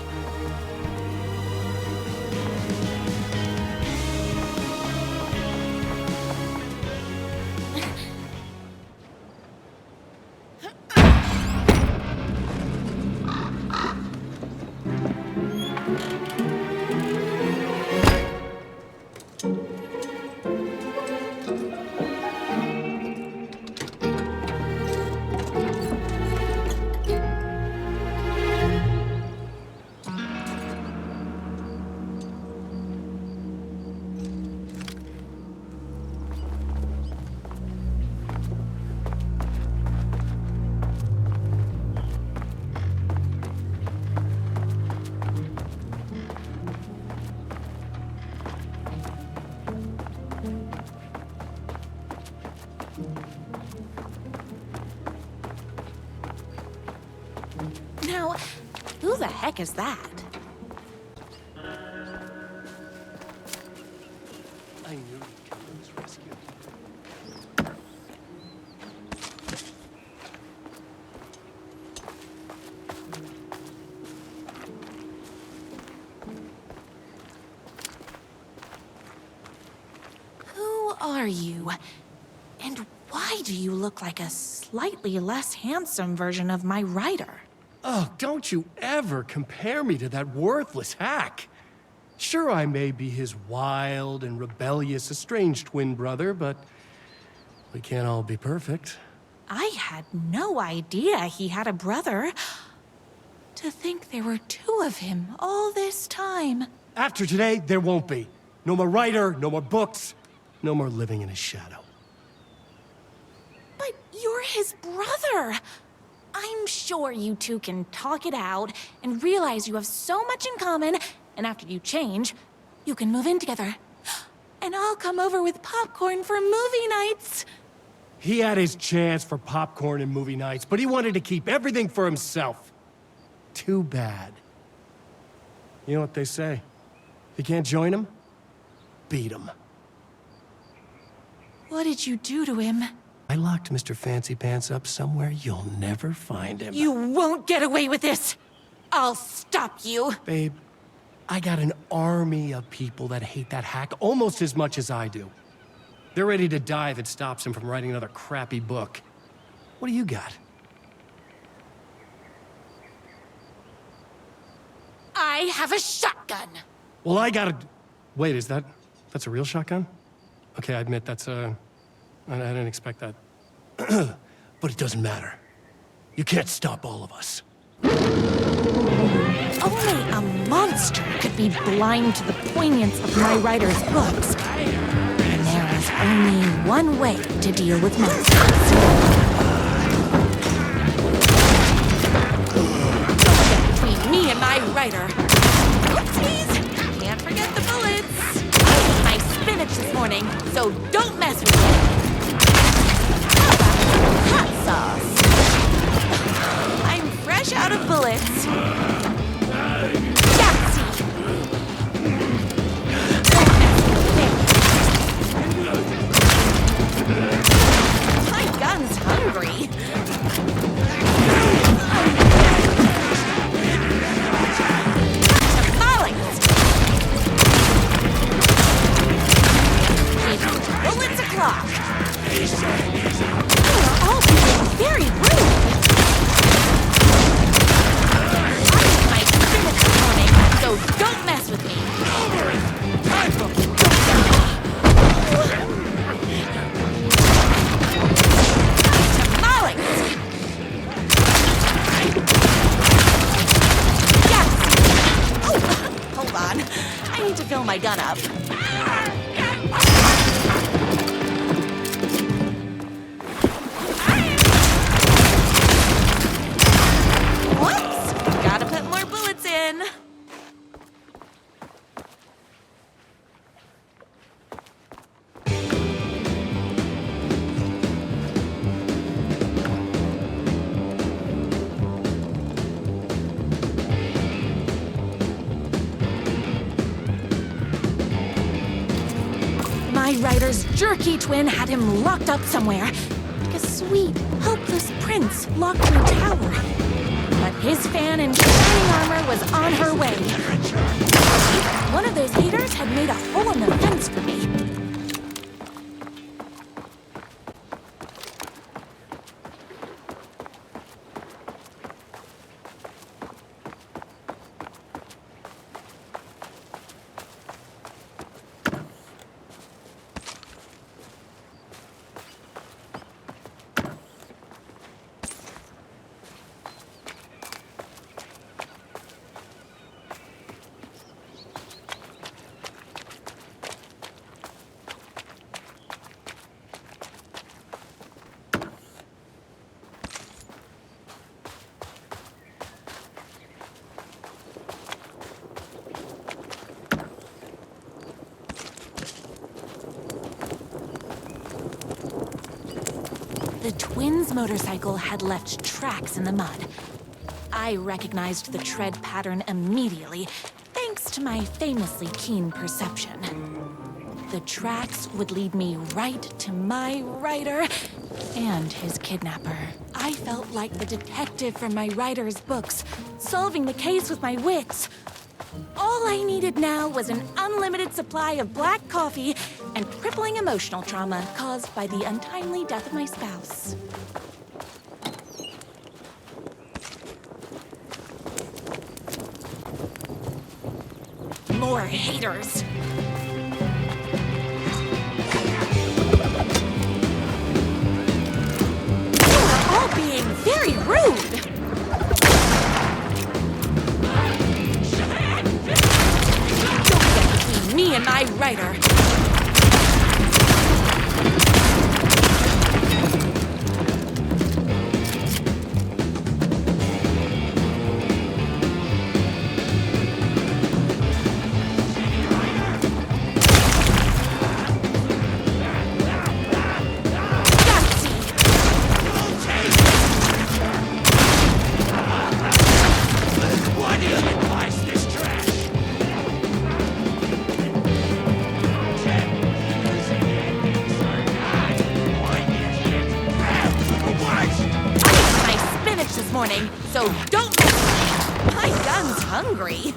Now, who the heck is that? I knew you'd come to his rescue. Who are you? And why do you look like a slightly less handsome version of my writer? Oh, don't you ever compare me to that worthless hack. Sure, I may be his wild and rebellious estranged twin brother, but we can't all be perfect. I had no idea he had a brother. To think there were two of him all this time. After today, there won't be. No more writer, no more books, no more living in his shadow. But you're his brother. I'm sure you two can talk it out and realize you have so much in common, and after you change, you can move in together. And I'll come over with popcorn for movie nights. He had his chance for popcorn and movie nights, but he wanted to keep everything for himself. Too bad. You know what they say? If you can't join him, beat him. What did you do to him? I locked Mr. Fancy Pants up somewhere you'll never find him. You won't get away with this! I'll stop you! Babe, I got an army of people that hate that hack almost as much as I do. They're ready to die if it stops him from writing another crappy book. What do you got? I have a shotgun! Well, I got a... Wait, that's a real shotgun? Okay, I admit I didn't expect that. But it doesn't matter. You can't stop all of us. Only a monster could be blind to the poignance of my writer's books. And there is only one way to deal with monsters. Between me and my writer. Oopsies! Can't forget the bullets. I ate my spinach this morning, so don't mess with me. Hot sauce. I'm fresh out of bullets. Yahtzee! My gun's hungry. Tamales! Bullets o'clock. You're all being very rude. I ate my spinach this morning, so don't mess with me. Tamales! Yes! Oh, hold on. I need to fill my gun up. Whoops! Gotta put more bullets in. My writer's jerky twin had him locked up somewhere, like a sweet, hopeless prince locked in a tower. But his fan in shining armor was on her way. One of those haters had made a hole in the fence for me. The twins' motorcycle had left tracks in the mud. I recognized the tread pattern immediately, thanks to my famously keen perception. The tracks would lead me right to my writer and his kidnapper. I felt like the detective from my writer's books, solving the case with my wits. All I needed now was an unlimited supply of black coffee and crippling emotional trauma caused by the untimely death of my spouse. More haters. You're all being very rude. Me and my writer. running, so don't... My gun's hungry.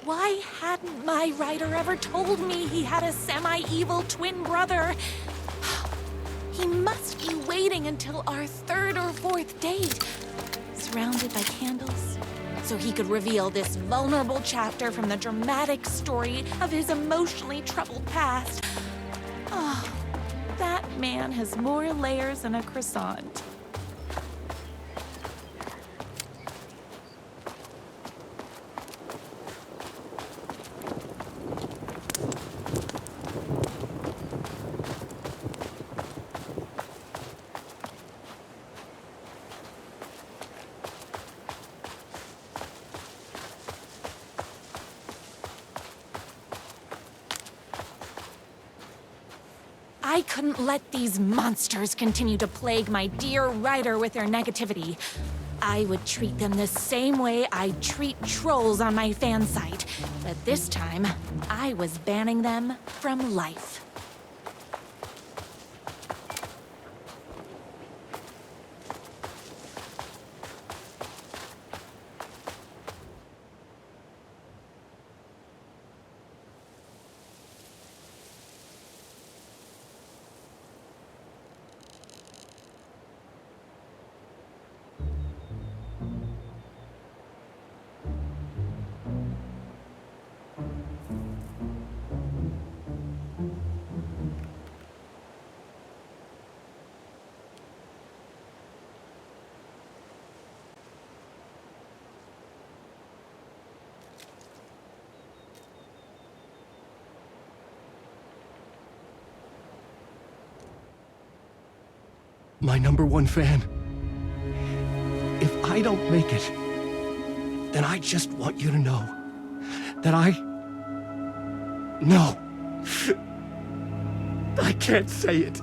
Why hadn't my writer ever told me he had a semi-evil twin brother? He must be waiting until our third or fourth date, surrounded by candles, so he could reveal this vulnerable chapter from the dramatic story of his emotionally troubled past. Oh, that man has more layers than a croissant. I couldn't let these monsters continue to plague my dear writer with their negativity. I would treat them the same way I treat trolls on my fan site, but this time, I was banning them from life. My #1 fan. If I don't make it, then I just want you to know that No. I can't say it.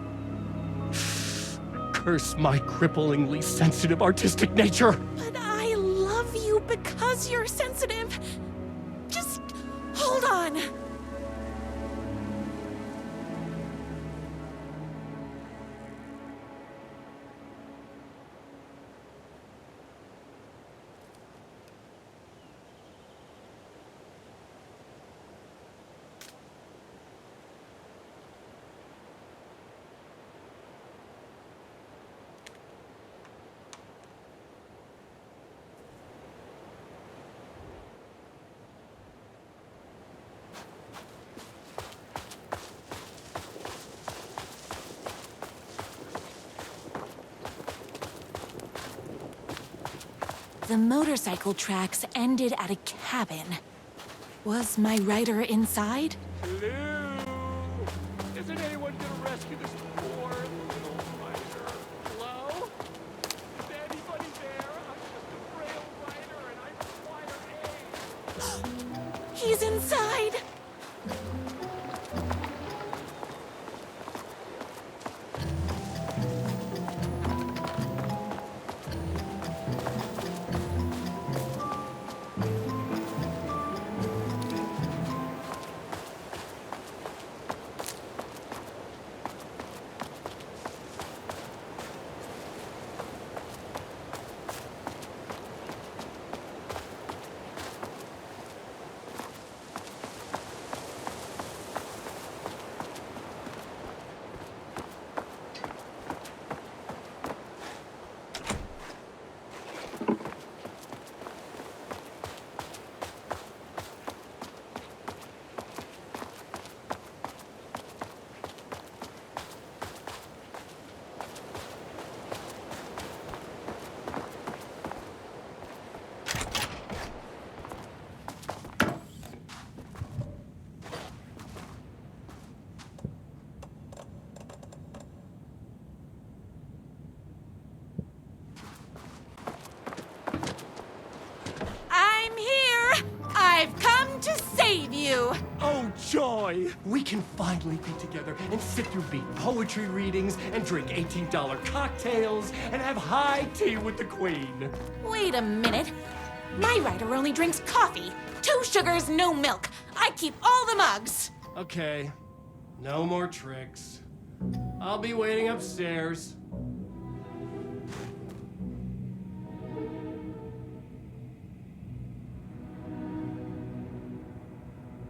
Curse my cripplingly sensitive artistic nature. But I love you because you're sensitive. Just hold on. The motorcycle tracks ended at a cabin. Was my writer inside? Hello? Isn't anyone gonna rescue this poor little writer? Hello? Is anybody there? I'm just a frail writer and I require aid. He's inside! I've come to save you! Oh, joy! We can finally be together and sit through beat poetry readings and drink $18 cocktails and have high tea with the Queen. Wait a minute. My writer only drinks coffee. 2 sugars, no milk. I keep all the mugs. Okay, no more tricks. I'll be waiting upstairs.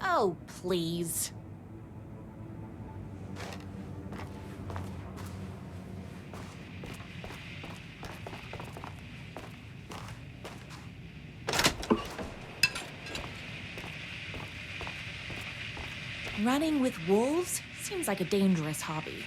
Oh, please. Running with wolves seems like a dangerous hobby.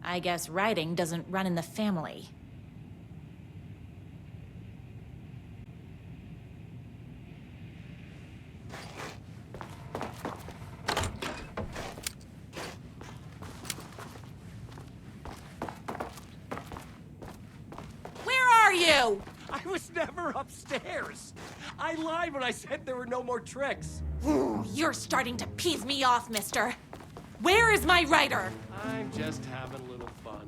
I guess writing doesn't run in the family. Where are you? I was never upstairs. I lied when I said there were no more tricks. Ooh, you're starting to peeve me off, mister. Where is my writer? I'm just having a little fun.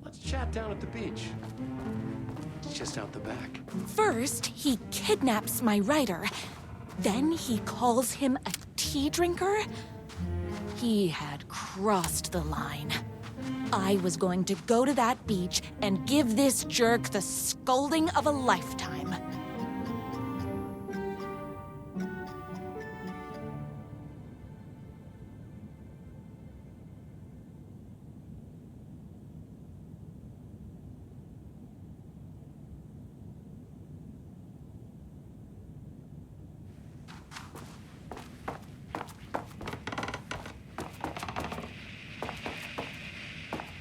Let's chat down at the beach. It's just out the back. First, he kidnaps my writer. Then he calls him a tea drinker. He had crossed the line. I was going to go to that beach and give this jerk the scolding of a lifetime.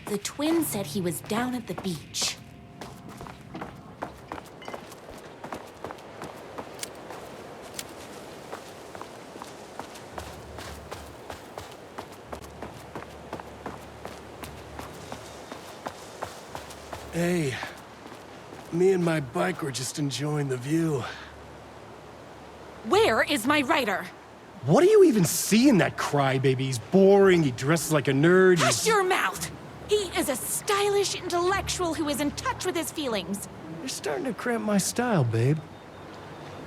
The twin said he was down at the beach. Hey, me and my bike were just enjoying the view. Where is my writer? What do you even see in that crybaby? He's boring, he dresses like a nerd. Hush your mouth! He is a stylish intellectual who is in touch with his feelings. You're starting to cramp my style, babe.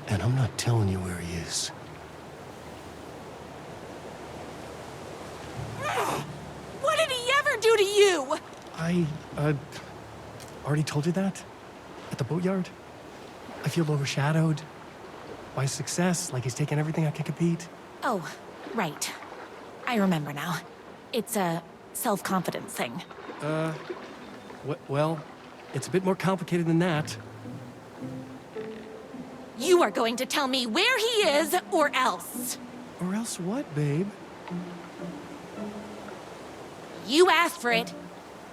And I'm not telling you where he is. What did he ever do to you? I, already told you that? At the boatyard? I feel overshadowed by success, like he's taken everything I can compete. Oh, right. I remember now. It's a self-confidence thing. Well, it's a bit more complicated than that. You are going to tell me where he is, or else. Or else what, babe? You asked for it.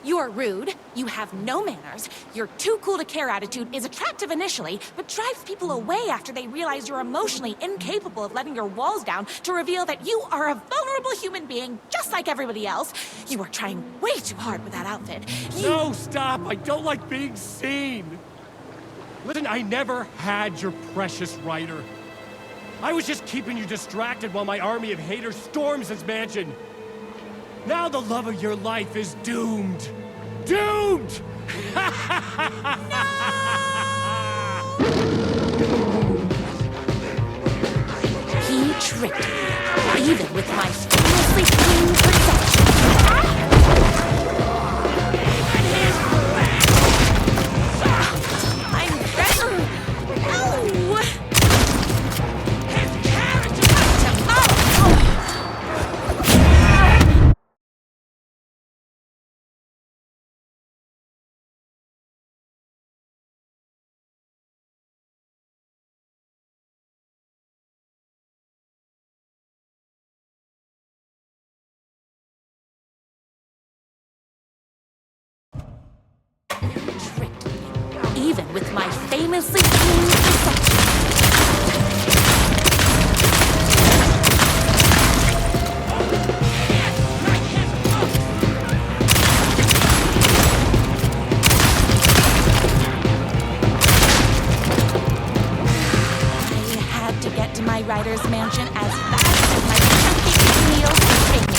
You're rude, you have no manners, your too cool to care attitude is attractive initially, but drives people away after they realize you're emotionally incapable of letting your walls down to reveal that you are a vulnerable human being just like everybody else. You are trying way too hard with that outfit. No, stop! I don't like being seen! Listen, I never had your precious writer. I was just keeping you distracted while my army of haters storms this mansion. Now the love of your life is doomed. Doomed! He tricked me, even with my famously clean perception. Tricked me, even with my famously keen perception. I had to get to my writer's mansion as fast as my chunky meals could take me.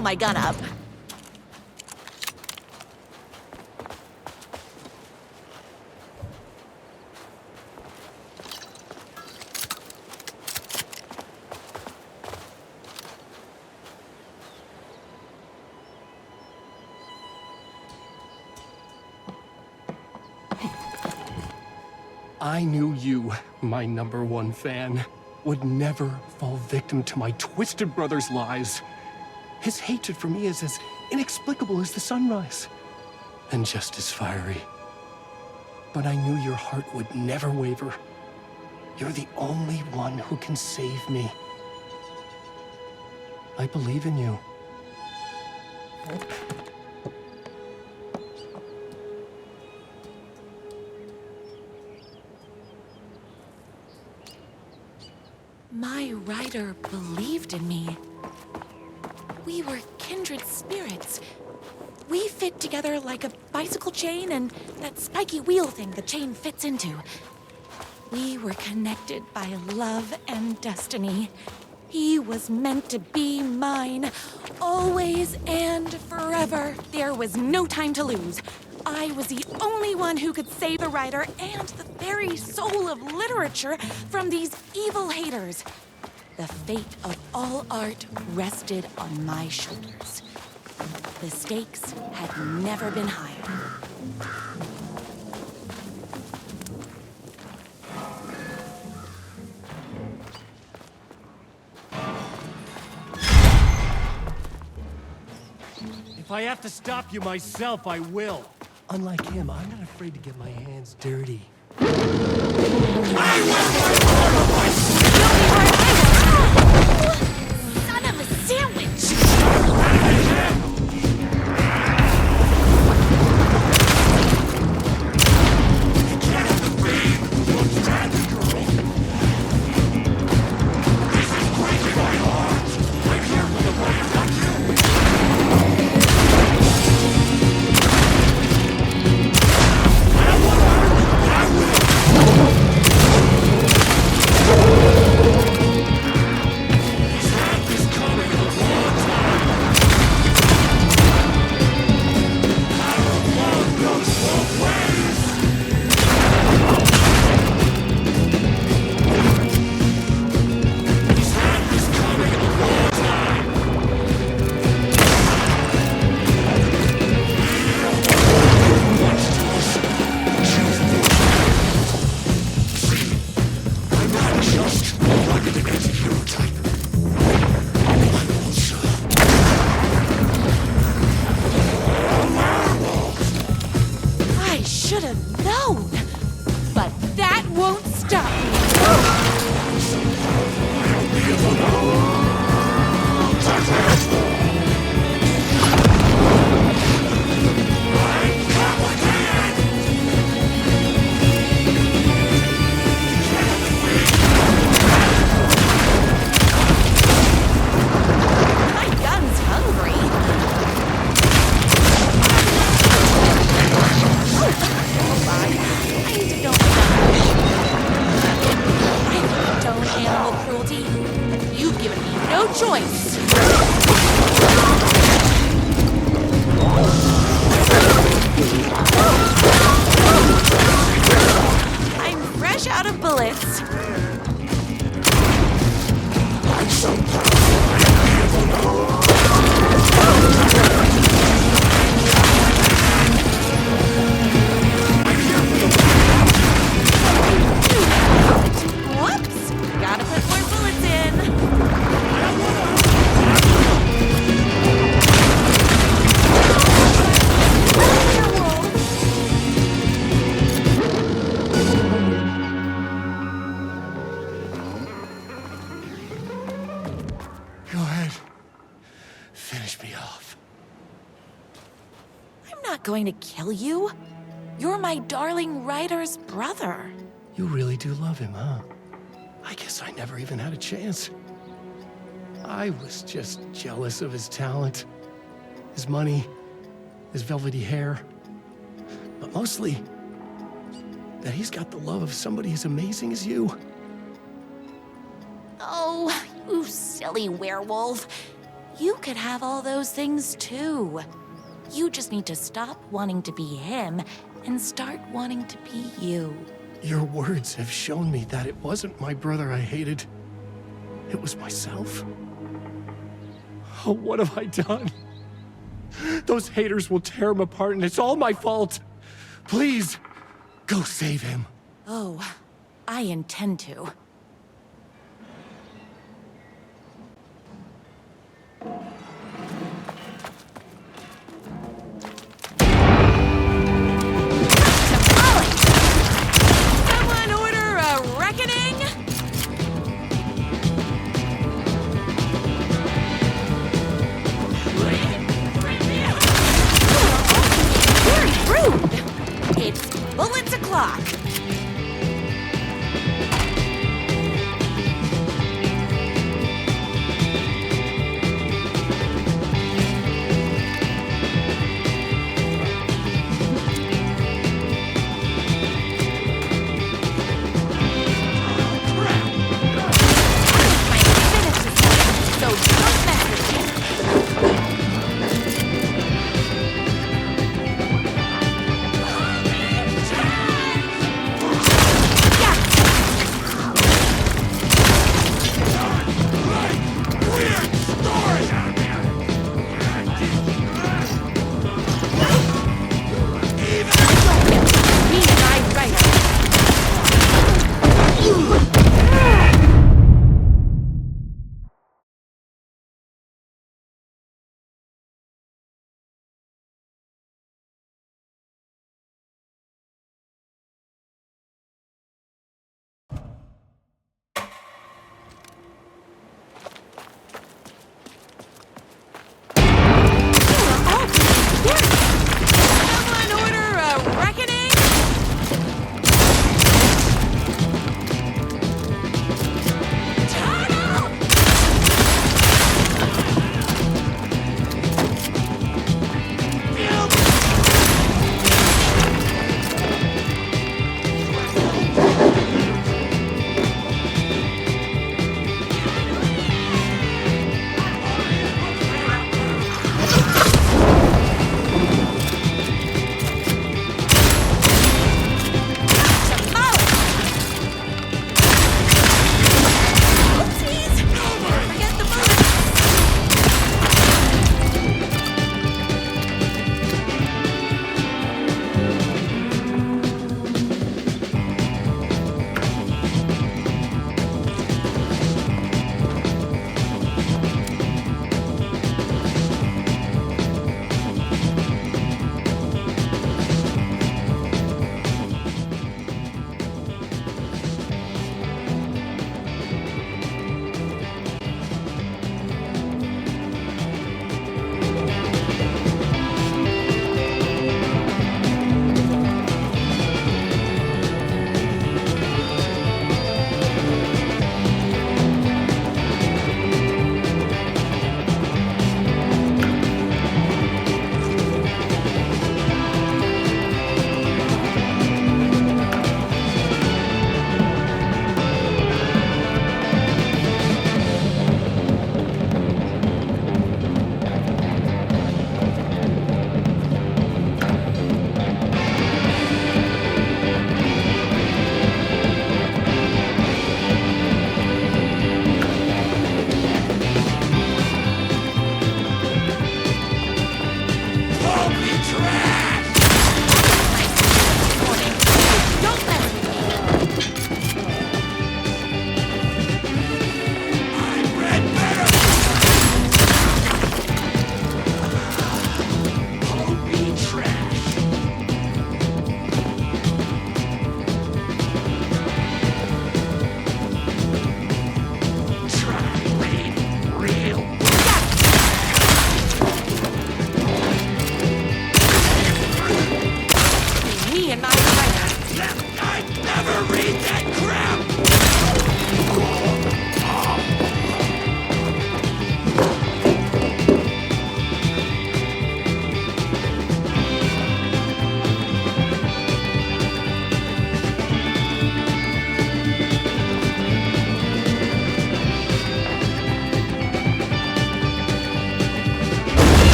My gun up. I knew you, my #1 fan, would never fall victim to my twisted brother's lies. His hatred for me is as inexplicable as the sunrise, and just as fiery. But I knew your heart would never waver. You're the only one who can save me. I believe in you. My writer believed in me. We were kindred spirits. We fit together like a bicycle chain and that spiky wheel thing the chain fits into. We were connected by love and destiny. He was meant to be mine, always and forever. There was no time to lose. I was the only one who could save the writer and the very soul of literature from these evil haters. The fate of all art rested on my shoulders. The stakes had never been higher. If I have to stop you myself, I will. Unlike him, I'm not afraid to get my hands dirty. Son of a sandwich! I should have known, but that won't stop My gun's hungry. Hold on. I need to go. I don't animal cruelty. You've given me no choice. I'm fresh out of bullets. Whoops! Gotta put more bullets in. Go ahead. Finish me off. I'm not going to kill you. You're my darling writer's brother. You really do love him, huh? I guess I never even had a chance. I was just jealous of his talent, his money, his velvety hair. But mostly, that he's got the love of somebody as amazing as you. Oh, you silly werewolf. You could have all those things too. You just need to stop wanting to be him and start wanting to be you. Your words have shown me that it wasn't my brother I hated. It was myself. Oh, what have I done? Those haters will tear him apart, and it's all my fault. Please, go save him. Oh, I intend to. Someone order a reckoning? Very rude. It's bullets o'clock.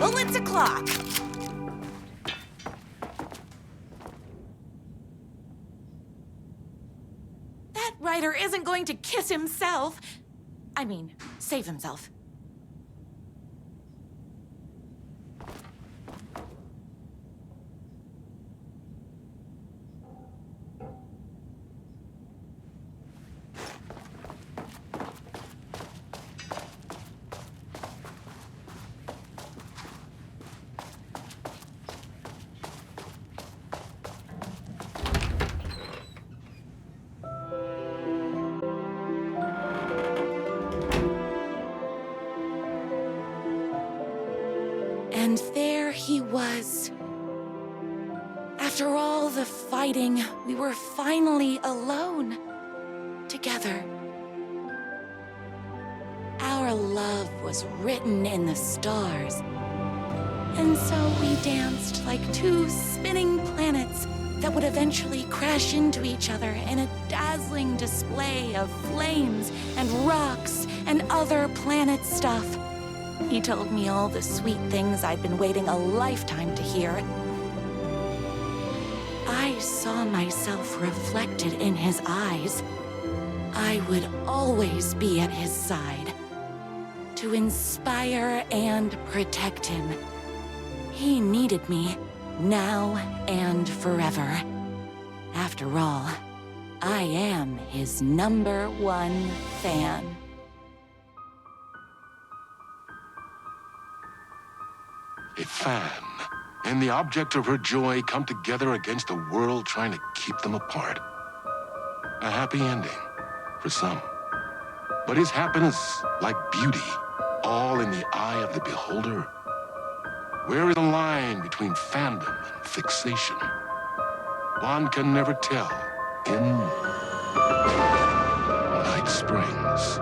Bullets o'clock! That writer isn't going to kiss himself. I mean, save himself. And there he was. After all the fighting, we were finally alone. Together. Our love was written in the stars. And so we danced like two spinning planets that would eventually crash into each other in a dazzling display of flames and rocks and other planet stuff. He told me all the sweet things I'd been waiting a lifetime to hear. I saw myself reflected in his eyes. I would always be at his side, to inspire and protect him. He needed me, now and forever. After all, I am his #1 fan. A fan and the object of her joy come together against a world trying to keep them apart. A happy ending for some. But is happiness, like beauty, all in the eye of the beholder? Where is the line between fandom and fixation? One can never tell in Night Springs.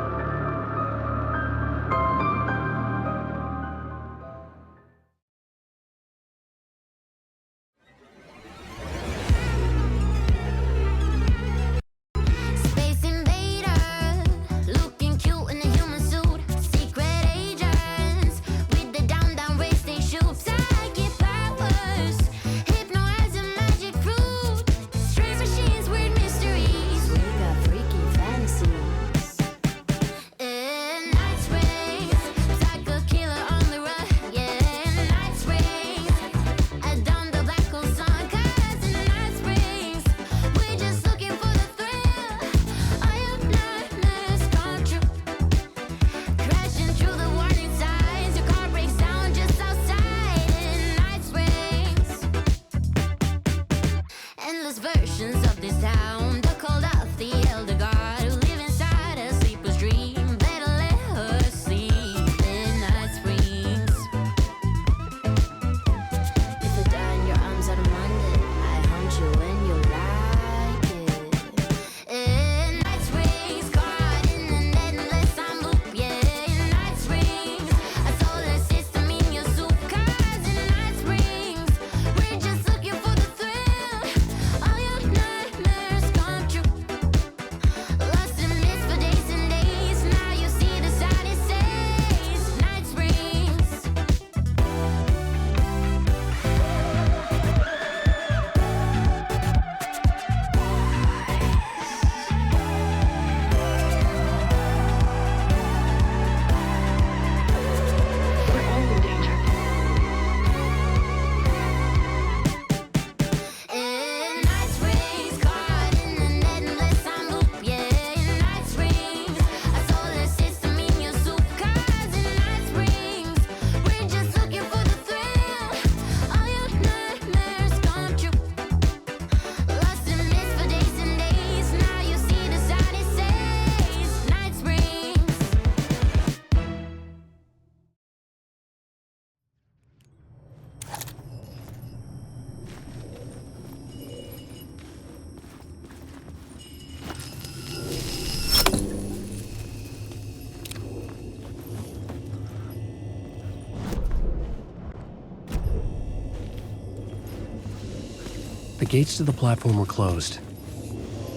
The gates to the platform were closed.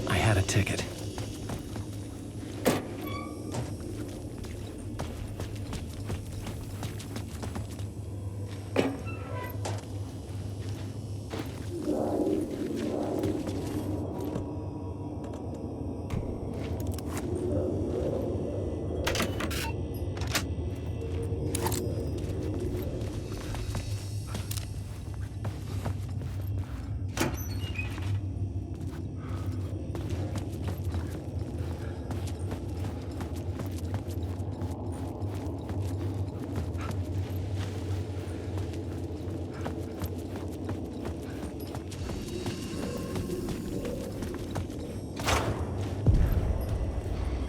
I had a ticket.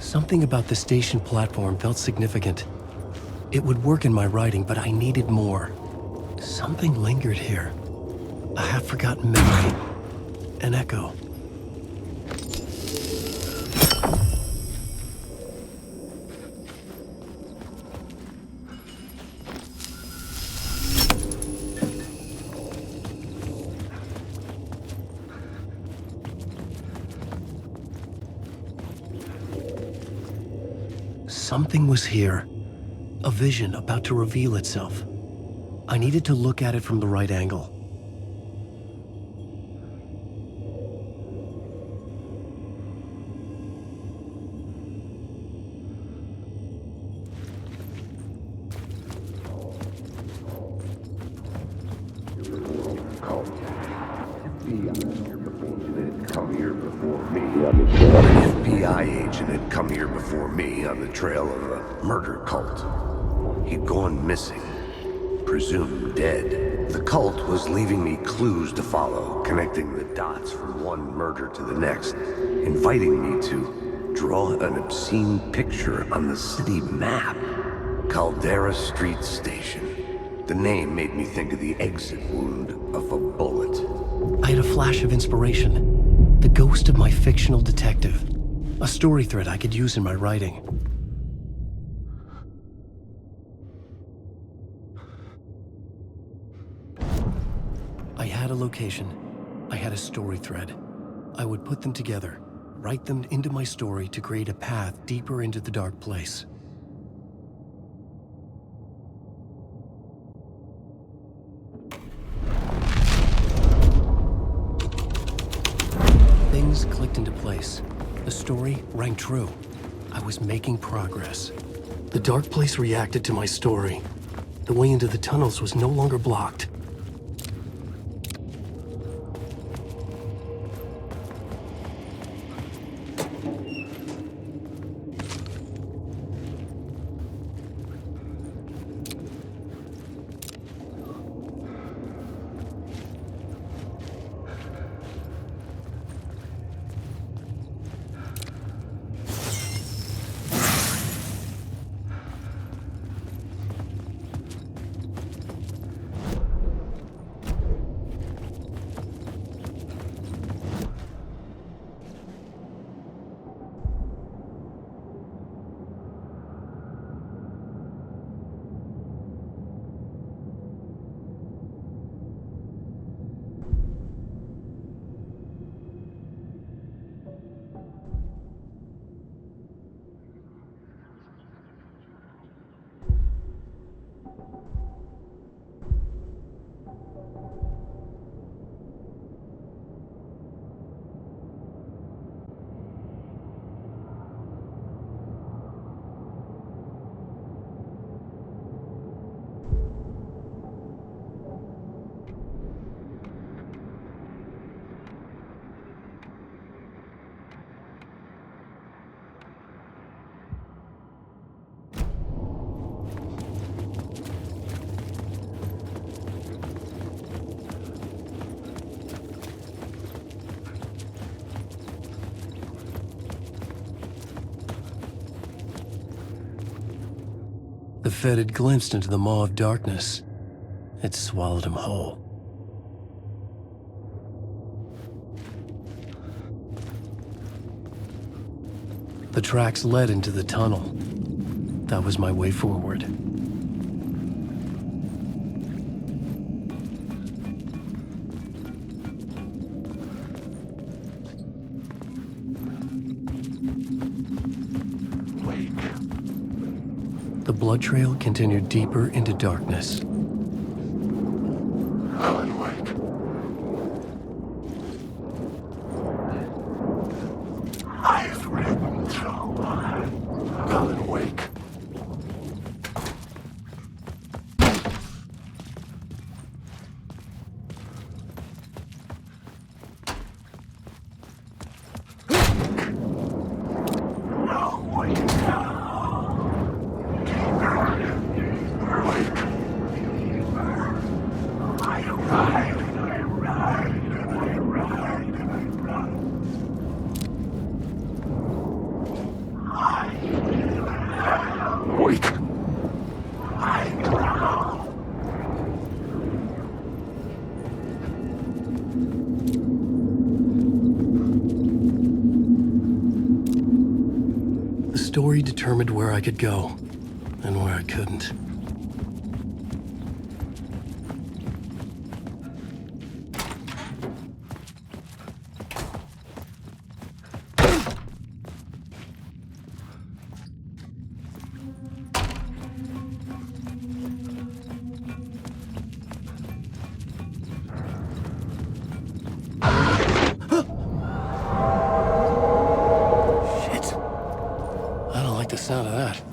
Something about the station platform felt significant. It would work in my writing, but I needed more. Something lingered here. A half-forgotten memory. An echo. Something was here. A vision about to reveal itself. I needed to look at it from the right angle. FBI agent had come here before me on the trail of a murder cult. He'd gone missing, presumed dead. The cult was leaving me clues to follow, connecting the dots from one murder to the next, inviting me to draw an obscene picture on the city map. Caldera Street Station. The name made me think of the exit wound of a bullet. I had a flash of inspiration. The ghost of my fictional detective. A story thread I could use in my writing. I had a location. I had a story thread. I would put them together, write them into my story to create a path deeper into the dark place. Things clicked into place. The story rang true. I was making progress. The dark place reacted to my story. The way into the tunnels was no longer blocked. The Fed had glimpsed into the maw of darkness. It swallowed him whole. The tracks led into the tunnel. That was my way forward. The blood trail continued deeper into darkness. Alan Wake. I've written through Alan Wake. story determined where I could go and where I couldn't. Sound of that.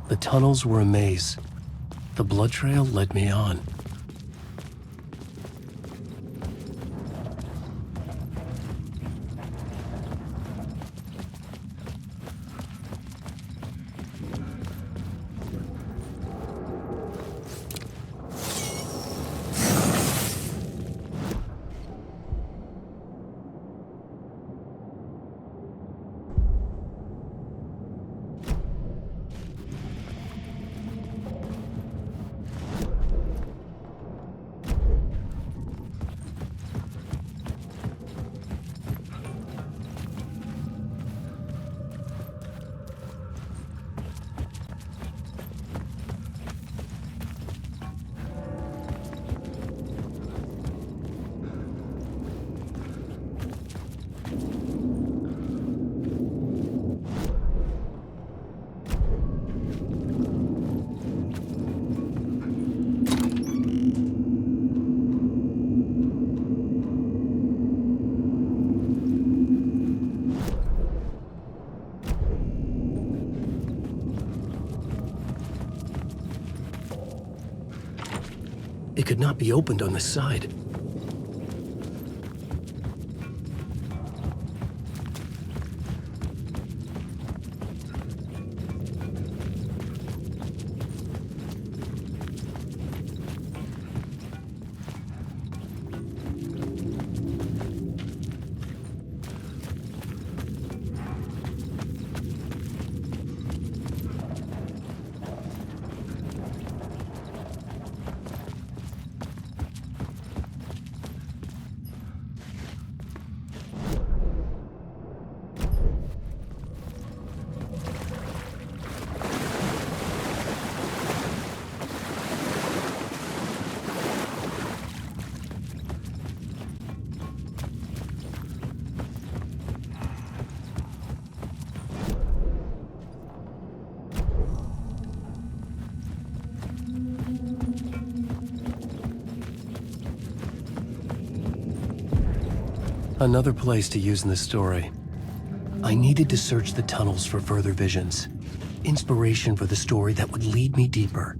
The tunnels were a maze. The blood trail led me on. It could not be opened on the side. Another place to use in this story. I needed to search the tunnels for further visions. Inspiration for the story that would lead me deeper.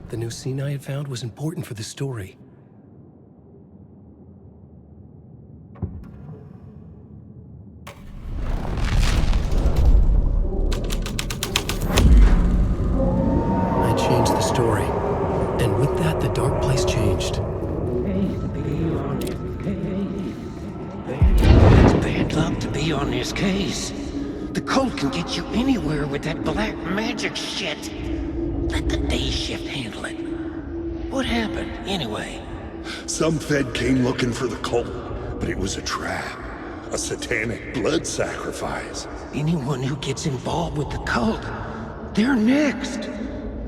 The new scene I had found was important for the story. I changed the story, and with that, the dark place changed. Luck to be on this case. The cult can get you anywhere with that black magic shit. Let the day shift handle it. What happened, anyway? Some Fed came looking for the cult, but it was a trap. A satanic blood sacrifice. Anyone who gets involved with the cult, they're next.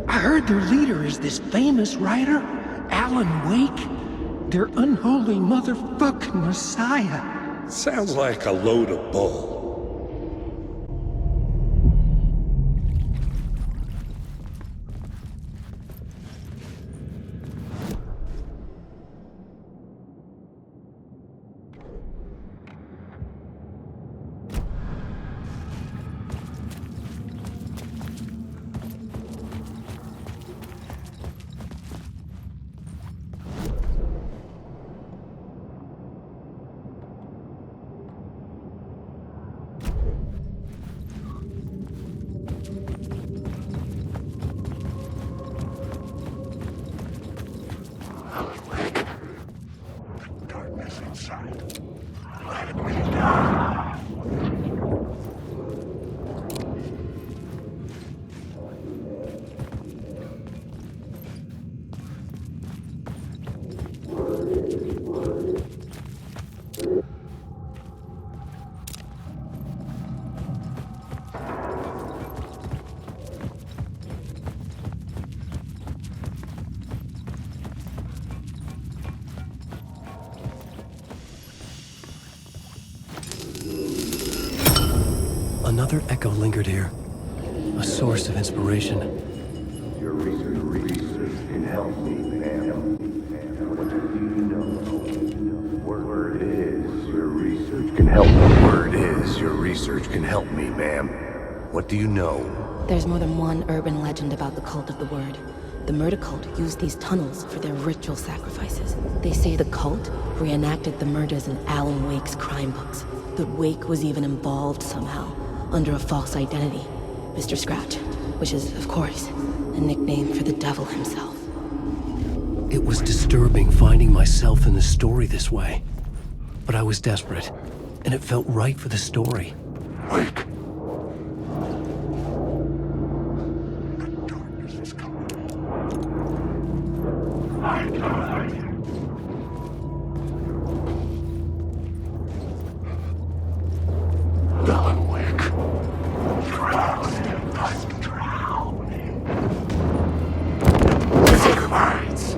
I heard their leader is this famous writer, Alan Wake. Their unholy motherfucking messiah. Sounds like a load of bull. Another echo lingered here, a source of inspiration. Your research can help me, ma'am. What do you know? Word is your research can help me. Word is your research can help me, ma'am. What do you know? There's more than one urban legend about the cult of the Word. The murder cult used these tunnels for their ritual sacrifices. They say the cult reenacted the murders in Alan Wake's crime books. That Wake was even involved somehow, under a false identity. Mr. Scratch, which is, of course, a nickname for the devil himself. It was disturbing finding myself in the story this way. But I was desperate, and it felt right for the story. Wake. Alan Wake. Drowning. I'm drowning. Cigarettes.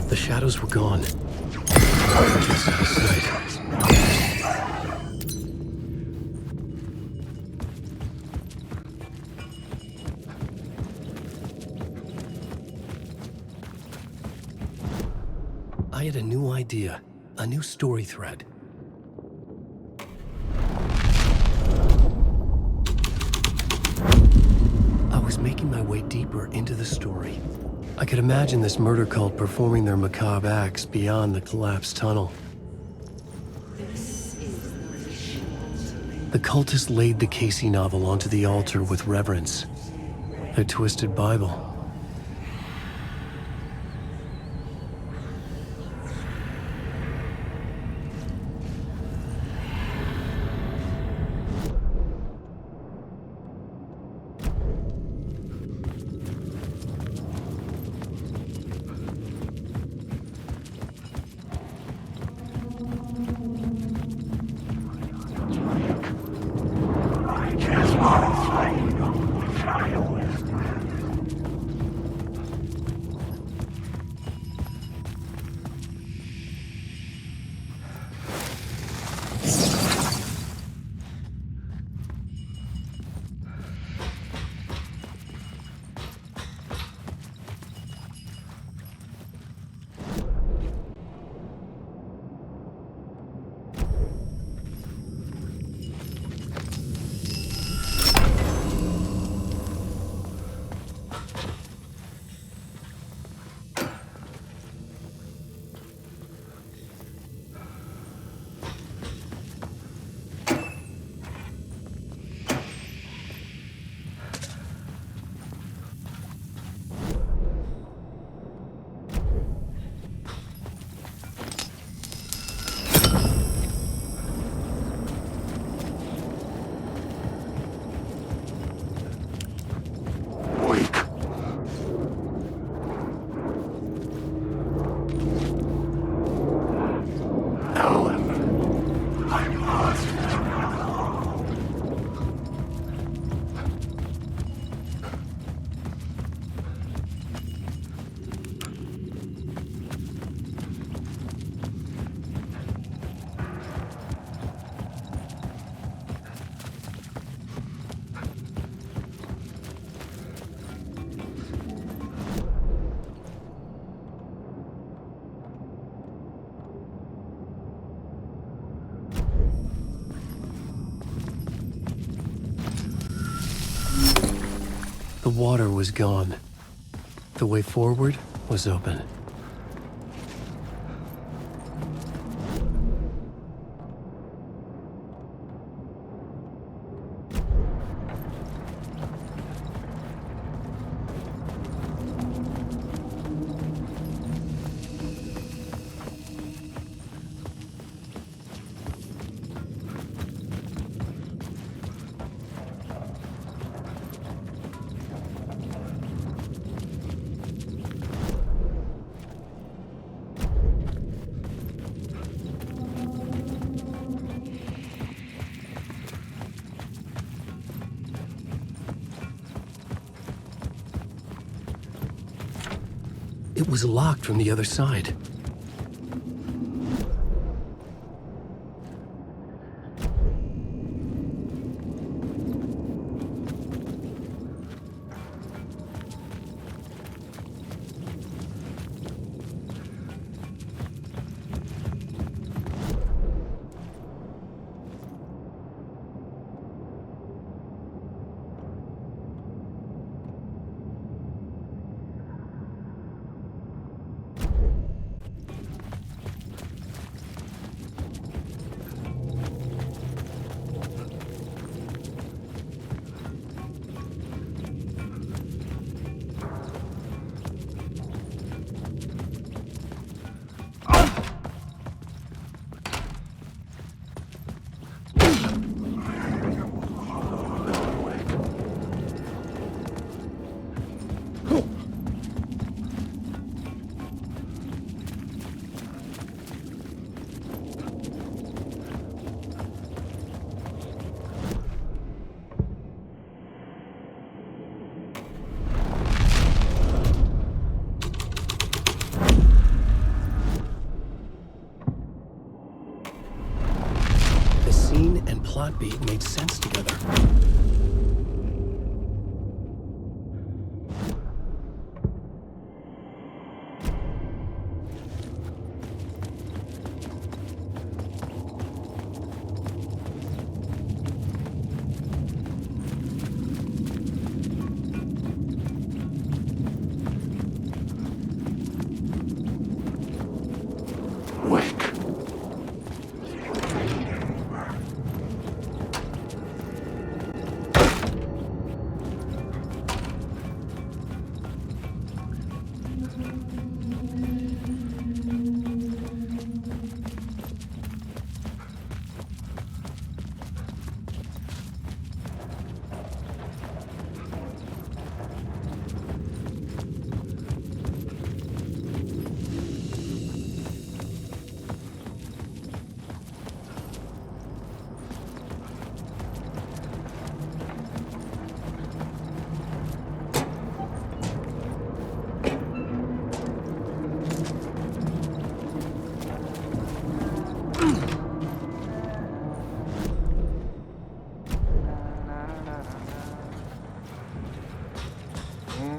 The shadows were gone. Just out of sight. I had a new idea, a new story thread. I was making my way deeper into the story. I could imagine this murder cult performing their macabre acts beyond the collapsed tunnel. The cultists laid the Casey novel onto the altar with reverence. Their twisted Bible. The water was gone. The way forward was open. It was locked from the other side. And plot beat made sense together.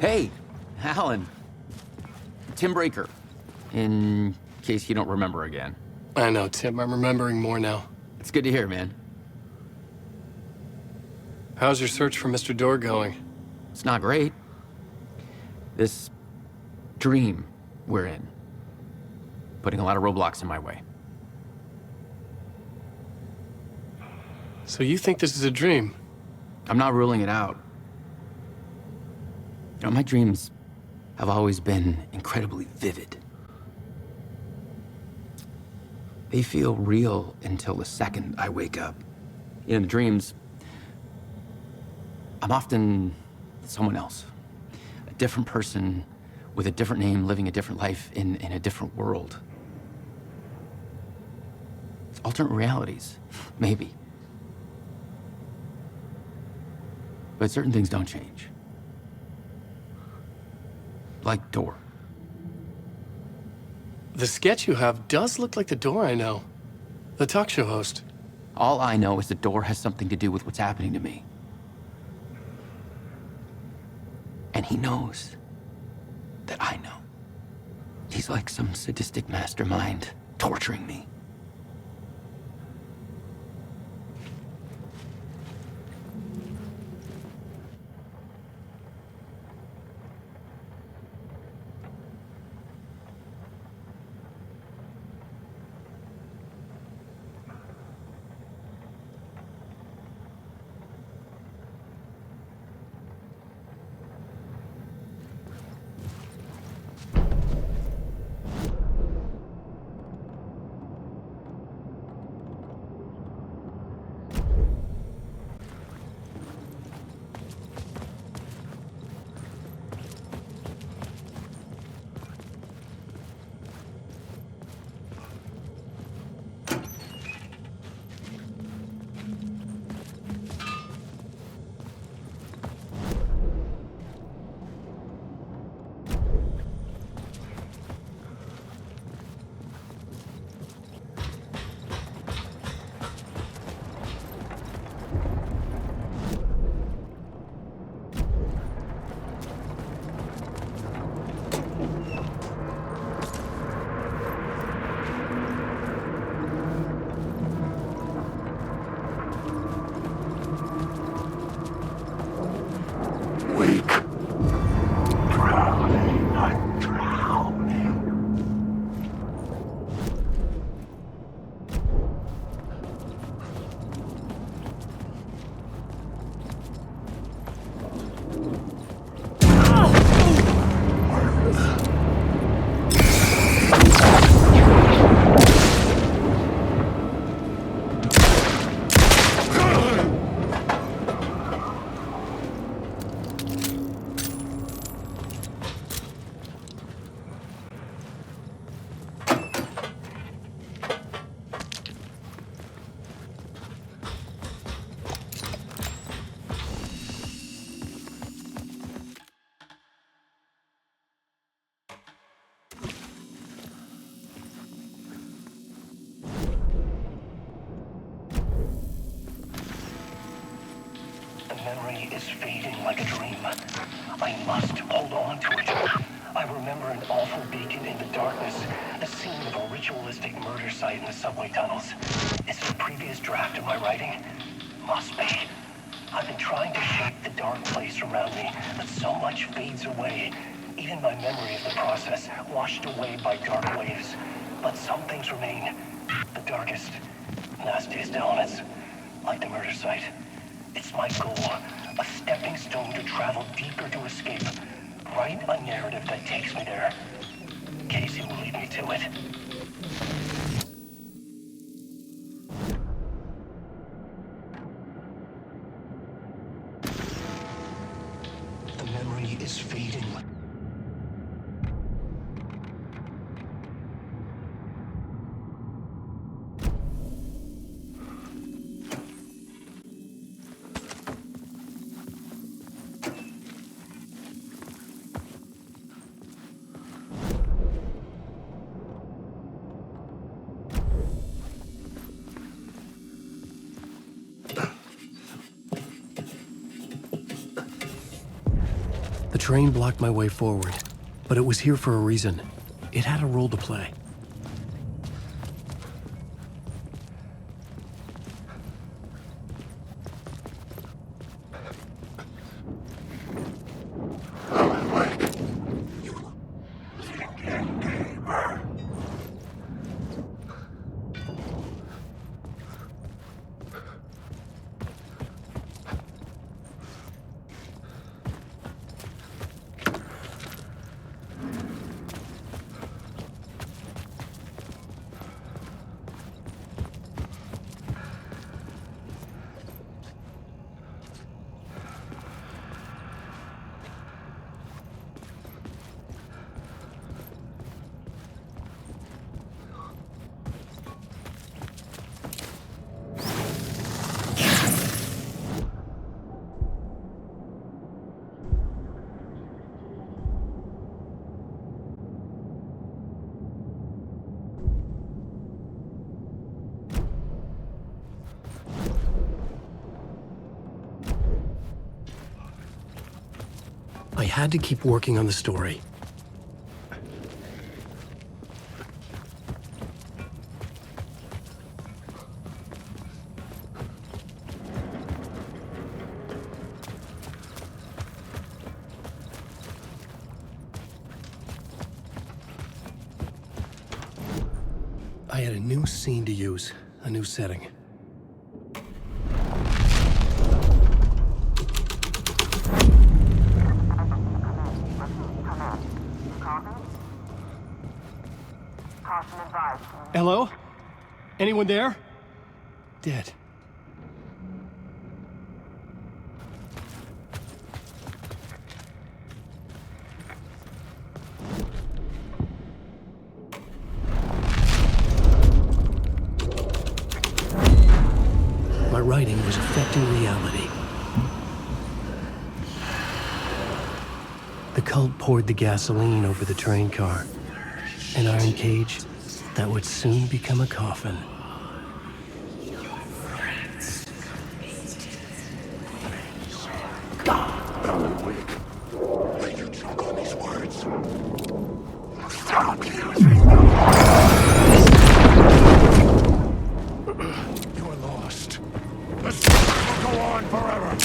Hey, Alan. Tim Breaker, in case you don't remember again. I know, Tim. I'm remembering more now. It's good to hear, man. How's your search for Mr. Door going? It's not great. This dream we're in, putting a lot of roadblocks in my way. So you think this is a dream? I'm not ruling it out. You know, my dreams have always been incredibly vivid. They feel real until the second I wake up. In dreams, I'm often someone else. A different person with a different name, living a different life in a different world. It's alternate realities, maybe. But certain things don't change. Like Door. The sketch you have does look like the Door I know. The talk show host. All I know is the Door has something to do with what's happening to me. And he knows that I know. He's like some sadistic mastermind torturing me. is fading like a dream. I must hold on to it. I remember an awful beacon in the darkness, the scene of a ritualistic murder site in the subway tunnels. Is it a previous draft of my writing? Must be. I've been trying to shape the dark place around me, but so much fades away. Even my memory of the process, washed away by dark waves. But some things remain. The darkest, nastiest elements, like the murder site. It's my goal, a stepping stone to travel deeper to escape. Write a narrative that takes me there. Casey will lead me to it. The memory is fading. The train blocked my way forward, but it was here for a reason. It had a role to play. I had to keep working on the story. I had a new scene to use, a new setting. Hello? Anyone there? Dead. My writing was affecting reality. The cult poured the gasoline over the train car. An iron cage that would soon become a coffin. Alan Wake, let you choke on these words. Stop using them. You are lost. The story will go on forever.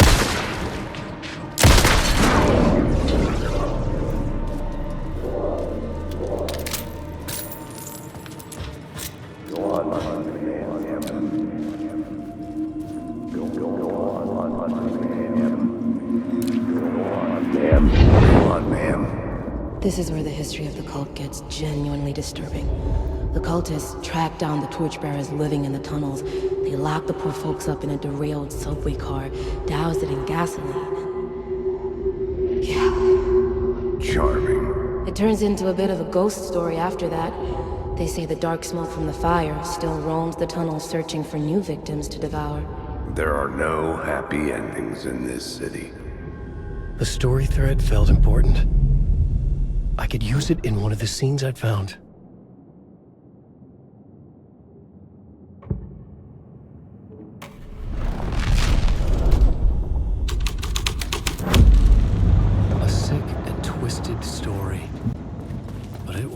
This is where the history of the cult gets genuinely disturbing. The cultists track down the torchbearers living in the tunnels. They lock the poor folks up in a derailed subway car, douse it in gasoline. Yeah. Charming. It turns into a bit of a ghost story after that. They say the dark smoke from the fire still roams the tunnels searching for new victims to devour. There are no happy endings in this city. The story thread felt important. I could use it in one of the scenes I'd found.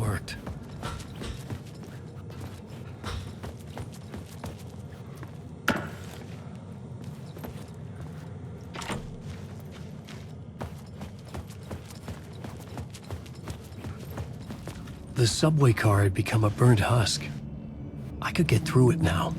worked. The subway car had become a burnt husk. I could get through it now.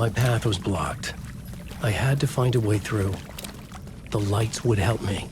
My path was blocked. I had to find a way through. The lights would help me.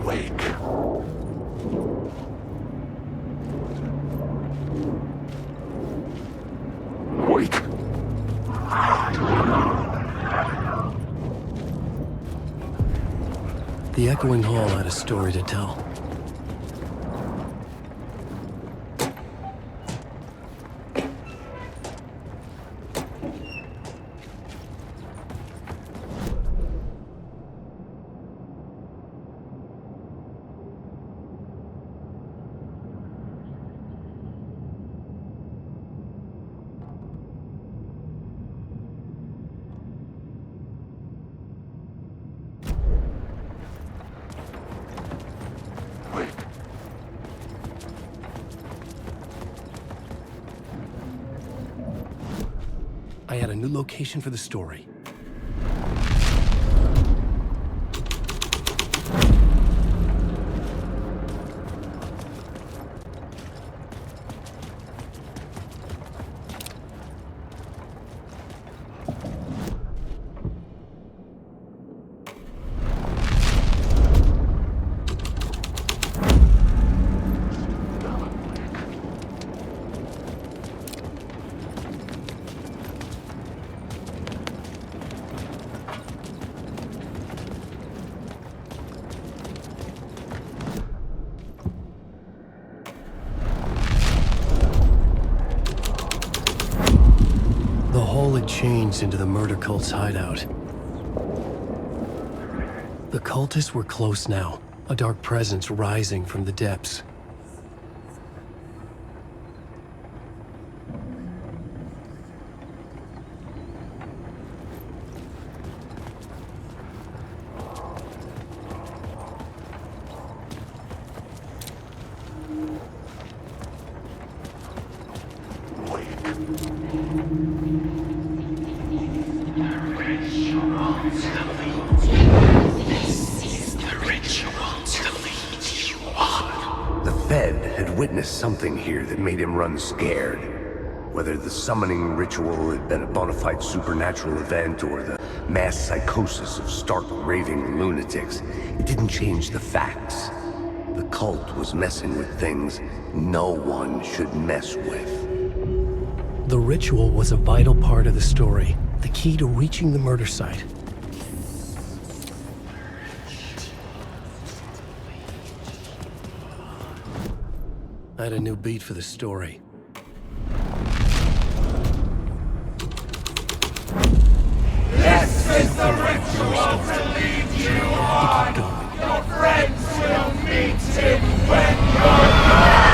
Wake. Wake. The echoing hall had a story to tell. I had a new location for the story. Changed into the murder cult's hideout. The cultists were close now, a dark presence rising from the depths. Something here that made him run scared. Whether the summoning ritual had been a bona fide supernatural event or the mass psychosis of stark raving lunatics, it didn't change the facts. The cult was messing with things no one should mess with. The ritual was a vital part of the story, the key to reaching the murder site. I had a new beat for the story. This is the ritual to lead you on. Your friends will meet him when you're gone.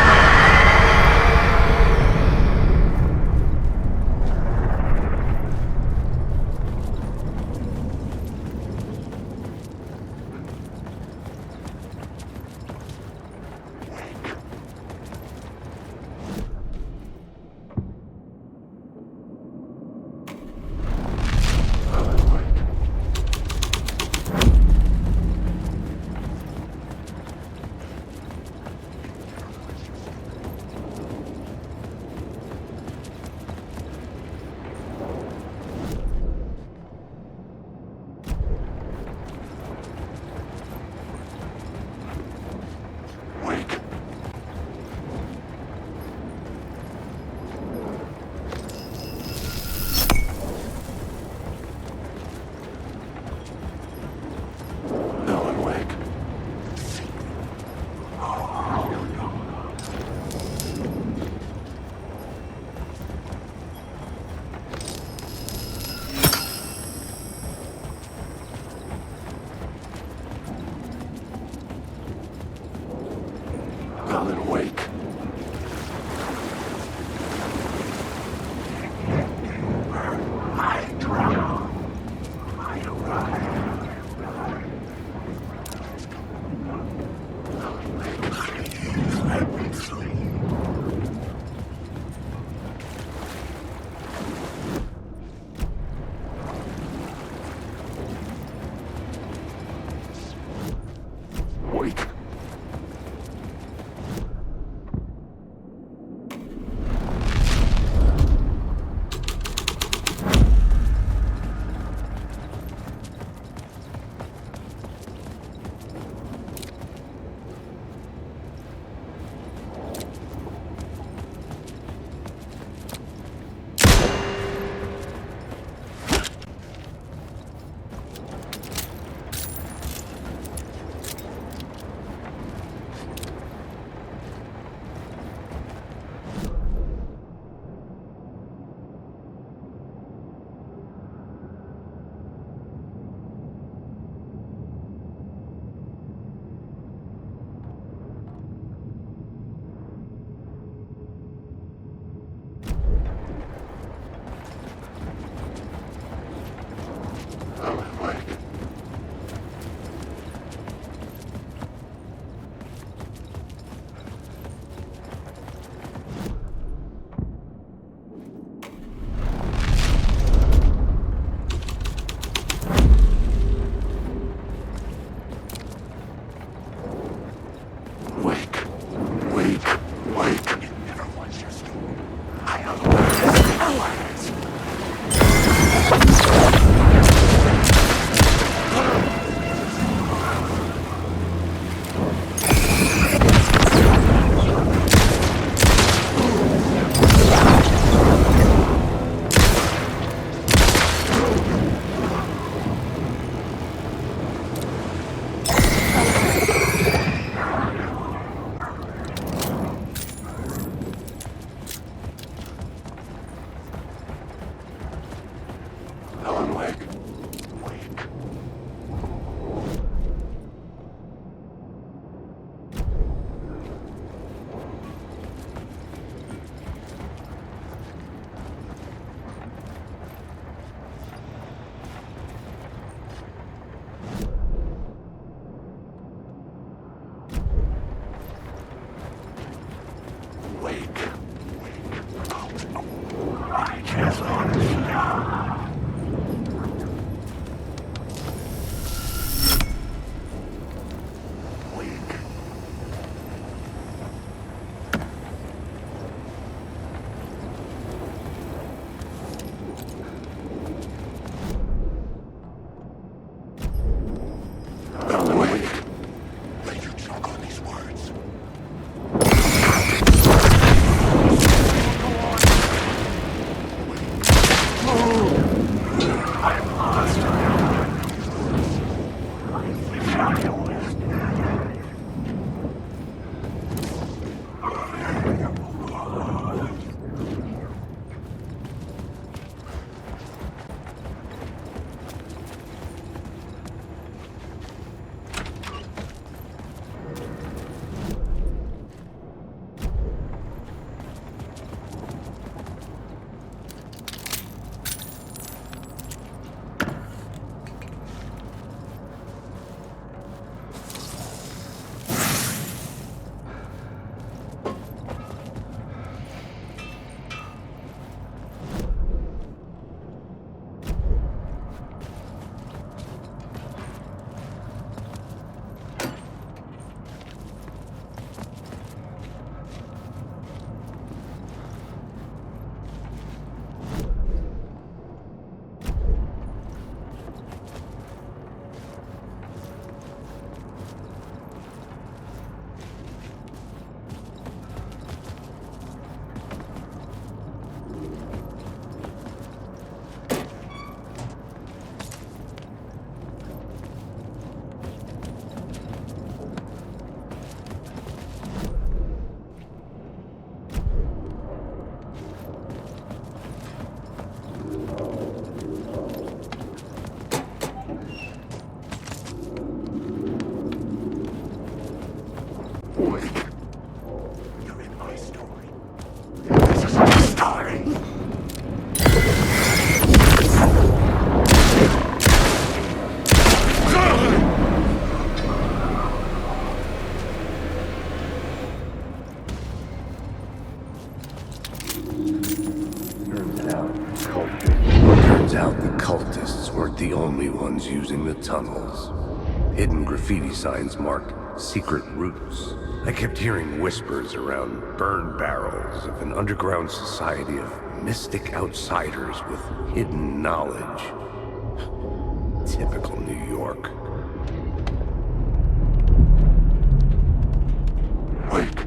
Wake. You're in my story. This is my story. Turns out the cultists weren't the only ones using the tunnels. Hidden graffiti signs marked secret routes. I kept hearing whispers around burn barrels of an underground society of mystic outsiders with hidden knowledge. Typical New York. Wake.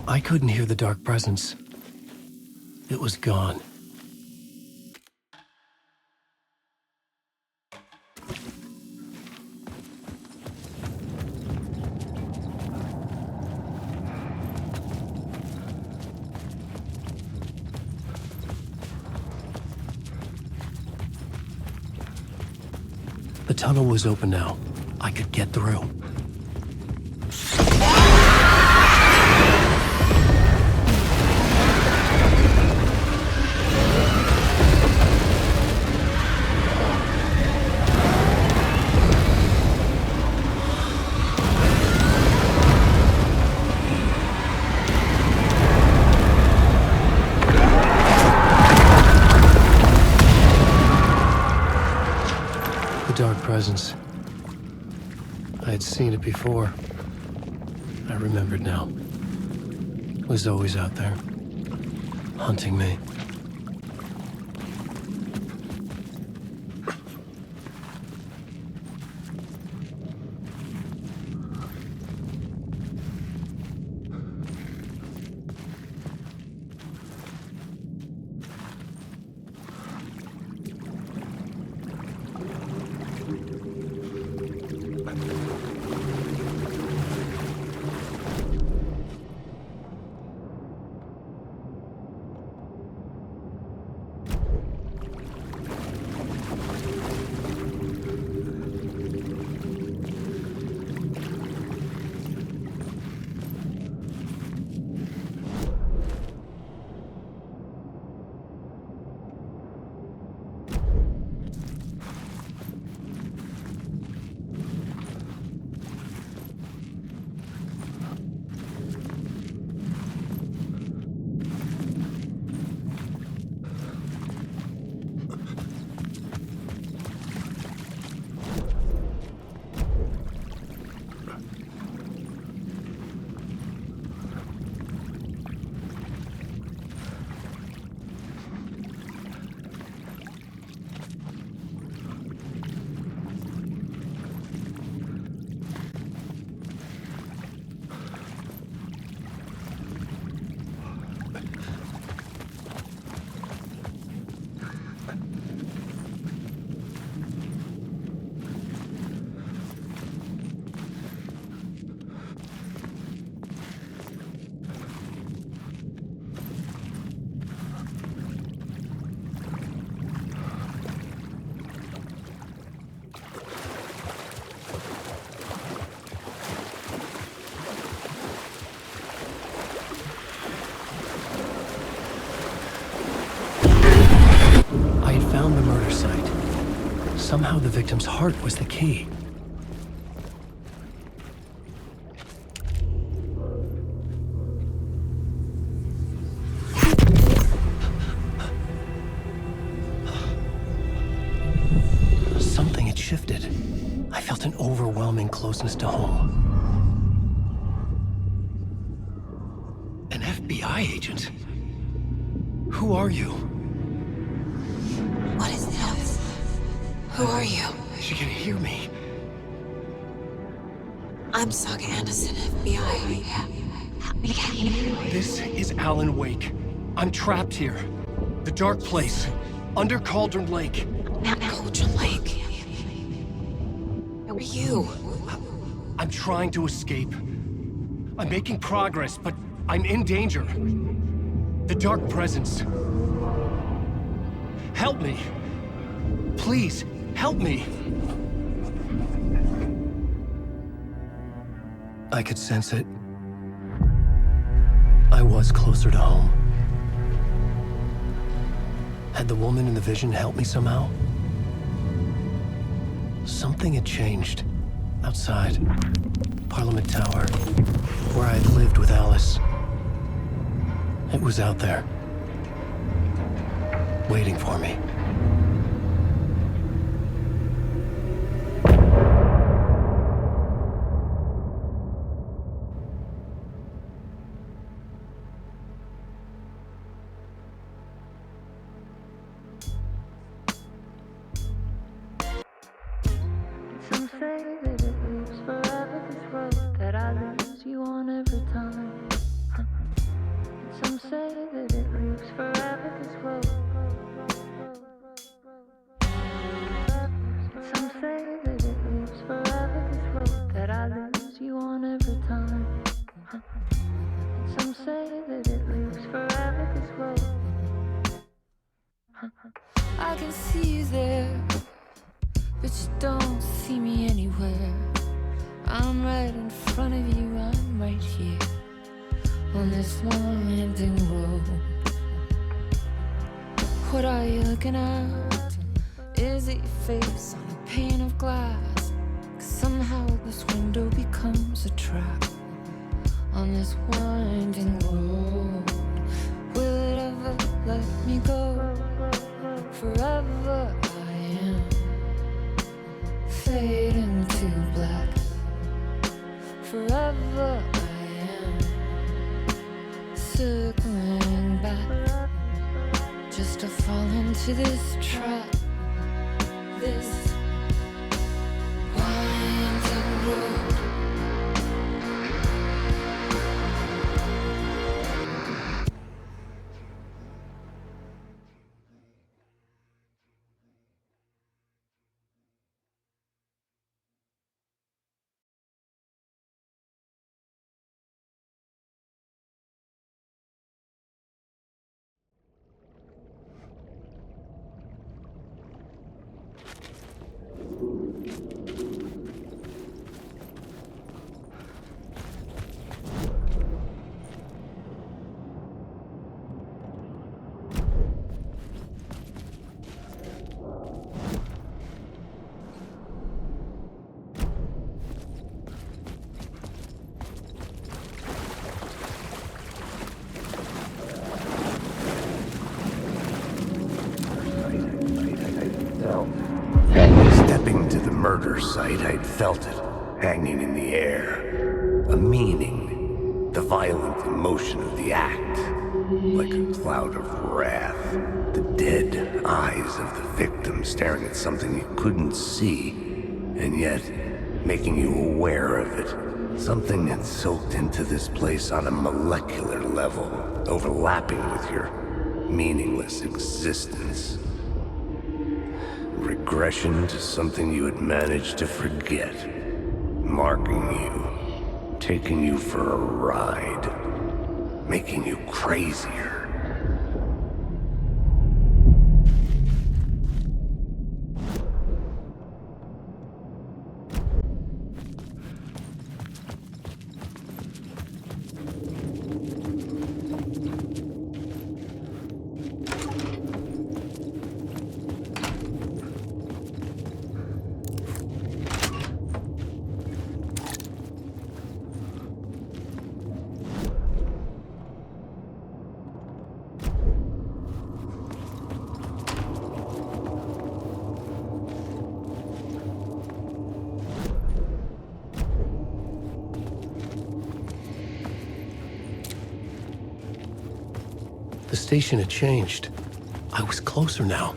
I couldn't hear the dark presence. It was gone. The tunnel was open now. I could get through. The dark presence. I had seen it before. I remembered now. It was always out there, hunting me. Somehow the victim's heart was the key. Something had shifted. I felt an overwhelming closeness to home. An FBI agent? Who are you? What is this? Who are you? She can hear me. I'm Saga Anderson, FBI. Help me get you. This is Alan Wake. I'm trapped here. The dark place. Under Cauldron Lake. Cauldron Lake? Who are you? I'm trying to escape. I'm making progress, but I'm in danger. The dark presence. Help me. Please, help me. I could sense it. I was closer to home. Had the woman in the vision helped me somehow? Something had changed. Outside. Parliament Tower. Where I had lived with Alice. It was out there. Waiting for me. Some say that it lives forever, this road that I lose you on every time. Some say that it lives forever, this road. Some say that it lives forever, this road that I lose you on every time. Some say that it lives forever, this road. I can see you there, but you don't see me anywhere. I'm right in front of you, I'm right here on this long winding road. What are you looking at? Is it your face on a pane of glass? 'Cause somehow this window becomes a trap on this winding road. Will it ever let me go? Forever I am like forever I am circling back just to fall into this trap, this winding road. Stepping to the murder site, I'd felt it, hanging in the air. A meaning, the violent emotion of the act, like a cloud of wrath. The dead eyes of the victim staring at something you couldn't see, and yet making you aware of it. Something had soaked into this place on a molecular level, overlapping with your meaningless existence. Regression to something you had managed to forget. Marking you. Taking you for a ride. Making you crazier. The station had changed. I was closer now.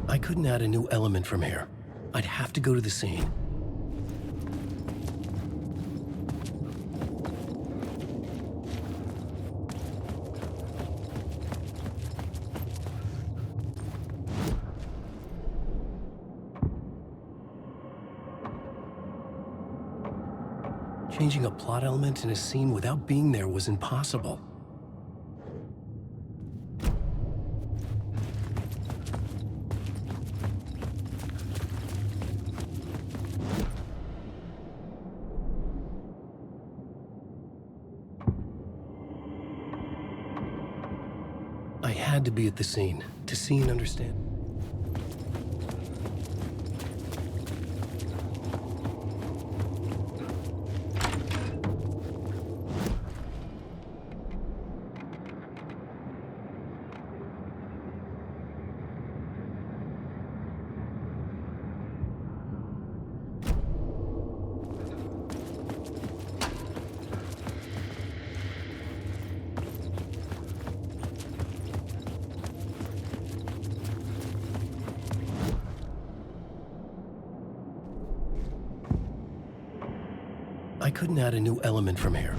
I couldn't add a new element from here. I'd have to go to the scene. Changing a plot element in a scene without being there was impossible. I had to be at the scene, to see and understand. I couldn't add a new element from here.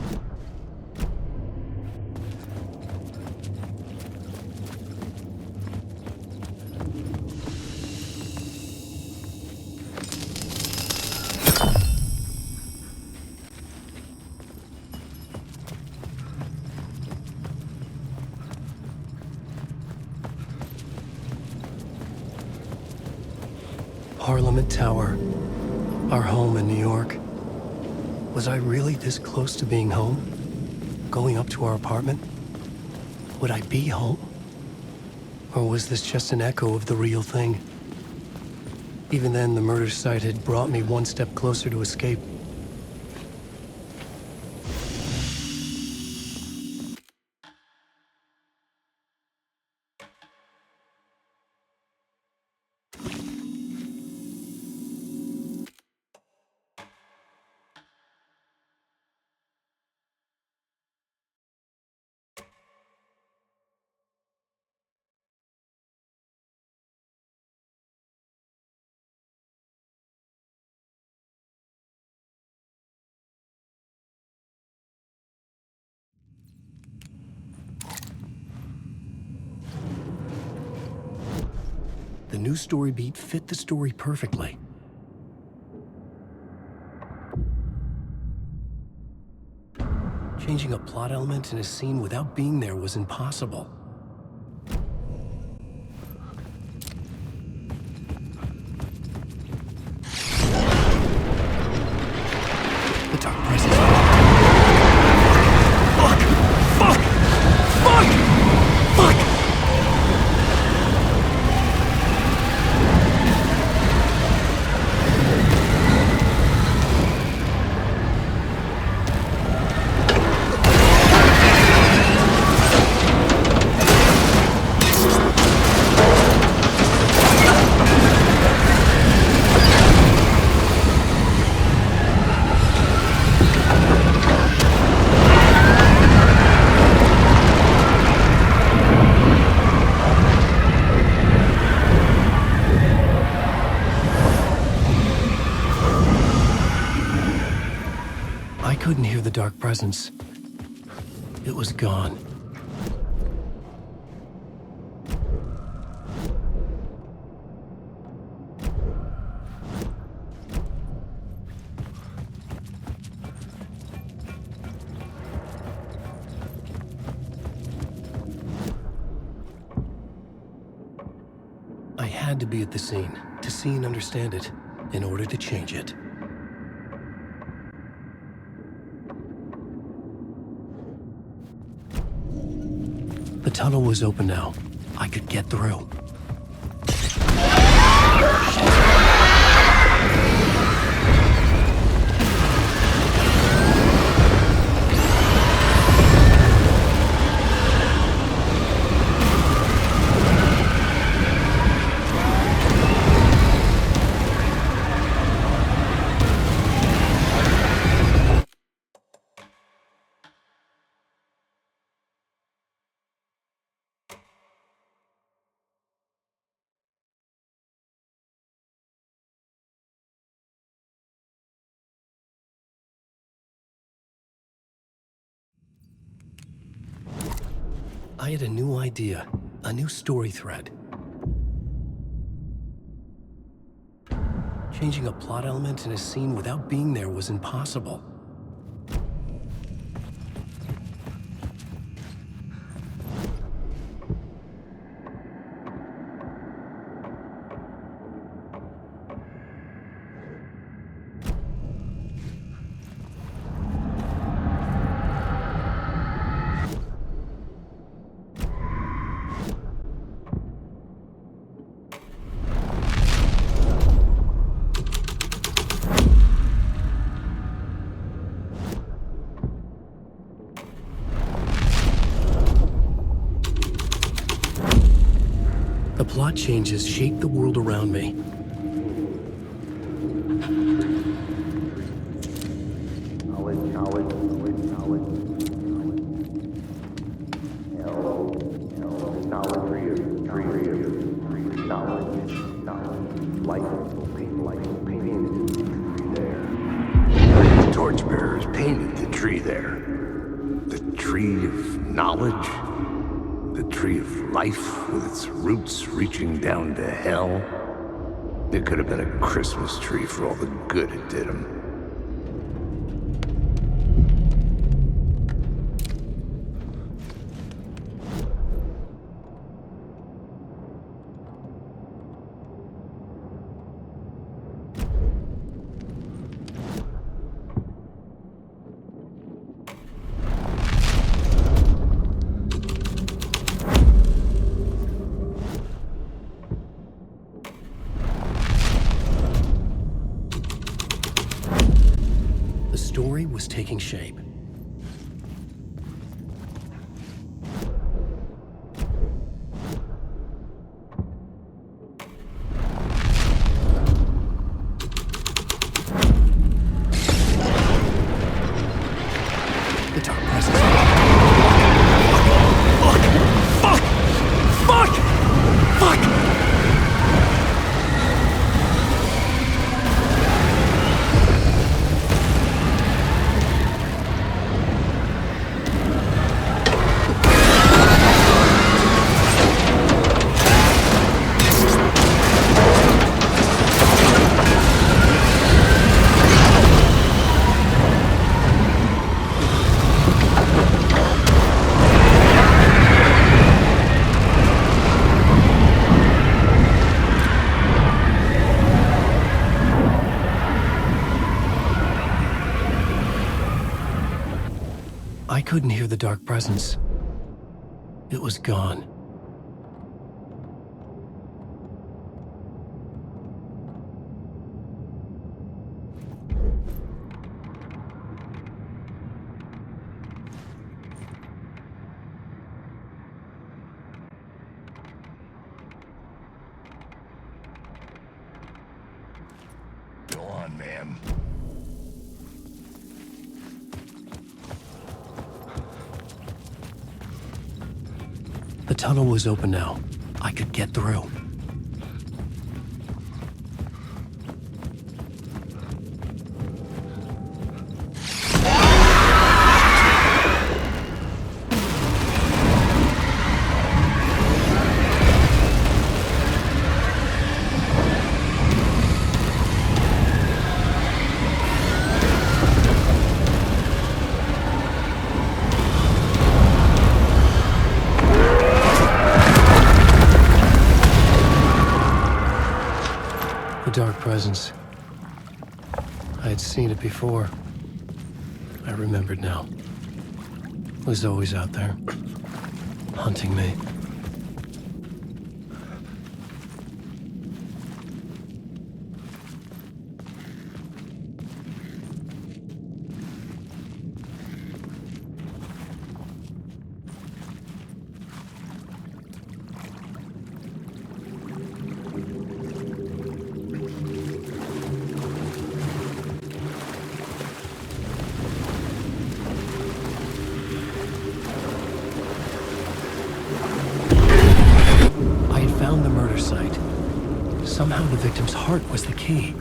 Parliament Tower, our home in New York. Was I really this close to being home? Going up to our apartment? Would I be home? Or was this just an echo of the real thing? Even then, the murder site had brought me one step closer to escape. The new story beat fit the story perfectly. Changing a plot element in a scene without being there was impossible. The dark presence. Fuck! Fuck! Fuck! Fuck! I couldn't hear the dark presence. It was gone. I had to be at the scene, to see and understand it, in order to change it. The tunnel was open now. I could get through. I had a new idea, a new story thread. Changing a plot element in a scene without being there was impossible. The plot changes shape the world around me. Torchbearers painted the tree there. The tree of knowledge. The tree of life with its roots reaching down to hell. It could have been a Christmas tree for all the good it did him. story was taking shape. The dark presence. Fuck! I couldn't hear the dark presence. It was gone. Go on, man. The tunnel was open now. I could get through. Dark presence. I had seen it before. I remembered now. It was always out there, hunting me. Found the murder site. Somehow the victim's heart was the key.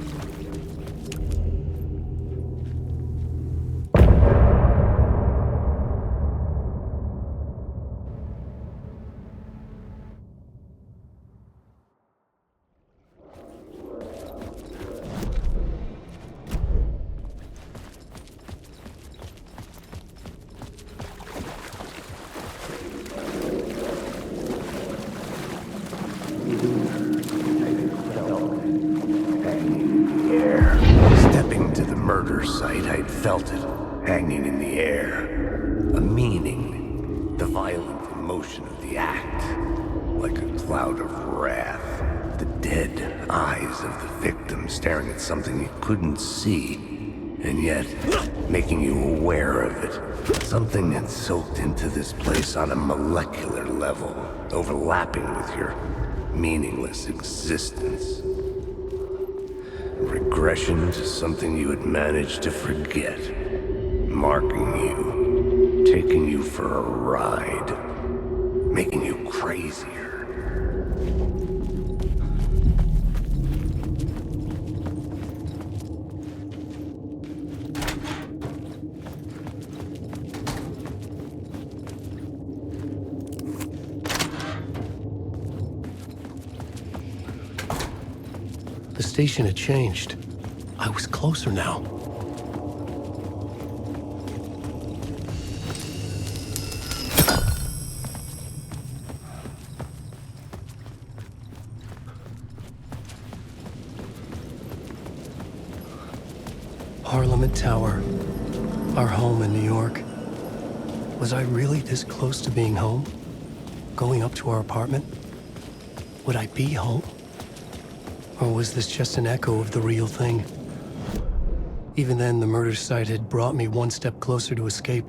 Stepping to the murder site, I'd felt it hanging in the air. A meaning, the violent emotion of the act, like a cloud of wrath. The dead eyes of the victim staring at something you couldn't see, and yet making you aware of it. Something had soaked into this place on a molecular level, overlapping with your meaningless existence. Regression to something you had managed to forget. Marking you, taking you for a ride, making you crazier. The station had changed. I was closer now. Parliament Tower, our home in New York. Was I really this close to being home? Going up to our apartment? Would I be home? Or was this just an echo of the real thing? Even then, the murder site had brought me one step closer to escape.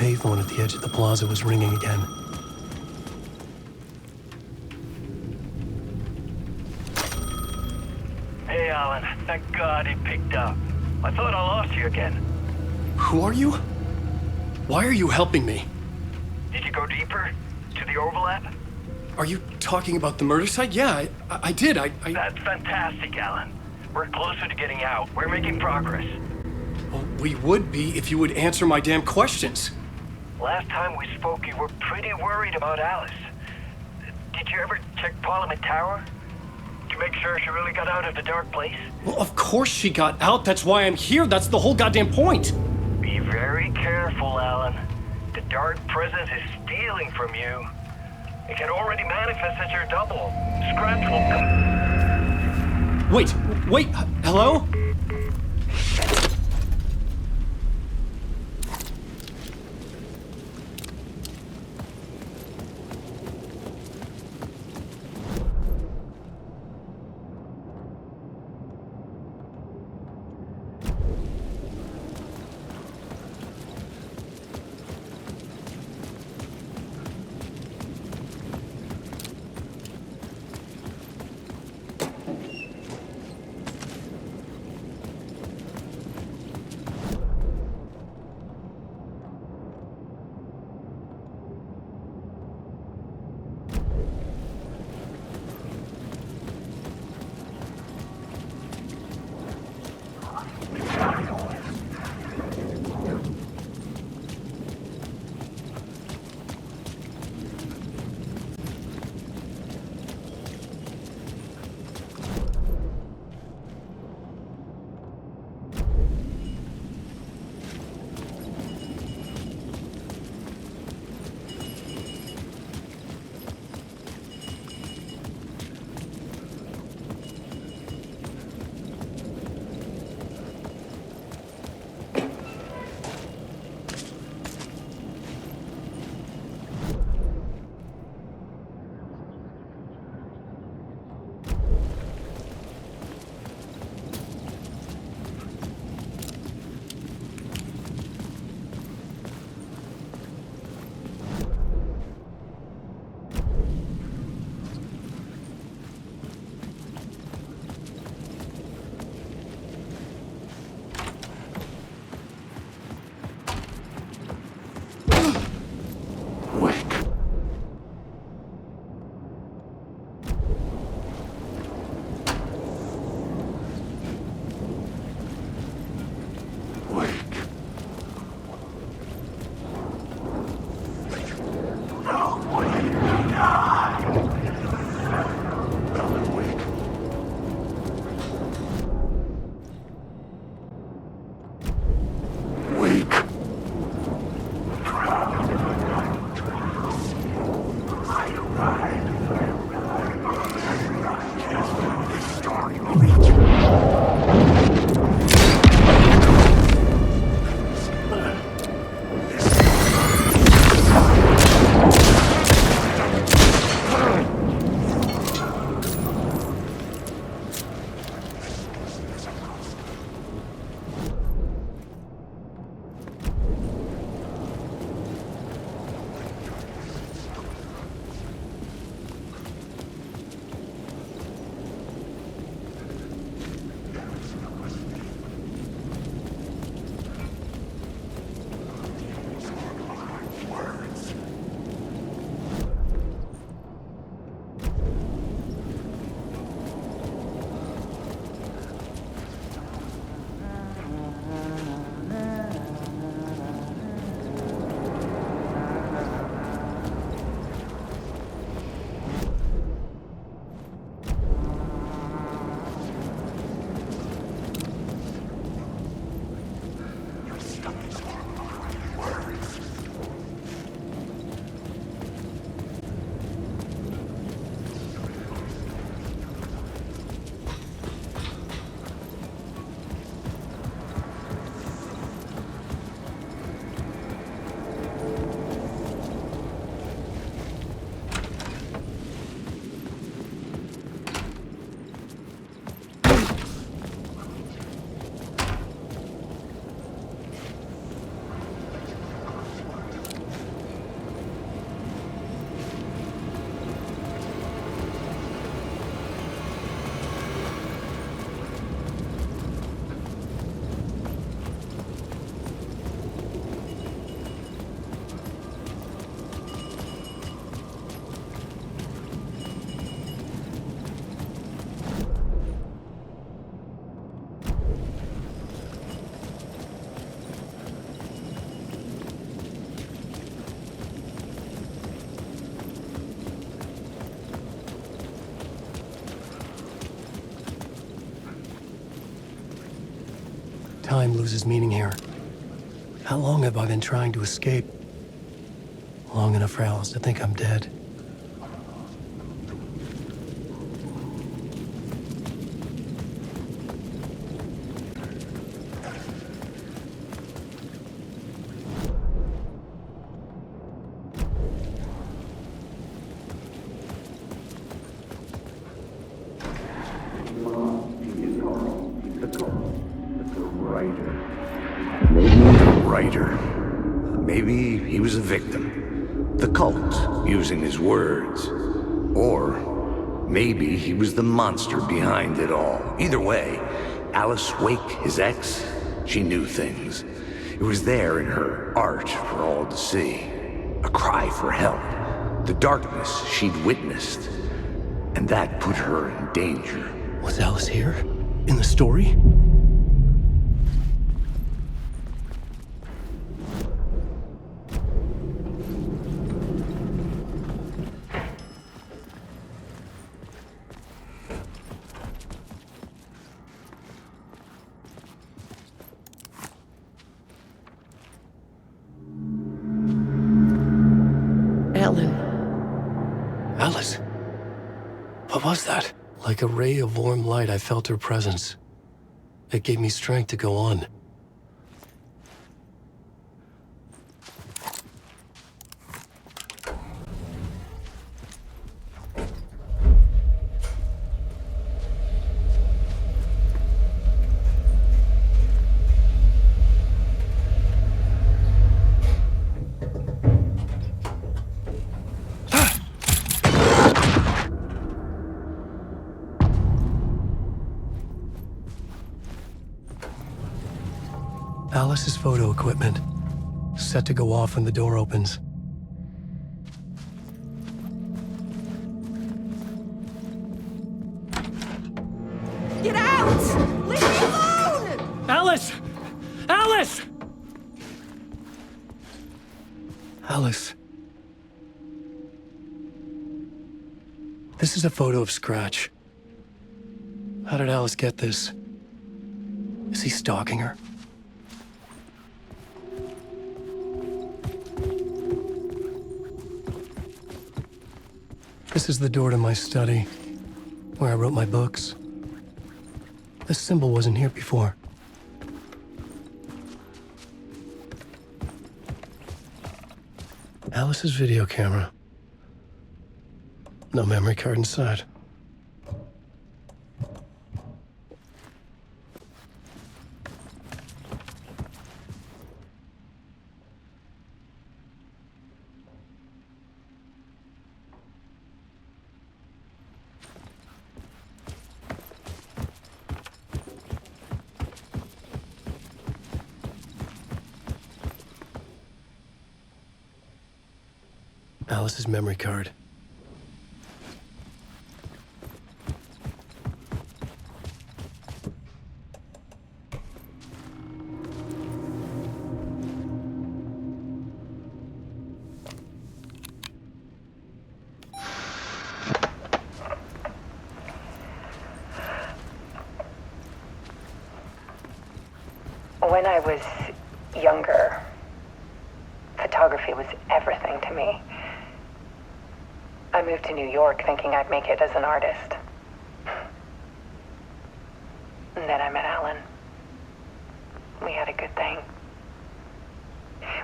payphone at the edge of the plaza was ringing again. Hey, Alan. Thank God he picked up. I thought I lost you again. Who are you? Why are you helping me? Did you go deeper? To the overlap? Are you talking about the murder site? Yeah, I did. That's fantastic, Alan. We're closer to getting out. We're making progress. Well, we would be if you would answer my damn questions. Last time we spoke, you were pretty worried about Alice. Did you ever check Parliament Tower? To make sure she really got out of the dark place? Well, of course she got out. That's why I'm here. That's the whole goddamn point. Be very careful, Alan. The dark presence is stealing from you. It can already manifest as your double. Scratch will come. Wait, hello? time loses meaning here. How long have I been trying to escape? Long enough for Alice to think I'm dead. Maybe he was a victim. The cult, using his words. Or maybe he was the monster behind it all. Either way, Alice Wake, his ex, she knew things. It was there in her art for all to see. A cry for help. The darkness she'd witnessed. And that put her in danger. Was Alice here? In the story? Alice? What was that? Like a ray of warm light, I felt her presence. It gave me strength to go on. Alice's photo equipment, set to go off when the door opens. Get out! Leave me alone! Alice! Alice! Alice. This is a photo of Scratch. How did Alice get this? Is he stalking her? This is the door to my study, where I wrote my books. This symbol wasn't here before. Alice's video camera. No memory card inside. Alice's memory card. When I was younger, photography was everything to me. I moved to New York thinking I'd make it as an artist. And then I met Alan. We had a good thing.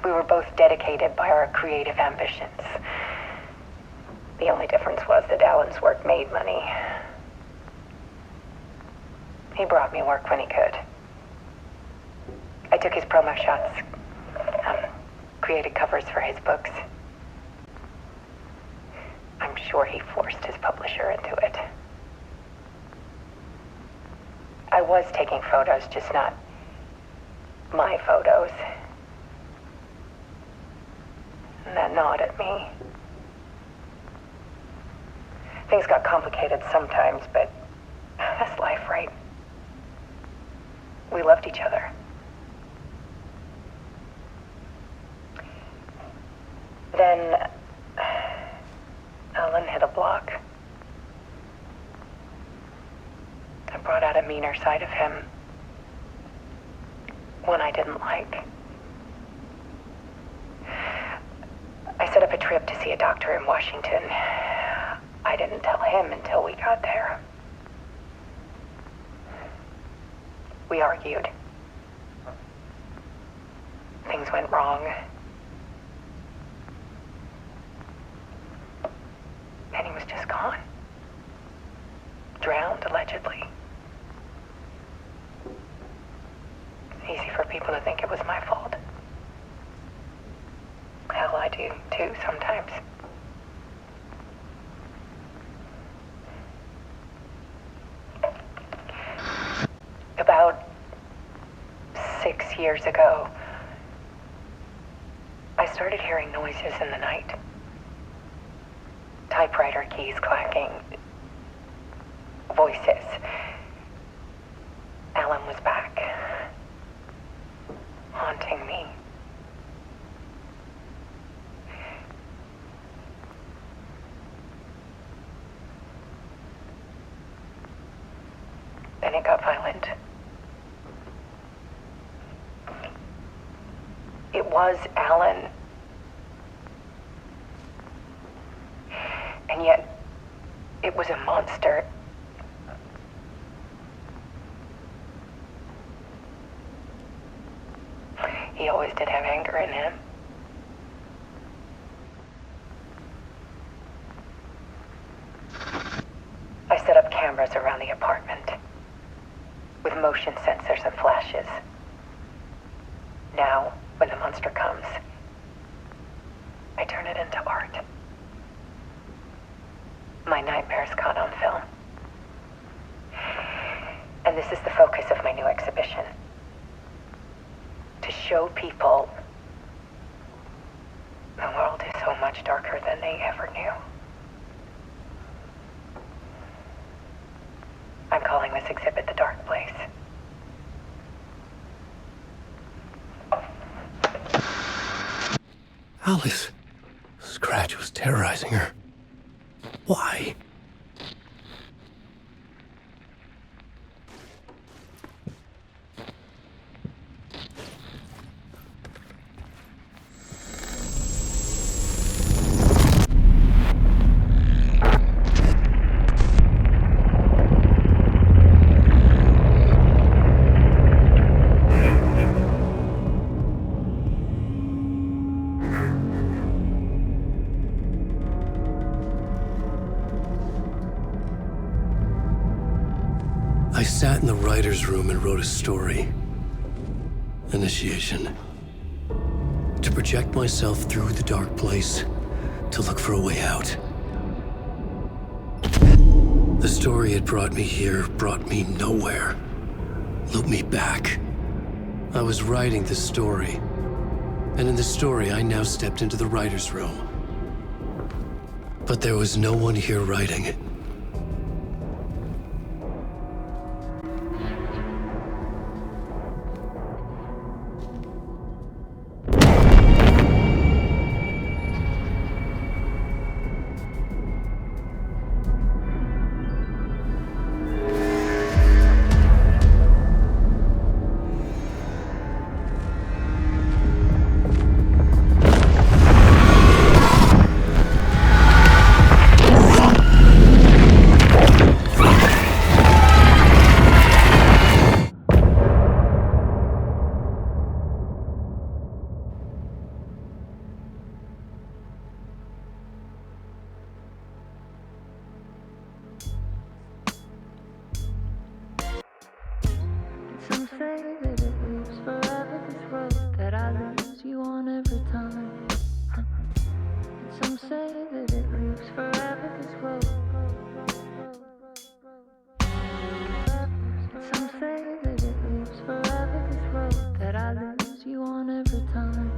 We were both dedicated by our creative ambitions. The only difference was that Alan's work made money. He brought me work when he could. I took his promo shots, created covers for his books. I'm sure he forced his publisher into it. I was taking photos, just not my photos. And that gnawed at me. Things got complicated sometimes, but that's life, right? We loved each other. Then Alan hit a block. I brought out a meaner side of him. one I didn't like. I set up a trip to see a doctor in Washington. I didn't tell him until we got there. We argued. Things went wrong. And he was just gone. Drowned, allegedly. Easy for people to think it was my fault. Hell, I do too sometimes. About 6 years ago, I started hearing noises in the night. Typewriter keys clacking. Voices. Alan was back. Haunting me. Then it got violent. It was Alan. And yet, it was a monster. He always did have anger in him. I set up cameras around the apartment with motion sensors and flashes. Now, when the monster comes, I turn it into art. My nightmares caught on film. And this is the focus of my new exhibition. To show people the world is so much darker than they ever knew. I'm calling this exhibit The Dark Place. Alice. Scratch was terrorizing her. Why? I sat in the writer's room and wrote a story. Initiation. To project myself through the dark place, to look for a way out. The story had brought me here, brought me nowhere. Looped me back. I was writing the story. And in the story, I now stepped into the writer's room. But there was no one here writing it. Some say that it lives forever, this road that I lose you on every time. Some say that it lives forever, this road. Some say that it lives forever, this road that I lose you on every time.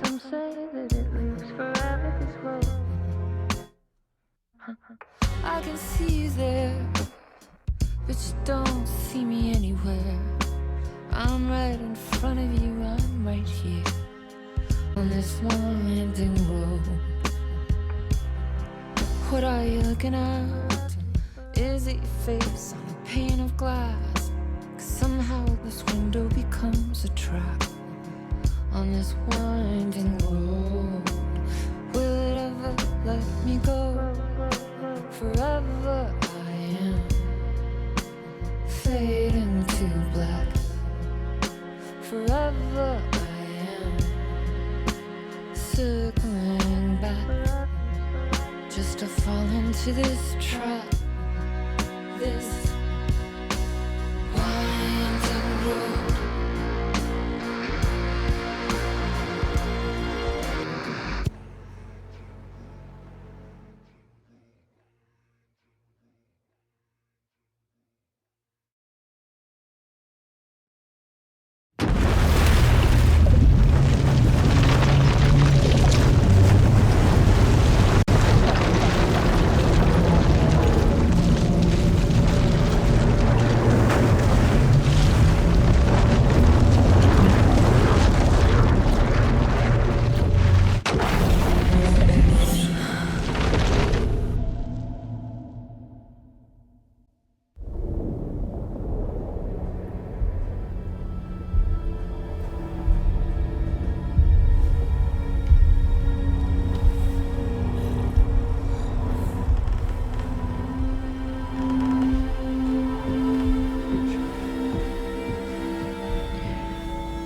Some say that it lives forever, this road. I can see you there, but you don't see me anywhere. I'm right in front of you, I'm right here on this long-ending road. What are you looking at? Is it your face on a pane of glass? 'Cause somehow This window becomes a trap on this winding road. Will it ever let me go? Forever I am fading to black. Forever I am circling back, just to fall into this trap. This winding road.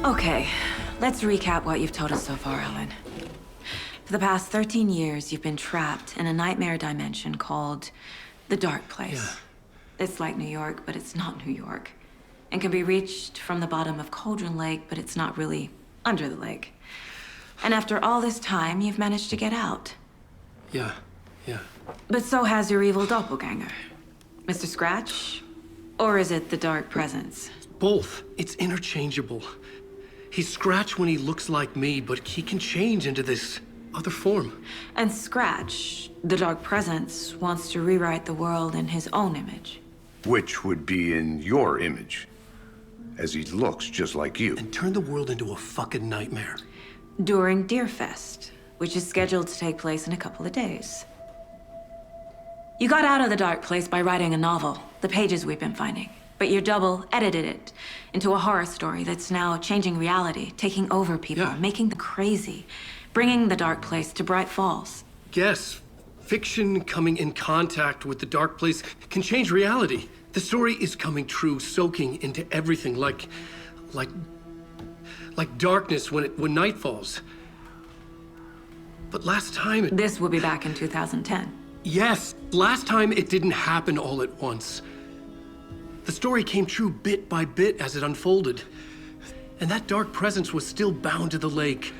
Okay, let's recap what you've told us so far, Alan. For the past 13 years, you've been trapped in a nightmare dimension called the Dark Place. Yeah. It's like New York, but it's not New York. And can be reached from the bottom of Cauldron Lake, but it's not really under the lake. And after all this time, you've managed to get out. Yeah. But so has your evil doppelganger. Mr. Scratch? Or is it the Dark Presence? Both. It's interchangeable. He's Scratch when he looks like me, but he can change into this other form. And Scratch, the Dark Presence, wants to rewrite the world in his own image. Which would be in your image, as he looks just like you. And turn the world into a fucking nightmare. During Deerfest, which is scheduled to take place in a couple of days. You got out of the Dark Place by writing a novel, the pages we've been finding. But your double edited it into a horror story that's now changing reality, taking over people, making them crazy, bringing the Dark Place to Bright Falls. Yes, fiction coming in contact with the Dark Place can change reality. The story is coming true, soaking into everything, like darkness when night falls. But last time it... This will be back in 2010. Yes, last time it didn't happen all at once. The story came true bit by bit as it unfolded. And that dark presence was still bound to the lake.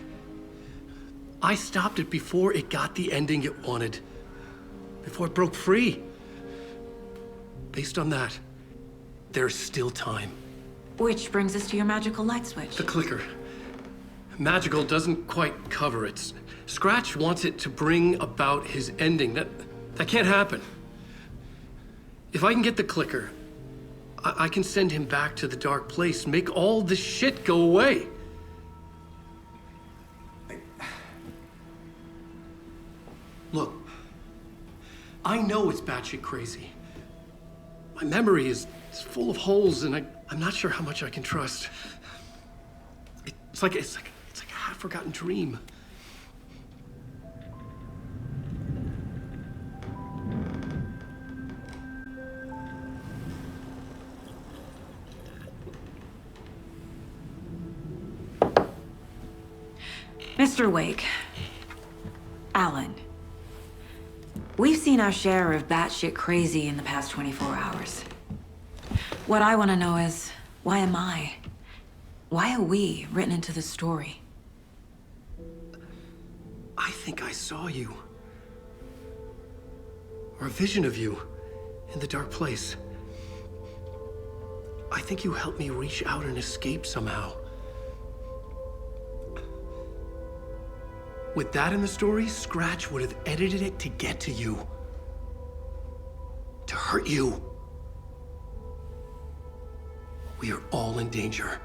I stopped it before it got the ending it wanted. Before it broke free. Based on that, there's still time. Which brings us to your magical light switch. The clicker. Magical doesn't quite cover it. Scratch wants it to bring about his ending. That can't happen. If I can get the clicker, I can send him back to the Dark Place, make all this shit go away. Look, I know it's batshit crazy. My memory is full of holes, and I'm not sure how much I can trust. It's like a half-forgotten dream. Mr. Wake, Alan, we've seen our share of batshit crazy in the past 24 hours. What I want to know is, why am I? Why are we written into the story? I think I saw you. Or a vision of you in the Dark Place. I think you helped me reach out and escape somehow. With that in the story, Scratch would have edited it to get to you. To hurt you. We are all in danger.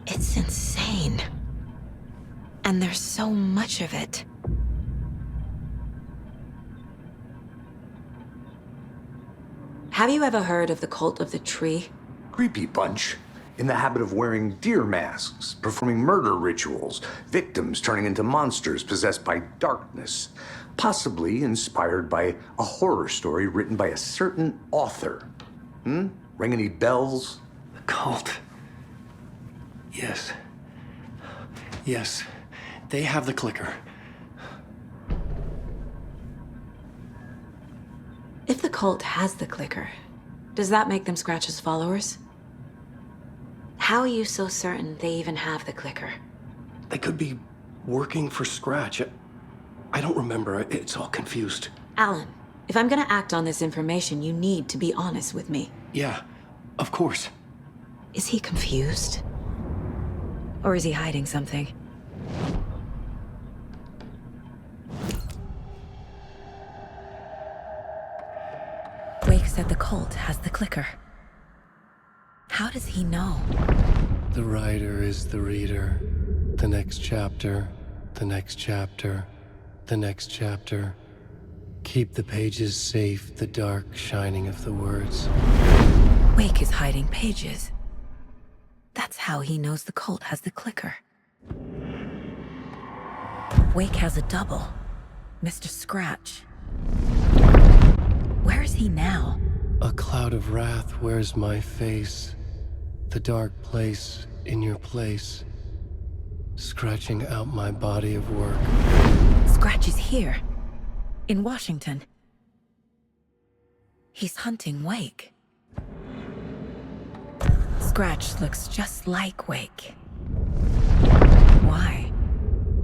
It's insane. And there's so much of it. Have you ever heard of the cult of the tree? Creepy bunch. In the habit of wearing deer masks, performing murder rituals, victims turning into monsters possessed by darkness, possibly inspired by a horror story written by a certain author. Ring any bells? The cult. Yes. Yes. They have the clicker. If the cult has the clicker, does that make them Scratch's followers? How are you so certain they even have the clicker? They could be working for Scratch. I don't remember. It's all confused. Alan, if I'm gonna act on this information, you need to be honest with me. Yeah, of course. Is he confused? Or is he hiding something? Wake said the cult has the clicker. How does he know? The writer is the reader. The next chapter, the next chapter, the next chapter. Keep the pages safe, the dark shining of the words. Wake is hiding pages. That's how he knows the cult has the clicker. Wake has a double. Mr. Scratch. Where is he now? A cloud of wrath wears my face. The dark place in your place. Scratching out my body of work. Scratch is here. In Washington. He's hunting Wake. Scratch looks just like Wake. Why?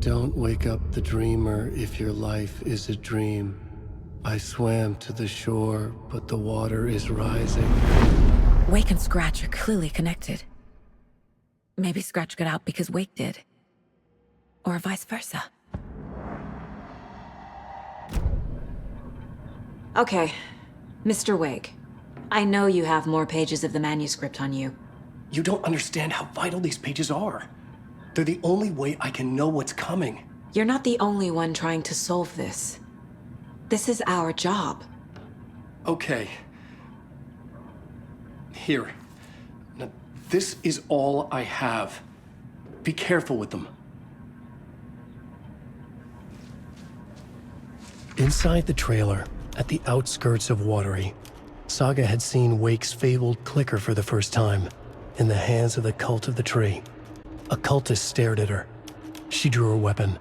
Don't wake up the dreamer if your life is a dream. I swam to the shore, but the water is rising. Wake and Scratch are clearly connected. Maybe Scratch got out because Wake did. Or vice versa. Okay, Mr. Wake. I know you have more pages of the manuscript on you. You don't understand how vital these pages are. They're the only way I can know what's coming. You're not the only one trying to solve this. This is our job. Okay. Here. Now, this is all I have. Be careful with them. Inside the trailer, at the outskirts of Watery, Saga had seen Wake's fabled clicker for the first time, in the hands of the cult of the tree. A cultist stared at her. She drew her weapon.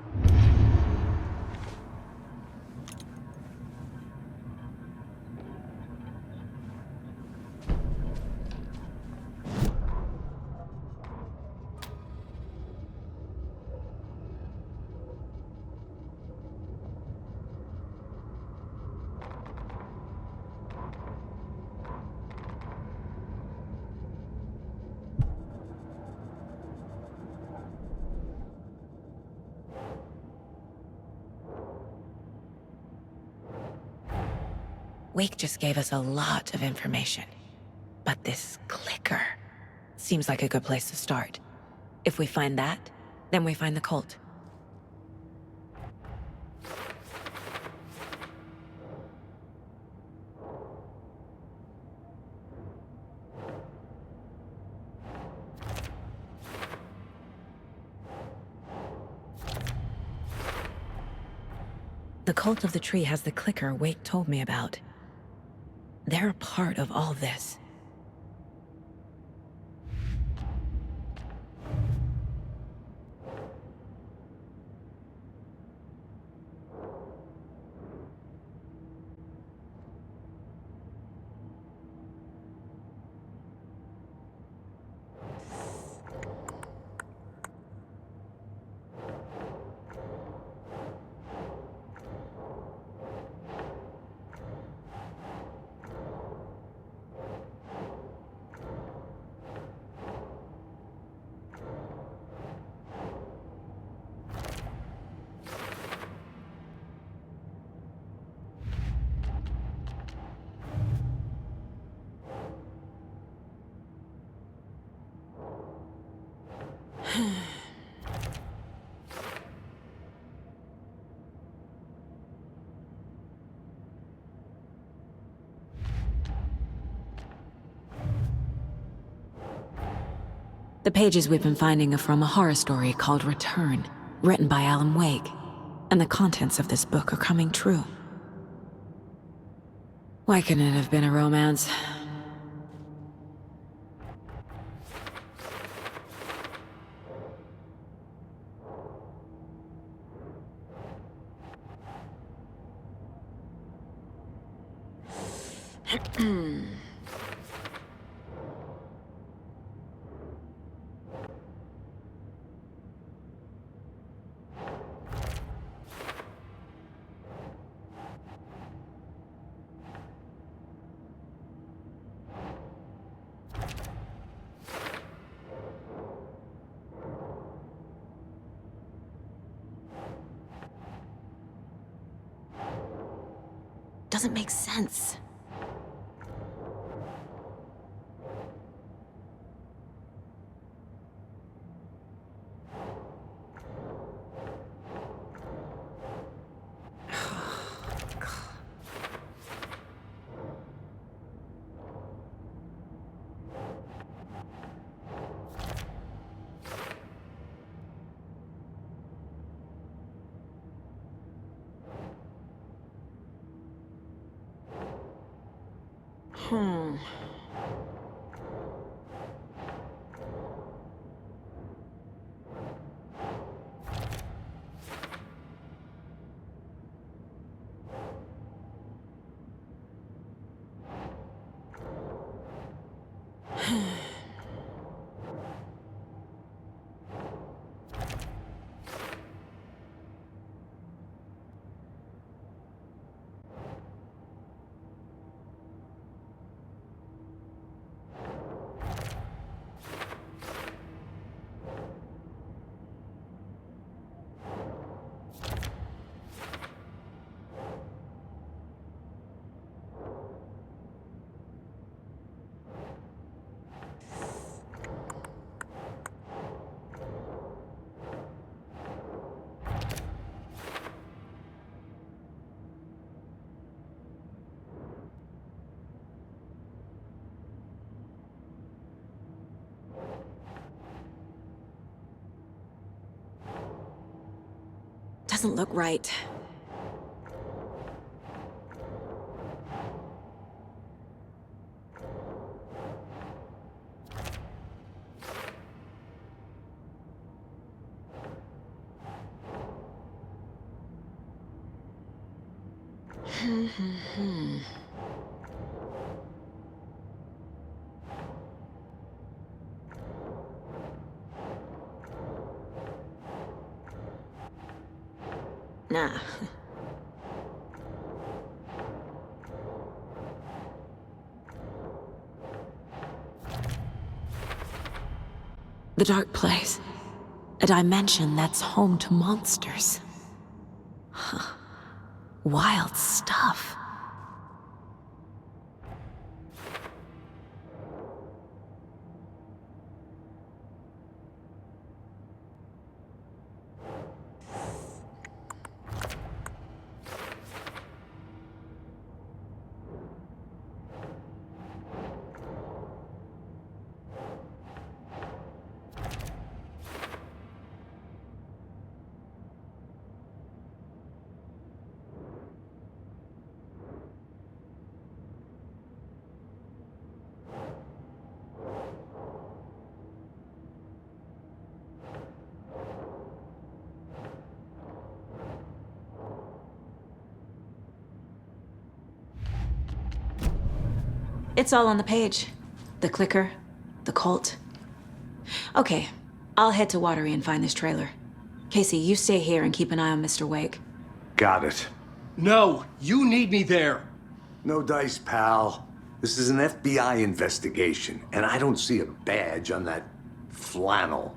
Wake just gave us a lot of information. But this clicker seems like a good place to start. If we find that, then we find the cult. The cult of the tree has the clicker Wake told me about. They're a part of all this. The pages we've been finding are from a horror story called Return, written by Alan Wake, and the contents of this book are coming true. Why couldn't it have been a romance? Doesn't make sense. Doesn't look right. Nah. The dark place. A dimension that's home to monsters. Huh. Wild stuff. It's all on the page. The clicker, the cult. Okay, I'll head to Watery and find this trailer. Casey, you stay here and keep an eye on Mr. Wake. Got it. No, you need me there. No dice, pal. This is an FBI investigation, and I don't see a badge on that flannel.